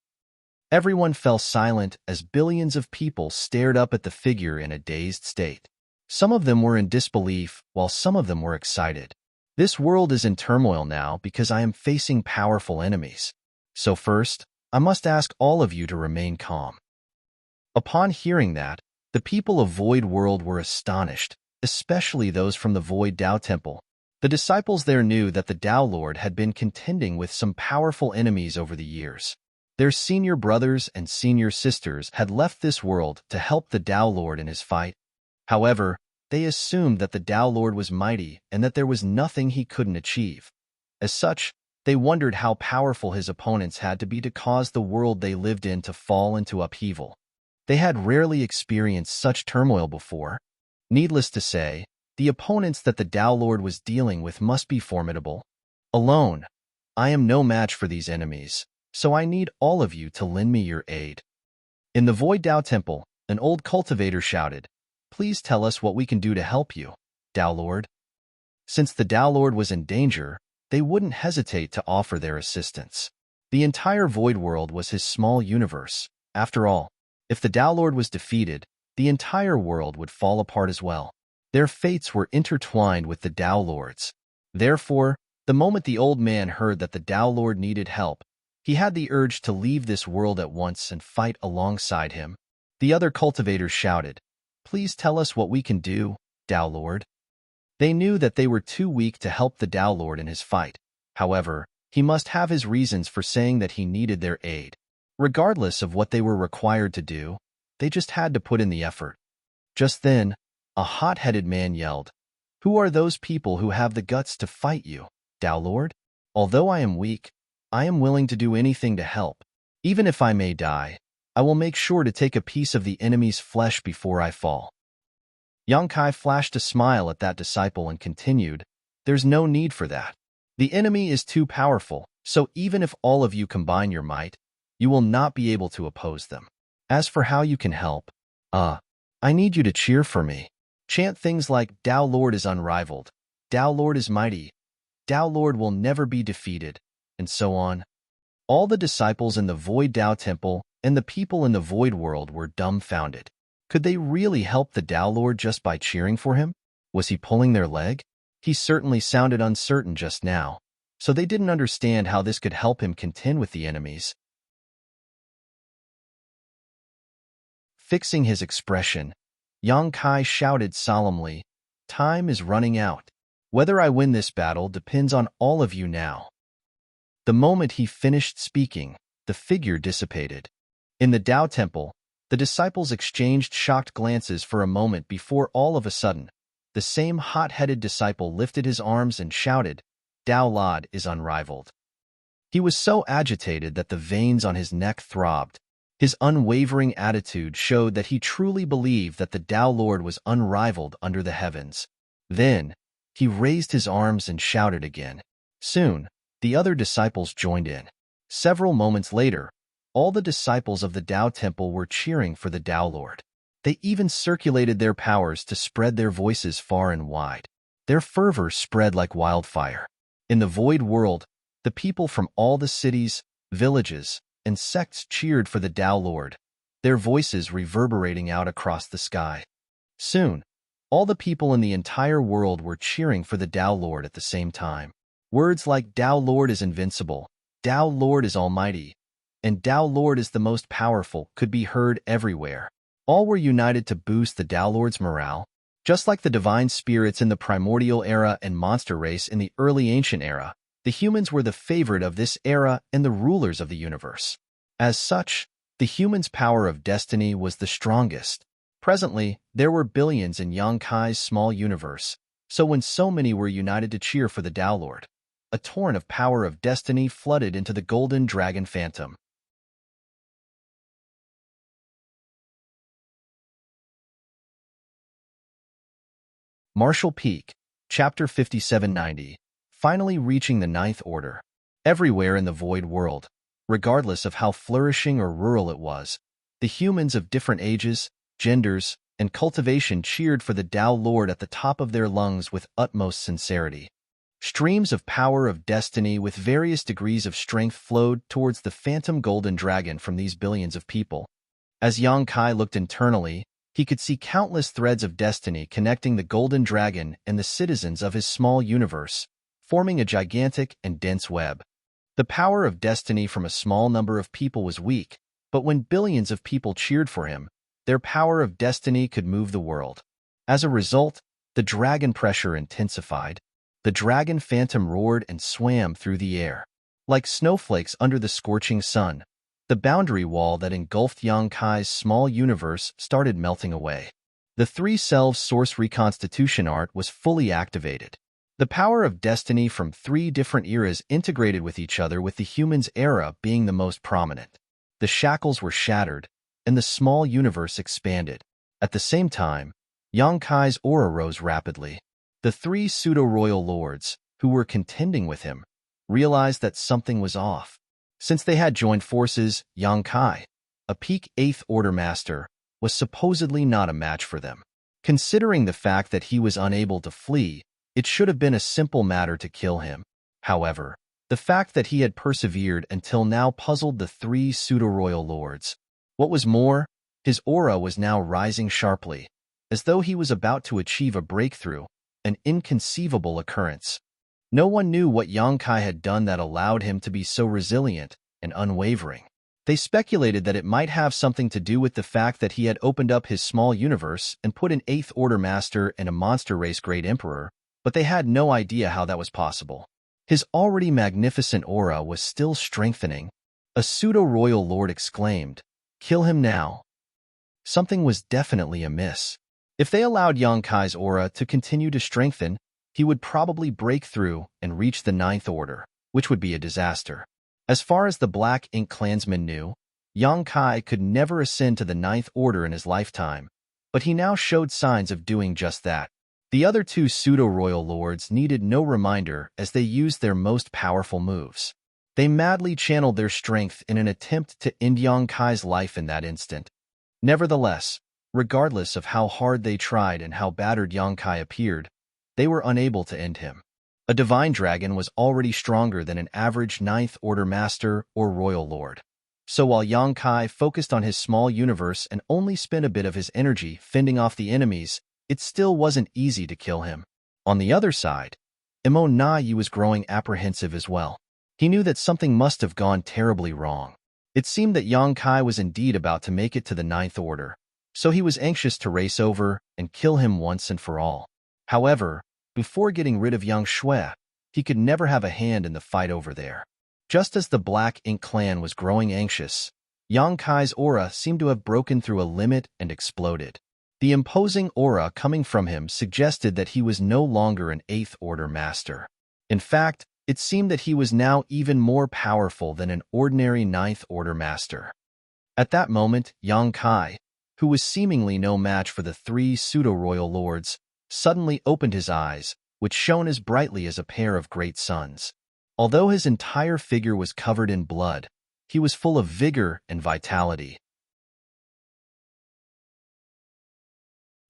Everyone fell silent as billions of people stared up at the figure in a dazed state. Some of them were in disbelief, while some of them were excited. This world is in turmoil now because I am facing powerful enemies. So first, I must ask all of you to remain calm. Upon hearing that, the people of Void World were astonished, especially those from the Void Tao Temple. The disciples there knew that the Tao Lord had been contending with some powerful enemies over the years. Their senior brothers and senior sisters had left this world to help the Tao Lord in his fight. However, they assumed that the Tao Lord was mighty and that there was nothing he couldn't achieve. As such, they wondered how powerful his opponents had to be to cause the world they lived in to fall into upheaval. They had rarely experienced such turmoil before. Needless to say, the opponents that the Tao Lord was dealing with must be formidable. Alone, I am no match for these enemies, so I need all of you to lend me your aid. In the Void Tao Temple, an old cultivator shouted, Please tell us what we can do to help you, Tao Lord. Since the Tao Lord was in danger, they wouldn't hesitate to offer their assistance. The entire void world was his small universe. After all, if the Tao Lord was defeated, the entire world would fall apart as well. Their fates were intertwined with the Tao Lord's. Therefore, the moment the old man heard that the Tao Lord needed help, he had the urge to leave this world at once and fight alongside him. The other cultivators shouted, Please tell us what we can do, Tao Lord. They knew that they were too weak to help the Tao Lord in his fight. However, he must have his reasons for saying that he needed their aid. Regardless of what they were required to do, they just had to put in the effort. Just then, a hot-headed man yelled, "Who are those people who have the guts to fight you, Tao Lord? Although I am weak, I am willing to do anything to help. Even if I may die, I will make sure to take a piece of the enemy's flesh before I fall." Yang Kai flashed a smile at that disciple and continued, "There's no need for that. The enemy is too powerful, so even if all of you combine your might, you will not be able to oppose them. As for how you can help, I need you to cheer for me. Chant things like, 'Tao Lord is unrivaled, Tao Lord is mighty, Tao Lord will never be defeated,' and so on." All the disciples in the Void Tao Temple and the people in the Void World were dumbfounded. Could they really help the Tao Lord just by cheering for him? Was he pulling their leg? He certainly sounded uncertain just now, so they didn't understand how this could help him contend with the enemies. Fixing his expression, Yang Kai shouted solemnly, "Time is running out. Whether I win this battle depends on all of you now." The moment he finished speaking, the figure dissipated. In the Tao Temple, the disciples exchanged shocked glances for a moment before all of a sudden, the same hot-headed disciple lifted his arms and shouted, "Tao Lord is unrivaled." He was so agitated that the veins on his neck throbbed. His unwavering attitude showed that he truly believed that the Tao Lord was unrivaled under the heavens. Then, he raised his arms and shouted again. Soon, the other disciples joined in. Several moments later, all the disciples of the Tao Temple were cheering for the Tao Lord. They even circulated their powers to spread their voices far and wide. Their fervor spread like wildfire. In the Void World, the people from all the cities, villages, and sects cheered for the Tao Lord, their voices reverberating out across the sky. Soon, all the people in the entire world were cheering for the Tao Lord at the same time. Words like Tao Lord is invincible, Tao Lord is almighty, and Tao Lord is the most powerful could be heard everywhere. All were united to boost the Tao Lord's morale. Just like the divine spirits in the primordial era and monster race in the early ancient era, the humans were the favorite of this era and the rulers of the universe. As such, the humans' power of destiny was the strongest. Presently, there were billions in Yang Kai's small universe, so when so many were united to cheer for the Tao Lord, a torrent of power of destiny flooded into the golden dragon phantom. Martial Peak, Chapter 5790, finally reaching the Ninth Order. Everywhere in the Void World, regardless of how flourishing or rural it was, the humans of different ages, genders, and cultivation cheered for the Tao Lord at the top of their lungs with utmost sincerity. Streams of power of destiny with various degrees of strength flowed towards the phantom golden dragon from these billions of people. As Yang Kai looked internally, he could see countless threads of destiny connecting the golden dragon and the citizens of his small universe, forming a gigantic and dense web. The power of destiny from a small number of people was weak, but when billions of people cheered for him, their power of destiny could move the world. As a result, the dragon pressure intensified. The dragon phantom roared and swam through the air. Like snowflakes under the scorching sun, the boundary wall that engulfed Yang Kai's small universe started melting away. The three selves source reconstitution art was fully activated. The power of destiny from three different eras integrated with each other, with the humans' era being the most prominent. The shackles were shattered, and the small universe expanded. At the same time, Yang Kai's aura rose rapidly. The three pseudo-royal lords, who were contending with him, realized that something was off. Since they had joined forces, Yang Kai, a peak 8th Order master, was supposedly not a match for them. Considering the fact that he was unable to flee, it should have been a simple matter to kill him. However, the fact that he had persevered until now puzzled the three pseudo-royal lords. What was more, his aura was now rising sharply, as though he was about to achieve a breakthrough, an inconceivable occurrence. No one knew what Yang Kai had done that allowed him to be so resilient and unwavering. They speculated that it might have something to do with the fact that he had opened up his small universe and put an 8th Order master and a monster race great emperor, but they had no idea how that was possible. His already magnificent aura was still strengthening. A pseudo-royal lord exclaimed, "Kill him now." Something was definitely amiss. If they allowed Yang Kai's aura to continue to strengthen, he would probably break through and reach the Ninth Order, which would be a disaster. As far as the Black Ink clansmen knew, Yang Kai could never ascend to the Ninth Order in his lifetime, but he now showed signs of doing just that. The other two pseudo-royal lords needed no reminder as they used their most powerful moves. They madly channeled their strength in an attempt to end Yang Kai's life in that instant. Nevertheless, regardless of how hard they tried and how battered Yang Kai appeared, they were unable to end him. A divine dragon was already stronger than an average Ninth Order master or royal lord. So while Yang Kai focused on his small universe and only spent a bit of his energy fending off the enemies, it still wasn't easy to kill him. On the other side, Imo Nai was growing apprehensive as well. He knew that something must have gone terribly wrong. It seemed that Yang Kai was indeed about to make it to the Ninth Order, so he was anxious to race over and kill him once and for all. However, before getting rid of Yang Shui, he could never have a hand in the fight over there. Just as the Black Ink clan was growing anxious, Yang Kai's aura seemed to have broken through a limit and exploded. The imposing aura coming from him suggested that he was no longer an Eighth Order master. In fact, it seemed that he was now even more powerful than an ordinary Ninth Order master. At that moment, Yang Kai, who was seemingly no match for the three pseudo-royal lords, suddenly opened his eyes, which shone as brightly as a pair of great suns. Although his entire figure was covered in blood, he was full of vigor and vitality.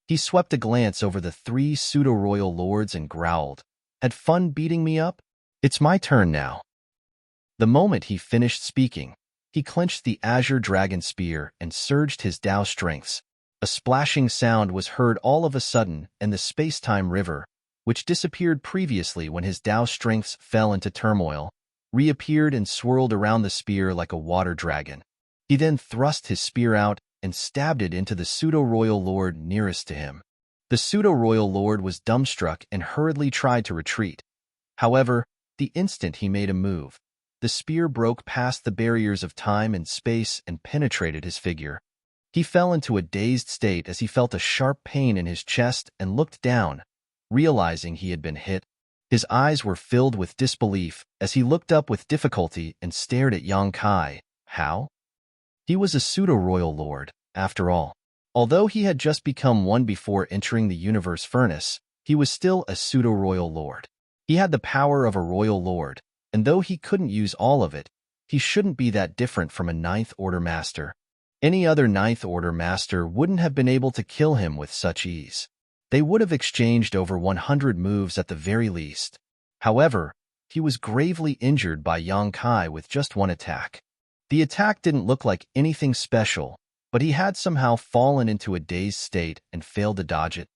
He swept a glance over the three pseudo-royal lords and growled, "Had fun beating me up? It's my turn now." The moment he finished speaking, he clenched the azure dragon spear and surged his Dao strengths. A splashing sound was heard all of a sudden, and the space-time river, which disappeared previously when his Dao strengths fell into turmoil, reappeared and swirled around the spear like a water dragon. He then thrust his spear out and stabbed it into the pseudo-royal lord nearest to him. The pseudo-royal lord was dumbstruck and hurriedly tried to retreat. However, the instant he made a move, the spear broke past the barriers of time and space and penetrated his figure. He fell into a dazed state as he felt a sharp pain in his chest and looked down, realizing he had been hit. His eyes were filled with disbelief as he looked up with difficulty and stared at Yang Kai. How? He was a pseudo-royal lord, after all. Although he had just become one before entering the universe furnace, he was still a pseudo-royal lord. He had the power of a royal lord, and though he couldn't use all of it, he shouldn't be that different from a Ninth Order master. Any other Ninth Order master wouldn't have been able to kill him with such ease. They would have exchanged over 100 moves at the very least. However, he was gravely injured by Yang Kai with just one attack. The attack didn't look like anything special, but he had somehow fallen into a dazed state and failed to dodge it.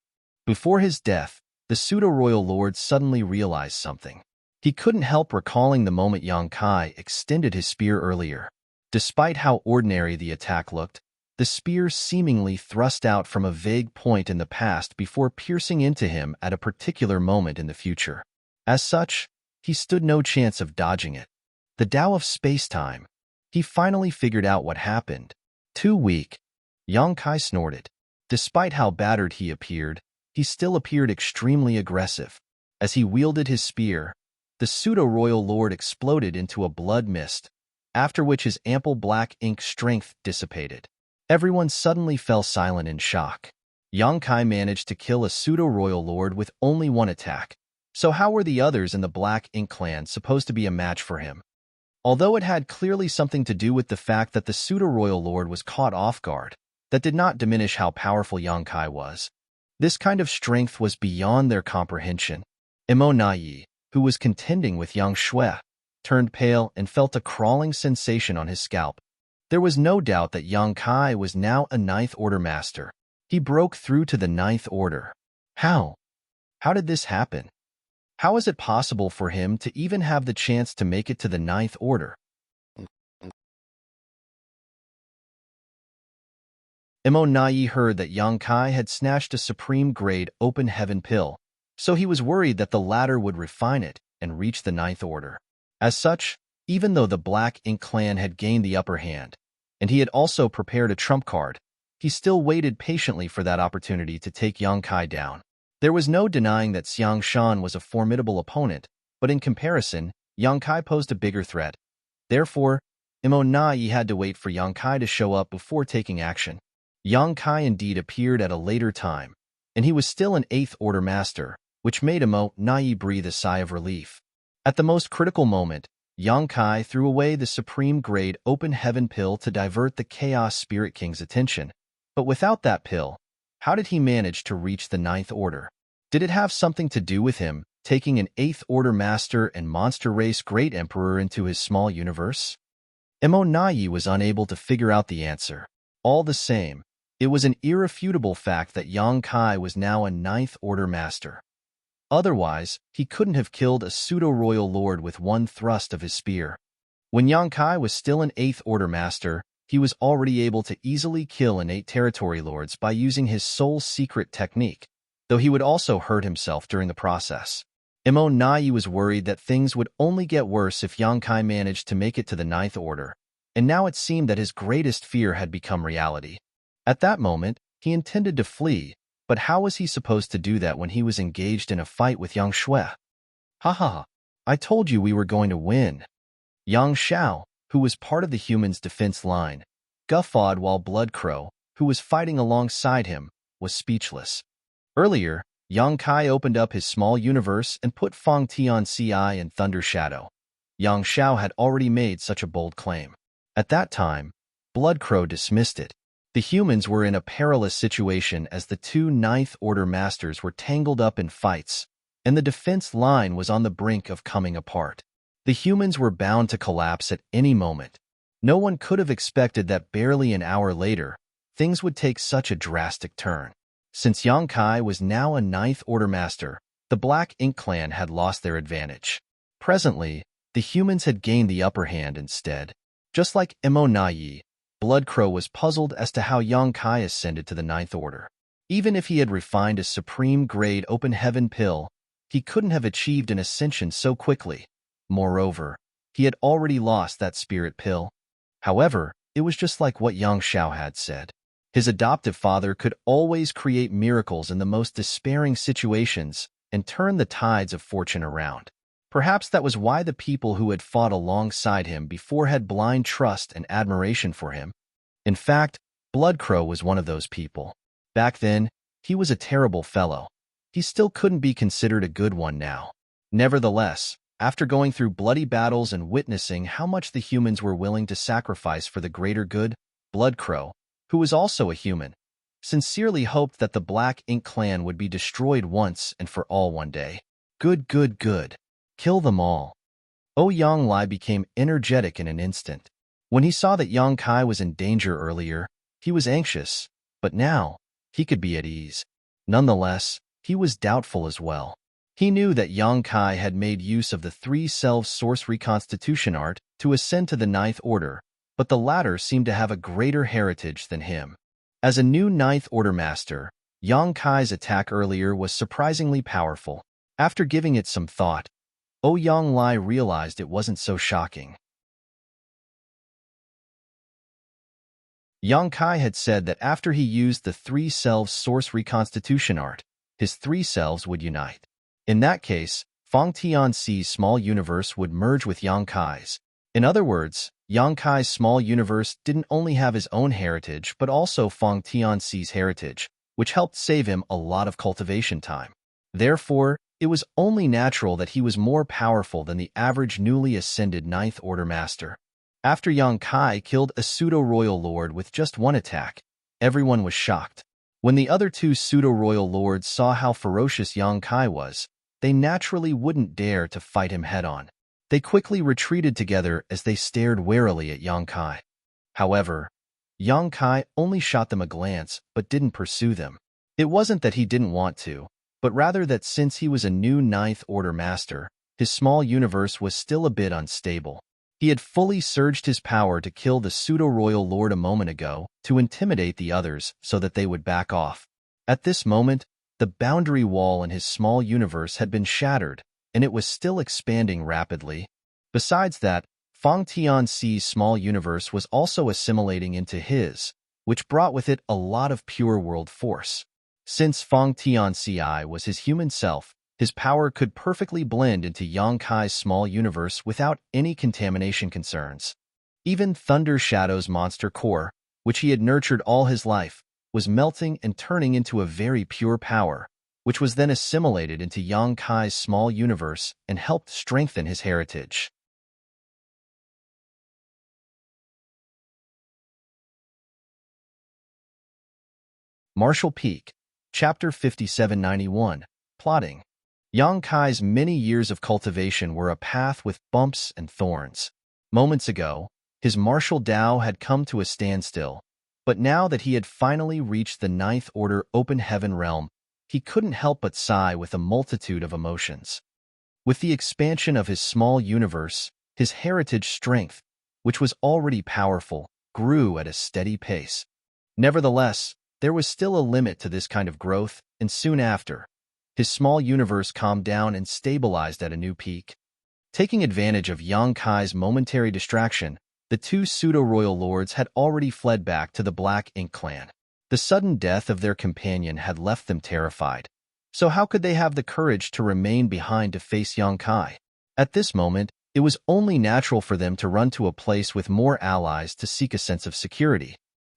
Before his death, the pseudo-royal lord suddenly realized something. He couldn't help recalling the moment Yang Kai extended his spear earlier. Despite how ordinary the attack looked, the spear seemingly thrust out from a vague point in the past before piercing into him at a particular moment in the future. As such, he stood no chance of dodging it. The Tao of space-time. He finally figured out what happened. Too weak. Yang Kai snorted. Despite how battered he appeared, he still appeared extremely aggressive. As he wielded his spear, the pseudo-royal lord exploded into a blood mist, after which his ample black ink strength dissipated. Everyone suddenly fell silent in shock. Yang Kai managed to kill a pseudo-royal lord with only one attack, so how were the others in the Black Ink clan supposed to be a match for him? Although it had clearly something to do with the fact that the pseudo-royal lord was caught off guard, that did not diminish how powerful Yang Kai was. This kind of strength was beyond their comprehension. Imo Nai, who was contending with Yang Shui, turned pale and felt a crawling sensation on his scalp. There was no doubt that Yang Kai was now a Ninth Order master. He broke through to the Ninth Order. How? How did this happen? How is it possible for him to even have the chance to make it to the Ninth Order? Imo Nai heard that Yang Kai had snatched a supreme-grade open heaven pill, so he was worried that the latter would refine it and reach the Ninth Order. As such, even though the Black Ink clan had gained the upper hand, and he had also prepared a trump card, he still waited patiently for that opportunity to take Yang Kai down. There was no denying that Xiang Shan was a formidable opponent, but in comparison, Yang Kai posed a bigger threat. Therefore, Imo Nai had to wait for Yang Kai to show up before taking action. Yang Kai indeed appeared at a later time, and he was still an Eighth Order Master, which made Imo Nai breathe a sigh of relief. At the most critical moment, Yang Kai threw away the supreme-grade Open Heaven pill to divert the Chaos Spirit King's attention. But without that pill, how did he manage to reach the Ninth Order? Did it have something to do with him taking an Eighth Order Master and Monster Race Great Emperor into his small universe? Imo Nai was unable to figure out the answer. All the same, it was an irrefutable fact that Yang Kai was now a Ninth Order Master. Otherwise, he couldn't have killed a pseudo-royal lord with one thrust of his spear. When Yang Kai was still an Eighth Order Master, he was already able to easily kill innate territory lords by using his soul secret technique, though he would also hurt himself during the process. Imo Nai was worried that things would only get worse if Yang Kai managed to make it to the Ninth Order, and now it seemed that his greatest fear had become reality. At that moment, he intended to flee, but how was he supposed to do that when he was engaged in a fight with Yang Shui? Ha ha ha, I told you we were going to win. Yang Xiao, who was part of the humans' defense line, guffawed while Bloodcrow, who was fighting alongside him, was speechless. Earlier, Yang Kai opened up his small universe and put Fang Tianci in Thunder Shadow. Yang Xiao had already made such a bold claim. At that time, Bloodcrow dismissed it. The humans were in a perilous situation as the two Ninth Order Masters were tangled up in fights, and the defense line was on the brink of coming apart. The humans were bound to collapse at any moment. No one could have expected that barely an hour later, things would take such a drastic turn. Since Yang Kai was now a Ninth Order Master, the Black Ink clan had lost their advantage. Presently, the humans had gained the upper hand instead. Just like Imo Nai, Bloodcrow was puzzled as to how Yang Kai ascended to the Ninth Order. Even if he had refined a supreme-grade Open Heaven pill, he couldn't have achieved an ascension so quickly. Moreover, he had already lost that spirit pill. However, it was just like what Yang Xiao had said. His adoptive father could always create miracles in the most despairing situations and turn the tides of fortune around. Perhaps that was why the people who had fought alongside him before had blind trust and admiration for him. In fact, Bloodcrow was one of those people. Back then, he was a terrible fellow. He still couldn't be considered a good one now. Nevertheless, after going through bloody battles and witnessing how much the humans were willing to sacrifice for the greater good, Bloodcrow, who was also a human, sincerely hoped that the Black Ink clan would be destroyed once and for all one day. Good, good, good. Kill them all. Yang Lai became energetic in an instant. When he saw that Yang Kai was in danger earlier, he was anxious, but now, he could be at ease. Nonetheless, he was doubtful as well. He knew that Yang Kai had made use of the Three Selves Source Reconstitution art to ascend to the Ninth Order, but the latter seemed to have a greater heritage than him. As a new Ninth Order Master, Yang Kai's attack earlier was surprisingly powerful. After giving it some thought, Yang Lai realized it wasn't so shocking. Yang Kai had said that after he used the Three Selves Source Reconstitution art, his three selves would unite. In that case, Fang Tianxi's small universe would merge with Yang Kai's. In other words, Yang Kai's small universe didn't only have his own heritage but also Fang Tianxi's heritage, which helped save him a lot of cultivation time. Therefore, it was only natural that he was more powerful than the average newly ascended Ninth Order Master. After Yang Kai killed a pseudo-royal lord with just one attack, everyone was shocked. When the other two pseudo-royal lords saw how ferocious Yang Kai was, they naturally wouldn't dare to fight him head-on. They quickly retreated together as they stared warily at Yang Kai. However, Yang Kai only shot them a glance but didn't pursue them. It wasn't that he didn't want to, but rather that since he was a new Ninth Order Master, his small universe was still a bit unstable. He had fully surged his power to kill the pseudo-royal lord a moment ago to intimidate the others so that they would back off. At this moment, The boundary wall in his small universe had been shattered, and it was still expanding rapidly. Besides that, Feng Tianxi's small universe was also assimilating into his, which brought with it a lot of pure world force. Since Feng Tianxi was his human self, his power could perfectly blend into Yang Kai's small universe without any contamination concerns. Even Thunder Shadow's monster core, which he had nurtured all his life, was melting and turning into a very pure power, which was then assimilated into Yang Kai's small universe and helped strengthen his heritage. Martial Peak, Chapter 5791, Plotting. Yang Kai's many years of cultivation were a path with bumps and thorns. Moments ago, his martial Tao had come to a standstill, but now that he had finally reached the Ninth Order Open Heaven realm, he couldn't help but sigh with a multitude of emotions. With the expansion of his small universe, his heritage strength, which was already powerful, grew at a steady pace. Nevertheless, there was still a limit to this kind of growth, and soon after, his small universe calmed down and stabilized at a new peak. Taking advantage of Yang Kai's momentary distraction, the two pseudo-royal lords had already fled back to the Black Ink clan. The sudden death of their companion had left them terrified. So how could they have the courage to remain behind to face Yang Kai? At this moment, it was only natural for them to run to a place with more allies to seek a sense of security.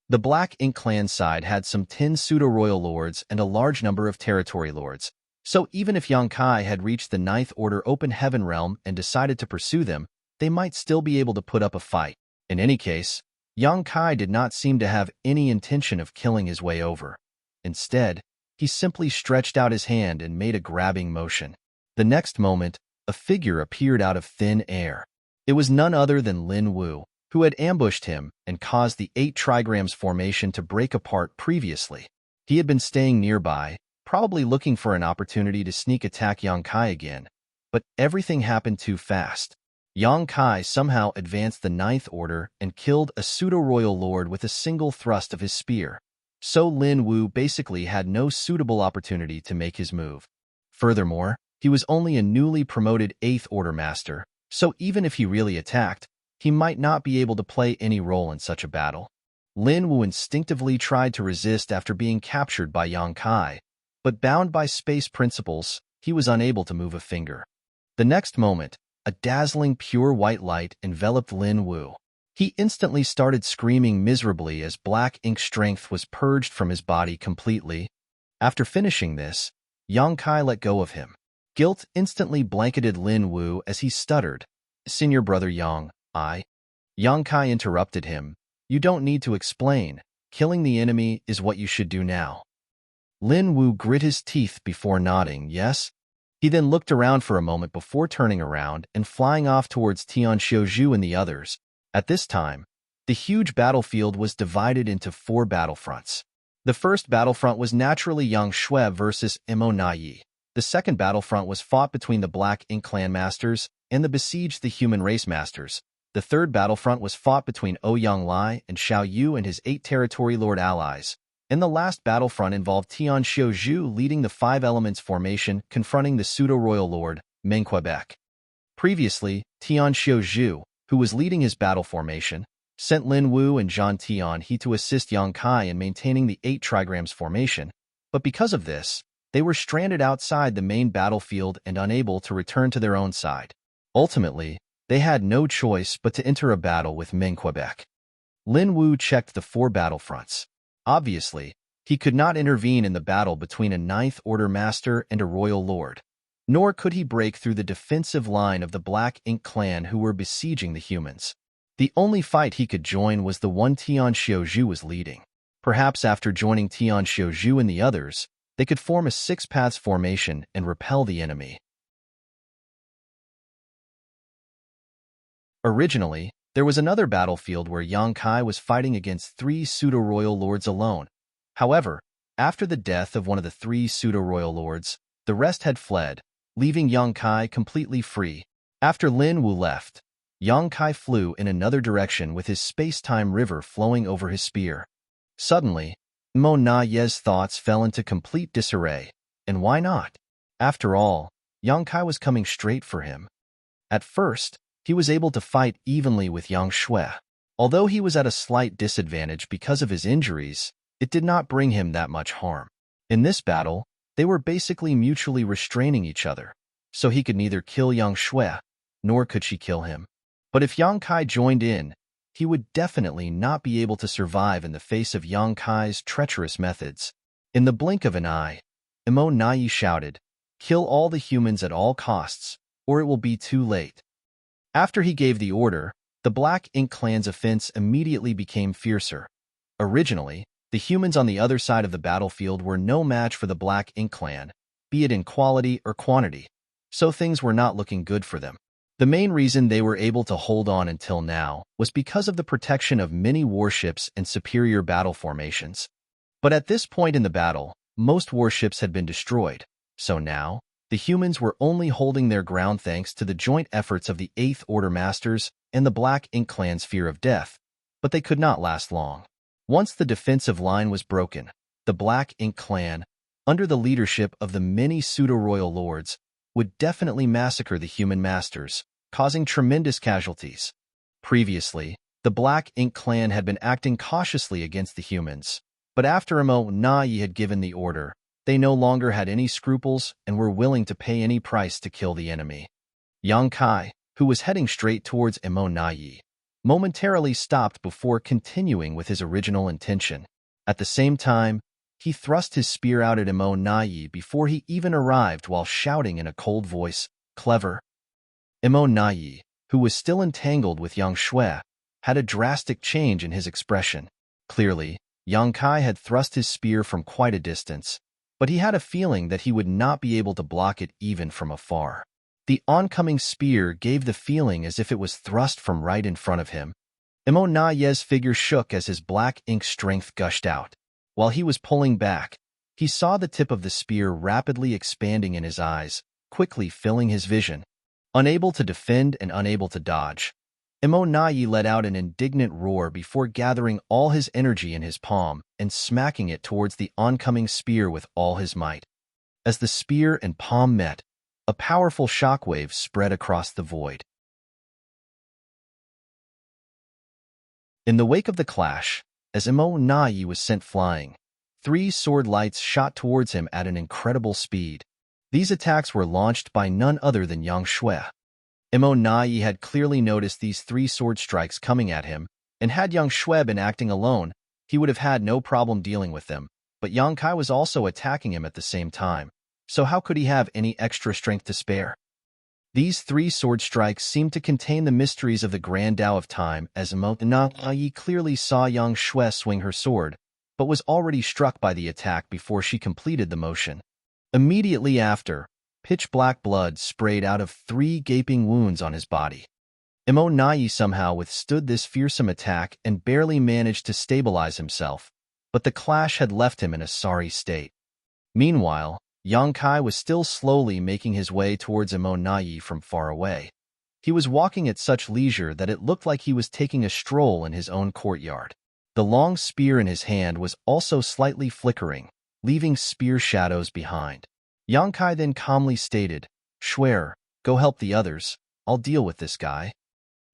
The Black Ink clan side had some 10 pseudo-royal lords and a large number of territory lords. So even if Yang Kai had reached the Ninth Order Open Heaven realm and decided to pursue them, they might still be able to put up a fight. In any case, Yang Kai did not seem to have any intention of killing his way over. Instead, he simply stretched out his hand and made a grabbing motion. The next moment, a figure appeared out of thin air. It was none other than Lin Wu, who had ambushed him and caused the 8 trigrams formation to break apart previously. He had been staying nearby, probably looking for an opportunity to sneak attack Yang Kai again, but everything happened too fast. Yang Kai somehow advanced the Ninth Order and killed a pseudo-royal lord with a single thrust of his spear. So Lin Wu basically had no suitable opportunity to make his move. Furthermore, he was only a newly promoted 8th Order Master, so even if he really attacked, he might not be able to play any role in such a battle. Lin Wu instinctively tried to resist after being captured by Yang Kai, but bound by space principles, he was unable to move a finger. The next moment, a dazzling pure white light enveloped Lin Wu. He instantly started screaming miserably as black ink strength was purged from his body completely. After finishing this, Yang Kai let go of him. Guilt instantly blanketed Lin Wu as he stuttered, "Senior brother Yang, Yang Kai interrupted him. "You don't need to explain. Killing the enemy is what you should do now." Lin Wu grit his teeth before nodding, yes. He then looked around for a moment before turning around and flying off towards Tian Xiuzhu and the others. At this time, the huge battlefield was divided into 4 battlefronts. The first battlefront was naturally Yang Shui versus Mo Naiyi. The second battlefront was fought between the Black Ink clan masters and the besieged the human race masters. The third battlefront was fought between Ouyang Lai and Xiao Yu and his 8 territory lord allies. And the last battlefront involved Tian Xiuzhu leading the 5 Elements formation confronting the pseudo-royal lord, Meng Quebec. Previously, Tian Xiuzhu, who was leading his battle formation, sent Lin Wu and Zhan Tianhe to assist Yang Kai in maintaining the 8 trigrams formation, but because of this, they were stranded outside the main battlefield and unable to return to their own side. Ultimately, they had no choice but to enter a battle with Meng Quebec. Lin Wu checked the 4 battlefronts. Obviously, he could not intervene in the battle between a Ninth Order Master and a Royal Lord, nor could he break through the defensive line of the Black Ink clan who were besieging the humans. The only fight he could join was the one Tian Xiuzhu was leading. Perhaps after joining Tian Xiuzhu and the others, they could form a 6 paths formation and repel the enemy. Originally, there was another battlefield where Yang Kai was fighting against 3 pseudo-royal lords alone. However, after the death of one of the 3 pseudo-royal lords, the rest had fled, leaving Yang Kai completely free. After Lin Wu left, Yang Kai flew in another direction with his space-time river flowing over his spear. Suddenly, Mo Na Ye's thoughts fell into complete disarray. And why not? After all, Yang Kai was coming straight for him. At first, he was able to fight evenly with Yang Shui. Although he was at a slight disadvantage because of his injuries, it did not bring him that much harm. In this battle, they were basically mutually restraining each other, so he could neither kill Yang Shui, nor could she kill him. But if Yang Kai joined in, he would definitely not be able to survive in the face of Yang Kai's treacherous methods. In the blink of an eye, Imo Nai shouted, "Kill all the humans at all costs, or it will be too late." After he gave the order, the Black Ink clan's offense immediately became fiercer. Originally, the humans on the other side of the battlefield were no match for the Black Ink clan, be it in quality or quantity, so things were not looking good for them. The main reason they were able to hold on until now was because of the protection of many warships and superior battle formations. But at this point in the battle, most warships had been destroyed, so now, the humans were only holding their ground thanks to the joint efforts of the Eighth Order Masters and the Black Ink clan's fear of death, but they could not last long. Once the defensive line was broken, the Black Ink clan, under the leadership of the many pseudo-royal lords, would definitely massacre the human masters, causing tremendous casualties. Previously, the Black Ink clan had been acting cautiously against the humans, but after Imo Nai had given the order, they no longer had any scruples and were willing to pay any price to kill the enemy. Yang Kai, who was heading straight towards Imo Nai, momentarily stopped before continuing with his original intention. At the same time, he thrust his spear out at Imo Nai before he even arrived while shouting in a cold voice, "Clever." Imo Nai, who was still entangled with Yang Shui, had a drastic change in his expression. Clearly, Yang Kai had thrust his spear from quite a distance, but he had a feeling that he would not be able to block it even from afar. The oncoming spear gave the feeling as if it was thrust from right in front of him. Imo Nai's figure shook as his Black Ink strength gushed out. While he was pulling back, he saw the tip of the spear rapidly expanding in his eyes, quickly filling his vision. Unable to defend and unable to dodge, Imo Nai let out an indignant roar before gathering all his energy in his palm and smacking it towards the oncoming spear with all his might. As the spear and palm met, a powerful shockwave spread across the void. In the wake of the clash, as Imo Nai was sent flying, 3 sword lights shot towards him at an incredible speed. These attacks were launched by none other than Yang Shui. Imo Nai had clearly noticed these 3 sword strikes coming at him, and had Yang Shui been acting alone, he would have had no problem dealing with them, but Yang Kai was also attacking him at the same time, so how could he have any extra strength to spare? These 3 sword strikes seemed to contain the mysteries of the Grand Tao of Time, as Imo Nai clearly saw Yang Shui swing her sword, but was already struck by the attack before she completed the motion. Immediately after, pitch-black blood sprayed out of 3 gaping wounds on his body. Imo Nai somehow withstood this fearsome attack and barely managed to stabilize himself, but the clash had left him in a sorry state. Meanwhile, Yang Kai was still slowly making his way towards Imo Nai from far away. He was walking at such leisure that it looked like he was taking a stroll in his own courtyard. The long spear in his hand was also slightly flickering, leaving spear shadows behind. Yang Kai then calmly stated, "Shui, go help the others. I'll deal with this guy."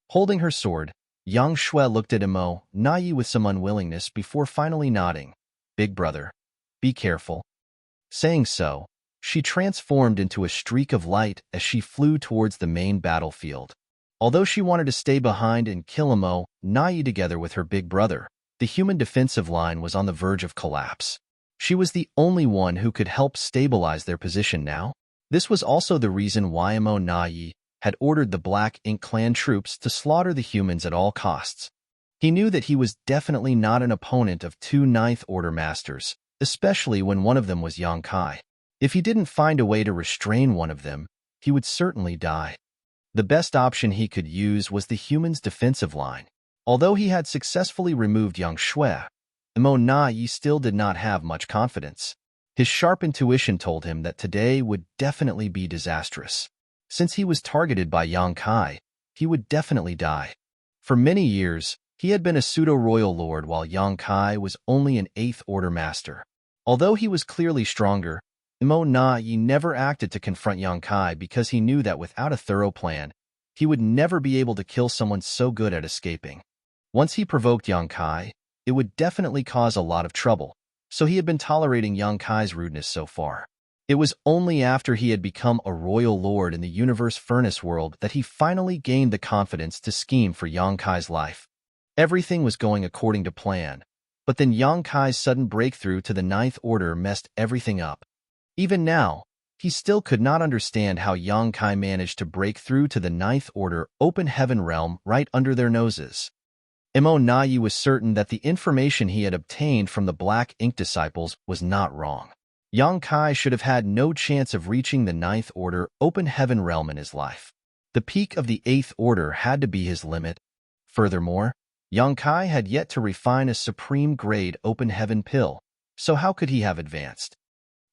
Holding her sword, Yang Shui looked at Imo Nai with some unwillingness before finally nodding. "Big brother, be careful." Saying so, she transformed into a streak of light as she flew towards the main battlefield. Although she wanted to stay behind and kill Imo Nai together with her big brother, the human defensive line was on the verge of collapse. She was the only one who could help stabilize their position now. This was also the reason why Imo Nai had ordered the Black Ink clan troops to slaughter the humans at all costs. He knew that he was definitely not an opponent of 2 Ninth Order Masters, especially when one of them was Yang Kai. If he didn't find a way to restrain one of them, he would certainly die. The best option he could use was the humans' defensive line. Although he had successfully removed Yang Shui, Imo Nai still did not have much confidence. His sharp intuition told him that today would definitely be disastrous. Since he was targeted by Yang Kai, he would definitely die. For many years, he had been a pseudo-royal lord while Yang Kai was only an 8th Order master. Although he was clearly stronger, Imo Na-yi never acted to confront Yang Kai because he knew that without a thorough plan, he would never be able to kill someone so good at escaping. Once he provoked Yang Kai, it would definitely cause a lot of trouble, so he had been tolerating Yang Kai's rudeness so far. It was only after he had become a royal lord in the universe furnace world that he finally gained the confidence to scheme for Yang Kai's life. Everything was going according to plan, but then Yang Kai's sudden breakthrough to the Ninth Order messed everything up. Even now, he still could not understand how Yang Kai managed to break through to the Ninth Order open heaven realm right under their noses. Imo Na-yi was certain that the information he had obtained from the Black Ink disciples was not wrong. Yang Kai should have had no chance of reaching the Ninth Order open heaven realm in his life. The peak of the Eighth Order had to be his limit. Furthermore, Yang Kai had yet to refine a supreme-grade open heaven pill, so how could he have advanced?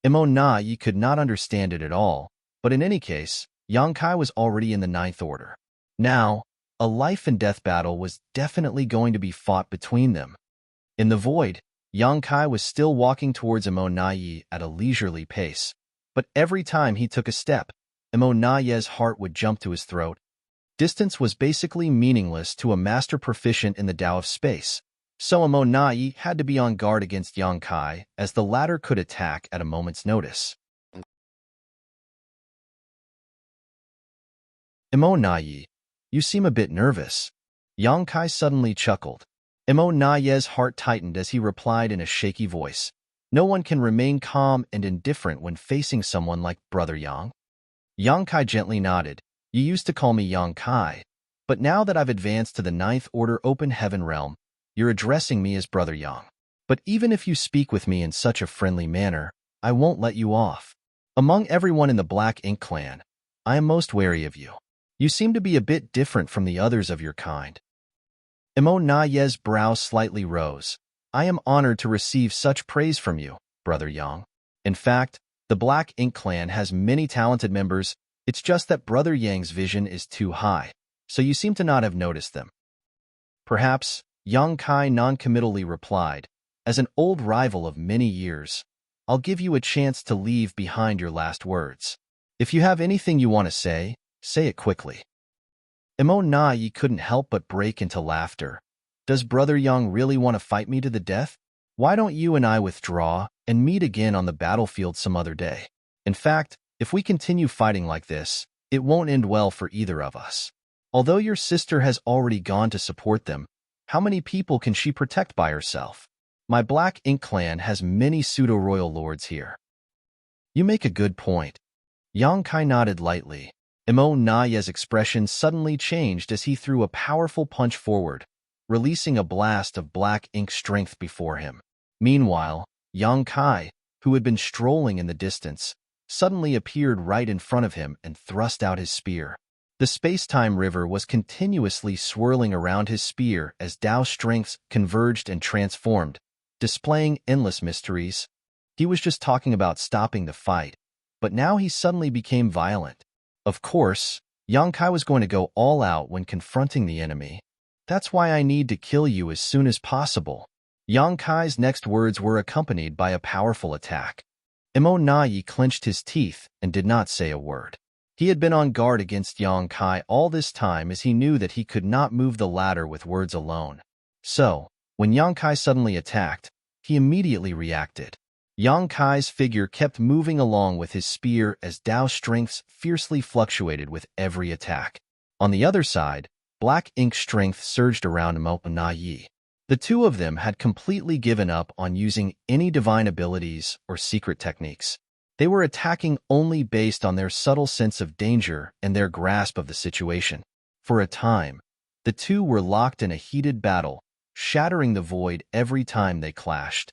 Imo Na-yi could not understand it at all, but in any case, Yang Kai was already in the Ninth Order. Now, a life-and-death battle was definitely going to be fought between them. In the void, Yang Kai was still walking towards Imo Na-yi at a leisurely pace, but every time he took a step, Imo Na-yi's heart would jump to his throat. Distance was basically meaningless to a master proficient in the Tao of space, so Imo Na-yi had to be on guard against Yang Kai, as the latter could attack at a moment's notice. Imo Na-yi, you seem a bit nervous. Yang Kai suddenly chuckled. Imo Na-yi's heart tightened as he replied in a shaky voice. No one can remain calm and indifferent when facing someone like Brother Yang. Yang Kai gently nodded. You used to call me Yang Kai, but now that I've advanced to the Ninth Order open heaven realm, you're addressing me as Brother Yang. But even if you speak with me in such a friendly manner, I won't let you off. Among everyone in the Black Ink clan, I am most wary of you. You seem to be a bit different from the others of your kind. Imo Na-yi's brow slightly rose. I am honored to receive such praise from you, Brother Yang. In fact, the Black Ink clan has many talented members. It's just that Brother Yang's vision is too high, so you seem to not have noticed them. Perhaps, Yang Kai noncommittally replied, as an old rival of many years, I'll give you a chance to leave behind your last words. If you have anything you want to say it quickly. Imo Na-yi couldn't help but break into laughter. Does Brother Yang really want to fight me to the death? Why don't you and I withdraw and meet again on the battlefield some other day? In fact, if we continue fighting like this, it won't end well for either of us. Although your sister has already gone to support them, how many people can she protect by herself? My Black Ink clan has many pseudo-royal lords here. You make a good point. Yang Kai nodded lightly. Imo Na-yi's expression suddenly changed as he threw a powerful punch forward, releasing a blast of Black Ink strength before him. Meanwhile, Yang Kai, who had been strolling in the distance, suddenly appeared right in front of him and thrust out his spear. The space-time river was continuously swirling around his spear as Tao strengths converged and transformed, displaying endless mysteries. He was just talking about stopping the fight, but now he suddenly became violent. Of course, Yang Kai was going to go all out when confronting the enemy. That's why I need to kill you as soon as possible. Yang Kai's next words were accompanied by a powerful attack. Imo Na-yi clenched his teeth and did not say a word. He had been on guard against Yang Kai all this time as he knew that he could not move the latter with words alone. So, when Yang Kai suddenly attacked, he immediately reacted. Yang Kai's figure kept moving along with his spear as Tao strengths fiercely fluctuated with every attack. On the other side, Black Ink strength surged around Imo Na-yi. The two of them had completely given up on using any divine abilities or secret techniques. They were attacking only based on their subtle sense of danger and their grasp of the situation. For a time, the two were locked in a heated battle, shattering the void every time they clashed.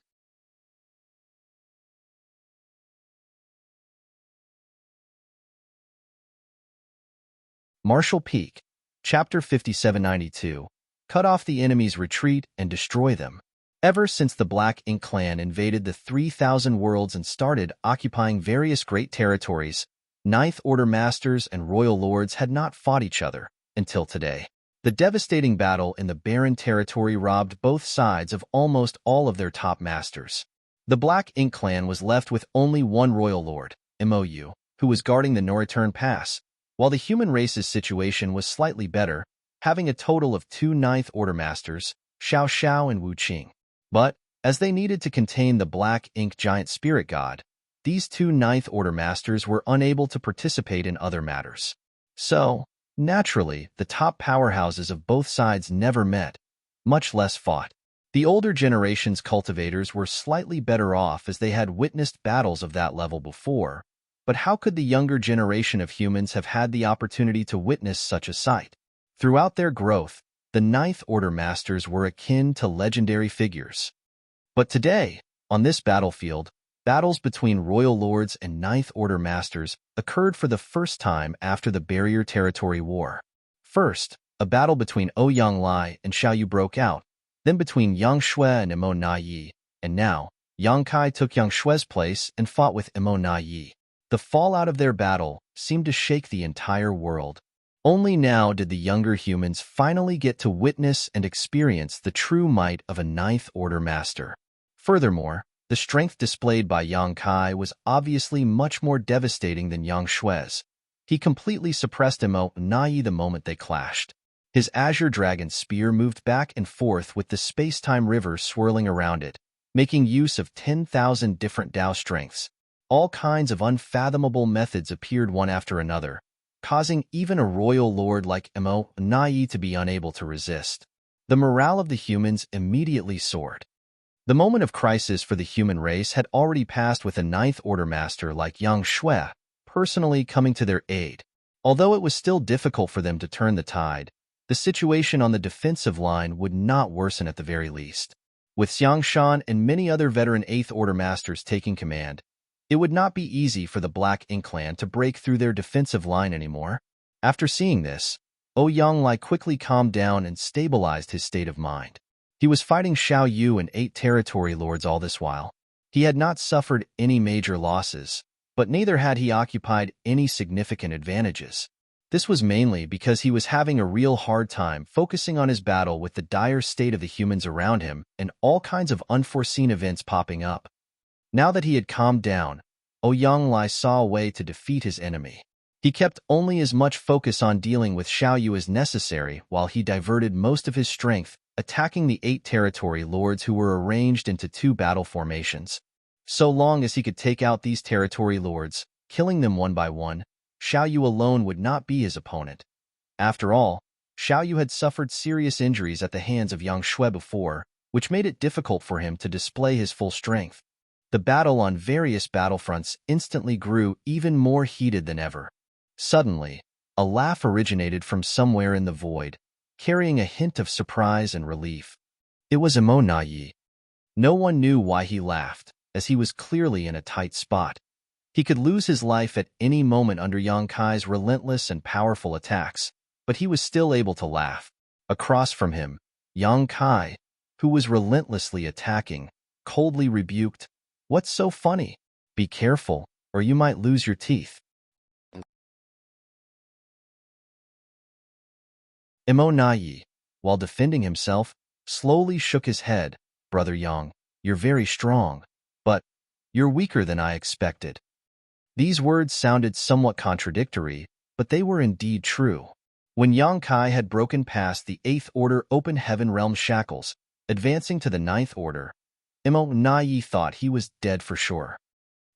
Martial Peak, Chapter 5792, Cut off the enemy's retreat and destroy them. Ever since the Black Ink clan invaded the 3,000 worlds and started occupying various great territories, Ninth Order masters and royal lords had not fought each other until today. The devastating battle in the barren territory robbed both sides of almost all of their top masters. The Black Ink clan was left with only one royal lord, Mou, who was guarding the no-return pass, while the human race's situation was slightly better, having a total of 2 Ninth Order Masters, Xiao Xiao and Wu Qing. But, as they needed to contain the Black Ink giant spirit god, these 2 Ninth Order Masters were unable to participate in other matters. So, naturally, the top powerhouses of both sides never met, much less fought. The older generation's cultivators were slightly better off as they had witnessed battles of that level before, but how could the younger generation of humans have had the opportunity to witness such a sight? Throughout their growth, the Ninth Order Masters were akin to legendary figures. But today, on this battlefield, battles between Royal Lords and Ninth Order Masters occurred for the first time after the Barrier Territory War. First, a battle between Ouyang Lai and Xiaoyu broke out, then between Yang Shui and Imo Na Yi, and now, Yang Kai took Yang Shui's place and fought with Imo Na Yi. The fallout of their battle seemed to shake the entire world. Only now did the younger humans finally get to witness and experience the true might of a Ninth Order Master. Furthermore, the strength displayed by Yang Kai was obviously much more devastating than Yang Shui's. He completely suppressed Imo Na Yi the moment they clashed. His Azure Dragon Spear moved back and forth with the space-time river swirling around it, making use of 10,000 different Dao strengths. All kinds of unfathomable methods appeared one after another, causing even a royal lord like Imo Na Yi to be unable to resist. The morale of the humans immediately soared. The moment of crisis for the human race had already passed with a Ninth Order Master like Yang Shui personally coming to their aid. Although it was still difficult for them to turn the tide, the situation on the defensive line would not worsen at the very least. With Xiang Shan and many other veteran 8th Order Masters taking command, it would not be easy for the Black Ink clan to break through their defensive line anymore. After seeing this, Ouyang Lai quickly calmed down and stabilized his state of mind. He was fighting Xiao Yu and 8 territory lords all this while. He had not suffered any major losses, but neither had he occupied any significant advantages. This was mainly because he was having a real hard time focusing on his battle with the dire state of the humans around him and all kinds of unforeseen events popping up. Now that he had calmed down, Ouyang Lai saw a way to defeat his enemy. He kept only as much focus on dealing with Xiaoyu as necessary while he diverted most of his strength attacking the 8 territory lords who were arranged into 2 battle formations. So long as he could take out these territory lords, killing them one by one, Xiaoyu alone would not be his opponent. After all, Xiaoyu had suffered serious injuries at the hands of Yang Shui before, which made it difficult for him to display his full strength. The battle on various battlefronts instantly grew even more heated than ever. Suddenly, a laugh originated from somewhere in the void, carrying a hint of surprise and relief. It was Imo Na Yi. No one knew why he laughed, as he was clearly in a tight spot. He could lose his life at any moment under Yang Kai's relentless and powerful attacks, but he was still able to laugh. Across from him, Yang Kai, who was relentlessly attacking, coldly rebuked, "What's so funny? Be careful, or you might lose your teeth." Imo Na Yi, while defending himself, slowly shook his head. "Brother Yang, you're very strong, but you're weaker than I expected." These words sounded somewhat contradictory, but they were indeed true. When Yang Kai had broken past the 8th Order Open Heaven Realm shackles, advancing to the 9th Order, Imo Na Yi thought he was dead for sure.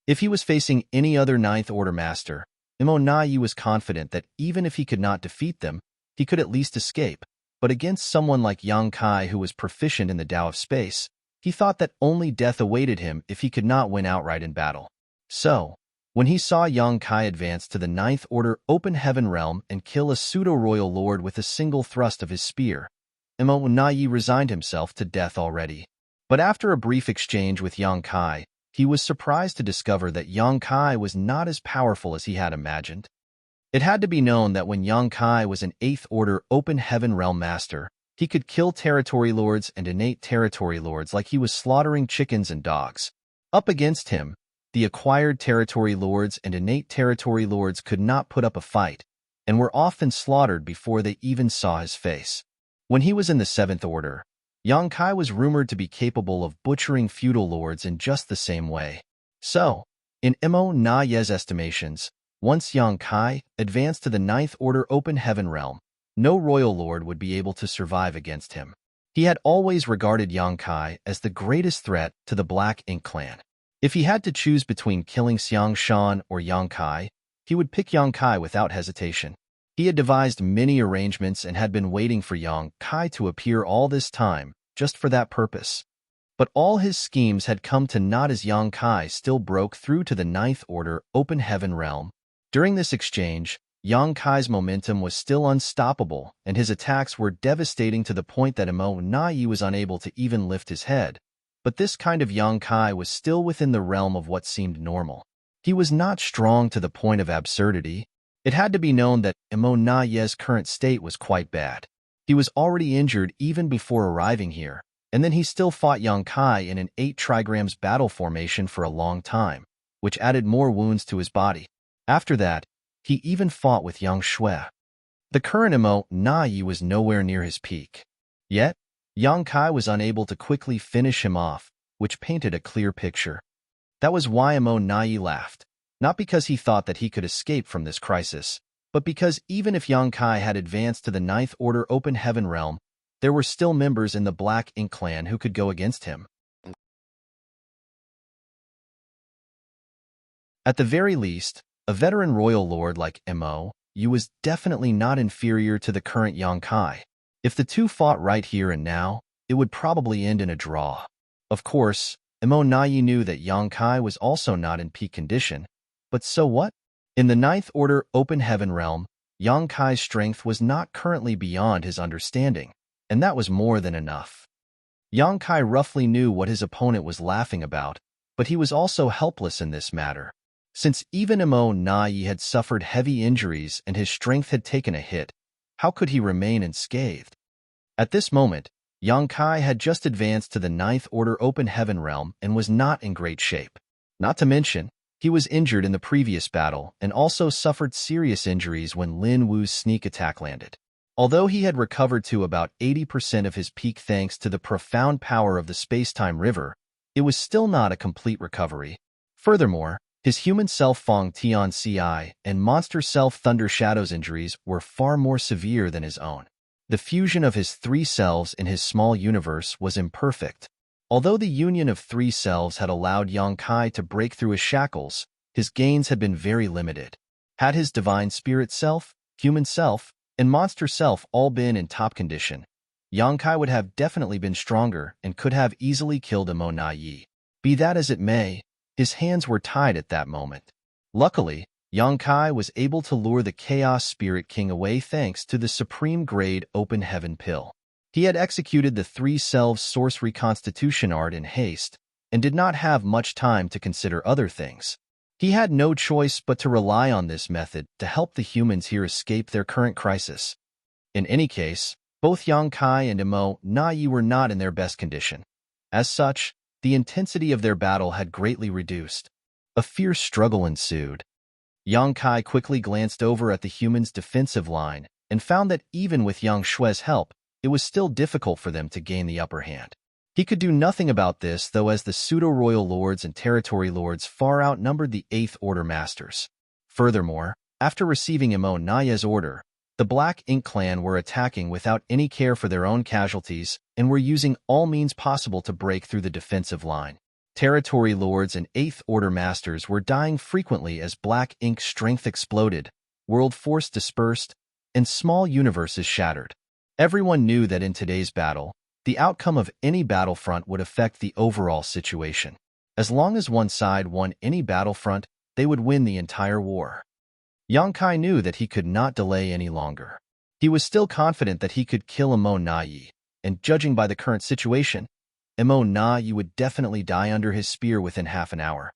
If he was facing any other 9th Order Master, Imo Na Yi was confident that even if he could not defeat them, he could at least escape. But against someone like Yang Kai who was proficient in the Tao of Space, he thought that only death awaited him if he could not win outright in battle. So, when he saw Yang Kai advance to the 9th Order Open Heaven Realm and kill a pseudo-royal lord with a single thrust of his spear, Imo Na Yi resigned himself to death already. But after a brief exchange with Yang Kai, he was surprised to discover that Yang Kai was not as powerful as he had imagined. It had to be known that when Yang Kai was an 8th Order Open Heaven Realm Master, he could kill territory lords and innate territory lords like he was slaughtering chickens and dogs. Up against him, the acquired territory lords and innate territory lords could not put up a fight, and were often slaughtered before they even saw his face. When he was in the 7th Order, Yang Kai was rumored to be capable of butchering feudal lords in just the same way. So, in Mo Na Ye's estimations, once Yang Kai advanced to the Ninth Order Open Heaven realm, no royal lord would be able to survive against him. He had always regarded Yang Kai as the greatest threat to the Black Ink clan. If he had to choose between killing Xiang Shan or Yang Kai, he would pick Yang Kai without hesitation. He had devised many arrangements and had been waiting for Yang Kai to appear all this time, just for that purpose. But all his schemes had come to naught as Yang Kai still broke through to the Ninth Order Open Heaven realm. During this exchange, Yang Kai's momentum was still unstoppable, and his attacks were devastating to the point that Mo Na Yi was unable to even lift his head. But this kind of Yang Kai was still within the realm of what seemed normal. He was not strong to the point of absurdity. It had to be known that Mo Na Yi's current state was quite bad. He was already injured even before arriving here, and then he still fought Yang Kai in an 8 trigrams battle formation for a long time, which added more wounds to his body. After that, he even fought with Yang Shui. The current Mo Na Yi was nowhere near his peak. Yet, Yang Kai was unable to quickly finish him off, which painted a clear picture. That was why Mo Na Yi laughed, not because he thought that he could escape from this crisis, but because even if Yang Kai had advanced to the Ninth Order Open Heaven realm, there were still members in the Black Ink clan who could go against him. At the very least, a veteran royal lord like Mo Yu was definitely not inferior to the current Yang Kai. If the two fought right here and now, it would probably end in a draw. Of course, Mo Na Yi knew that Yang Kai was also not in peak condition, but so what? In the Ninth Order Open Heaven realm, Yang Kai's strength was not currently beyond his understanding, and that was more than enough. Yang Kai roughly knew what his opponent was laughing about, but he was also helpless in this matter. Since even Mo Na Yi had suffered heavy injuries and his strength had taken a hit, how could he remain unscathed? At this moment, Yang Kai had just advanced to the Ninth Order Open Heaven realm and was not in great shape. Not to mention, he was injured in the previous battle and also suffered serious injuries when Lin Wu's sneak attack landed. Although he had recovered to about 80% of his peak thanks to the profound power of the space-time river, it was still not a complete recovery. Furthermore, his human self Fong Tian Ci and monster self Thunder Shadow's injuries were far more severe than his own. The fusion of his 3 selves in his small universe was imperfect. Although the union of 3 selves had allowed Yang Kai to break through his shackles, his gains had been very limited. Had his divine spirit self, human self, and monster self all been in top condition, Yang Kai would have definitely been stronger and could have easily killed Mo Na Yi. Be that as it may, his hands were tied at that moment. Luckily, Yang Kai was able to lure the Chaos Spirit King away thanks to the Supreme Grade Open Heaven Pill. He had executed the 3 selves source reconstitution art in haste and did not have much time to consider other things. He had no choice but to rely on this method to help the humans here escape their current crisis. In any case, both Yang Kai and Mo Na Yi were not in their best condition. As such, the intensity of their battle had greatly reduced. A fierce struggle ensued. Yang Kai quickly glanced over at the humans' defensive line and found that even with Yang Shui's help, it was still difficult for them to gain the upper hand. He could do nothing about this, though, as the pseudo-royal lords and territory lords far outnumbered the 8th Order masters. Furthermore, after receiving Mo Na Yi's order, the Black Ink clan were attacking without any care for their own casualties and were using all means possible to break through the defensive line. Territory lords and 8th Order masters were dying frequently as Black Ink's strength exploded, world force dispersed, and small universes shattered. Everyone knew that in today's battle, the outcome of any battlefront would affect the overall situation. As long as one side won any battlefront, they would win the entire war. Yang Kai knew that he could not delay any longer. He was still confident that he could kill Mo Na Yi, and judging by the current situation, Mo Na Yi would definitely die under his spear within half an hour.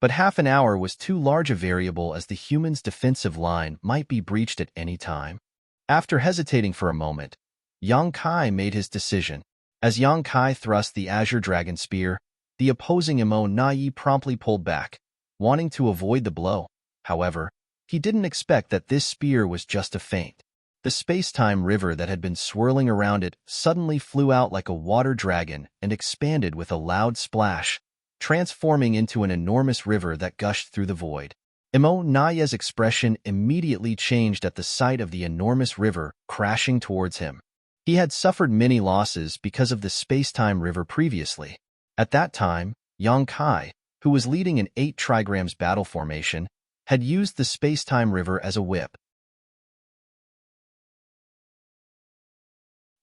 But half an hour was too large a variable, as the human's defensive line might be breached at any time. After hesitating for a moment, Yang Kai made his decision. As Yang Kai thrust the Azure Dragon Spear, the opposing Mo Na Yi promptly pulled back, wanting to avoid the blow. However, he didn't expect that this spear was just a feint. The space-time river that had been swirling around it suddenly flew out like a water dragon and expanded with a loud splash, transforming into an enormous river that gushed through the void. Imo Naya's expression immediately changed at the sight of the enormous river crashing towards him. He had suffered many losses because of the space-time river previously. At that time, Yang Kai, who was leading an 8 trigrams battle formation, had used the space-time river as a whip.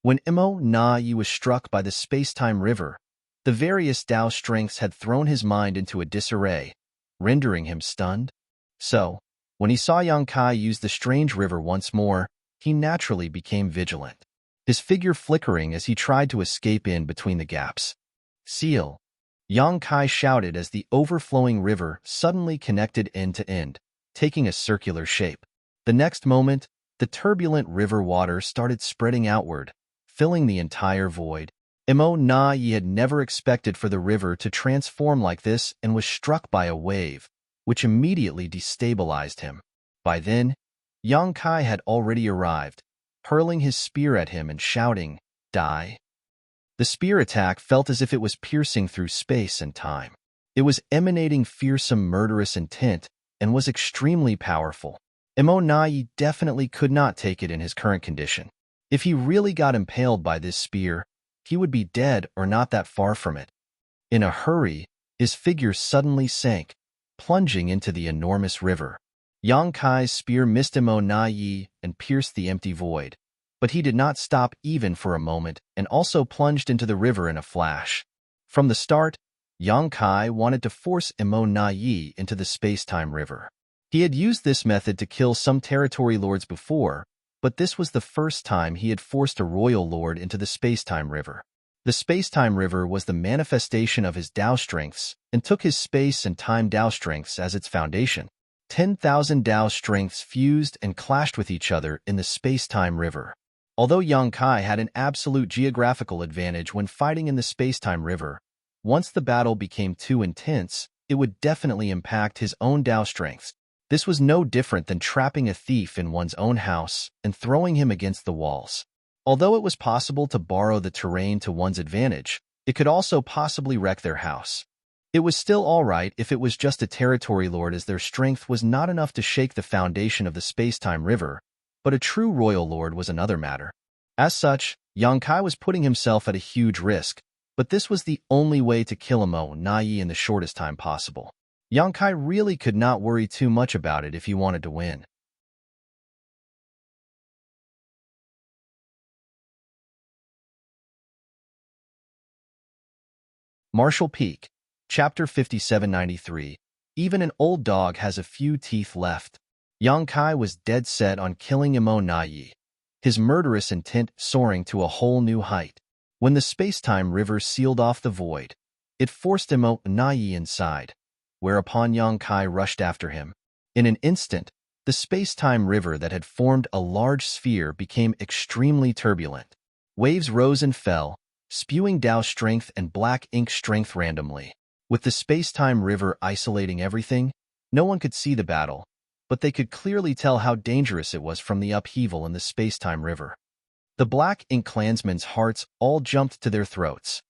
When Imo Na-yi was struck by the space-time river, the various Tao strengths had thrown his mind into a disarray, rendering him stunned. So, when he saw Yang Kai use the strange river once more, he naturally became vigilant, his figure flickering as he tried to escape in between the gaps. Seal! Yang Kai shouted as the overflowing river suddenly connected end to end, taking a circular shape. The next moment, the turbulent river water started spreading outward, filling the entire void. Imo Na-yi had never expected for the river to transform like this and was struck by a wave, which immediately destabilized him. By then, Yang Kai had already arrived, hurling his spear at him and shouting, "Die!" The spear attack felt as if it was piercing through space and time. It was emanating fearsome murderous intent and was extremely powerful. Imo Na-yi definitely could not take it in his current condition. If he really got impaled by this spear, he would be dead or not that far from it. In a hurry, his figure suddenly sank, plunging into the enormous river. Yang Kai's spear missed Imo Na-yi and pierced the empty void, but he did not stop even for a moment and also plunged into the river in a flash. From the start, Yang Kai wanted to force Imo Na-yi into the space-time river. He had used this method to kill some territory lords before, but this was the first time he had forced a royal lord into the space-time river. The space-time river was the manifestation of his Tao strengths and took his space and time Tao strengths as its foundation. 10,000 Tao strengths fused and clashed with each other in the space-time river. Although Yang Kai had an absolute geographical advantage when fighting in the space-time river, once the battle became too intense, it would definitely impact his own Tao strengths. This was no different than trapping a thief in one's own house and throwing him against the walls. Although it was possible to borrow the terrain to one's advantage, it could also possibly wreck their house. It was still all right if it was just a territory lord, as their strength was not enough to shake the foundation of the space-time river, but a true royal lord was another matter. As such, Yang Kai was putting himself at a huge risk, but this was the only way to kill Imo Na-yi in the shortest time possible. Yang Kai really could not worry too much about it if he wanted to win. Martial Peak, Chapter 5793. Even an old dog has a few teeth left. Yang Kai was dead set on killing Imo Na-yi, his murderous intent soaring to a whole new height. When the space-time river sealed off the void, it forced Imo Na-yi inside, whereupon Yang Kai rushed after him. In an instant, the space-time river that had formed a large sphere became extremely turbulent. Waves rose and fell, spewing Tao strength and black ink strength randomly. With the space-time river isolating everything, no one could see the battle, but they could clearly tell how dangerous it was from the upheaval in the space-time river. The black ink clansmen's hearts all jumped to their throats.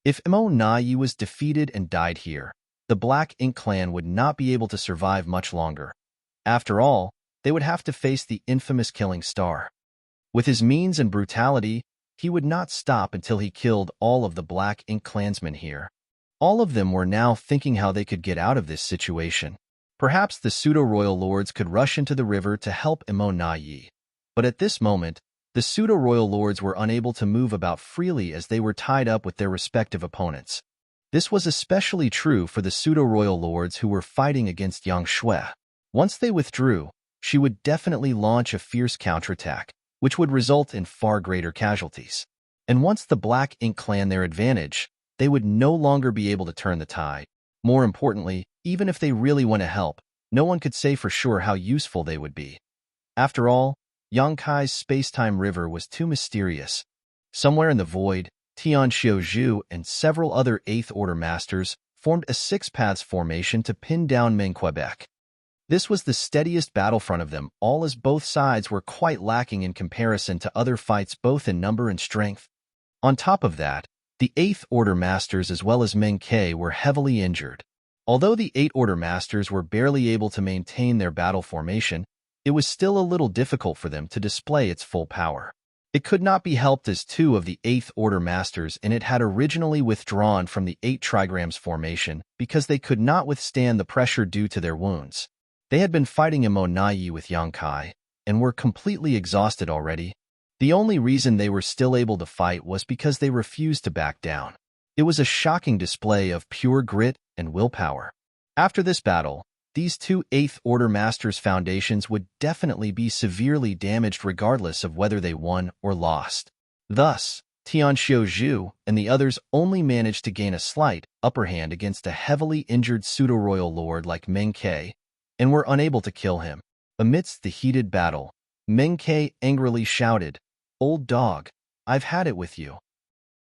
If Imo Na-yi was defeated and died here, the Black Ink clan would not be able to survive much longer. After all, they would have to face the infamous Killing Star. With his means and brutality, he would not stop until he killed all of the Black Ink clansmen here. All of them were now thinking how they could get out of this situation. Perhaps the pseudo-royal lords could rush into the river to help Imo Na-yi. But at this moment, the pseudo-royal lords were unable to move about freely as they were tied up with their respective opponents. This was especially true for the pseudo-royal lords who were fighting against Yang Shui. Once they withdrew, she would definitely launch a fierce counterattack, which would result in far greater casualties. And once the Black Ink clan their advantage, they would no longer be able to turn the tide. More importantly, even if they really want to help, no one could say for sure how useful they would be. After all, Yang Kai's space-time river was too mysterious. Somewhere in the void, Tian Xiaozhu and several other 8th Order masters formed a 6 paths formation to pin down Meng Quebec. This was the steadiest battlefront of them all, as both sides were quite lacking in comparison to other fights both in number and strength. On top of that, the Eighth Order Masters as well as Meng-Ke were heavily injured. Although the Eighth Order Masters were barely able to maintain their battle formation, it was still a little difficult for them to display its full power. It could not be helped as two of the Eighth Order Masters in it had originally withdrawn from the 8 trigrams formation because they could not withstand the pressure due to their wounds. They had been fighting in Monayi with Yang Kai and were completely exhausted already. The only reason they were still able to fight was because they refused to back down. It was a shocking display of pure grit and willpower. After this battle, these two Eighth Order Masters' foundations would definitely be severely damaged regardless of whether they won or lost. Thus, Tianxiu Zhu and the others only managed to gain a slight upper hand against a heavily injured pseudo-royal lord like Meng-Ke, and were unable to kill him. Amidst the heated battle, Meng-Ke angrily shouted, "Old dog, I've had it with you."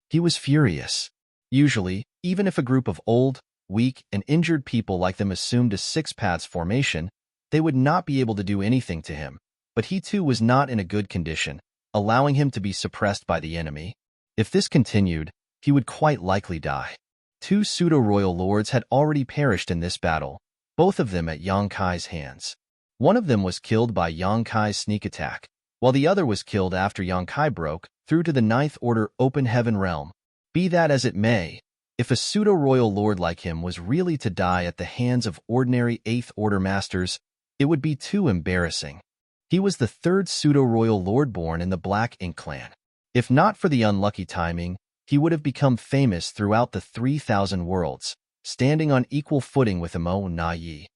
He was furious. Usually, even if a group of old, weak, and injured people like them assumed a 6 paths formation, they would not be able to do anything to him. But he too was not in a good condition, allowing him to be suppressed by the enemy. If this continued, he would quite likely die. 2 pseudo-royal lords had already perished in this battle, both of them at Yang Kai's hands. One of them was killed by Yang Kai's sneak attack, while the other was killed after Yang Kai broke through to the Ninth Order Open Heaven realm. Be that as it may, if a pseudo-royal lord like him was really to die at the hands of ordinary Eighth Order Masters, it would be too embarrassing. He was the 3rd pseudo-royal lord born in the Black Ink clan. If not for the unlucky timing, he would have become famous throughout the 3,000 worlds, standing on equal footing with Mo Na Yi.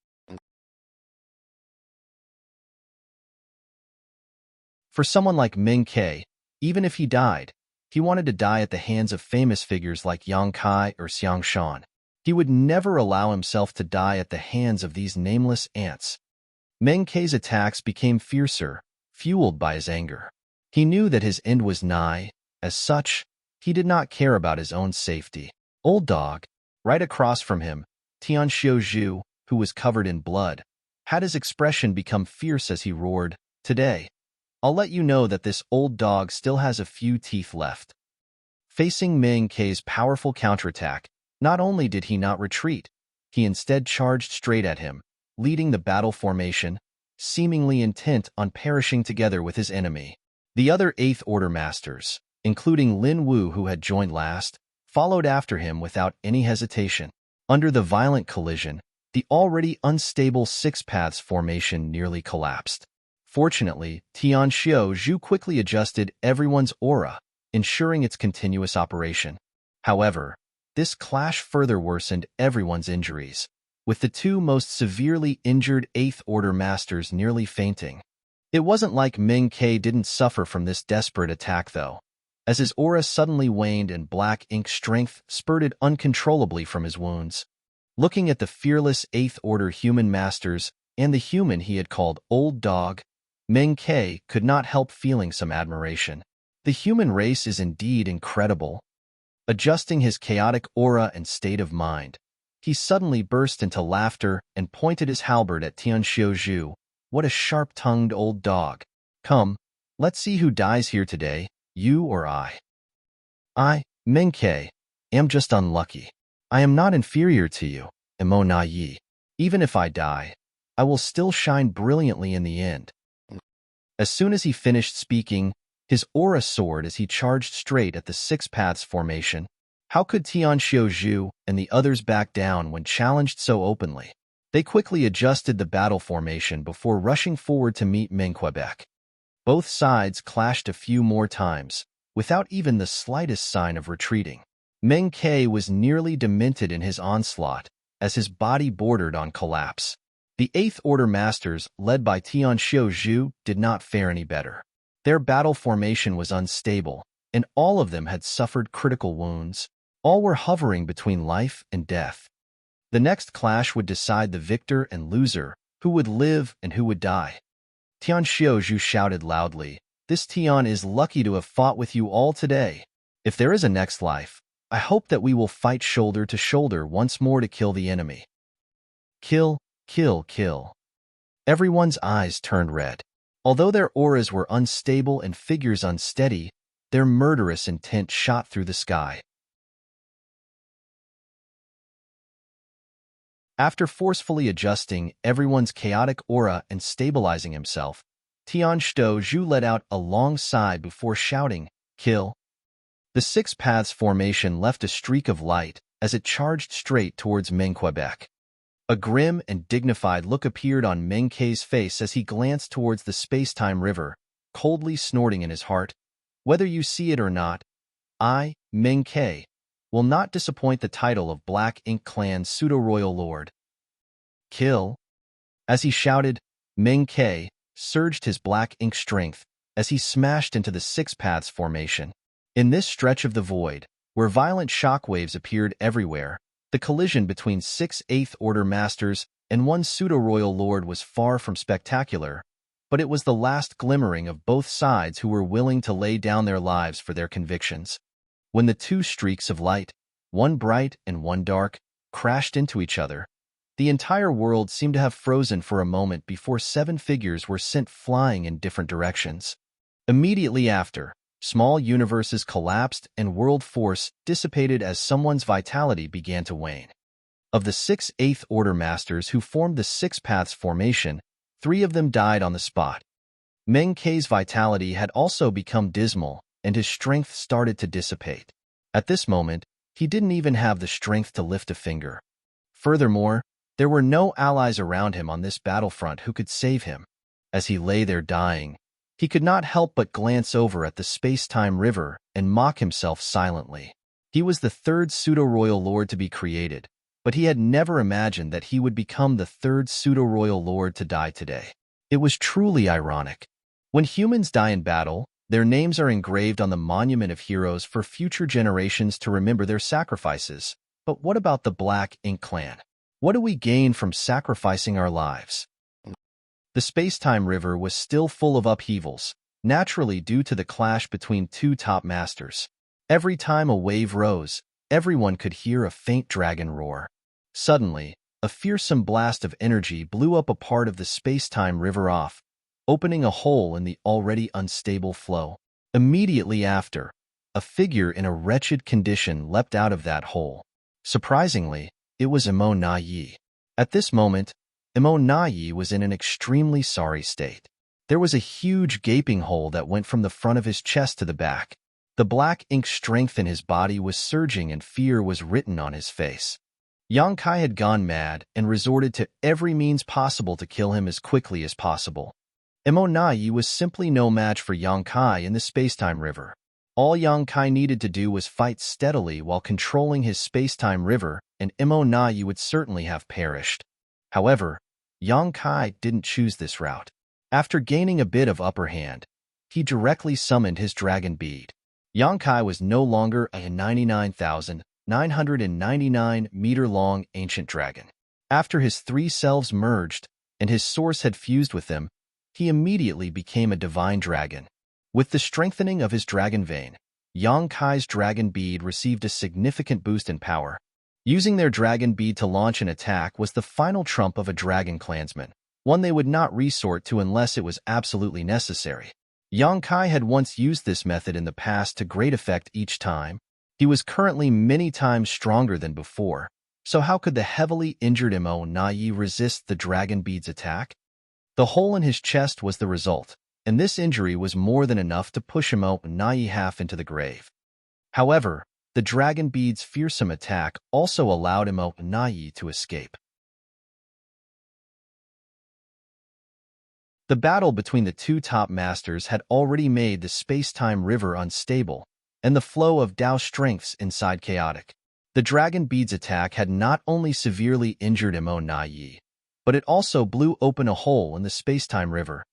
For someone like Meng-Ke, even if he died, he wanted to die at the hands of famous figures like Yang Kai or Xiang Shan. He would never allow himself to die at the hands of these nameless ants. Meng-Ke's attacks became fiercer, fueled by his anger. He knew that his end was nigh. As such, he did not care about his own safety. Old dog, right across from him, Tianxiu Zhu, who was covered in blood, had his expression become fierce as he roared, "Today, I'll let you know that this old dog still has a few teeth left." Facing Meng-Ke's powerful counterattack, not only did he not retreat, he instead charged straight at him, leading the battle formation, seemingly intent on perishing together with his enemy. The other Eighth Order Masters, including Lin Wu who had joined last, followed after him without any hesitation. Under the violent collision, the already unstable 6 paths formation nearly collapsed. Fortunately, Tianxiu Zhu quickly adjusted everyone's aura, ensuring its continuous operation. However, this clash further worsened everyone's injuries, with the 2 most severely injured Eighth Order Masters nearly fainting. It wasn't like Meng-Ke didn't suffer from this desperate attack though, as his aura suddenly waned and Black Ink strength spurted uncontrollably from his wounds. Looking at the fearless Eighth Order human masters and the human he had called Old Dog, Meng-Ke could not help feeling some admiration. The human race is indeed incredible. Adjusting his chaotic aura and state of mind, he suddenly burst into laughter and pointed his halberd at Tianxiu Zhu. "What a sharp-tongued old dog. Come, let's see who dies here today, you or I." "I, Meng-Ke, am just unlucky. I am not inferior to you, Mo Na Yi. Even if I die, I will still shine brilliantly in the end." As soon as he finished speaking, his aura soared as he charged straight at the 6 paths formation. How could Tianxiu Zhu and the others back down when challenged so openly? They quickly adjusted the battle formation before rushing forward to meet Meng-Quebec. Both sides clashed a few more times, without even the slightest sign of retreating. Meng-Ke was nearly demented in his onslaught, as his body bordered on collapse. The Eighth Order Masters, led by Tianxiu Zhu, did not fare any better. Their battle formation was unstable, and all of them had suffered critical wounds. All were hovering between life and death. The next clash would decide the victor and loser, who would live and who would die. Tianxiu Zhu shouted loudly, "This Tian is lucky to have fought with you all today. If there is a next life, I hope that we will fight shoulder to shoulder once more to kill the enemy." Kill, kill, kill. Everyone's eyes turned red. Although their auras were unstable and figures unsteady, their murderous intent shot through the sky. After forcefully adjusting everyone's chaotic aura and stabilizing himself, Tian Zhu let out a long sigh before shouting, "Kill!" The Six Paths formation left a streak of light as it charged straight towards Meng Quebec. A grim and dignified look appeared on Meng Ke's face as he glanced towards the space-time river, coldly snorting in his heart. Whether you see it or not, I, Meng Ke, will not disappoint the title of Black Ink Clan's pseudo-royal lord. Kill! As he shouted, Meng Ke surged his black ink strength as he smashed into the Six Paths formation. In this stretch of the void, where violent shockwaves appeared everywhere, the collision between 6 Eighth Order Masters and one pseudo-royal lord was far from spectacular, but it was the last glimmering of both sides who were willing to lay down their lives for their convictions. When the two streaks of light, one bright and one dark, crashed into each other, the entire world seemed to have frozen for a moment before 7 figures were sent flying in different directions. Immediately after, small universes collapsed and world force dissipated as someone's vitality began to wane. Of the 6 Eighth Order Masters who formed the Six Paths formation, 3 of them died on the spot. Meng Ke's vitality had also become dismal, and his strength started to dissipate. At this moment, he didn't even have the strength to lift a finger. Furthermore, there were no allies around him on this battlefront who could save him. As he lay there dying, he could not help but glance over at the space-time river and mock himself silently. He was the 3rd pseudo-royal lord to be created, but he had never imagined that he would become the 3rd pseudo-royal lord to die today. It was truly ironic. When humans die in battle, their names are engraved on the monument of heroes for future generations to remember their sacrifices. But what about the Black Ink Clan? What do we gain from sacrificing our lives? The space-time river was still full of upheavals, naturally due to the clash between 2 top masters. Every time a wave rose, everyone could hear a faint dragon roar. Suddenly, a fearsome blast of energy blew up a part of the space-time river off, opening a hole in the already unstable flow. Immediately after, a figure in a wretched condition leapt out of that hole. Surprisingly, it was Imo Na-Yi. At this moment, Imo Na-Yi was in an extremely sorry state. There was a huge gaping hole that went from the front of his chest to the back. The black ink strength in his body was surging and fear was written on his face. Yang Kai had gone mad and resorted to every means possible to kill him as quickly as possible. Imo Na-Yi was simply no match for Yang Kai in the space-time river. All Yang Kai needed to do was fight steadily while controlling his space-time river, and Imo Na-Yi would certainly have perished. However, Yang Kai didn't choose this route. After gaining a bit of upper hand, he directly summoned his dragon bead. Yang Kai was no longer a 99,999-meter-long ancient dragon. After his 3 selves merged and his source had fused with them, he immediately became a divine dragon. With the strengthening of his dragon vein, Yang Kai's dragon bead received a significant boost in power. Using their dragon bead to launch an attack was the final trump of a dragon clansman, one they would not resort to unless it was absolutely necessary. Yang Kai had once used this method in the past to great effect each time. He was currently many times stronger than before, so how could the heavily injured Imo Na-Yi resist the dragon bead's attack? The hole in his chest was the result, and this injury was more than enough to push Imo Na-Yi half into the grave. However, the dragon bead's fearsome attack also allowed Imo Na-Yi to escape. The battle between the 2 top masters had already made the space-time river unstable, and the flow of Dao strengths inside chaotic. The dragon bead's attack had not only severely injured Imo Na-Yi, but it also blew open a hole in the space-time river.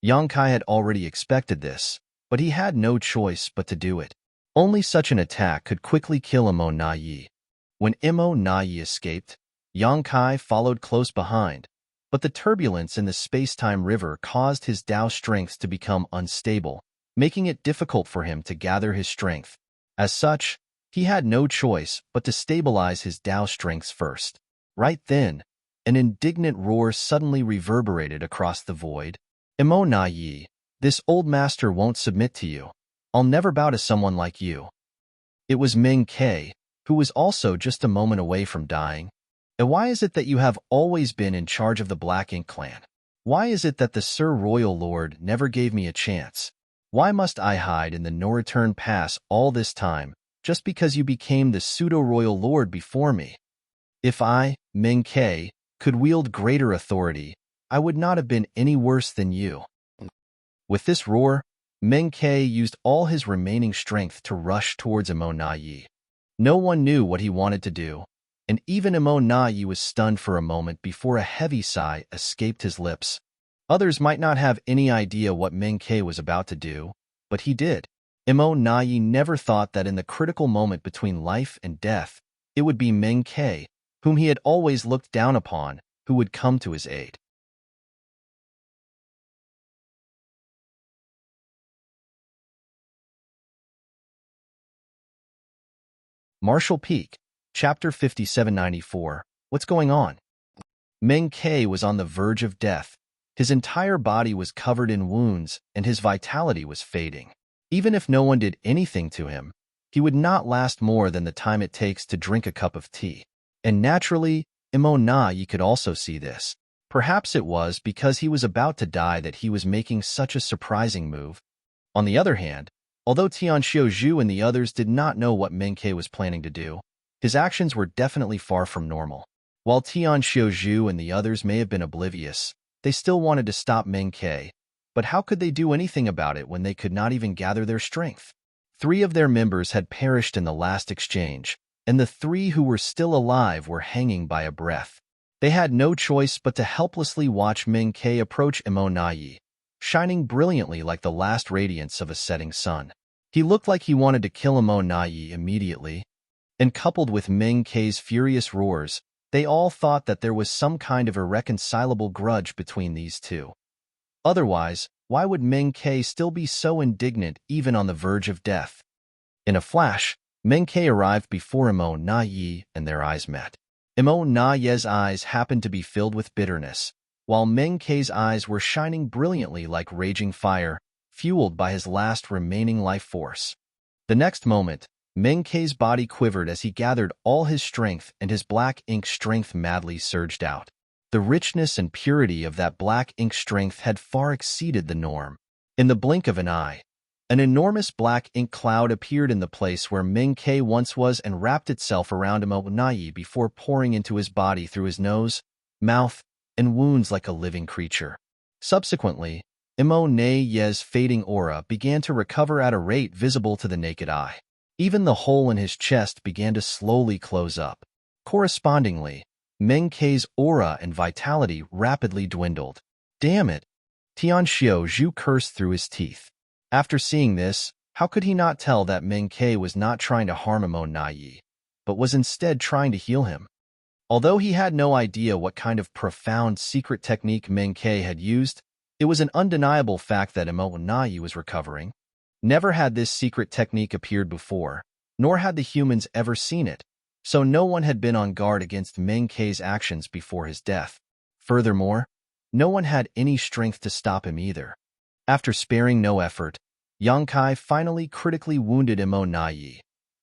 Yang Kai had already expected this, but he had no choice but to do it. Only such an attack could quickly kill Imo Na-Yi. When Imo Na-Yi escaped, Yang Kai followed close behind, but the turbulence in the space-time river caused his Dao strength to become unstable, making it difficult for him to gather his strength. As such, he had no choice but to stabilize his Dao strengths first. Right then, An indignant roar suddenly reverberated across the void. Emo na yi, this old master won't submit to you. I'll never bow to someone like you. It was Ming Ke, who was also just a moment away from dying. And why is it that you have always been in charge of the Black Ink clan? Why is it that the Sir Royal Lord never gave me a chance? Why must I hide in the no-return pass all this time, just because you became the pseudo-royal lord before me? If I, Ming Ke, could wield greater authority, I would not have been any worse than you. With this roar, Ming Ke used all his remaining strength to rush towards Emo Na Yi. No one knew what he wanted to do, and even Emo Na Yi was stunned for a moment before a heavy sigh escaped his lips. Others might not have any idea what Ming Ke was about to do, but he did. Emo Na Yi never thought that in the critical moment between life and death, it would be Ming Ke, whom he had always looked down upon, who would come to his aid. Marshall Peak, Chapter 5794. What's going on? Ming Ke was on the verge of death. His entire body was covered in wounds, and his vitality was fading. Even if no one did anything to him, he would not last more than the time it takes to drink a cup of tea. And naturally, Emo Na Yi could also see this. Perhaps it was because he was about to die that he was making such a surprising move. On the other hand, although Tian Xiaozhu and the others did not know what Ming Ke was planning to do, his actions were definitely far from normal. While Tian Xiaozhu and the others may have been oblivious, they still wanted to stop Ming Ke, but how could they do anything about it when they could not even gather their strength? 3 of their members had perished in the last exchange, and the 3 who were still alive were hanging by a breath. They had no choice but to helplessly watch Ming Ke approach Emo Na Yi, shining brilliantly like the last radiance of a setting sun. He looked like he wanted to kill Emo Na Yi immediately, and coupled with Ming Ke's furious roars, they all thought that there was some kind of irreconcilable grudge between these two. Otherwise, why would Ming Ke still be so indignant even on the verge of death? In a flash, Ming Ke arrived before Emo Na Yi and their eyes met. Emo Na Yi's eyes happened to be filled with bitterness, while Ming Ke's eyes were shining brilliantly like raging fire, fueled by his last remaining life force. The next moment, Ming Ke's body quivered as he gathered all his strength and his black ink strength madly surged out. The richness and purity of that black ink strength had far exceeded the norm. In the blink of an eye, an enormous black ink cloud appeared in the place where Ming Ke once was and wrapped itself around Emo Na Yi before pouring into his body through his nose, mouth, and wounds like a living creature. Subsequently, Emo Na Yi's fading aura began to recover at a rate visible to the naked eye. Even the hole in his chest began to slowly close up. Correspondingly, Ming Ke's aura and vitality rapidly dwindled. Damn it! Tian Xiaozhu cursed through his teeth. After seeing this, how could he not tell that Ming Ke was not trying to harm Emo Na Yi, but was instead trying to heal him? Although he had no idea what kind of profound secret technique Ming Ke had used, it was an undeniable fact that Emo Na Yi was recovering. Never had this secret technique appeared before, nor had the humans ever seen it, so no one had been on guard against Ming Ke's actions before his death. Furthermore, no one had any strength to stop him either. After sparing no effort, Yang Kai finally critically wounded Emo Na Yi,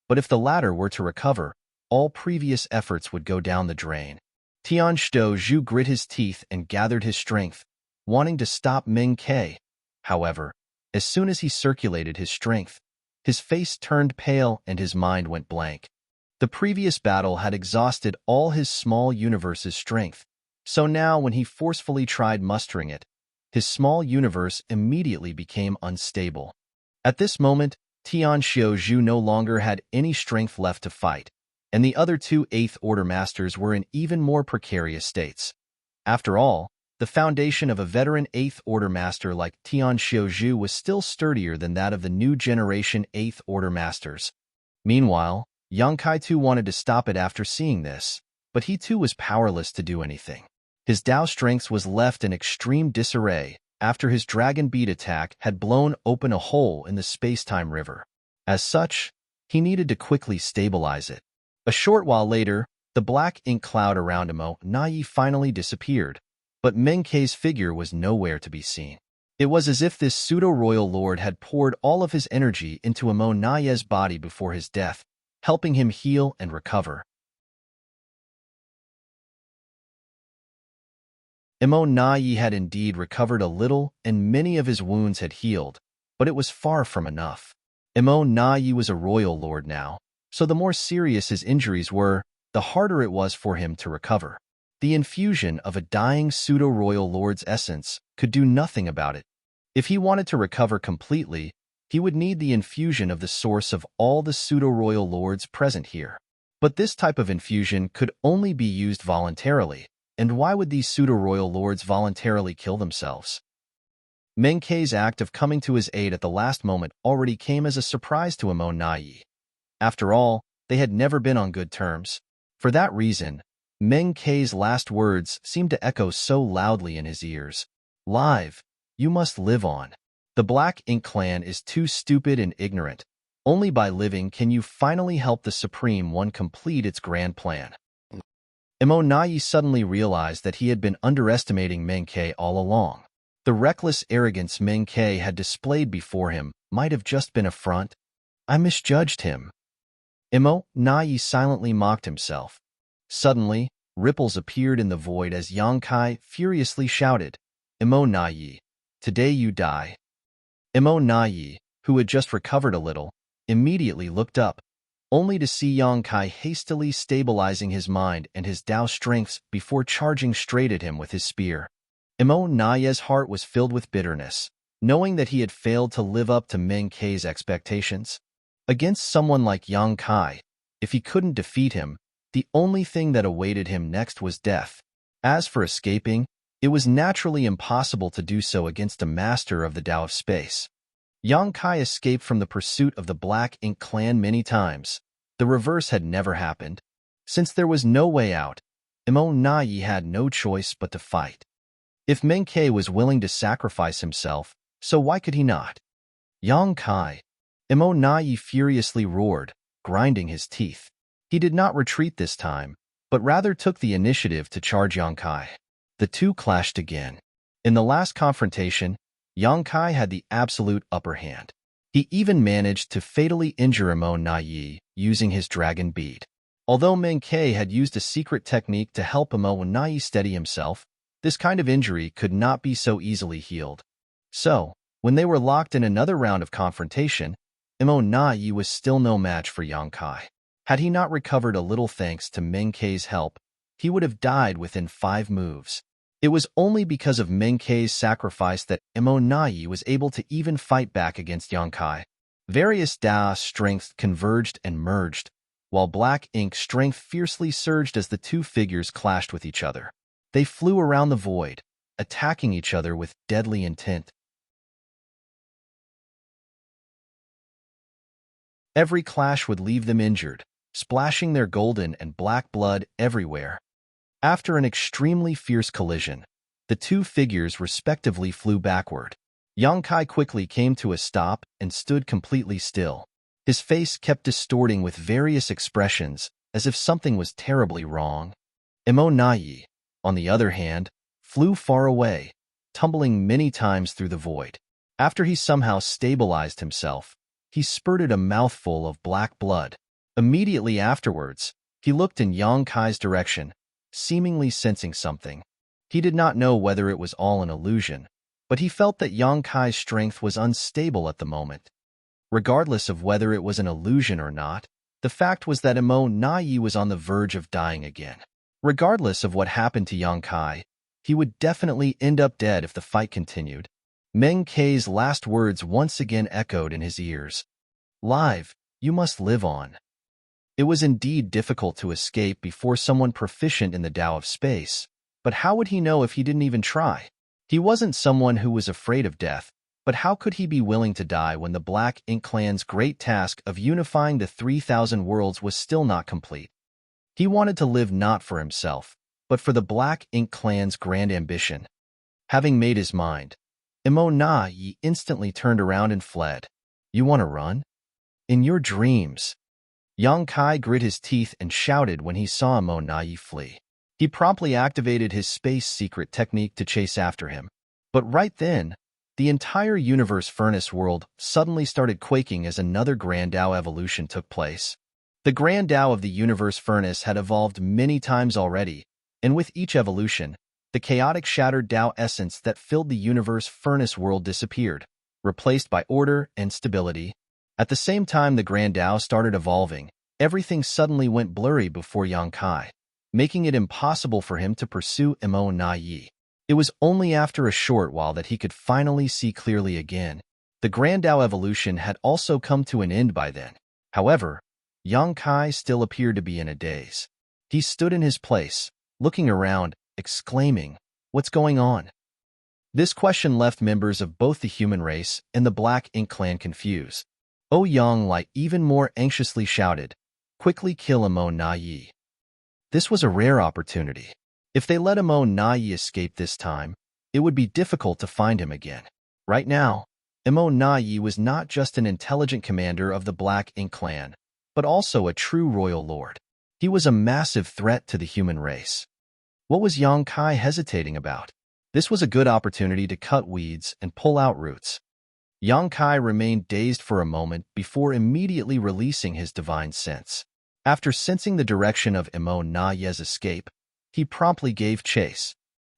but if the latter were to recover, all previous efforts would go down the drain. Tian Xiaozhu grit his teeth and gathered his strength, wanting to stop Ming Ke. However, as soon as he circulated his strength, his face turned pale and his mind went blank. The previous battle had exhausted all his small universe's strength, so now when he forcefully tried mustering it, his small universe immediately became unstable. At this moment, Tian Xiaozhu no longer had any strength left to fight, and the other 2 Eighth Order Masters were in even more precarious states. After all, the foundation of a veteran 8th Order Master like Tian Xiaozhu was still sturdier than that of the new generation 8th Order Masters. Meanwhile, Yang Kai too wanted to stop it after seeing this, but he too was powerless to do anything. His Dao strength was left in extreme disarray after his Dragon Beat attack had blown open a hole in the space-time river. As such, he needed to quickly stabilize it. A short while later, The black ink cloud around Imo Nai finally disappeared, but Menkei's figure was nowhere to be seen. It was as if this pseudo-royal lord had poured all of his energy into Imo Nai's body before his death, helping him heal and recover. Imo Nai had indeed recovered a little, and many of his wounds had healed, but it was far from enough. Imo Nai was a royal lord now, so the more serious his injuries were, the harder it was for him to recover. The infusion of a dying pseudo-royal lord's essence could do nothing about it. If he wanted to recover completely, he would need the infusion of the source of all the pseudo-royal lords present here. But this type of infusion could only be used voluntarily, and why would these pseudo-royal lords voluntarily kill themselves? Menkei's act of coming to his aid at the last moment already came as a surprise to Imo Nai. After all, they had never been on good terms. For that reason, Menkei's last words seemed to echo so loudly in his ears. "Live, you must live on. The Black Ink clan is too stupid and ignorant. Only by living can you finally help the Supreme One complete its grand plan." Imo Nai suddenly realized that he had been underestimating Menkei all along. The reckless arrogance Menkei had displayed before him might have just been a front. I misjudged him. Imo Nai silently mocked himself. Suddenly, ripples appeared in the void as Yongkai furiously shouted, "Imo Nai, today you die." Imo Nai, who had just recovered a little, immediately looked up, only to see Yongkai hastily stabilizing his mind and his Dao strengths before charging straight at him with his spear. Imo Nai's heart was filled with bitterness, knowing that he had failed to live up to Menkei's expectations. Against someone like Yongkai, if he couldn't defeat him, the only thing that awaited him next was death. As for escaping, it was naturally impossible to do so against a master of the Tao of space. Yongkai escaped from the pursuit of the Black Ink clan many times. The reverse had never happened. Since there was no way out, Imo Nai had no choice but to fight. If Menkei was willing to sacrifice himself, so why could he not? Yongkai! Imo Nai furiously roared, grinding his teeth. He did not retreat this time, but rather took the initiative to charge Yongkai. The two clashed again. In the last confrontation, Yongkai had the absolute upper hand. He even managed to fatally injure Imo Nai using his dragon bead. Although Menkei had used a secret technique to help Imo Nai steady himself, this kind of injury could not be so easily healed. So, when they were locked in another round of confrontation, Imo Nai was still no match for Yongkai. Had he not recovered a little thanks to Menkei's help, he would have died within 5 moves. It was only because of Menkei's sacrifice that Imo Nai was able to even fight back against Yongkai. Various Dao strengths converged and merged, while Black Ink strength fiercely surged as the two figures clashed with each other. They flew around the void, attacking each other with deadly intent. Every clash would leave them injured, splashing their golden and black blood everywhere. After an extremely fierce collision, the two figures respectively flew backward. Yongkai quickly came to a stop and stood completely still. His face kept distorting with various expressions, as if something was terribly wrong. Imo Nai, on the other hand, flew far away, tumbling many times through the void. After he somehow stabilized himself, he spurted a mouthful of black blood. Immediately afterwards, he looked in Yongkai's direction, seemingly sensing something. He did not know whether it was all an illusion, but he felt that Yongkai's strength was unstable at the moment. Regardless of whether it was an illusion or not, the fact was that Imo Nai was on the verge of dying again. Regardless of what happened to Yongkai, he would definitely end up dead if the fight continued. Menkei's last words once again echoed in his ears. "Live, you must live on." It was indeed difficult to escape before someone proficient in the Tao of space, but how would he know if he didn't even try? He wasn't someone who was afraid of death, but how could he be willing to die when the Black Ink clan's great task of unifying the 3,000 worlds was still not complete? He wanted to live not for himself, but for the Black Ink clan's grand ambition. Having made his mind, Imo Nai instantly turned around and fled. "You want to run? In your dreams." Yang Kai grit his teeth and shouted when he saw Mo Nai flee. He promptly activated his space secret technique to chase after him. But right then, the entire universe furnace world suddenly started quaking as another Grand Tao evolution took place. The Grand Tao of the universe furnace had evolved many times already, and with each evolution, the chaotic shattered Tao essence that filled the universe furnace world disappeared, replaced by order and stability. At the same time the Grand Tao started evolving, everything suddenly went blurry before Yang Kai, making it impossible for him to pursue Mo Nai. It was only after a short while that he could finally see clearly again. The Grand Tao evolution had also come to an end by then. However, Yang Kai still appeared to be in a daze. He stood in his place, looking around, exclaiming, "What's going on?" This question left members of both the human race and the Black Ink clan confused. Yang Lai even more anxiously shouted, "Quickly kill Mo Nai." This was a rare opportunity. If they let Mo Nai escape this time, it would be difficult to find him again. Right now, Mo Nai was not just an intelligent commander of the Black Ink clan, but also a true royal lord. He was a massive threat to the human race. What was Yang Kai hesitating about? This was a good opportunity to cut weeds and pull out roots. Yang Kai remained dazed for a moment before immediately releasing his divine sense. After sensing the direction of Mo Nai's escape, he promptly gave chase.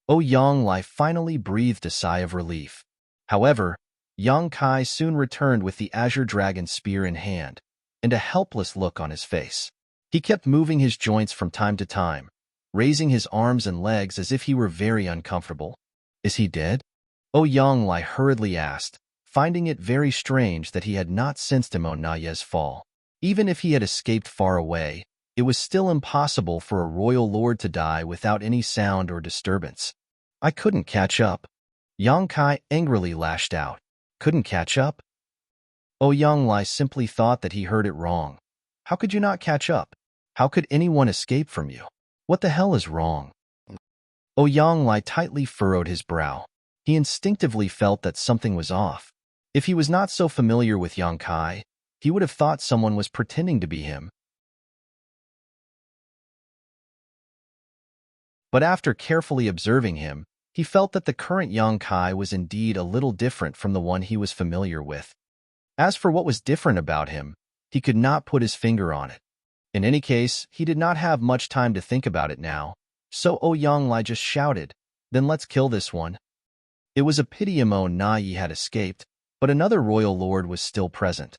Yang Lai finally breathed a sigh of relief. However, Yang Kai soon returned with the Azure Dragon spear in hand, and a helpless look on his face. He kept moving his joints from time to time, raising his arms and legs as if he were very uncomfortable. "Is he dead?" Yang Lai hurriedly asked, finding it very strange that he had not sensed Mo Nai's fall. Even if he had escaped far away, it was still impossible for a royal lord to die without any sound or disturbance. "I couldn't catch up." Yang Kai angrily lashed out. "Couldn't catch up?" Yang Lai simply thought that he heard it wrong. "How could you not catch up? How could anyone escape from you? What the hell is wrong?" Yang Lai tightly furrowed his brow. He instinctively felt that something was off. If he was not so familiar with Yang Kai, he would have thought someone was pretending to be him. But after carefully observing him, he felt that the current Yang Kai was indeed a little different from the one he was familiar with. As for what was different about him, he could not put his finger on it. In any case, he did not have much time to think about it now, so Yang Lai just shouted, "Then let's kill this one." It was a pity Mo Nai had escaped, but another royal lord was still present.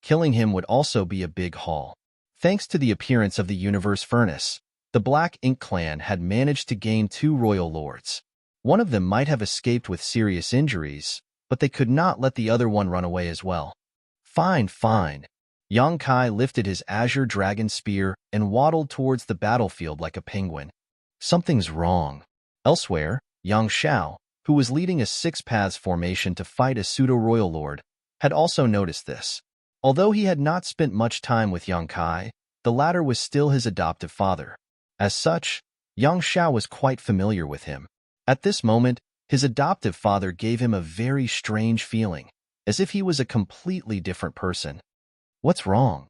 Killing him would also be a big haul. Thanks to the appearance of the universe furnace, the Black Ink clan had managed to gain 2 royal lords. One of them might have escaped with serious injuries, but they could not let the other one run away as well. Fine, fine. Yang Kai lifted his Azure Dragon spear and waddled towards the battlefield like a penguin. Something's wrong. Elsewhere, Yang Xiao, who was leading a 6 paths formation to fight a pseudo-royal lord, had also noticed this. Although he had not spent much time with Yang Kai, the latter was still his adoptive father. As such, Yang Xiao was quite familiar with him. At this moment, his adoptive father gave him a very strange feeling, as if he was a completely different person. "What's wrong?"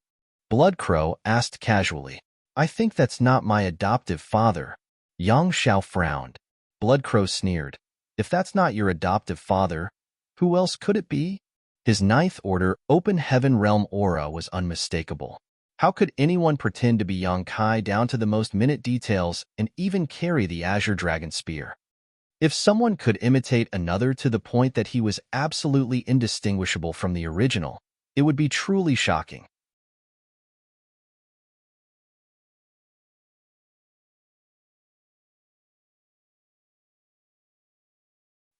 Blood Crow asked casually. "I think that's not my adoptive father." Yang Xiao frowned. Blood Crow sneered. "If that's not your adoptive father, who else could it be?" His 9th order open heaven realm aura was unmistakable. How could anyone pretend to be Yang Kai down to the most minute details and even carry the Azure Dragon spear? If someone could imitate another to the point that he was absolutely indistinguishable from the original, it would be truly shocking.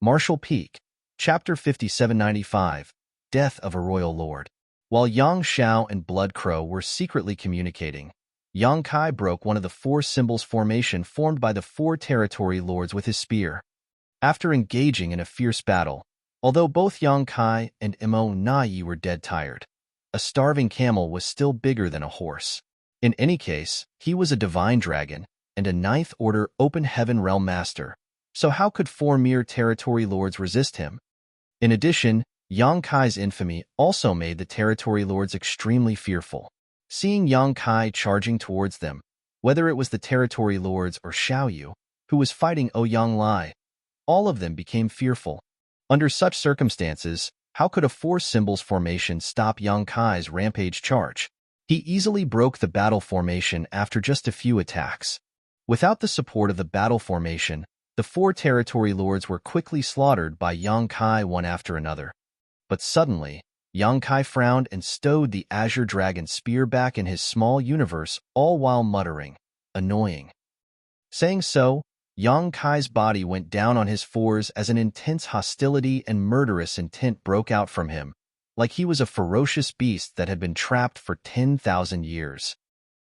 Martial Peak, Chapter 5795, Death of a Royal Lord. While Yang Xiao and Blood Crow were secretly communicating, Yang Kai broke one of the 4 symbols formation formed by the 4 territory lords with his spear. After engaging in a fierce battle, although both Yang Kai and Mo Nai were dead tired, a starving camel was still bigger than a horse. In any case, he was a divine dragon and a 9th order open heaven realm master, so how could 4 mere territory lords resist him? In addition, Yang Kai's infamy also made the territory lords extremely fearful. Seeing Yang Kai charging towards them, whether it was the territory lords or Xiao Yu, who was fighting Ouyang Lai, all of them became fearful. Under such circumstances, how could a four symbols formation stop Yang Kai's rampage charge? He easily broke the battle formation after just a few attacks. Without the support of the battle formation, the four territory lords were quickly slaughtered by Yang Kai one after another. But suddenly, Yang Kai frowned and stowed the Azure Dragon spear back in his small universe, all while muttering, "Annoying." Saying so, Yang Kai's body went down on his fours as an intense hostility and murderous intent broke out from him, like he was a ferocious beast that had been trapped for 10,000 years.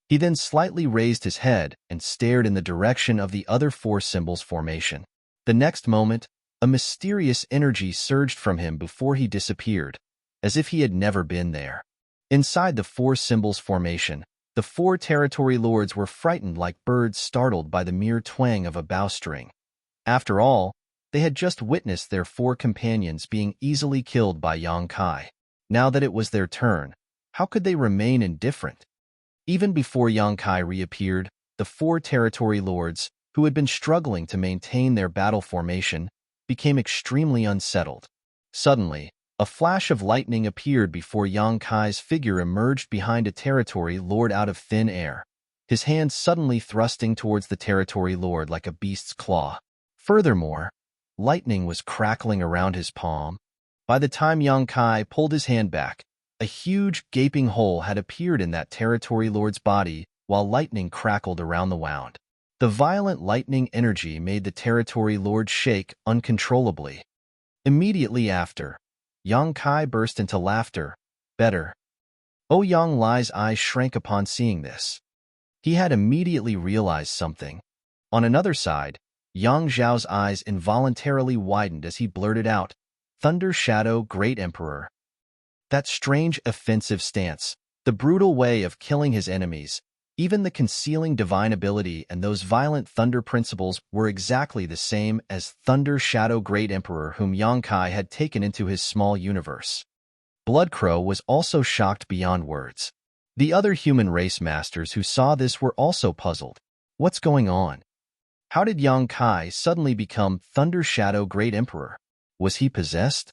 He then slightly raised his head and stared in the direction of the other four symbols formation. The next moment, a mysterious energy surged from him before he disappeared, as if he had never been there. Inside the four symbols formation, the four territory lords were frightened like birds startled by the mere twang of a bowstring. After all, they had just witnessed their four companions being easily killed by Yang Kai. Now that it was their turn, how could they remain indifferent? Even before Yang Kai reappeared, the four territory lords, who had been struggling to maintain their battle formation, became extremely unsettled. Suddenly, a flash of lightning appeared before Yang Kai's figure emerged behind a territory lord out of thin air, his hand suddenly thrusting towards the territory lord like a beast's claw. Furthermore, lightning was crackling around his palm. By the time Yang Kai pulled his hand back, a huge gaping hole had appeared in that territory lord's body while lightning crackled around the wound. The violent lightning energy made the territory lord shake uncontrollably. Immediately after, Yang Kai burst into laughter. Better. Ouyang Lai's eyes shrank upon seeing this. He had immediately realized something. On another side, Yang Zhao's eyes involuntarily widened as he blurted out, "Thunder Shadow, Great Emperor." That strange offensive stance, the brutal way of killing his enemies, even the concealing divine ability and those violent thunder principles were exactly the same as Thunder Shadow Great Emperor whom Yang Kai had taken into his small universe. Bloodcrow was also shocked beyond words. The other human race masters who saw this were also puzzled. What's going on? How did Yang Kai suddenly become Thunder Shadow Great Emperor? Was he possessed?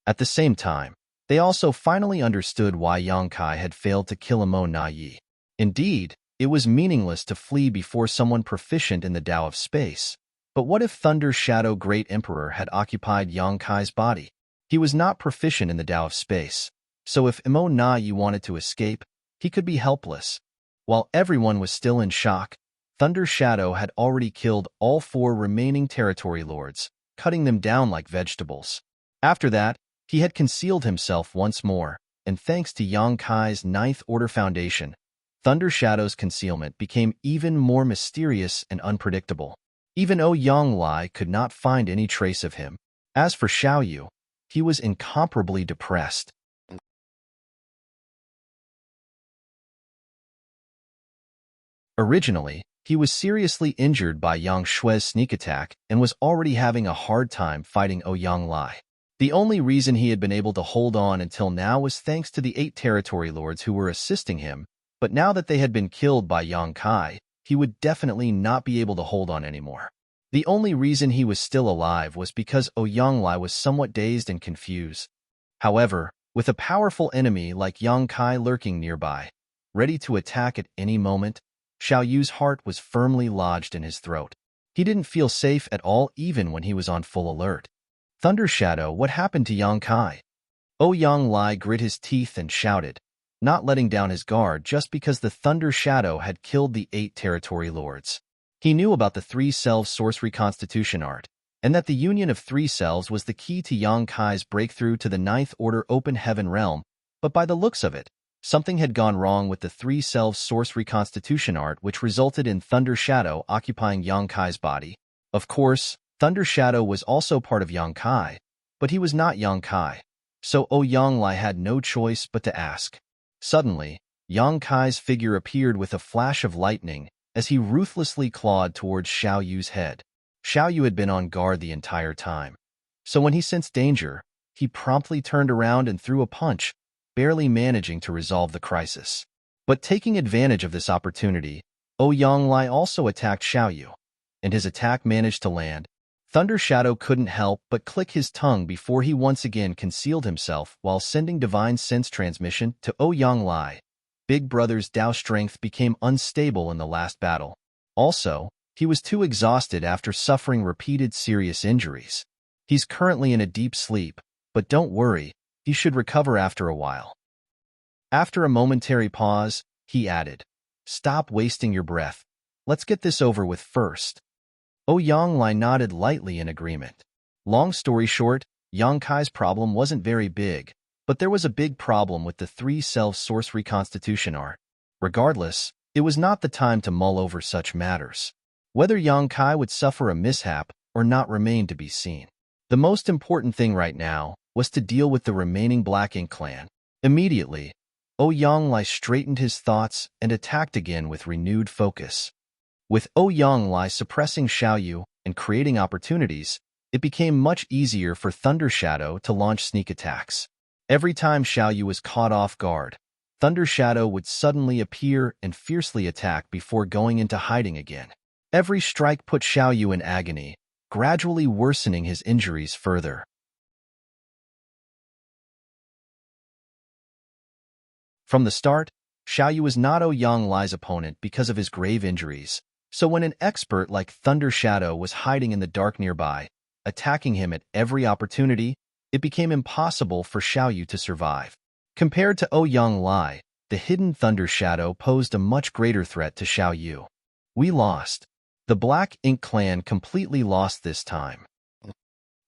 At the same time, they also finally understood why Yang Kai had failed to kill Imo Na Yi. Indeed, it was meaningless to flee before someone proficient in the Tao of space. But what if Thunder Shadow Great Emperor had occupied Yang Kai's body? He was not proficient in the Tao of space, so if Imo Na Yi wanted to escape, he could be helpless. While everyone was still in shock, Thunder Shadow had already killed all four remaining territory lords, cutting them down like vegetables. After that, he had concealed himself once more, and thanks to Yang Kai's Ninth Order Foundation, Thunder Shadow's concealment became even more mysterious and unpredictable. Even Ouyang Lai could not find any trace of him. As for Xiao Yu, he was incomparably depressed. Originally, he was seriously injured by Yang Shui's sneak attack and was already having a hard time fighting Ouyang Lai. The only reason he had been able to hold on until now was thanks to the 8 territory lords who were assisting him, but now that they had been killed by Yang Kai, he would definitely not be able to hold on anymore. The only reason he was still alive was because Ouyang Lai was somewhat dazed and confused. However, with a powerful enemy like Yang Kai lurking nearby, ready to attack at any moment, Xiao Yu's heart was firmly lodged in his throat. He didn't feel safe at all even when he was on full alert. Thunder Shadow, what happened to Yang Kai? Ouyang Lai grit his teeth and shouted, not letting down his guard just because the Thunder Shadow had killed the 8 territory lords. He knew about the 3 selves sorcery constitution art, and that the union of 3 selves was the key to Yang Kai's breakthrough to the 9th Order Open Heaven realm, but by the looks of it, something had gone wrong with the 3 selves sorcery constitution art which resulted in Thunder Shadow occupying Yang Kai's body. Of course, Thunder Shadow was also part of Yang Kai, but he was not Yang Kai, so Ouyang Lai had no choice but to ask. Suddenly, Yang Kai's figure appeared with a flash of lightning as he ruthlessly clawed towards Xiao Yu's head. Xiao Yu had been on guard the entire time, so when he sensed danger, he promptly turned around and threw a punch, barely managing to resolve the crisis. But taking advantage of this opportunity, Ouyang also attacked Xiaoyu, and his attack managed to land. Thunder Shadow couldn't help but click his tongue before he once again concealed himself while sending Divine Sense transmission to Ouyang. Big Brother's Dao strength became unstable in the last battle. Also, he was too exhausted after suffering repeated serious injuries. He's currently in a deep sleep, but don't worry, he should recover after a while. After a momentary pause, he added, "Stop wasting your breath. Let's get this over with first." Ouyang nodded lightly in agreement. Long story short, Yang Kai's problem wasn't very big, but there was a big problem with the 3-self source reconstitution art. Regardless, it was not the time to mull over such matters. Whether Yang Kai would suffer a mishap or not remained to be seen. The most important thing right now was to deal with the remaining Black Ink clan. Immediately, Ouyang straightened his thoughts and attacked again with renewed focus. With Ouyang suppressing Xiaoyu and creating opportunities, it became much easier for Thunder Shadow to launch sneak attacks. Every time Xiaoyu was caught off guard, Thunder Shadow would suddenly appear and fiercely attack before going into hiding again. Every strike put Xiaoyu in agony, gradually worsening his injuries further. From the start, Xiaoyu was not Ouyang opponent because of his grave injuries, so when an expert like Thunder Shadow was hiding in the dark nearby, attacking him at every opportunity, it became impossible for Xiaoyu to survive. Compared to Ouyang, the hidden Thunder Shadow posed a much greater threat to Xiaoyu. We lost. The Black Ink clan completely lost this time.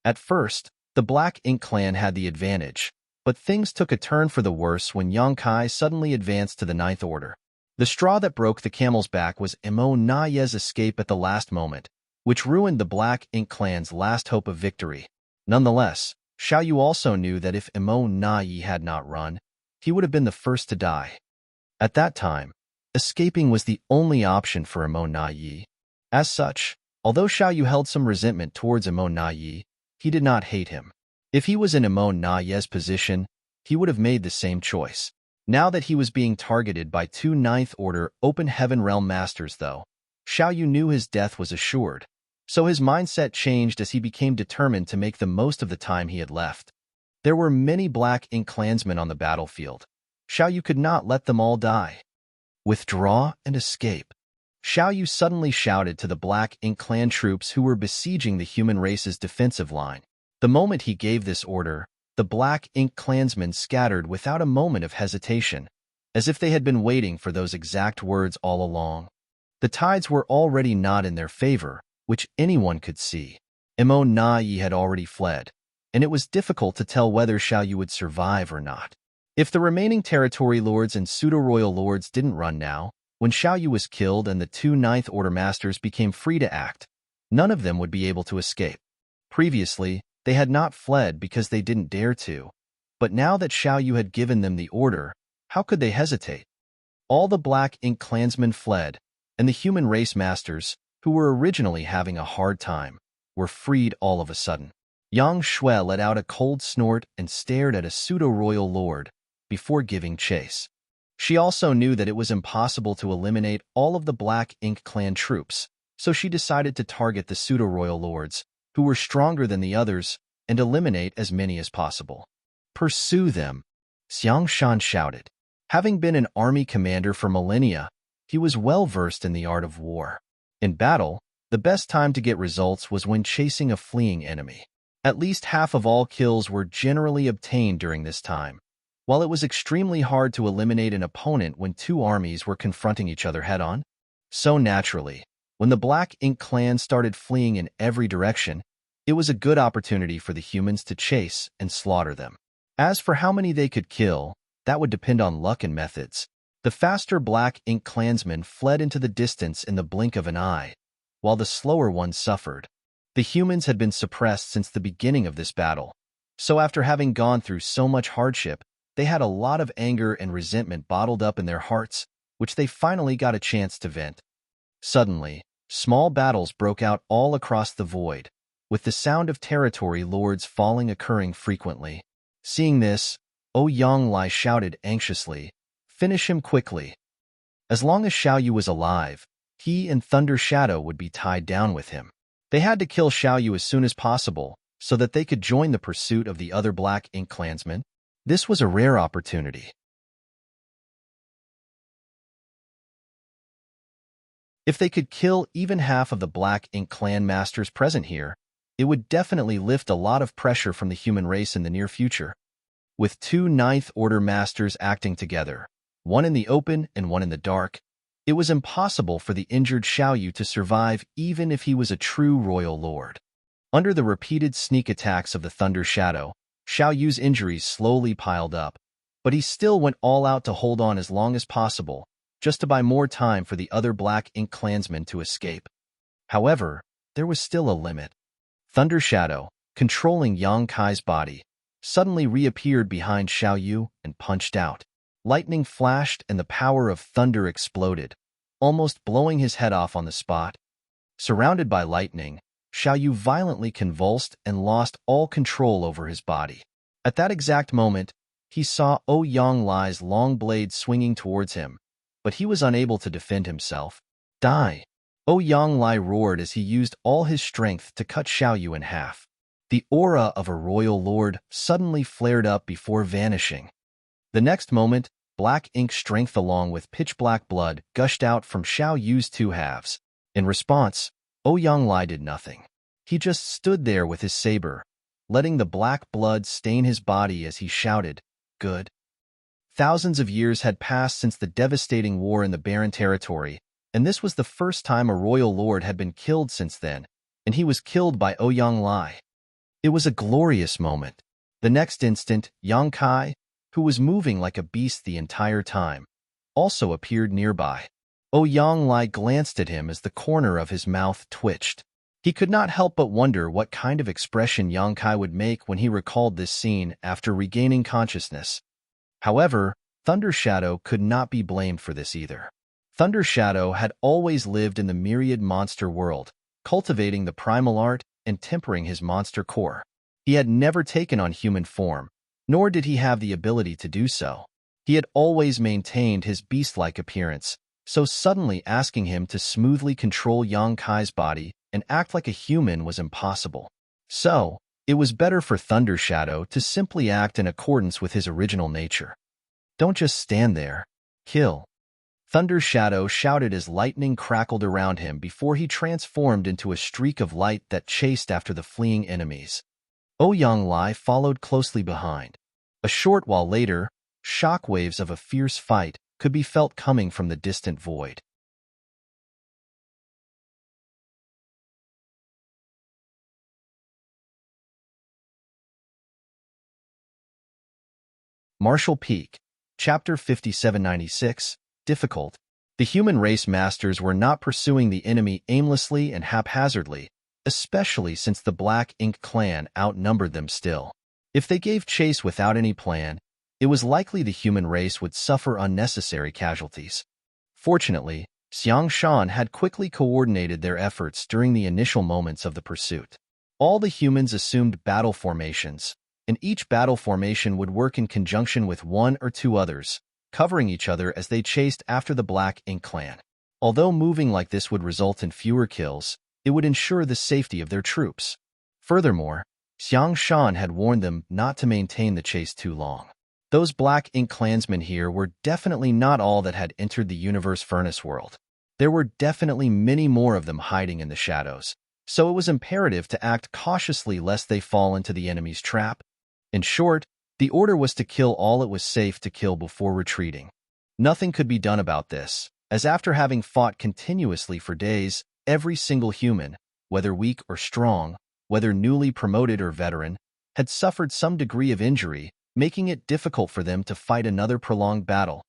At first, the Black Ink clan had the advantage, but things took a turn for the worse when Yang Kai suddenly advanced to the 9th Order. The straw that broke the camel's back was Imo Naye's escape at the last moment, which ruined the Black Ink clan's last hope of victory. Nonetheless, Xiaoyu also knew that if Imo Naye had not run, he would have been the first to die. At that time, escaping was the only option for Imo Naye. As such, although Xiaoyu held some resentment towards Imo Naye, he did not hate him. If he was in Imo Naye's position, he would have made the same choice. Now that he was being targeted by 2 9th Order Open Heaven Realm Masters though, Xiaoyu knew his death was assured, so his mindset changed as he became determined to make the most of the time he had left. There were many Black Ink clansmen on the battlefield. Xiaoyu could not let them all die. Withdraw and escape. Xiaoyu suddenly shouted to the Black Ink clan troops who were besieging the human race's defensive line. The moment he gave this order, the Black Ink clansmen scattered without a moment of hesitation, as if they had been waiting for those exact words all along. The tides were already not in their favor, which anyone could see. Imo Naye had already fled, and it was difficult to tell whether Xiaoyu would survive or not. If the remaining territory lords and pseudo-royal lords didn't run now, when Xiaoyu was killed and the 2 9th Order Masters became free to act, none of them would be able to escape. Previously, they had not fled because they didn't dare to, but now that Xiaoyu had given them the order, how could they hesitate? All the Black Ink clansmen fled, and the human race masters, who were originally having a hard time, were freed all of a sudden. Yang Shui let out a cold snort and stared at a pseudo-royal lord before giving chase. She also knew that it was impossible to eliminate all of the Black Ink clan troops, so she decided to target the pseudo-royal lords, who were stronger than the others, and eliminate as many as possible. Pursue them, Xiang Shan shouted. Having been an army commander for millennia, he was well versed in the art of war. In battle, the best time to get results was when chasing a fleeing enemy. At least half of all kills were generally obtained during this time, while it was extremely hard to eliminate an opponent when 2 armies were confronting each other head-on. So naturally, when the Black Ink clan started fleeing in every direction, it was a good opportunity for the humans to chase and slaughter them. As for how many they could kill, that would depend on luck and methods. The faster Black Ink clansmen fled into the distance in the blink of an eye, while the slower ones suffered. The humans had been suppressed since the beginning of this battle, so after having gone through so much hardship, they had a lot of anger and resentment bottled up in their hearts, which they finally got a chance to vent. Suddenly, small battles broke out all across the void, with the sound of territory lords falling occurring frequently. Seeing this, Ouyang shouted anxiously, "Finish him quickly, As long as Xiao Yu was alive, he and Thunder Shadow would be tied down with him. They had to kill Xiao Yu as soon as possible so that they could join the pursuit of the other Black Ink clansmen. This was a rare opportunity. If they could kill even half of the Black Ink clan masters present here, it would definitely lift a lot of pressure from the human race in the near future. With two Ninth Order masters acting together, one in the open and one in the dark, it was impossible for the injured Xiao Yu to survive even if he was a true royal lord. Under the repeated sneak attacks of the Thunder Shadow, Xiao Yu's injuries slowly piled up, but he still went all out to hold on as long as possible, just to buy more time for the other Black Ink clansmen to escape. However, there was still a limit. Thunder Shadow, controlling Yang Kai's body, suddenly reappeared behind Xiao Yu and punched out. Lightning flashed and the power of thunder exploded, almost blowing his head off on the spot. Surrounded by lightning, Xiao Yu violently convulsed and lost all control over his body. At that exact moment, he saw Ouyang Lai's long blade swinging towards him, but he was unable to defend himself. Die! Ouyang Lai roared as he used all his strength to cut Xiao Yu in half. The aura of a royal lord suddenly flared up before vanishing. The next moment, black ink strength along with pitch-black blood gushed out from Xiao Yu's two halves. In response, Ouyang Lai did nothing. He just stood there with his saber, letting the black blood stain his body as he shouted, "Good." Thousands of years had passed since the devastating war in the Barren Territory, and this was the first time a royal lord had been killed since then, and he was killed by Ouyang Lai. It was a glorious moment. The next instant, Yang Kai, who was moving like a beast the entire time, also appeared nearby. Ouyang Lai glanced at him as the corner of his mouth twitched. He could not help but wonder what kind of expression Yang Kai would make when he recalled this scene after regaining consciousness. However, Thunder Shadow could not be blamed for this either. Thunder Shadow had always lived in the myriad monster world, cultivating the primal art and tempering his monster core. He had never taken on human form, nor did he have the ability to do so. He had always maintained his beast-like appearance, so suddenly asking him to smoothly control Yang Kai's body and act like a human was impossible. So, it was better for Thunder Shadow to simply act in accordance with his original nature. Don't just stand there. Kill. Thunder Shadow shouted as lightning crackled around him before he transformed into a streak of light that chased after the fleeing enemies. Ouyang Lai followed closely behind. A short while later, shockwaves of a fierce fight could be felt coming from the distant void. Martial Peak, Chapter 5796, Difficult. The human race masters were not pursuing the enemy aimlessly and haphazardly, especially since the Black Ink clan outnumbered them still. If they gave chase without any plan, it was likely the human race would suffer unnecessary casualties. Fortunately, Xiang Shan had quickly coordinated their efforts during the initial moments of the pursuit. All the humans assumed battle formations, and each battle formation would work in conjunction with one or two others, covering each other as they chased after the Black Ink clan. Although moving like this would result in fewer kills, it would ensure the safety of their troops. Furthermore, Xiang Shan had warned them not to maintain the chase too long. Those Black Ink clansmen here were definitely not all that had entered the universe furnace world. There were definitely many more of them hiding in the shadows, so it was imperative to act cautiously lest they fall into the enemy's trap. In short, the order was to kill all it was safe to kill before retreating. Nothing could be done about this, as after having fought continuously for days, every single human, whether weak or strong, whether newly promoted or veteran, had suffered some degree of injury, making it difficult for them to fight another prolonged battle.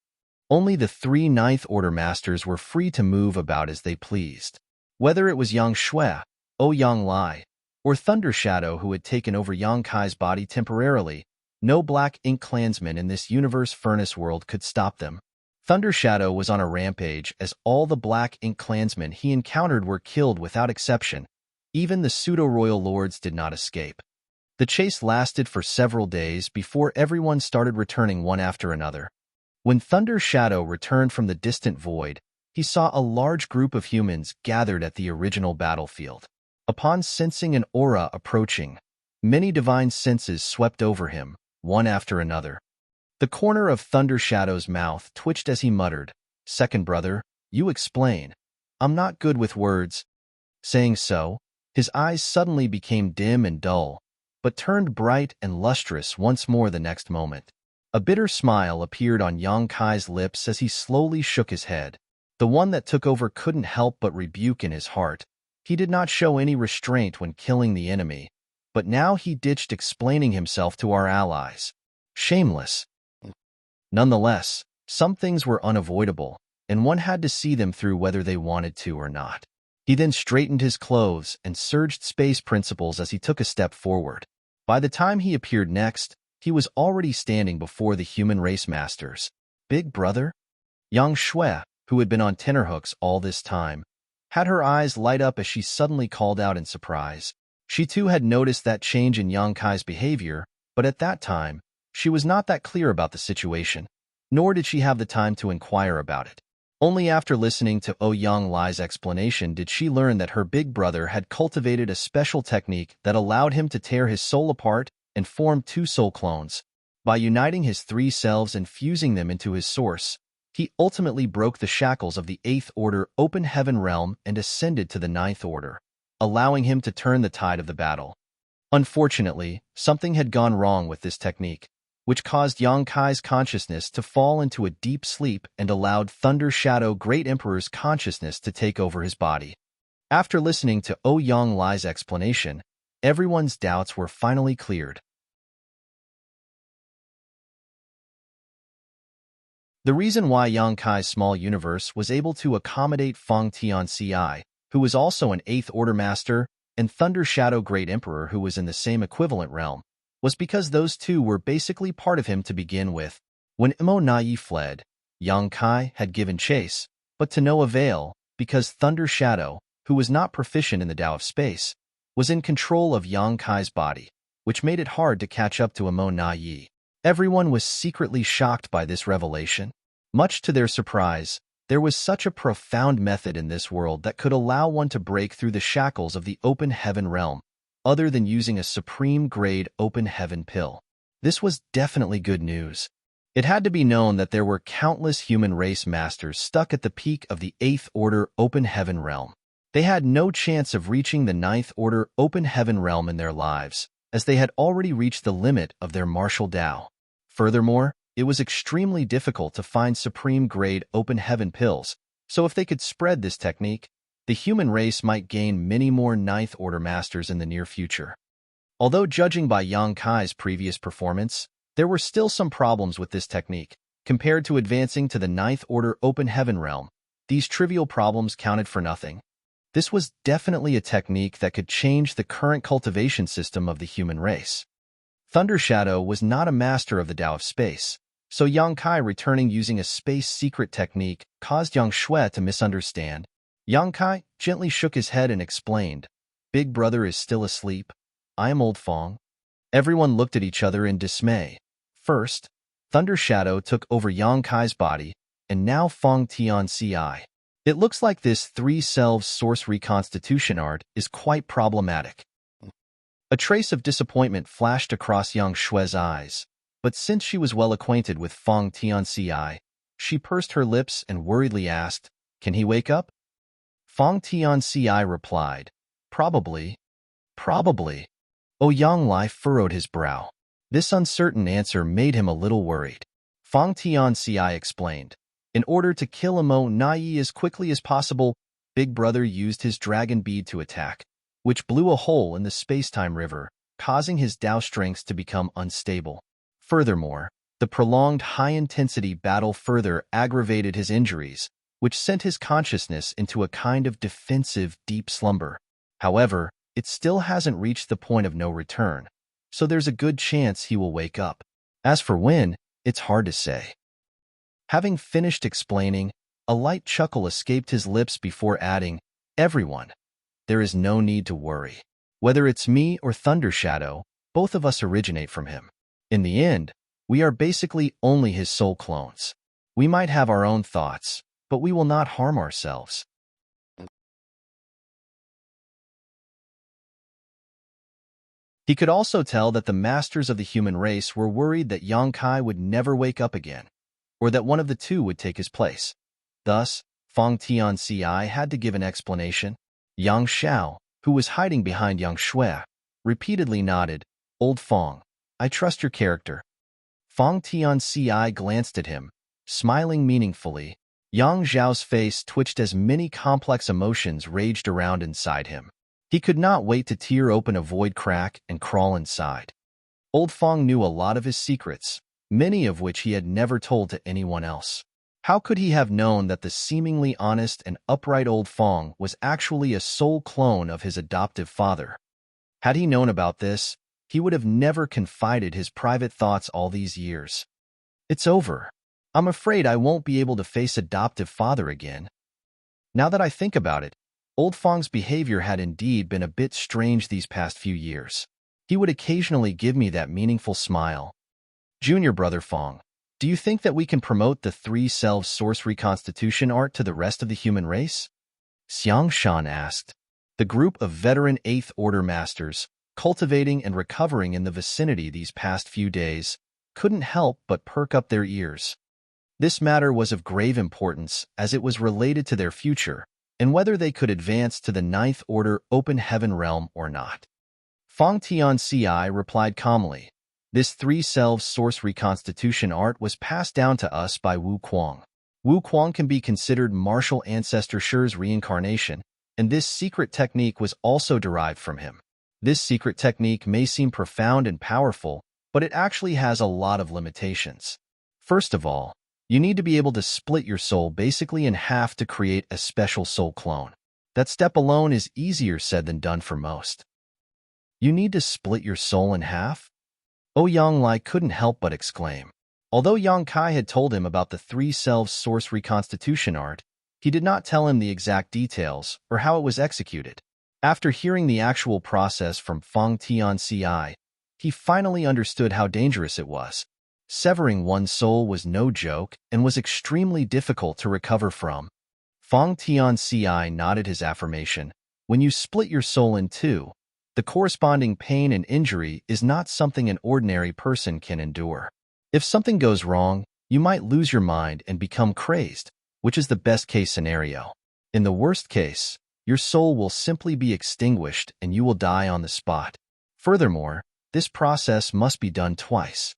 Only the three Ninth Order masters were free to move about as they pleased. Whether it was Yang Shui, Ouyang Lai, or Thunder Shadow who had taken over Yang Kai's body temporarily, no Black Ink clansman in this universe furnace world could stop them. Thunder Shadow was on a rampage as all the Black Ink clansmen he encountered were killed without exception. Even the pseudo-royal lords did not escape. The chase lasted for several days before everyone started returning one after another. When Thunder Shadow returned from the distant void, he saw a large group of humans gathered at the original battlefield. Upon sensing an aura approaching, many divine senses swept over him, one after another. The corner of Thunder Shadow's mouth twitched as he muttered, "Second brother, you explain. I'm not good with words." Saying so, his eyes suddenly became dim and dull, but turned bright and lustrous once more the next moment. A bitter smile appeared on Yang Kai's lips as he slowly shook his head. The one that took over couldn't help but rebuke in his heart. He did not show any restraint when killing the enemy, but now he ditched explaining himself to our allies. Shameless. Nonetheless, some things were unavoidable, and one had to see them through whether they wanted to or not. He then straightened his clothes and surged space principles as he took a step forward. By the time he appeared next, he was already standing before the human race masters. Big brother? Yang Shui, who had been on tenterhooks all this time, had her eyes light up as she suddenly called out in surprise. She too had noticed that change in Yang Kai's behavior, but at that time, she was not that clear about the situation, nor did she have the time to inquire about it. Only after listening to Yang Lai's explanation did she learn that her big brother had cultivated a special technique that allowed him to tear his soul apart and form two soul clones. By uniting his three selves and fusing them into his source, he ultimately broke the shackles of the 8th Order Open Heaven realm and ascended to the 9th Order, allowing him to turn the tide of the battle. Unfortunately, something had gone wrong with this technique, which caused Yang Kai's consciousness to fall into a deep sleep and allowed Thunder Shadow Great Emperor's consciousness to take over his body. After listening to Yang Lai's explanation, everyone's doubts were finally cleared. The reason why Yang Kai's small universe was able to accommodate Feng Tianci, who was also an 8th Order Master, and Thunder Shadow Great Emperor who was in the same equivalent realm, was because those two were basically part of him to begin with. When Mo Nai fled, Yang Kai had given chase, but to no avail, because Thunder Shadow, who was not proficient in the Tao of Space, was in control of Yang Kai's body, which made it hard to catch up to Mo Nai. Everyone was secretly shocked by this revelation. Much to their surprise, there was such a profound method in this world that could allow one to break through the shackles of the open heaven realm, other than using a supreme-grade open heaven pill. This was definitely good news. It had to be known that there were countless human race masters stuck at the peak of the 8th Order Open Heaven realm. They had no chance of reaching the 9th Order Open Heaven realm in their lives, as they had already reached the limit of their martial Tao. Furthermore, it was extremely difficult to find supreme-grade open heaven pills, so if they could spread this technique, the human race might gain many more 9th Order Masters in the near future. Although judging by Yang Kai's previous performance, there were still some problems with this technique. Compared to advancing to the 9th Order Open Heaven realm, these trivial problems counted for nothing. This was definitely a technique that could change the current cultivation system of the human race. Thunder Shadow was not a master of the Tao of Space, so Yang Kai returning using a space secret technique caused Yang Shui to misunderstand. Yang Kai gently shook his head and explained, "Big brother is still asleep. I am old Feng." Everyone looked at each other in dismay. First, Thunder Shadow took over Yang Kai's body, and now Feng Tianci. It looks like this three-selves source reconstitution art is quite problematic. A trace of disappointment flashed across Yang Shui's eyes, but since she was well acquainted with Feng Tianci, she pursed her lips and worriedly asked, "Can he wake up?" Feng Tianci replied, Probably. Yang Lai furrowed his brow. This uncertain answer made him a little worried. Feng Tianci explained, "In order to kill Mo Nai as quickly as possible, Big Brother used his dragon bead to attack, which blew a hole in the space-time river, causing his Tao strengths to become unstable. Furthermore, the prolonged high-intensity battle further aggravated his injuries, which sent his consciousness into a kind of defensive deep slumber. However, it still hasn't reached the point of no return, so there's a good chance he will wake up. As for when, it's hard to say." Having finished explaining, a light chuckle escaped his lips before adding, "Everyone, there is no need to worry. Whether it's me or Thunder Shadow, both of us originate from him. In the end, we are basically only his soul clones. We might have our own thoughts, but we will not harm ourselves. He could also tell that the masters of the human race were worried that Yang Kai would never wake up again, or that one of the two would take his place. Thus, Fang Tianci had to give an explanation. Yang Xiao, who was hiding behind Yang Shui, repeatedly nodded. Old Fang, I trust your character. Fang Tianci glanced at him, smiling meaningfully. Yang Zhao's face twitched as many complex emotions raged around inside him. He could not wait to tear open a void crack and crawl inside. Old Fang knew a lot of his secrets, many of which he had never told to anyone else. How could he have known that the seemingly honest and upright Old Fang was actually a soul clone of his adoptive father? Had he known about this, he would have never confided his private thoughts all these years. It's over. I'm afraid I won't be able to face adoptive father again. Now that I think about it, Old Fang's behavior had indeed been a bit strange these past few years. He would occasionally give me that meaningful smile. Junior brother Fang, do you think that we can promote the three selves source reconstitution art to the rest of the human race? Xiang Shan asked. The group of veteran 8th Order masters, cultivating and recovering in the vicinity these past few days, couldn't help but perk up their ears. This matter was of grave importance as it was related to their future and whether they could advance to the 9th Order Open Heaven realm or not. Fang Tianci replied calmly, this three selves source reconstitution art was passed down to us by Wu Kuang. Wu Kuang can be considered martial ancestor Shi's reincarnation, and this secret technique was also derived from him. This secret technique may seem profound and powerful, but it actually has a lot of limitations. First of all, you need to be able to split your soul basically in half to create a special soul clone. That step alone is easier said than done for most. You need to split your soul in half? Yang Lai couldn't help but exclaim. Although Yang Kai had told him about the three selves source reconstitution art, he did not tell him the exact details or how it was executed. After hearing the actual process from Fang Tianci, he finally understood how dangerous it was. Severing one's soul was no joke and was extremely difficult to recover from. Fang Tianci nodded his affirmation. When you split your soul in two, the corresponding pain and injury is not something an ordinary person can endure. If something goes wrong, you might lose your mind and become crazed, which is the best-case scenario. In the worst case, your soul will simply be extinguished and you will die on the spot. Furthermore, this process must be done twice.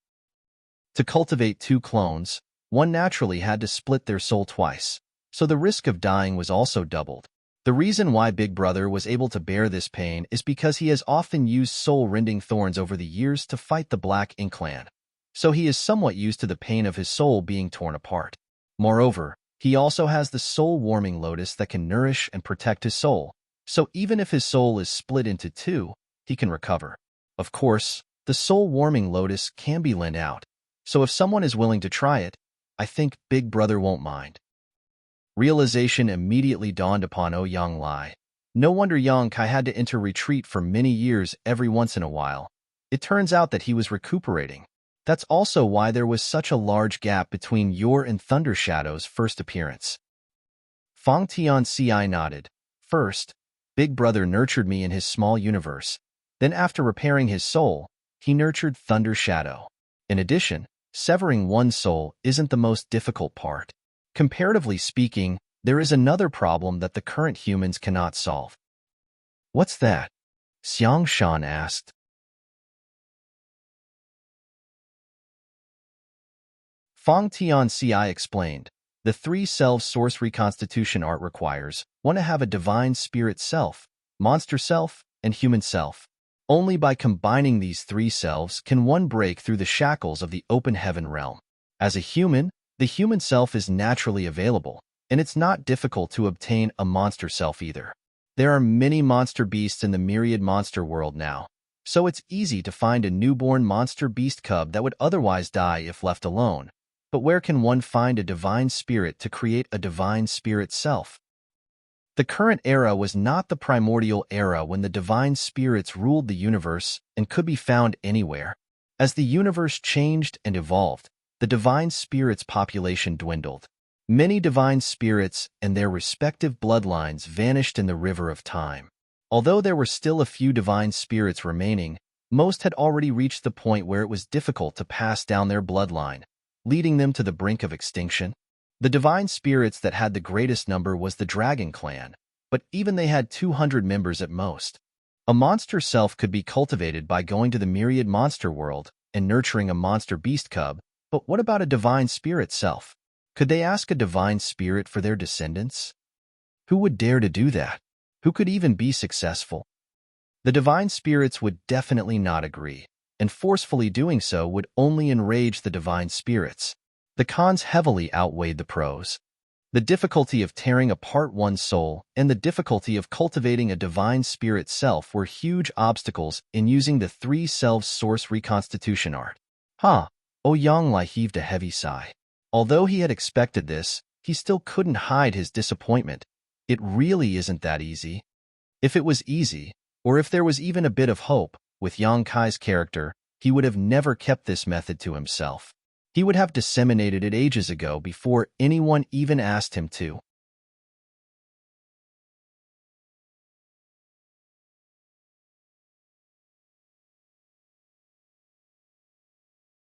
To cultivate two clones, one naturally had to split their soul twice, so the risk of dying was also doubled. The reason why Big Brother was able to bear this pain is because he has often used soul-rending thorns over the years to fight the Black Ink Clan, so he is somewhat used to the pain of his soul being torn apart. Moreover, he also has the soul-warming lotus that can nourish and protect his soul, so even if his soul is split into two, he can recover. Of course, the soul-warming lotus can be lent out, so if someone is willing to try it, I think Big Brother won't mind. Realization immediately dawned upon Yang Lai. No wonder Yang Kai had to enter retreat for many years every once in a while. It turns out that he was recuperating. That's also why there was such a large gap between your and Thunder Shadow's first appearance. Fang Tianci nodded. First, Big Brother nurtured me in his small universe. Then after repairing his soul, he nurtured Thunder Shadow. In addition, severing one soul isn't the most difficult part. Comparatively speaking, there is another problem that the current humans cannot solve. What's that? Xiang Shan asked. Fang Tianci explained. The three selves source reconstitution art requires one to have a divine spirit self, monster self, and human self. Only by combining these three selves can one break through the shackles of the open heaven realm. As a human, the human self is naturally available, and it's not difficult to obtain a monster self either. There are many monster beasts in the myriad monster world now, so it's easy to find a newborn monster beast cub that would otherwise die if left alone. But where can one find a divine spirit to create a divine spirit self? The current era was not the primordial era when the divine spirits ruled the universe and could be found anywhere. As the universe changed and evolved, the divine spirits' population dwindled. Many divine spirits and their respective bloodlines vanished in the river of time. Although there were still a few divine spirits remaining, most had already reached the point where it was difficult to pass down their bloodline, leading them to the brink of extinction. The divine spirits that had the greatest number was the Dragon Clan, but even they had 200 members at most. A monster self could be cultivated by going to the myriad monster world and nurturing a monster beast cub, but what about a divine spirit self? Could they ask a divine spirit for their descendants? Who would dare to do that? Who could even be successful? The divine spirits would definitely not agree, and forcefully doing so would only enrage the divine spirits. The cons heavily outweighed the pros. The difficulty of tearing apart one's soul and the difficulty of cultivating a divine spirit self were huge obstacles in using the three selves source reconstitution art. Yang Lai heaved a heavy sigh. Although he had expected this, he still couldn't hide his disappointment. It really isn't that easy. If it was easy, or if there was even a bit of hope, with Yang Kai's character, he would have never kept this method to himself. He would have disseminated it ages ago before anyone even asked him to.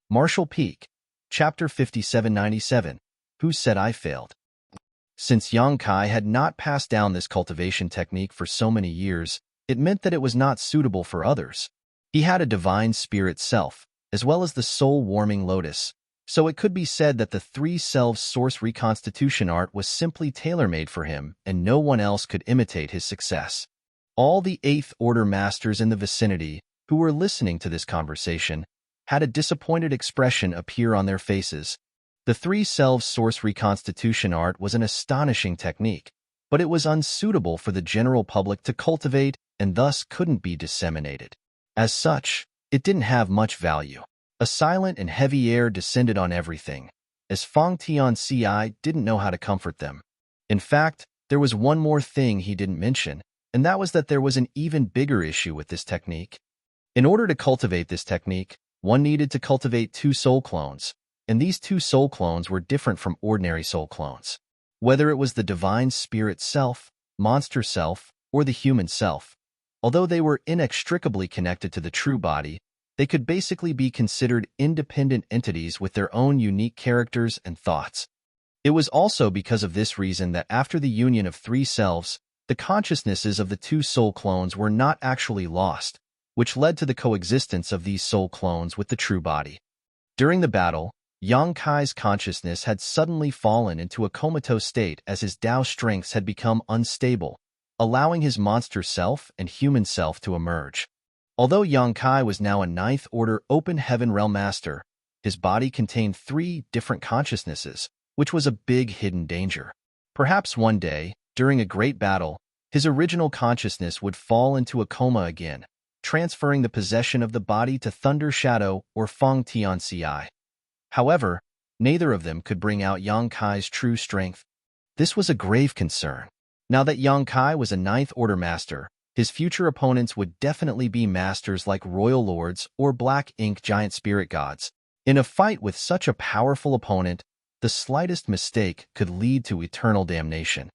Martial Peak, Chapter 5797. Who said I failed? Since Yang Kai had not passed down this cultivation technique for so many years, it meant that it was not suitable for others. He had a divine spirit self, as well as the soul-warming lotus, so it could be said that the three selves source reconstitution art was simply tailor-made for him and no one else could imitate his success. All the Eighth Order masters in the vicinity, who were listening to this conversation, had a disappointed expression appear on their faces. The three selves source reconstitution art was an astonishing technique, but it was unsuitable for the general public to cultivate and thus couldn't be disseminated. As such, it didn't have much value. A silent and heavy air descended on everything, as Feng Tianci didn't know how to comfort them. In fact, there was one more thing he didn't mention, and that was that there was an even bigger issue with this technique. In order to cultivate this technique, one needed to cultivate two soul clones, and these two soul clones were different from ordinary soul clones. Whether it was the divine spirit self, monster self, or the human self, although they were inextricably connected to the true body, they could basically be considered independent entities with their own unique characters and thoughts. It was also because of this reason that after the union of three selves, the consciousnesses of the two soul clones were not actually lost, which led to the coexistence of these soul clones with the true body. During the battle, Yang Kai's consciousness had suddenly fallen into a comatose state as his Tao strengths had become unstable, allowing his monster self and human self to emerge. Although Yang Kai was now a Ninth Order Open Heaven Realm Master, his body contained three different consciousnesses, which was a big hidden danger. Perhaps one day, during a great battle, his original consciousness would fall into a coma again, transferring the possession of the body to Thunder Shadow or Feng Tianci. However, neither of them could bring out Yang Kai's true strength. This was a grave concern. Now that Yang Kai was a Ninth Order Master, his future opponents would definitely be masters like Royal Lords or Black Ink Giant Spirit Gods. In a fight with such a powerful opponent, the slightest mistake could lead to eternal damnation.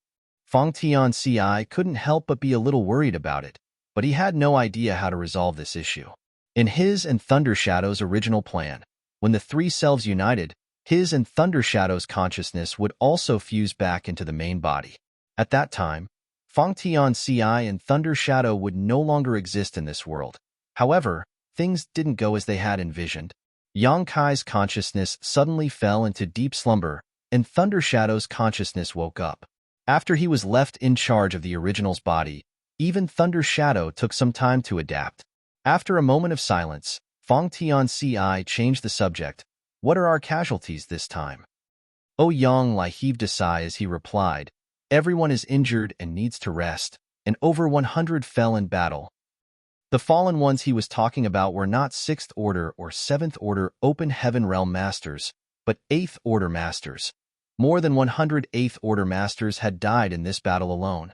Feng Tianci couldn't help but be a little worried about it, but he had no idea how to resolve this issue. In his and Thunder Shadow's original plan, when the three selves united, his and Thunder Shadow's consciousness would also fuse back into the main body. At that time, Feng Tianci and Thunder Shadow would no longer exist in this world. However, things didn't go as they had envisioned. Yang Kai's consciousness suddenly fell into deep slumber, and Thunder Shadow's consciousness woke up. After he was left in charge of the original's body, even Thunder Shadow took some time to adapt. After a moment of silence, Feng Tianci changed the subject. What are our casualties this time? Yang Lai heaved a sigh as he replied, everyone is injured and needs to rest, and over 100 fell in battle. The fallen ones he was talking about were not 6th Order or 7th Order Open Heaven Realm Masters, but 8th Order Masters. More than 100 8th Order Masters had died in this battle alone.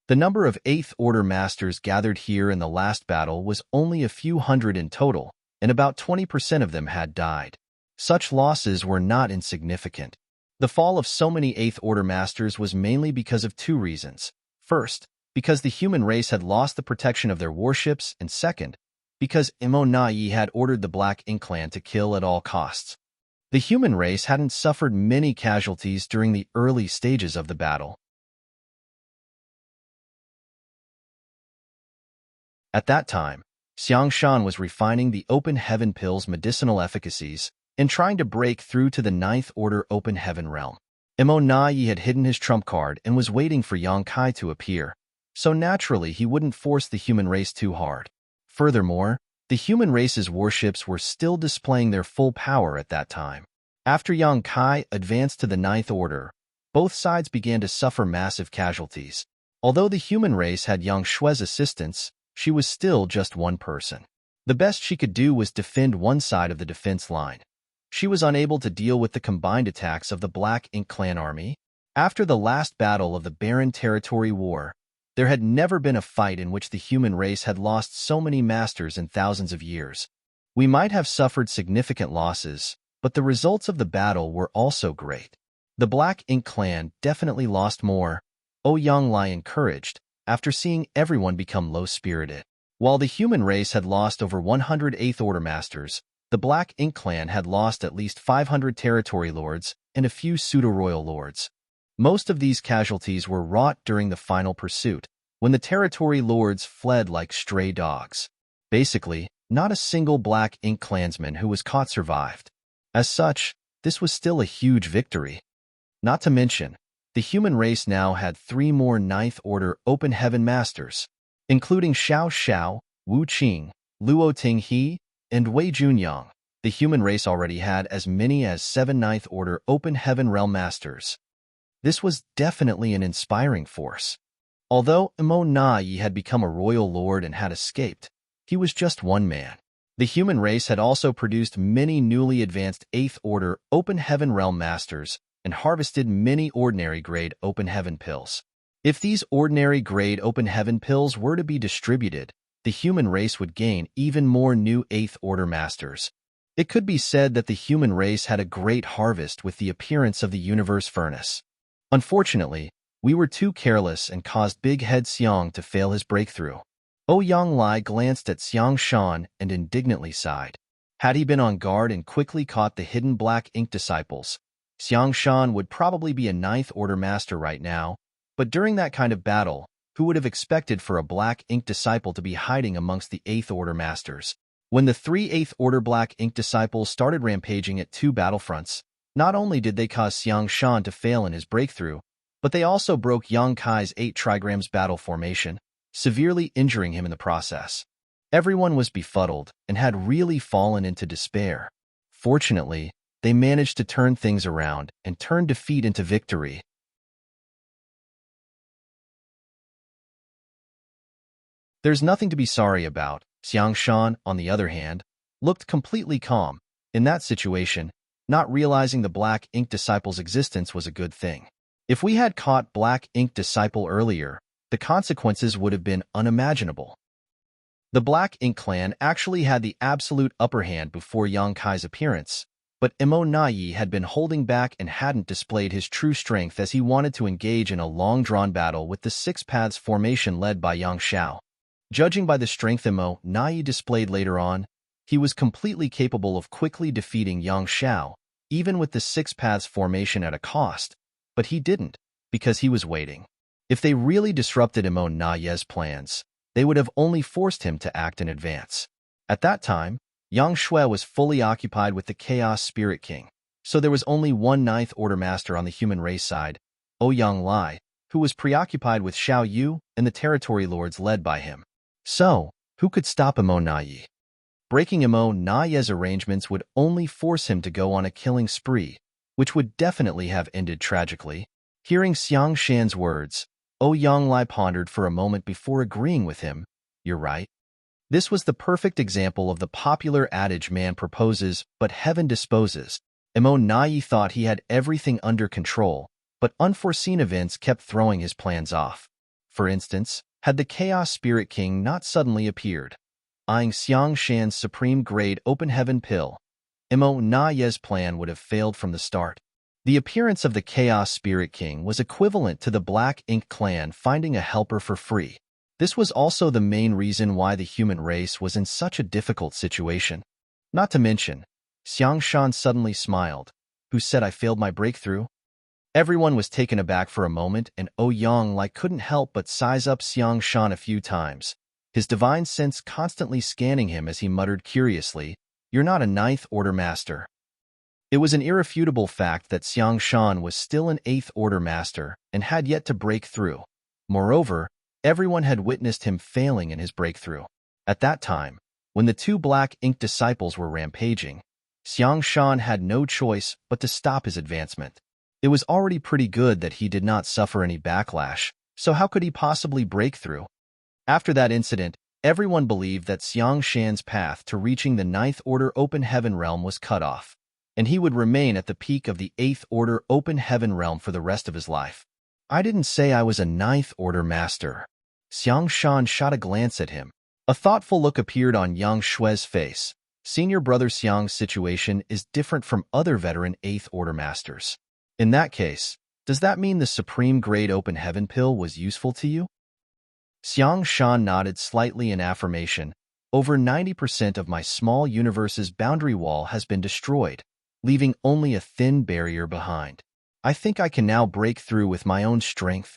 The number of 8th Order Masters gathered here in the last battle was only a few hundred in total, and about 20% of them had died. Such losses were not insignificant. The fall of so many Eighth Order Masters was mainly because of two reasons. First, because the human race had lost the protection of their warships, and second, because Imo Nai had ordered the Black Ink Clan to kill at all costs. The human race hadn't suffered many casualties during the early stages of the battle. At that time, Xiang Shan was refining the Open Heaven Pill's medicinal efficacies and trying to break through to the Ninth Order Open Heaven realm. Imo Nai had hidden his trump card and was waiting for Yang Kai to appear, so naturally he wouldn't force the human race too hard. Furthermore, the human race's warships were still displaying their full power at that time. After Yang Kai advanced to the Ninth Order, both sides began to suffer massive casualties. Although the human race had Yang Shui's assistance, she was still just one person. The best she could do was defend one side of the defense line. She was unable to deal with the combined attacks of the Black Ink Clan army. After the last battle of the Barren Territory War, there had never been a fight in which the human race had lost so many masters in thousands of years. We might have suffered significant losses, but the results of the battle were also great. The Black Ink Clan definitely lost more, Ouyang Lai encouraged, after seeing everyone become low-spirited. While the human race had lost over 100 Eighth Order Masters, the Black Ink Clan had lost at least 500 territory lords and a few pseudo-royal lords. Most of these casualties were wrought during the final pursuit, when the territory lords fled like stray dogs. Basically, not a single Black Ink Clansman who was caught survived. As such, this was still a huge victory. Not to mention, the human race now had 3 more Ninth Order Open Heaven Masters, including Xiao Xiao, Wu Qing, Luo Tinghe, and Wei Junyang. The human race already had as many as 7 Ninth Order Open Heaven Realm Masters. This was definitely an inspiring force. Although Imo Nai had become a royal lord and had escaped, he was just one man. The human race had also produced many newly advanced Eighth Order Open Heaven Realm Masters and harvested many ordinary-grade Open Heaven Pills. If these ordinary-grade Open Heaven Pills were to be distributed, the human race would gain even more new Eighth Order Masters. It could be said that the human race had a great harvest with the appearance of the Universe Furnace. Unfortunately, we were too careless and caused Big Head Xiang to fail his breakthrough. Ouyang Lai glanced at Xiang Shan and indignantly sighed. Had he been on guard and quickly caught the hidden Black Ink disciples, Xiang Shan would probably be a Ninth Order Master right now, but during that kind of battle, who would have expected for a Black Ink disciple to be hiding amongst the Eighth Order Masters? When the 3 Eighth Order Black Ink disciples started rampaging at 2 battlefronts, not only did they cause Xiang Shan to fail in his breakthrough, but they also broke Yang Kai's 8 trigrams battle formation, severely injuring him in the process. Everyone was befuddled and had really fallen into despair. Fortunately, they managed to turn things around and turn defeat into victory. There's nothing to be sorry about. Xiang Shan, on the other hand, looked completely calm. In that situation, not realizing the Black Ink Disciple's existence was a good thing. If we had caught Black Ink Disciple earlier, the consequences would have been unimaginable. The Black Ink Clan actually had the absolute upper hand before Yang Kai's appearance, but Imo Nai had been holding back and hadn't displayed his true strength as he wanted to engage in a long-drawn battle with the Six Paths formation led by Yang Xiao. Judging by the strength Imo Nai displayed later on, he was completely capable of quickly defeating Yang Xiao, even with the Six Paths formation at a cost, but he didn't, because he was waiting. If they really disrupted Imo Nai's plans, they would have only forced him to act in advance. At that time, Yang Shui was fully occupied with the Chaos Spirit King, so there was only one Ninth Order Master on the human race side, Ouyang Lai, who was preoccupied with Xiao Yu and the territory lords led by him. So, who could stop Imo Nai? Breaking Imo Nai's arrangements would only force him to go on a killing spree, which would definitely have ended tragically. Hearing Xiang Shan's words, Ouyang Lai pondered for a moment before agreeing with him. You're right. This was the perfect example of the popular adage man proposes, but heaven disposes. Imo Nai thought he had everything under control, but unforeseen events kept throwing his plans off. For instance, had the Chaos Spirit King not suddenly appeared, eyeing Xiang Shan's supreme grade open heaven pill, Imo Naye's plan would have failed from the start. The appearance of the Chaos Spirit King was equivalent to the Black Ink clan finding a helper for free. This was also the main reason why the human race was in such a difficult situation. Not to mention, Xiang Shan suddenly smiled. Who said I failed my breakthrough? Everyone was taken aback for a moment, and Yonglai couldn't help but size up Xiang Shan a few times, his divine sense constantly scanning him as he muttered curiously, "You're not a Ninth Order Master." It was an irrefutable fact that Xiang Shan was still an Eighth Order Master and had yet to break through. Moreover, everyone had witnessed him failing in his breakthrough. At that time, when the two Black Ink disciples were rampaging, Xiang Shan had no choice but to stop his advancement. It was already pretty good that he did not suffer any backlash, so how could he possibly break through? After that incident, everyone believed that Xiang Shan's path to reaching the Ninth Order Open Heaven Realm was cut off, and he would remain at the peak of the Eighth Order Open Heaven Realm for the rest of his life. I didn't say I was a Ninth Order Master. Xiang Shan shot a glance at him. A thoughtful look appeared on Yang Shui's face. Senior brother Xiang's situation is different from other veteran Eighth Order Masters. In that case, does that mean the Supreme Grade Open Heaven Pill was useful to you? Xiang Shan nodded slightly in affirmation. Over 90% of my small universe's boundary wall has been destroyed, leaving only a thin barrier behind. I think I can now break through with my own strength.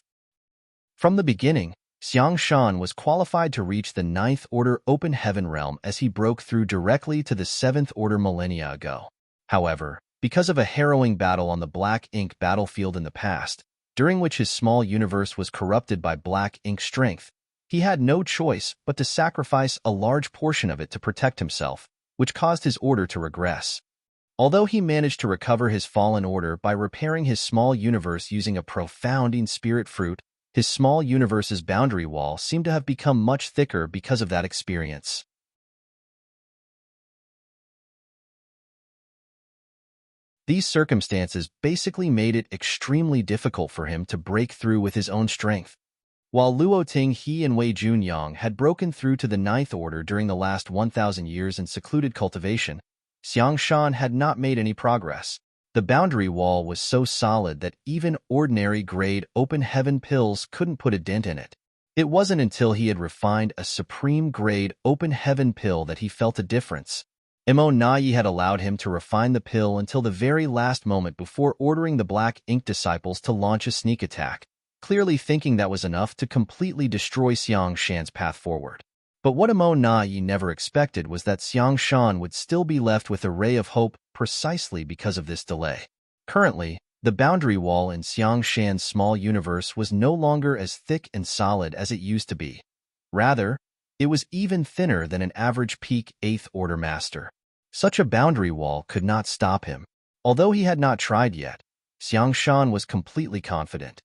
From the beginning, Xiang Shan was qualified to reach the Ninth Order Open Heaven Realm as he broke through directly to the Seventh Order millennia ago. However, because of a harrowing battle on the Black Ink battlefield in the past, during which his small universe was corrupted by Black Ink strength, he had no choice but to sacrifice a large portion of it to protect himself, which caused his order to regress. Although he managed to recover his fallen order by repairing his small universe using a profounding spirit fruit, his small universe's boundary wall seemed to have become much thicker because of that experience. These circumstances basically made it extremely difficult for him to break through with his own strength. While Luo Ting He and Wei Junyang had broken through to the Ninth Order during the last 1,000 years in secluded cultivation, Xiang Shan had not made any progress. The boundary wall was so solid that even ordinary grade open heaven pills couldn't put a dent in it. It wasn't until he had refined a supreme grade open heaven pill that he felt a difference. Imo Nai had allowed him to refine the pill until the very last moment before ordering the Black Ink disciples to launch a sneak attack, clearly thinking that was enough to completely destroy Xiang Shan's path forward. But what Imo Nai never expected was that Xiang Shan would still be left with a ray of hope precisely because of this delay. Currently, the boundary wall in Xiang Shan's small universe was no longer as thick and solid as it used to be. Rather, it was even thinner than an average peak Eighth Order Master. Such a boundary wall could not stop him. Although he had not tried yet, Xiang Shan was completely confident.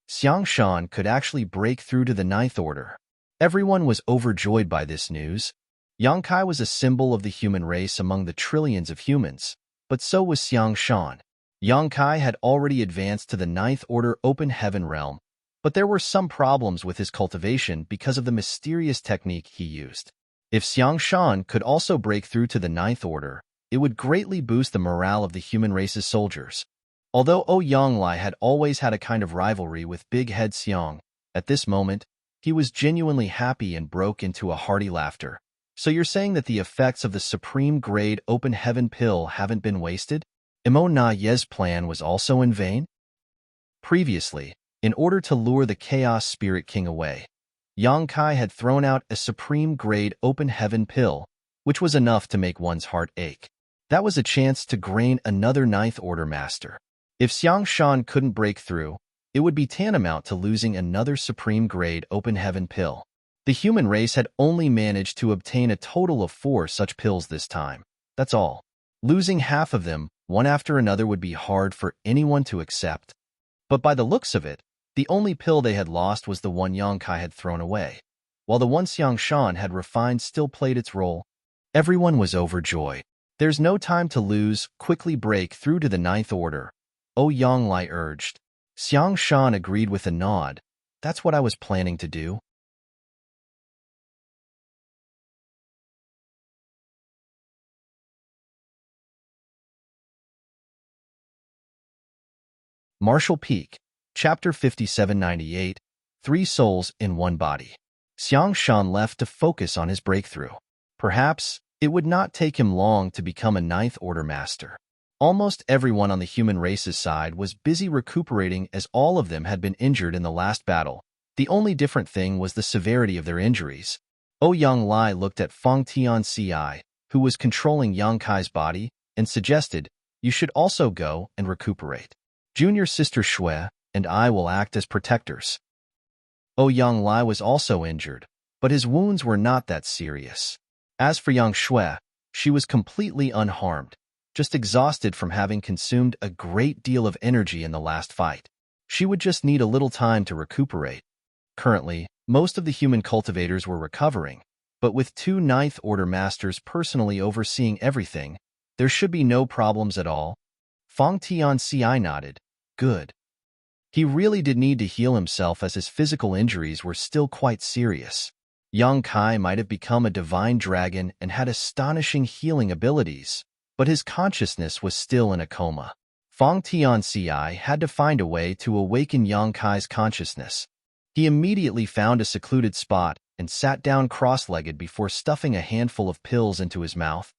Xiang Shan could actually break through to the Ninth Order. Everyone was overjoyed by this news. Yang Kai was a symbol of the human race among the trillions of humans, but so was Xiang Shan. Yang Kai had already advanced to the Ninth Order Open Heaven Realm, but there were some problems with his cultivation because of the mysterious technique he used. If Xiang Shan could also break through to the Ninth Order, it would greatly boost the morale of the human race's soldiers. Although Yonglai had always had a kind of rivalry with Big Head Xiang, at this moment, he was genuinely happy and broke into a hearty laughter. So you're saying that the effects of the Supreme Grade Open Heaven Pill haven't been wasted? Imo Naye's plan was also in vain? Previously, in order to lure the Chaos Spirit King away, Yang Kai had thrown out a Supreme Grade Open Heaven Pill, which was enough to make one's heart ache. That was a chance to gain another Ninth Order Master. If Xiang Shan couldn't break through, it would be tantamount to losing another Supreme Grade Open Heaven Pill. The human race had only managed to obtain a total of 4 such pills this time. That's all. Losing half of them, one after another, would be hard for anyone to accept. But by the looks of it, the only pill they had lost was the one Yang Kai had thrown away, while the one Xiang Shan had refined still played its role. Everyone was overjoyed. There's no time to lose, quickly break through to the Ninth Order, Yonglai urged. Xiang Shan agreed with a nod. That's what I was planning to do. Marshall Peak, Chapter 5798, Three Souls in One Body. Xiang Shan left to focus on his breakthrough. Perhaps it would not take him long to become a Ninth Order Master. Almost everyone on the human race's side was busy recuperating, as all of them had been injured in the last battle. The only different thing was the severity of their injuries. Ouyang Lai looked at Feng Tianci, who was controlling Yang Kai's body, and suggested, "You should also go and recuperate. Junior Sister Shui and I will act as protectors." Ouyang Lai was also injured, but his wounds were not that serious. As for Yang Shui, she was completely unharmed, just exhausted from having consumed a great deal of energy in the last fight. She would just need a little time to recuperate. Currently, most of the human cultivators were recovering, but with two Ninth Order Masters personally overseeing everything, there should be no problems at all. Feng Tianci nodded. Good. He really did need to heal himself, as his physical injuries were still quite serious. Yang Kai might have become a divine dragon and had astonishing healing abilities, but his consciousness was still in a coma. Feng Tianci had to find a way to awaken Yang Kai's consciousness. He immediately found a secluded spot and sat down cross-legged before stuffing a handful of pills into his mouth.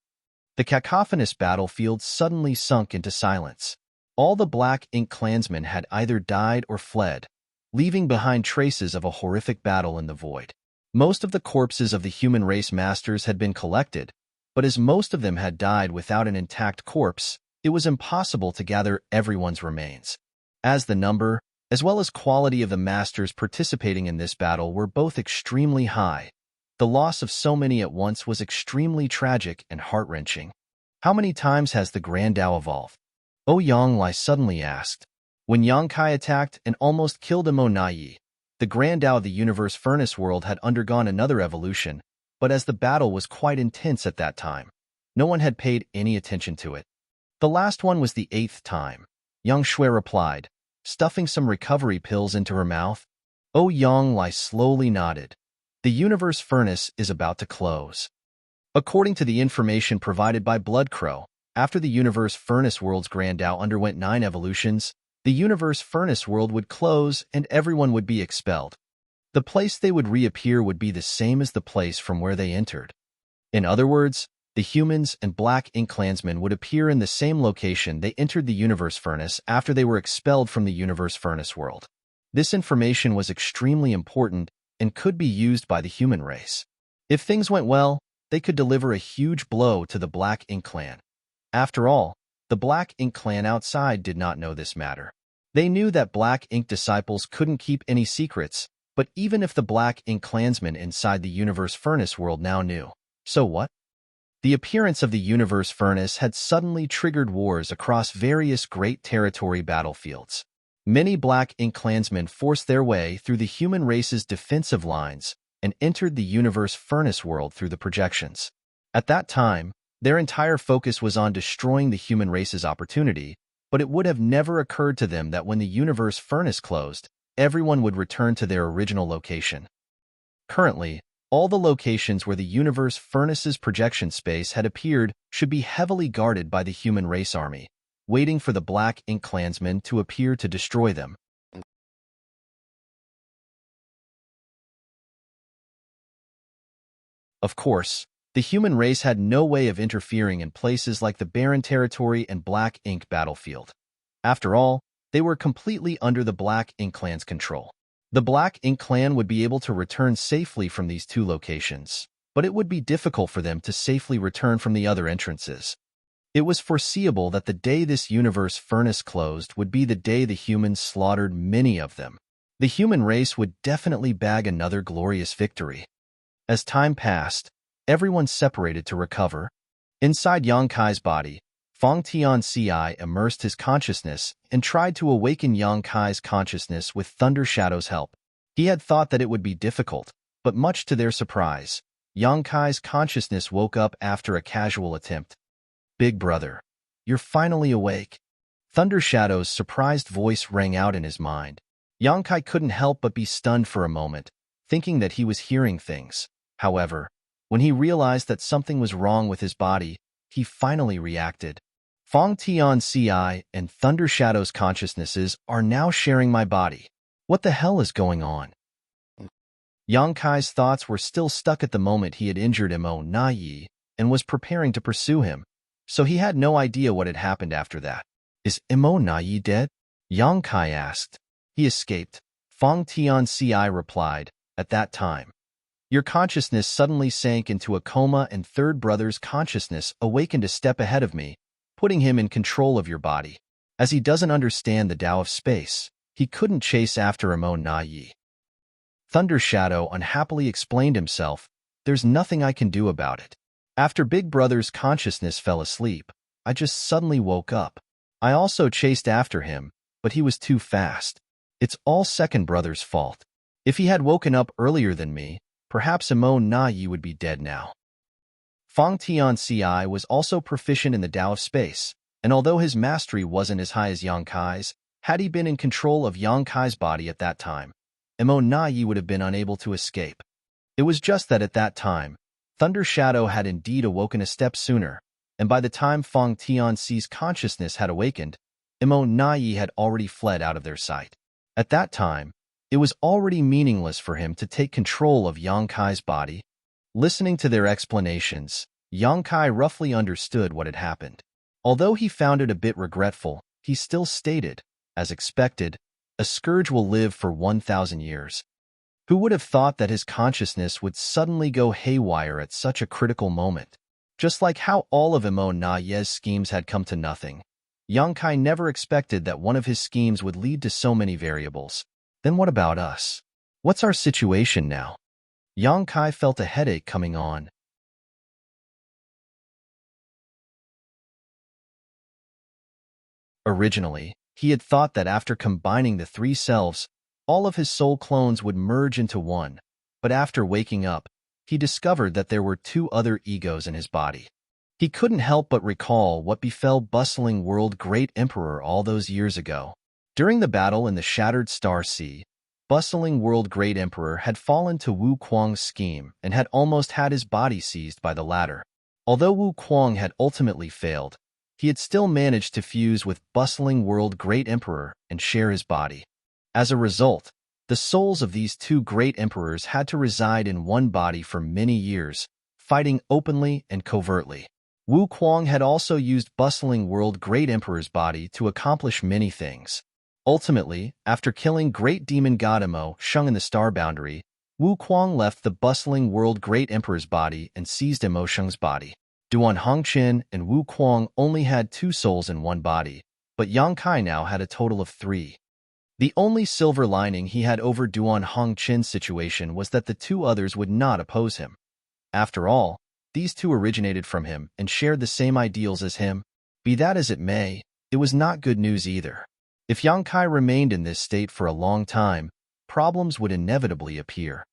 The cacophonous battlefield suddenly sunk into silence. All the Black Ink clansmen had either died or fled, leaving behind traces of a horrific battle in the void. Most of the corpses of the human race masters had been collected, but as most of them had died without an intact corpse, it was impossible to gather everyone's remains. As the number, as well as quality of the masters participating in this battle were both extremely high, the loss of so many at once was extremely tragic and heart-wrenching. How many times has the Grand Tao evolved? Ouyang Lai suddenly asked. When Yang Kai attacked and almost killed Imo, the Grand Tao of the Universe Furnace World had undergone another evolution, but as the battle was quite intense at that time, no one had paid any attention to it. The last one was the 8th time, Yang Shui replied, stuffing some recovery pills into her mouth. Ouyang Lai slowly nodded. The Universe Furnace is about to close. According to the information provided by Bloodcrow, after the Universe Furnace World's Grand Tao underwent 9 evolutions, the Universe Furnace World would close and everyone would be expelled. The place they would reappear would be the same as the place from where they entered. In other words, the humans and Black Ink clansmen would appear in the same location they entered the Universe Furnace after they were expelled from the Universe Furnace World. This information was extremely important and could be used by the human race. If things went well, they could deliver a huge blow to the Black Ink clan. After all, the Black Ink clan outside did not know this matter. They knew that Black Ink disciples couldn't keep any secrets, but even if the Black Ink clansmen inside the Universe Furnace World now knew, so what? The appearance of the Universe Furnace had suddenly triggered wars across various great territory battlefields. Many Black Ink clansmen forced their way through the human race's defensive lines and entered the Universe Furnace World through the projections. At that time, their entire focus was on destroying the human race's opportunity, but it would have never occurred to them that when the Universe Furnace closed, everyone would return to their original location. Currently, all the locations where the Universe Furnace's projection space had appeared should be heavily guarded by the human race army, waiting for the Black Ink clansmen to appear to destroy them. Of course, the human race had no way of interfering in places like the Barren Territory and Black Ink battlefield. After all, they were completely under the Black Ink clan's control. The Black Ink clan would be able to return safely from these two locations, but it would be difficult for them to safely return from the other entrances. It was foreseeable that the day this Universe Furnace closed would be the day the humans slaughtered many of them. The human race would definitely bag another glorious victory. As time passed, everyone separated to recover. Inside Yang Kai's body, Feng Tianci immersed his consciousness and tried to awaken Yang Kai's consciousness with Thunder Shadow's help. He had thought that it would be difficult, but much to their surprise, Yang Kai's consciousness woke up after a casual attempt. "Big brother, you're finally awake." Thunder Shadow's surprised voice rang out in his mind. Yang Kai couldn't help but be stunned for a moment, thinking that he was hearing things. However, when he realized that something was wrong with his body, he finally reacted. Fong Tian Ci and Thunder Shadow's consciousnesses are now sharing my body. What the hell is going on? Yang Kai's thoughts were still stuck at the moment he had injured Mo Na Yi and was preparing to pursue him, so he had no idea what had happened after that. Is Mo Na Yi dead? Yang Kai asked. He escaped. Fong Tian Ci replied, at that time. Your consciousness suddenly sank into a coma and third brother's consciousness awakened a step ahead of me, putting him in control of your body. As he doesn't understand the Tao of space, he couldn't chase after Mo Na Yi. Thunder Shadow unhappily explained himself, there's nothing I can do about it. After Big Brother's consciousness fell asleep, I just suddenly woke up. I also chased after him, but he was too fast. It's all second brother's fault. If he had woken up earlier than me, perhaps Mo Na Yi would be dead now. Fong Tian Ci was also proficient in the Tao of space, and although his mastery wasn't as high as Yang Kai's, had he been in control of Yang Kai's body at that time, Mo Na Yi would have been unable to escape. It was just that at that time, Thunder Shadow had indeed awoken a step sooner, and by the time Fong Tian Ci's consciousness had awakened, Mo Na Yi had already fled out of their sight. At that time, it was already meaningless for him to take control of Yang Kai's body. Listening to their explanations, Yang Kai roughly understood what had happened. Although he found it a bit regretful, he still stated, as expected, a scourge will live for 1,000 years. Who would have thought that his consciousness would suddenly go haywire at such a critical moment? Just like how all of Mo Na Yi's schemes had come to nothing, Yang Kai never expected that one of his schemes would lead to so many variables. Then what about us? What's our situation now? Yang Kai felt a headache coming on. Originally, he had thought that after combining the three selves, all of his soul clones would merge into one, but after waking up, he discovered that there were two other egos in his body. He couldn't help but recall what befell Bustling World Great Emperor all those years ago. During the battle in the Shattered Star Sea, Bustling World Great Emperor had fallen to Wu Kuang's scheme and had almost had his body seized by the latter. Although Wu Kuang had ultimately failed, he had still managed to fuse with Bustling World Great Emperor and share his body. As a result, the souls of these two great emperors had to reside in one body for many years, fighting openly and covertly. Wu Kuang had also used Bustling World Great Emperor's body to accomplish many things. Ultimately, after killing Great Demon God Mo Sheng in the Star Boundary, Wu Kuang left the Bustling World Great Emperor's body and seized Mo Sheng's body. Duan Hongqin and Wu Kuang only had two souls in one body, but Yang Kai now had a total of 3. The only silver lining he had over Duan Hongqin's situation was that the two others would not oppose him. After all, these two originated from him and shared the same ideals as him. Be that as it may, it was not good news either. If Yang Kai remained in this state for a long time, problems would inevitably appear.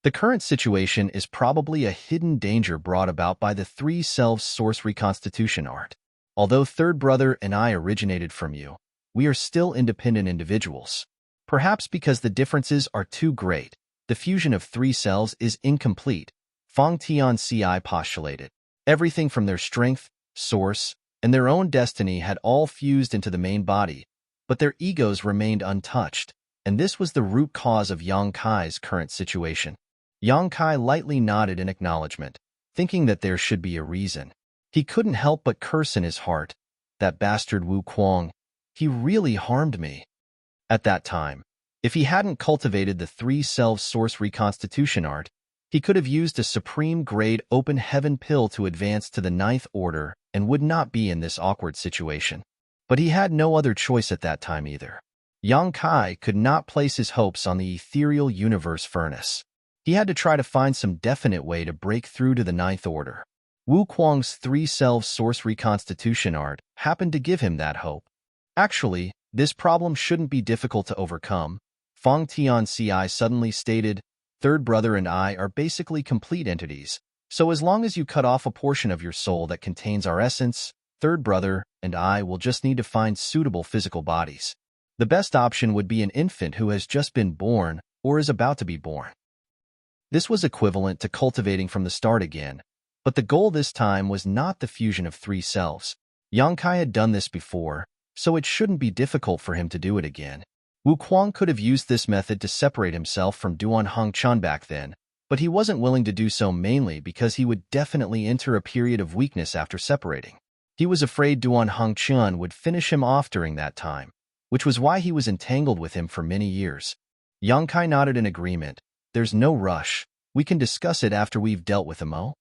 The current situation is probably a hidden danger brought about by the three selves source reconstitution art. Although Third Brother and I originated from you, we are still independent individuals. Perhaps because the differences are too great, the fusion of three selves is incomplete, Fong Tian Ci postulated. Everything from their strength, source, and their own destiny had all fused into the main body, but their egos remained untouched, and this was the root cause of Yang Kai's current situation. Yang Kai lightly nodded in acknowledgement, thinking that there should be a reason. He couldn't help but curse in his heart. That bastard Wu Kuang, he really harmed me. At that time, if he hadn't cultivated the three selves source reconstitution art, he could have used a supreme-grade open heaven pill to advance to the 9th order and would not be in this awkward situation. But he had no other choice at that time either. Yang Kai could not place his hopes on the ethereal universe furnace. He had to try to find some definite way to break through to the 9th order. Wu Kuang's three selves source reconstitution art happened to give him that hope. Actually, this problem shouldn't be difficult to overcome. Fong Tian Ci suddenly stated, Third Brother and I are basically complete entities, so as long as you cut off a portion of your soul that contains our essence, Third Brother and I will just need to find suitable physical bodies. The best option would be an infant who has just been born or is about to be born. This was equivalent to cultivating from the start again, but the goal this time was not the fusion of three selves. Yang Kai had done this before, so it shouldn't be difficult for him to do it again. Wu Kuang could have used this method to separate himself from Duan Hongchuan back then, but he wasn't willing to do so mainly because he would definitely enter a period of weakness after separating. He was afraid Duan Hongchuan would finish him off during that time, which was why he was entangled with him for many years. Yang Kai nodded in agreement. There's no rush. We can discuss it after we've dealt with Imo.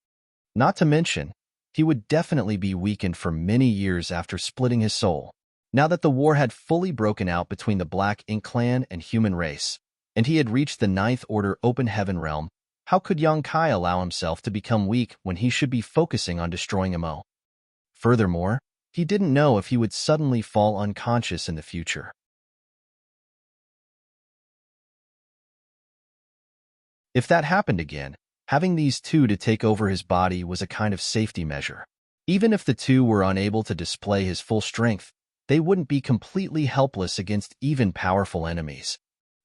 Not to mention, he would definitely be weakened for many years after splitting his soul. Now that the war had fully broken out between the Black Ink clan and human race, and he had reached the Ninth Order Open Heaven realm, how could Yang Kai allow himself to become weak when he should be focusing on destroying Imo? Furthermore, he didn't know if he would suddenly fall unconscious in the future. If that happened again, having these two to take over his body was a kind of safety measure. Even if the two were unable to display his full strength, they wouldn't be completely helpless against even powerful enemies.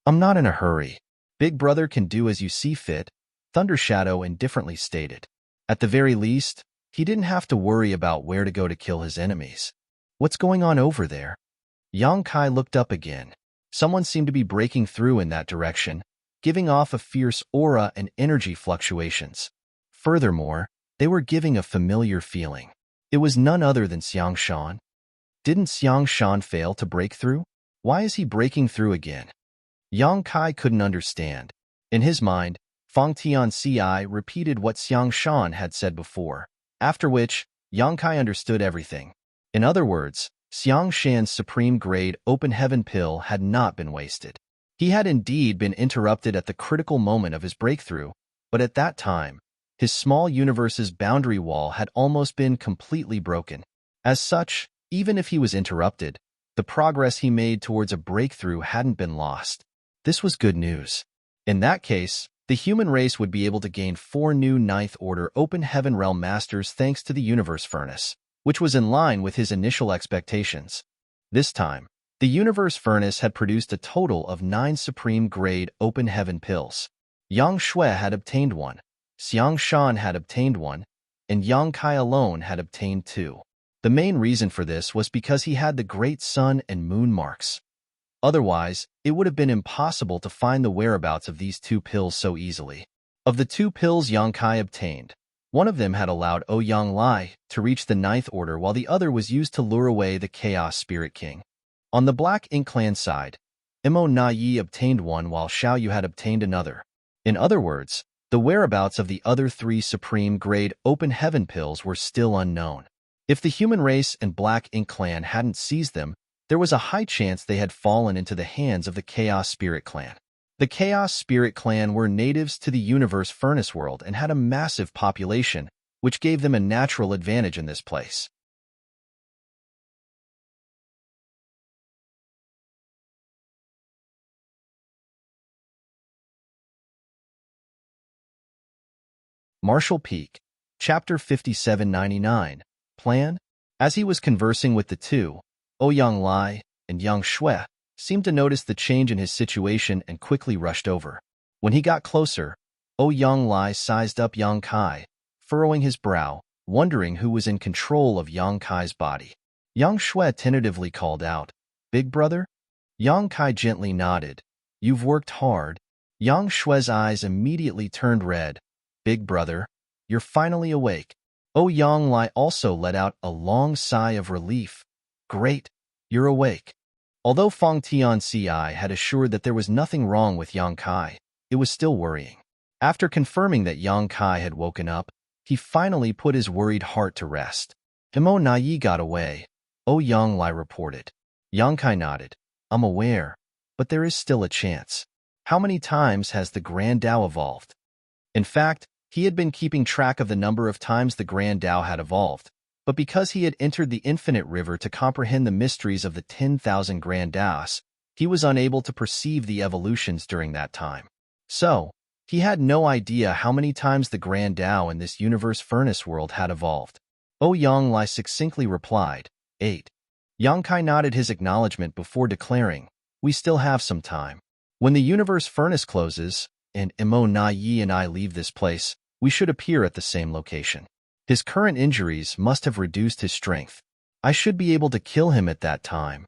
I'm not in a hurry. Big Brother can do as you see fit, Thunder Shadow indifferently stated. At the very least, he didn't have to worry about where to go to kill his enemies. What's going on over there? Yang Kai looked up again. Someone seemed to be breaking through in that direction, giving off a fierce aura and energy fluctuations. Furthermore, they were giving a familiar feeling. It was none other than Xiang Shan. Didn't Xiang Shan fail to break through? Why is he breaking through again? Yang Kai couldn't understand. In his mind, Fang Tianci repeated what Xiang Shan had said before, after which, Yang Kai understood everything. In other words, Xiang Shan's supreme-grade open heaven pill had not been wasted. He had indeed been interrupted at the critical moment of his breakthrough, but at that time, his small universe's boundary wall had almost been completely broken. As such, even if he was interrupted, the progress he made towards a breakthrough hadn't been lost. This was good news. In that case, the human race would be able to gain 4 new Ninth Order Open Heaven Realm Masters thanks to the Universe Furnace, which was in line with his initial expectations. This time, the Universe Furnace had produced a total of 9 supreme-grade Open Heaven pills. Yang Shui had obtained 1, Xiang Shan had obtained 1, and Yang Kai alone had obtained 2. The main reason for this was because he had the Great Sun and Moon marks. Otherwise, it would have been impossible to find the whereabouts of these 2 pills so easily. Of the 2 pills Yang Kai obtained, one of them had allowed Ouyang Lai to reach the Ninth Order while the other was used to lure away the Chaos Spirit King. On the Black Ink clan side, Imo Na Yi obtained 1 while Xiao Yu had obtained another. In other words, the whereabouts of the other 3 supreme-grade Open Heaven pills were still unknown. If the human race and Black Ink clan hadn't seized them, there was a high chance they had fallen into the hands of the Chaos Spirit Clan. The Chaos Spirit Clan were natives to the Universe Furnace world and had a massive population, which gave them a natural advantage in this place. Marshall Peak, Chapter 5799, Plan? As he was conversing with the two, Ouyang Lai and Yang Shui seemed to notice the change in his situation and quickly rushed over. When he got closer, Ouyang Lai sized up Yang Kai, furrowing his brow, wondering who was in control of Yang Kai's body. Yang Shui tentatively called out, "Big brother?" Yang Kai gently nodded. "You've worked hard." Yang Shui's eyes immediately turned red. "Big brother, you're finally awake." Ouyang Lai also let out a long sigh of relief. "Great, you're awake." Although Fang Tianci had assured that there was nothing wrong with Yang Kai, it was still worrying. After confirming that Yang Kai had woken up, he finally put his worried heart to rest. Imo Na Yi got away, Ouyang Lai reported. Yang Kai nodded. "I'm aware, but there is still a chance. How many times has the Grand Tao evolved?" In fact, he had been keeping track of the number of times the Grand Tao had evolved, but because he had entered the Infinite River to comprehend the mysteries of the 10,000 Grand Taos, he was unable to perceive the evolutions during that time. So, he had no idea how many times the Grand Tao in this Universe Furnace world had evolved. Ouyang Lai succinctly replied, 8. Yang Kai nodded his acknowledgement before declaring, "We still have some time. When the Universe Furnace closes, and Imo Na Yi and I leave this place, we should appear at the same location. His current injuries must have reduced his strength. I should be able to kill him at that time.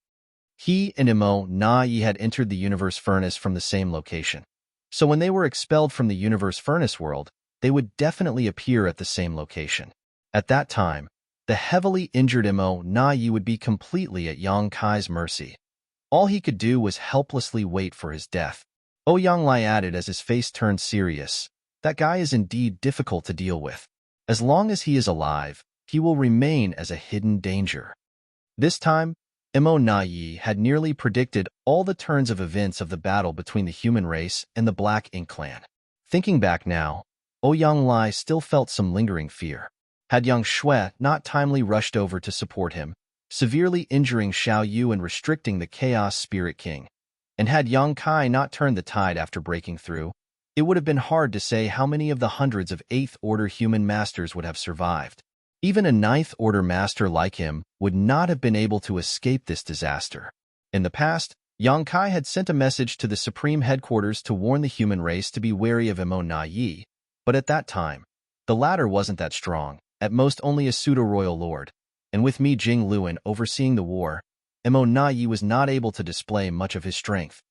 He and Imo Na-yi had entered the universe furnace from the same location. So when they were expelled from the universe furnace world, they would definitely appear at the same location. At that time, the heavily injured Imo Na-yi would be completely at Yang Kai's mercy. All he could do was helplessly wait for his death. Yang Lai added as his face turned serious, "That guy is indeed difficult to deal with. As long as he is alive, he will remain as a hidden danger." This time, Imo Na-yi had nearly predicted all the turns of events of the battle between the human race and the Black Ink clan. Thinking back now, Yang Lai still felt some lingering fear. Had Yang Shui not timely rushed over to support him, severely injuring Xiao Yu and restricting the Chaos Spirit King, and had Yang Kai not turned the tide after breaking through, it would have been hard to say how many of the hundreds of 8th Order human masters would have survived. Even a 9th Order master like him would not have been able to escape this disaster. In the past, Yang Kai had sent a message to the Supreme Headquarters to warn the human race to be wary of Imo Na-yi, but at that time, the latter wasn't that strong, at most only a pseudo-royal lord, and with Mi Jing Luan overseeing the war, Imo Na-yi was not able to display much of his strength.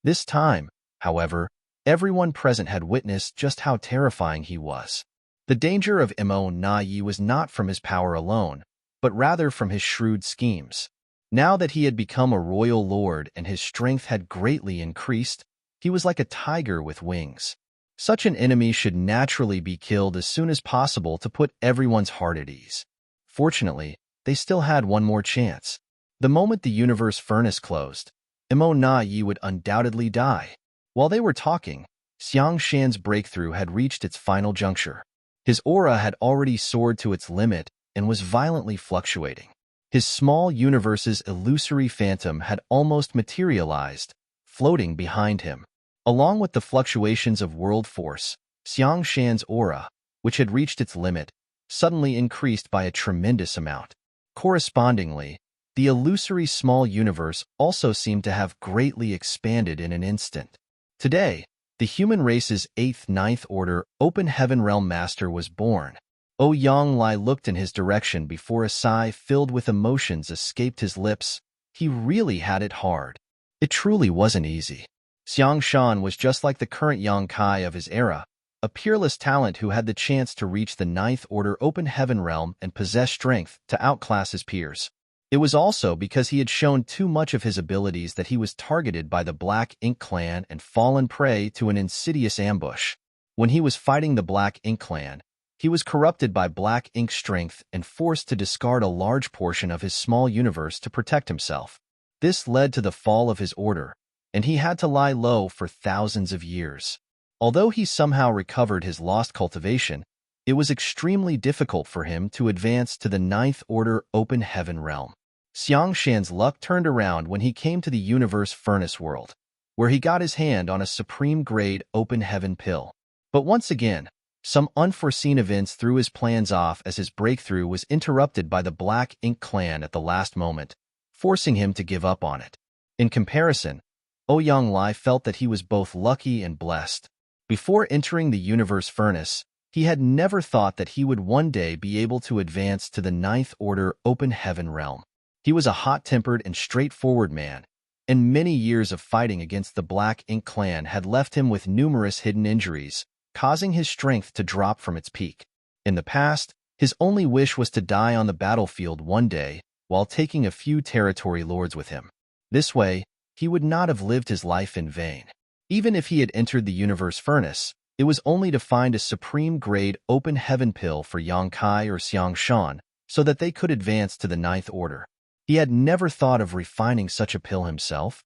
This time, however, everyone present had witnessed just how terrifying he was. The danger of Imo Na-yi was not from his power alone, but rather from his shrewd schemes. Now that he had become a royal lord and his strength had greatly increased, he was like a tiger with wings. Such an enemy should naturally be killed as soon as possible to put everyone's heart at ease. Fortunately, they still had one more chance. The moment the universe furnace closed, Imo Na-yi would undoubtedly die. While they were talking, Xiang Shan's breakthrough had reached its final juncture. His aura had already soared to its limit and was violently fluctuating. His small universe's illusory phantom had almost materialized, floating behind him. Along with the fluctuations of world force, Xiang Shan's aura, which had reached its limit, suddenly increased by a tremendous amount. Correspondingly, the illusory small universe also seemed to have greatly expanded in an instant. Today, the human race's 8th Ninth Order Open Heaven Realm Master was born. Yang Lai looked in his direction before a sigh filled with emotions escaped his lips. He really had it hard. It truly wasn't easy. Xiang Shan was just like the current Yang Kai of his era, a peerless talent who had the chance to reach the Ninth Order Open Heaven Realm and possess strength to outclass his peers. It was also because he had shown too much of his abilities that he was targeted by the Black Ink clan and fallen prey to an insidious ambush. When he was fighting the Black Ink clan, he was corrupted by Black Ink's strength and forced to discard a large portion of his small universe to protect himself. This led to the fall of his order, and he had to lie low for thousands of years. Although he somehow recovered his lost cultivation, it was extremely difficult for him to advance to the Ninth Order Open Heaven Realm. Xiang Shan's luck turned around when he came to the Universe Furnace World, where he got his hand on a supreme-grade Open Heaven pill. But once again, some unforeseen events threw his plans off as his breakthrough was interrupted by the Black Ink clan at the last moment, forcing him to give up on it. In comparison, Yang Lai felt that he was both lucky and blessed. Before entering the Universe Furnace, he had never thought that he would one day be able to advance to the Ninth Order Open Heaven Realm. He was a hot-tempered and straightforward man, and many years of fighting against the Black Ink clan had left him with numerous hidden injuries, causing his strength to drop from its peak. In the past, his only wish was to die on the battlefield one day while taking a few territory lords with him. This way, he would not have lived his life in vain. Even if he had entered the Universe Furnace, it was only to find a supreme-grade Open Heaven pill for Yang Kai or Xiang Shan so that they could advance to the Ninth Order. He had never thought of refining such a pill himself.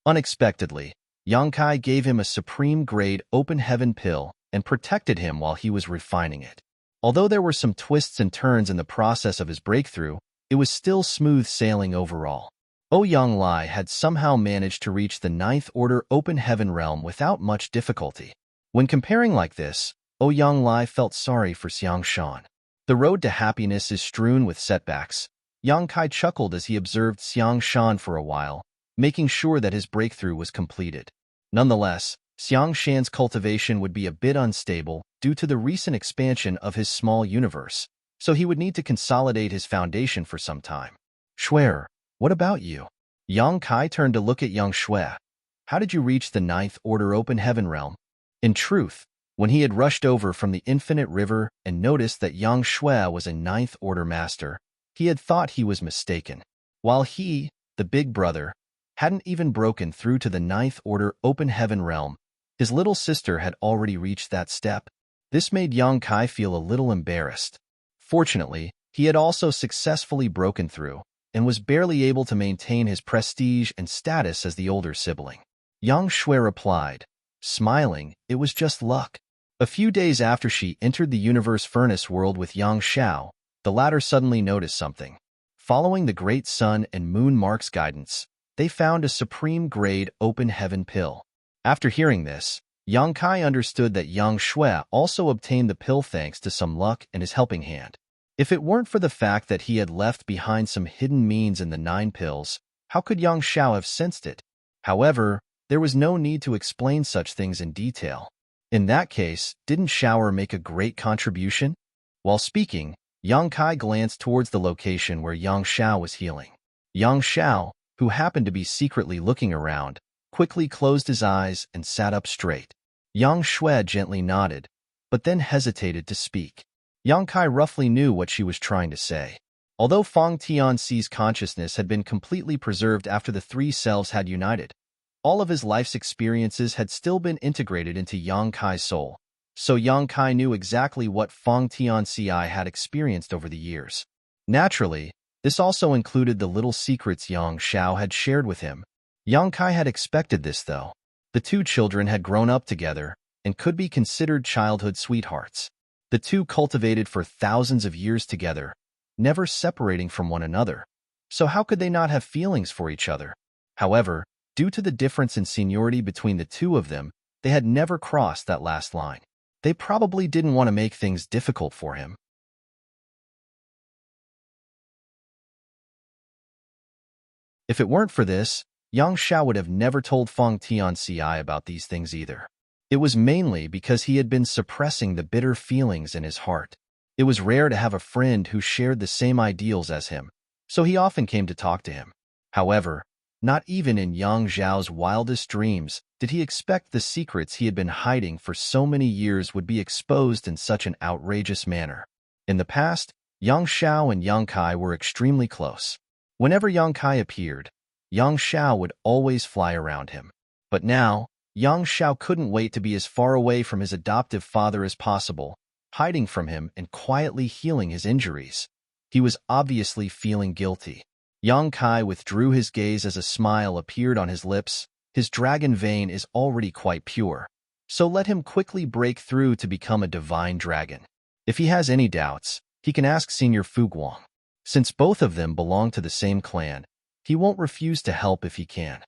Unexpectedly, Yang Kai gave him a supreme-grade Open Heaven pill and protected him while he was refining it. Although there were some twists and turns in the process of his breakthrough, it was still smooth sailing overall. Yang Lai had somehow managed to reach the Ninth Order Open Heaven Realm without much difficulty. When comparing like this, Yang Lai felt sorry for Xiang Shan. The road to happiness is strewn with setbacks. Yang Kai chuckled as he observed Xiang Shan for a while, making sure that his breakthrough was completed. Nonetheless, Xiang Shan's cultivation would be a bit unstable due to the recent expansion of his small universe, so he would need to consolidate his foundation for some time. Shuer, what about you? Yang Kai turned to look at Yang Shui. How did you reach the Ninth Order Open Heaven realm? In truth, when he had rushed over from the Infinite River and noticed that Yang Shui was a Ninth Order Master, he had thought he was mistaken. While he, the big brother, hadn't even broken through to the Ninth Order Open Heaven realm, his little sister had already reached that step. This made Yang Kai feel a little embarrassed. Fortunately, he had also successfully broken through and was barely able to maintain his prestige and status as the older sibling. Yang Shui replied, smiling, it was just luck. A few days after she entered the universe furnace world with Yang Xiao, the latter suddenly noticed something. Following the great sun and moon mark's guidance, they found a supreme-grade open heaven pill. After hearing this, Yang Kai understood that Yang Shui also obtained the pill thanks to some luck and his helping hand. If it weren't for the fact that he had left behind some hidden means in the 9 pills, how could Yang Xiao have sensed it? However, there was no need to explain such things in detail. In that case, didn't Shower make a great contribution? While speaking, Yang Kai glanced towards the location where Yang Xiao was healing. Yang Xiao, who happened to be secretly looking around, quickly closed his eyes and sat up straight. Yang Shui gently nodded, but then hesitated to speak. Yang Kai roughly knew what she was trying to say. Although Feng Tianxi's consciousness had been completely preserved after the 3 selves had united, all of his life's experiences had still been integrated into Yang Kai's soul, so Yang Kai knew exactly what Feng Tianxi had experienced over the years. Naturally, this also included the little secrets Yang Xiao had shared with him. Yang Kai had expected this, though. The 2 children had grown up together and could be considered childhood sweethearts. The 2 cultivated for thousands of years together, never separating from one another. So how could they not have feelings for each other? However, due to the difference in seniority between the 2 of them, they had never crossed that last line. They probably didn't want to make things difficult for him. If it weren't for this, Yang Xiao would have never told Feng Tianxi about these things either. It was mainly because he had been suppressing the bitter feelings in his heart. It was rare to have a friend who shared the same ideals as him, so he often came to talk to him. However, not even in Yang Xiao's wildest dreams did he expect the secrets he had been hiding for so many years would be exposed in such an outrageous manner. In the past, Yang Xiao and Yang Kai were extremely close. Whenever Yang Kai appeared, Yang Xiao would always fly around him. But now, Yang Xiao couldn't wait to be as far away from his adoptive father as possible, hiding from him and quietly healing his injuries. He was obviously feeling guilty. Yang Kai withdrew his gaze as a smile appeared on his lips. His dragon vein is already quite pure, so let him quickly break through to become a divine dragon. If he has any doubts, he can ask Senior Fu Guang. Since both of them belong to the same clan, he won't refuse to help if he can.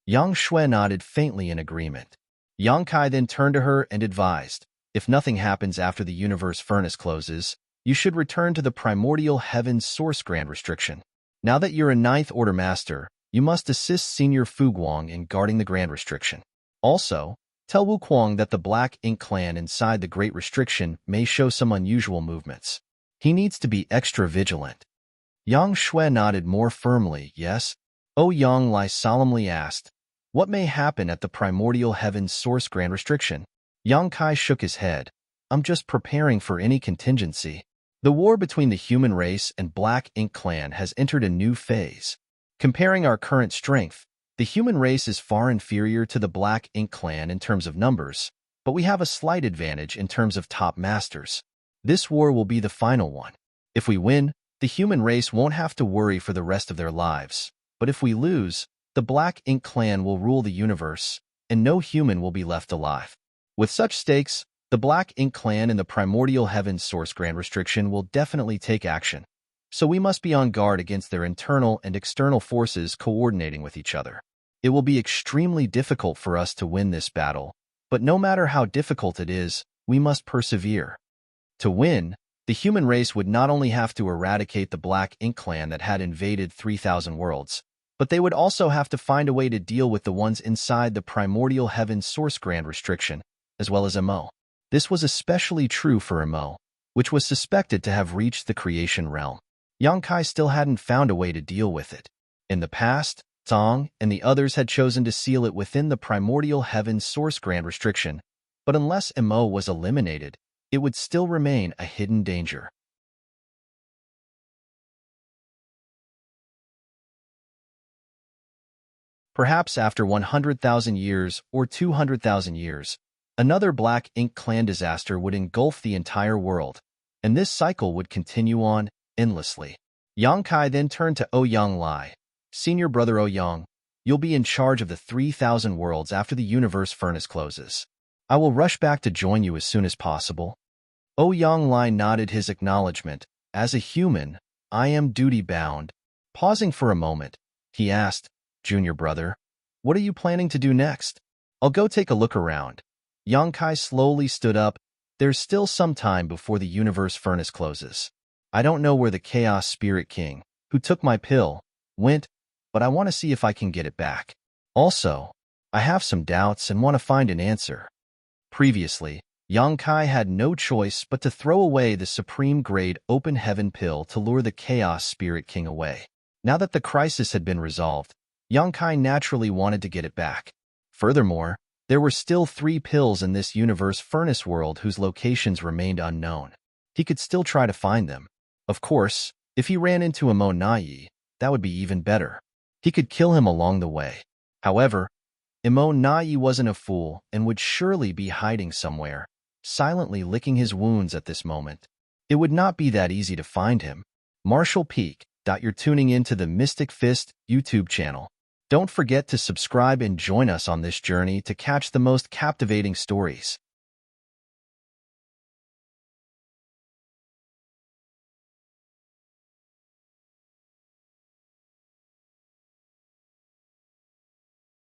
Yang Shui nodded faintly in agreement. Yang Kai then turned to her and advised, if nothing happens after the universe furnace closes, you should return to the primordial heaven's source grand restriction. Now that you're a 9th Order Master, you must assist Senior Fu Guang in guarding the grand restriction. Also, tell Wu Kuang that the Black Ink clan inside the Great Restriction may show some unusual movements. He needs to be extra vigilant. Yang Shui nodded more firmly, yes. Yang Lai solemnly asked, what may happen at the primordial heaven's source grand restriction? Yang Kai shook his head. I'm just preparing for any contingency. The war between the human race and Black Ink clan has entered a new phase. Comparing our current strength, the human race is far inferior to the Black Ink clan in terms of numbers, but we have a slight advantage in terms of top masters. This war will be the final one. If we win, the human race won't have to worry for the rest of their lives. But if we lose, the Black Ink clan will rule the universe, and no human will be left alive. With such stakes, the Black Ink clan and the primordial heaven's source grand restriction will definitely take action. So we must be on guard against their internal and external forces coordinating with each other. It will be extremely difficult for us to win this battle, but no matter how difficult it is, we must persevere. To win, the human race would not only have to eradicate the Black Ink clan that had invaded 3,000 worlds, But they would also have to find a way to deal with the ones inside the primordial heaven's source grand restriction, as well as Mo. This was especially true for Mo, which was suspected to have reached the creation realm. Yangkai still hadn't found a way to deal with it. In the past, Zhang and the others had chosen to seal it within the primordial heaven's source grand restriction, but unless Mo was eliminated, it would still remain a hidden danger. Perhaps after 100,000 years or 200,000 years, another black ink clan disaster would engulf the entire world, and this cycle would continue on endlessly. Yang Kai then turned to Ouyang Lai. Senior brother Ouyang, you'll be in charge of the 3,000 worlds after the universe furnace closes. I will rush back to join you as soon as possible. Ouyang Lai nodded his acknowledgement. As a human, I am duty-bound. Pausing for a moment, he asked, Junior brother, what are you planning to do next? I'll go take a look around. Yang Kai slowly stood up. There's still some time before the universe furnace closes. I don't know where the Chaos Spirit King, who took my pill, went, but I want to see if I can get it back. Also, I have some doubts and want to find an answer. Previously, Yang Kai had no choice but to throw away the supreme-grade open heaven pill to lure the Chaos Spirit King away. Now that the crisis had been resolved, Yang Kai naturally wanted to get it back. Furthermore, there were still 3 pills in this universe furnace world whose locations remained unknown. He could still try to find them. Of course, if he ran into a Mo Nai, that would be even better. He could kill him along the way. However, Mo Nai wasn't a fool and would surely be hiding somewhere, silently licking his wounds at this moment. It would not be that easy to find him. Marshall Peak. You're tuning into the Mystic Fist YouTube channel. Don't forget to subscribe and join us on this journey to catch the most captivating stories.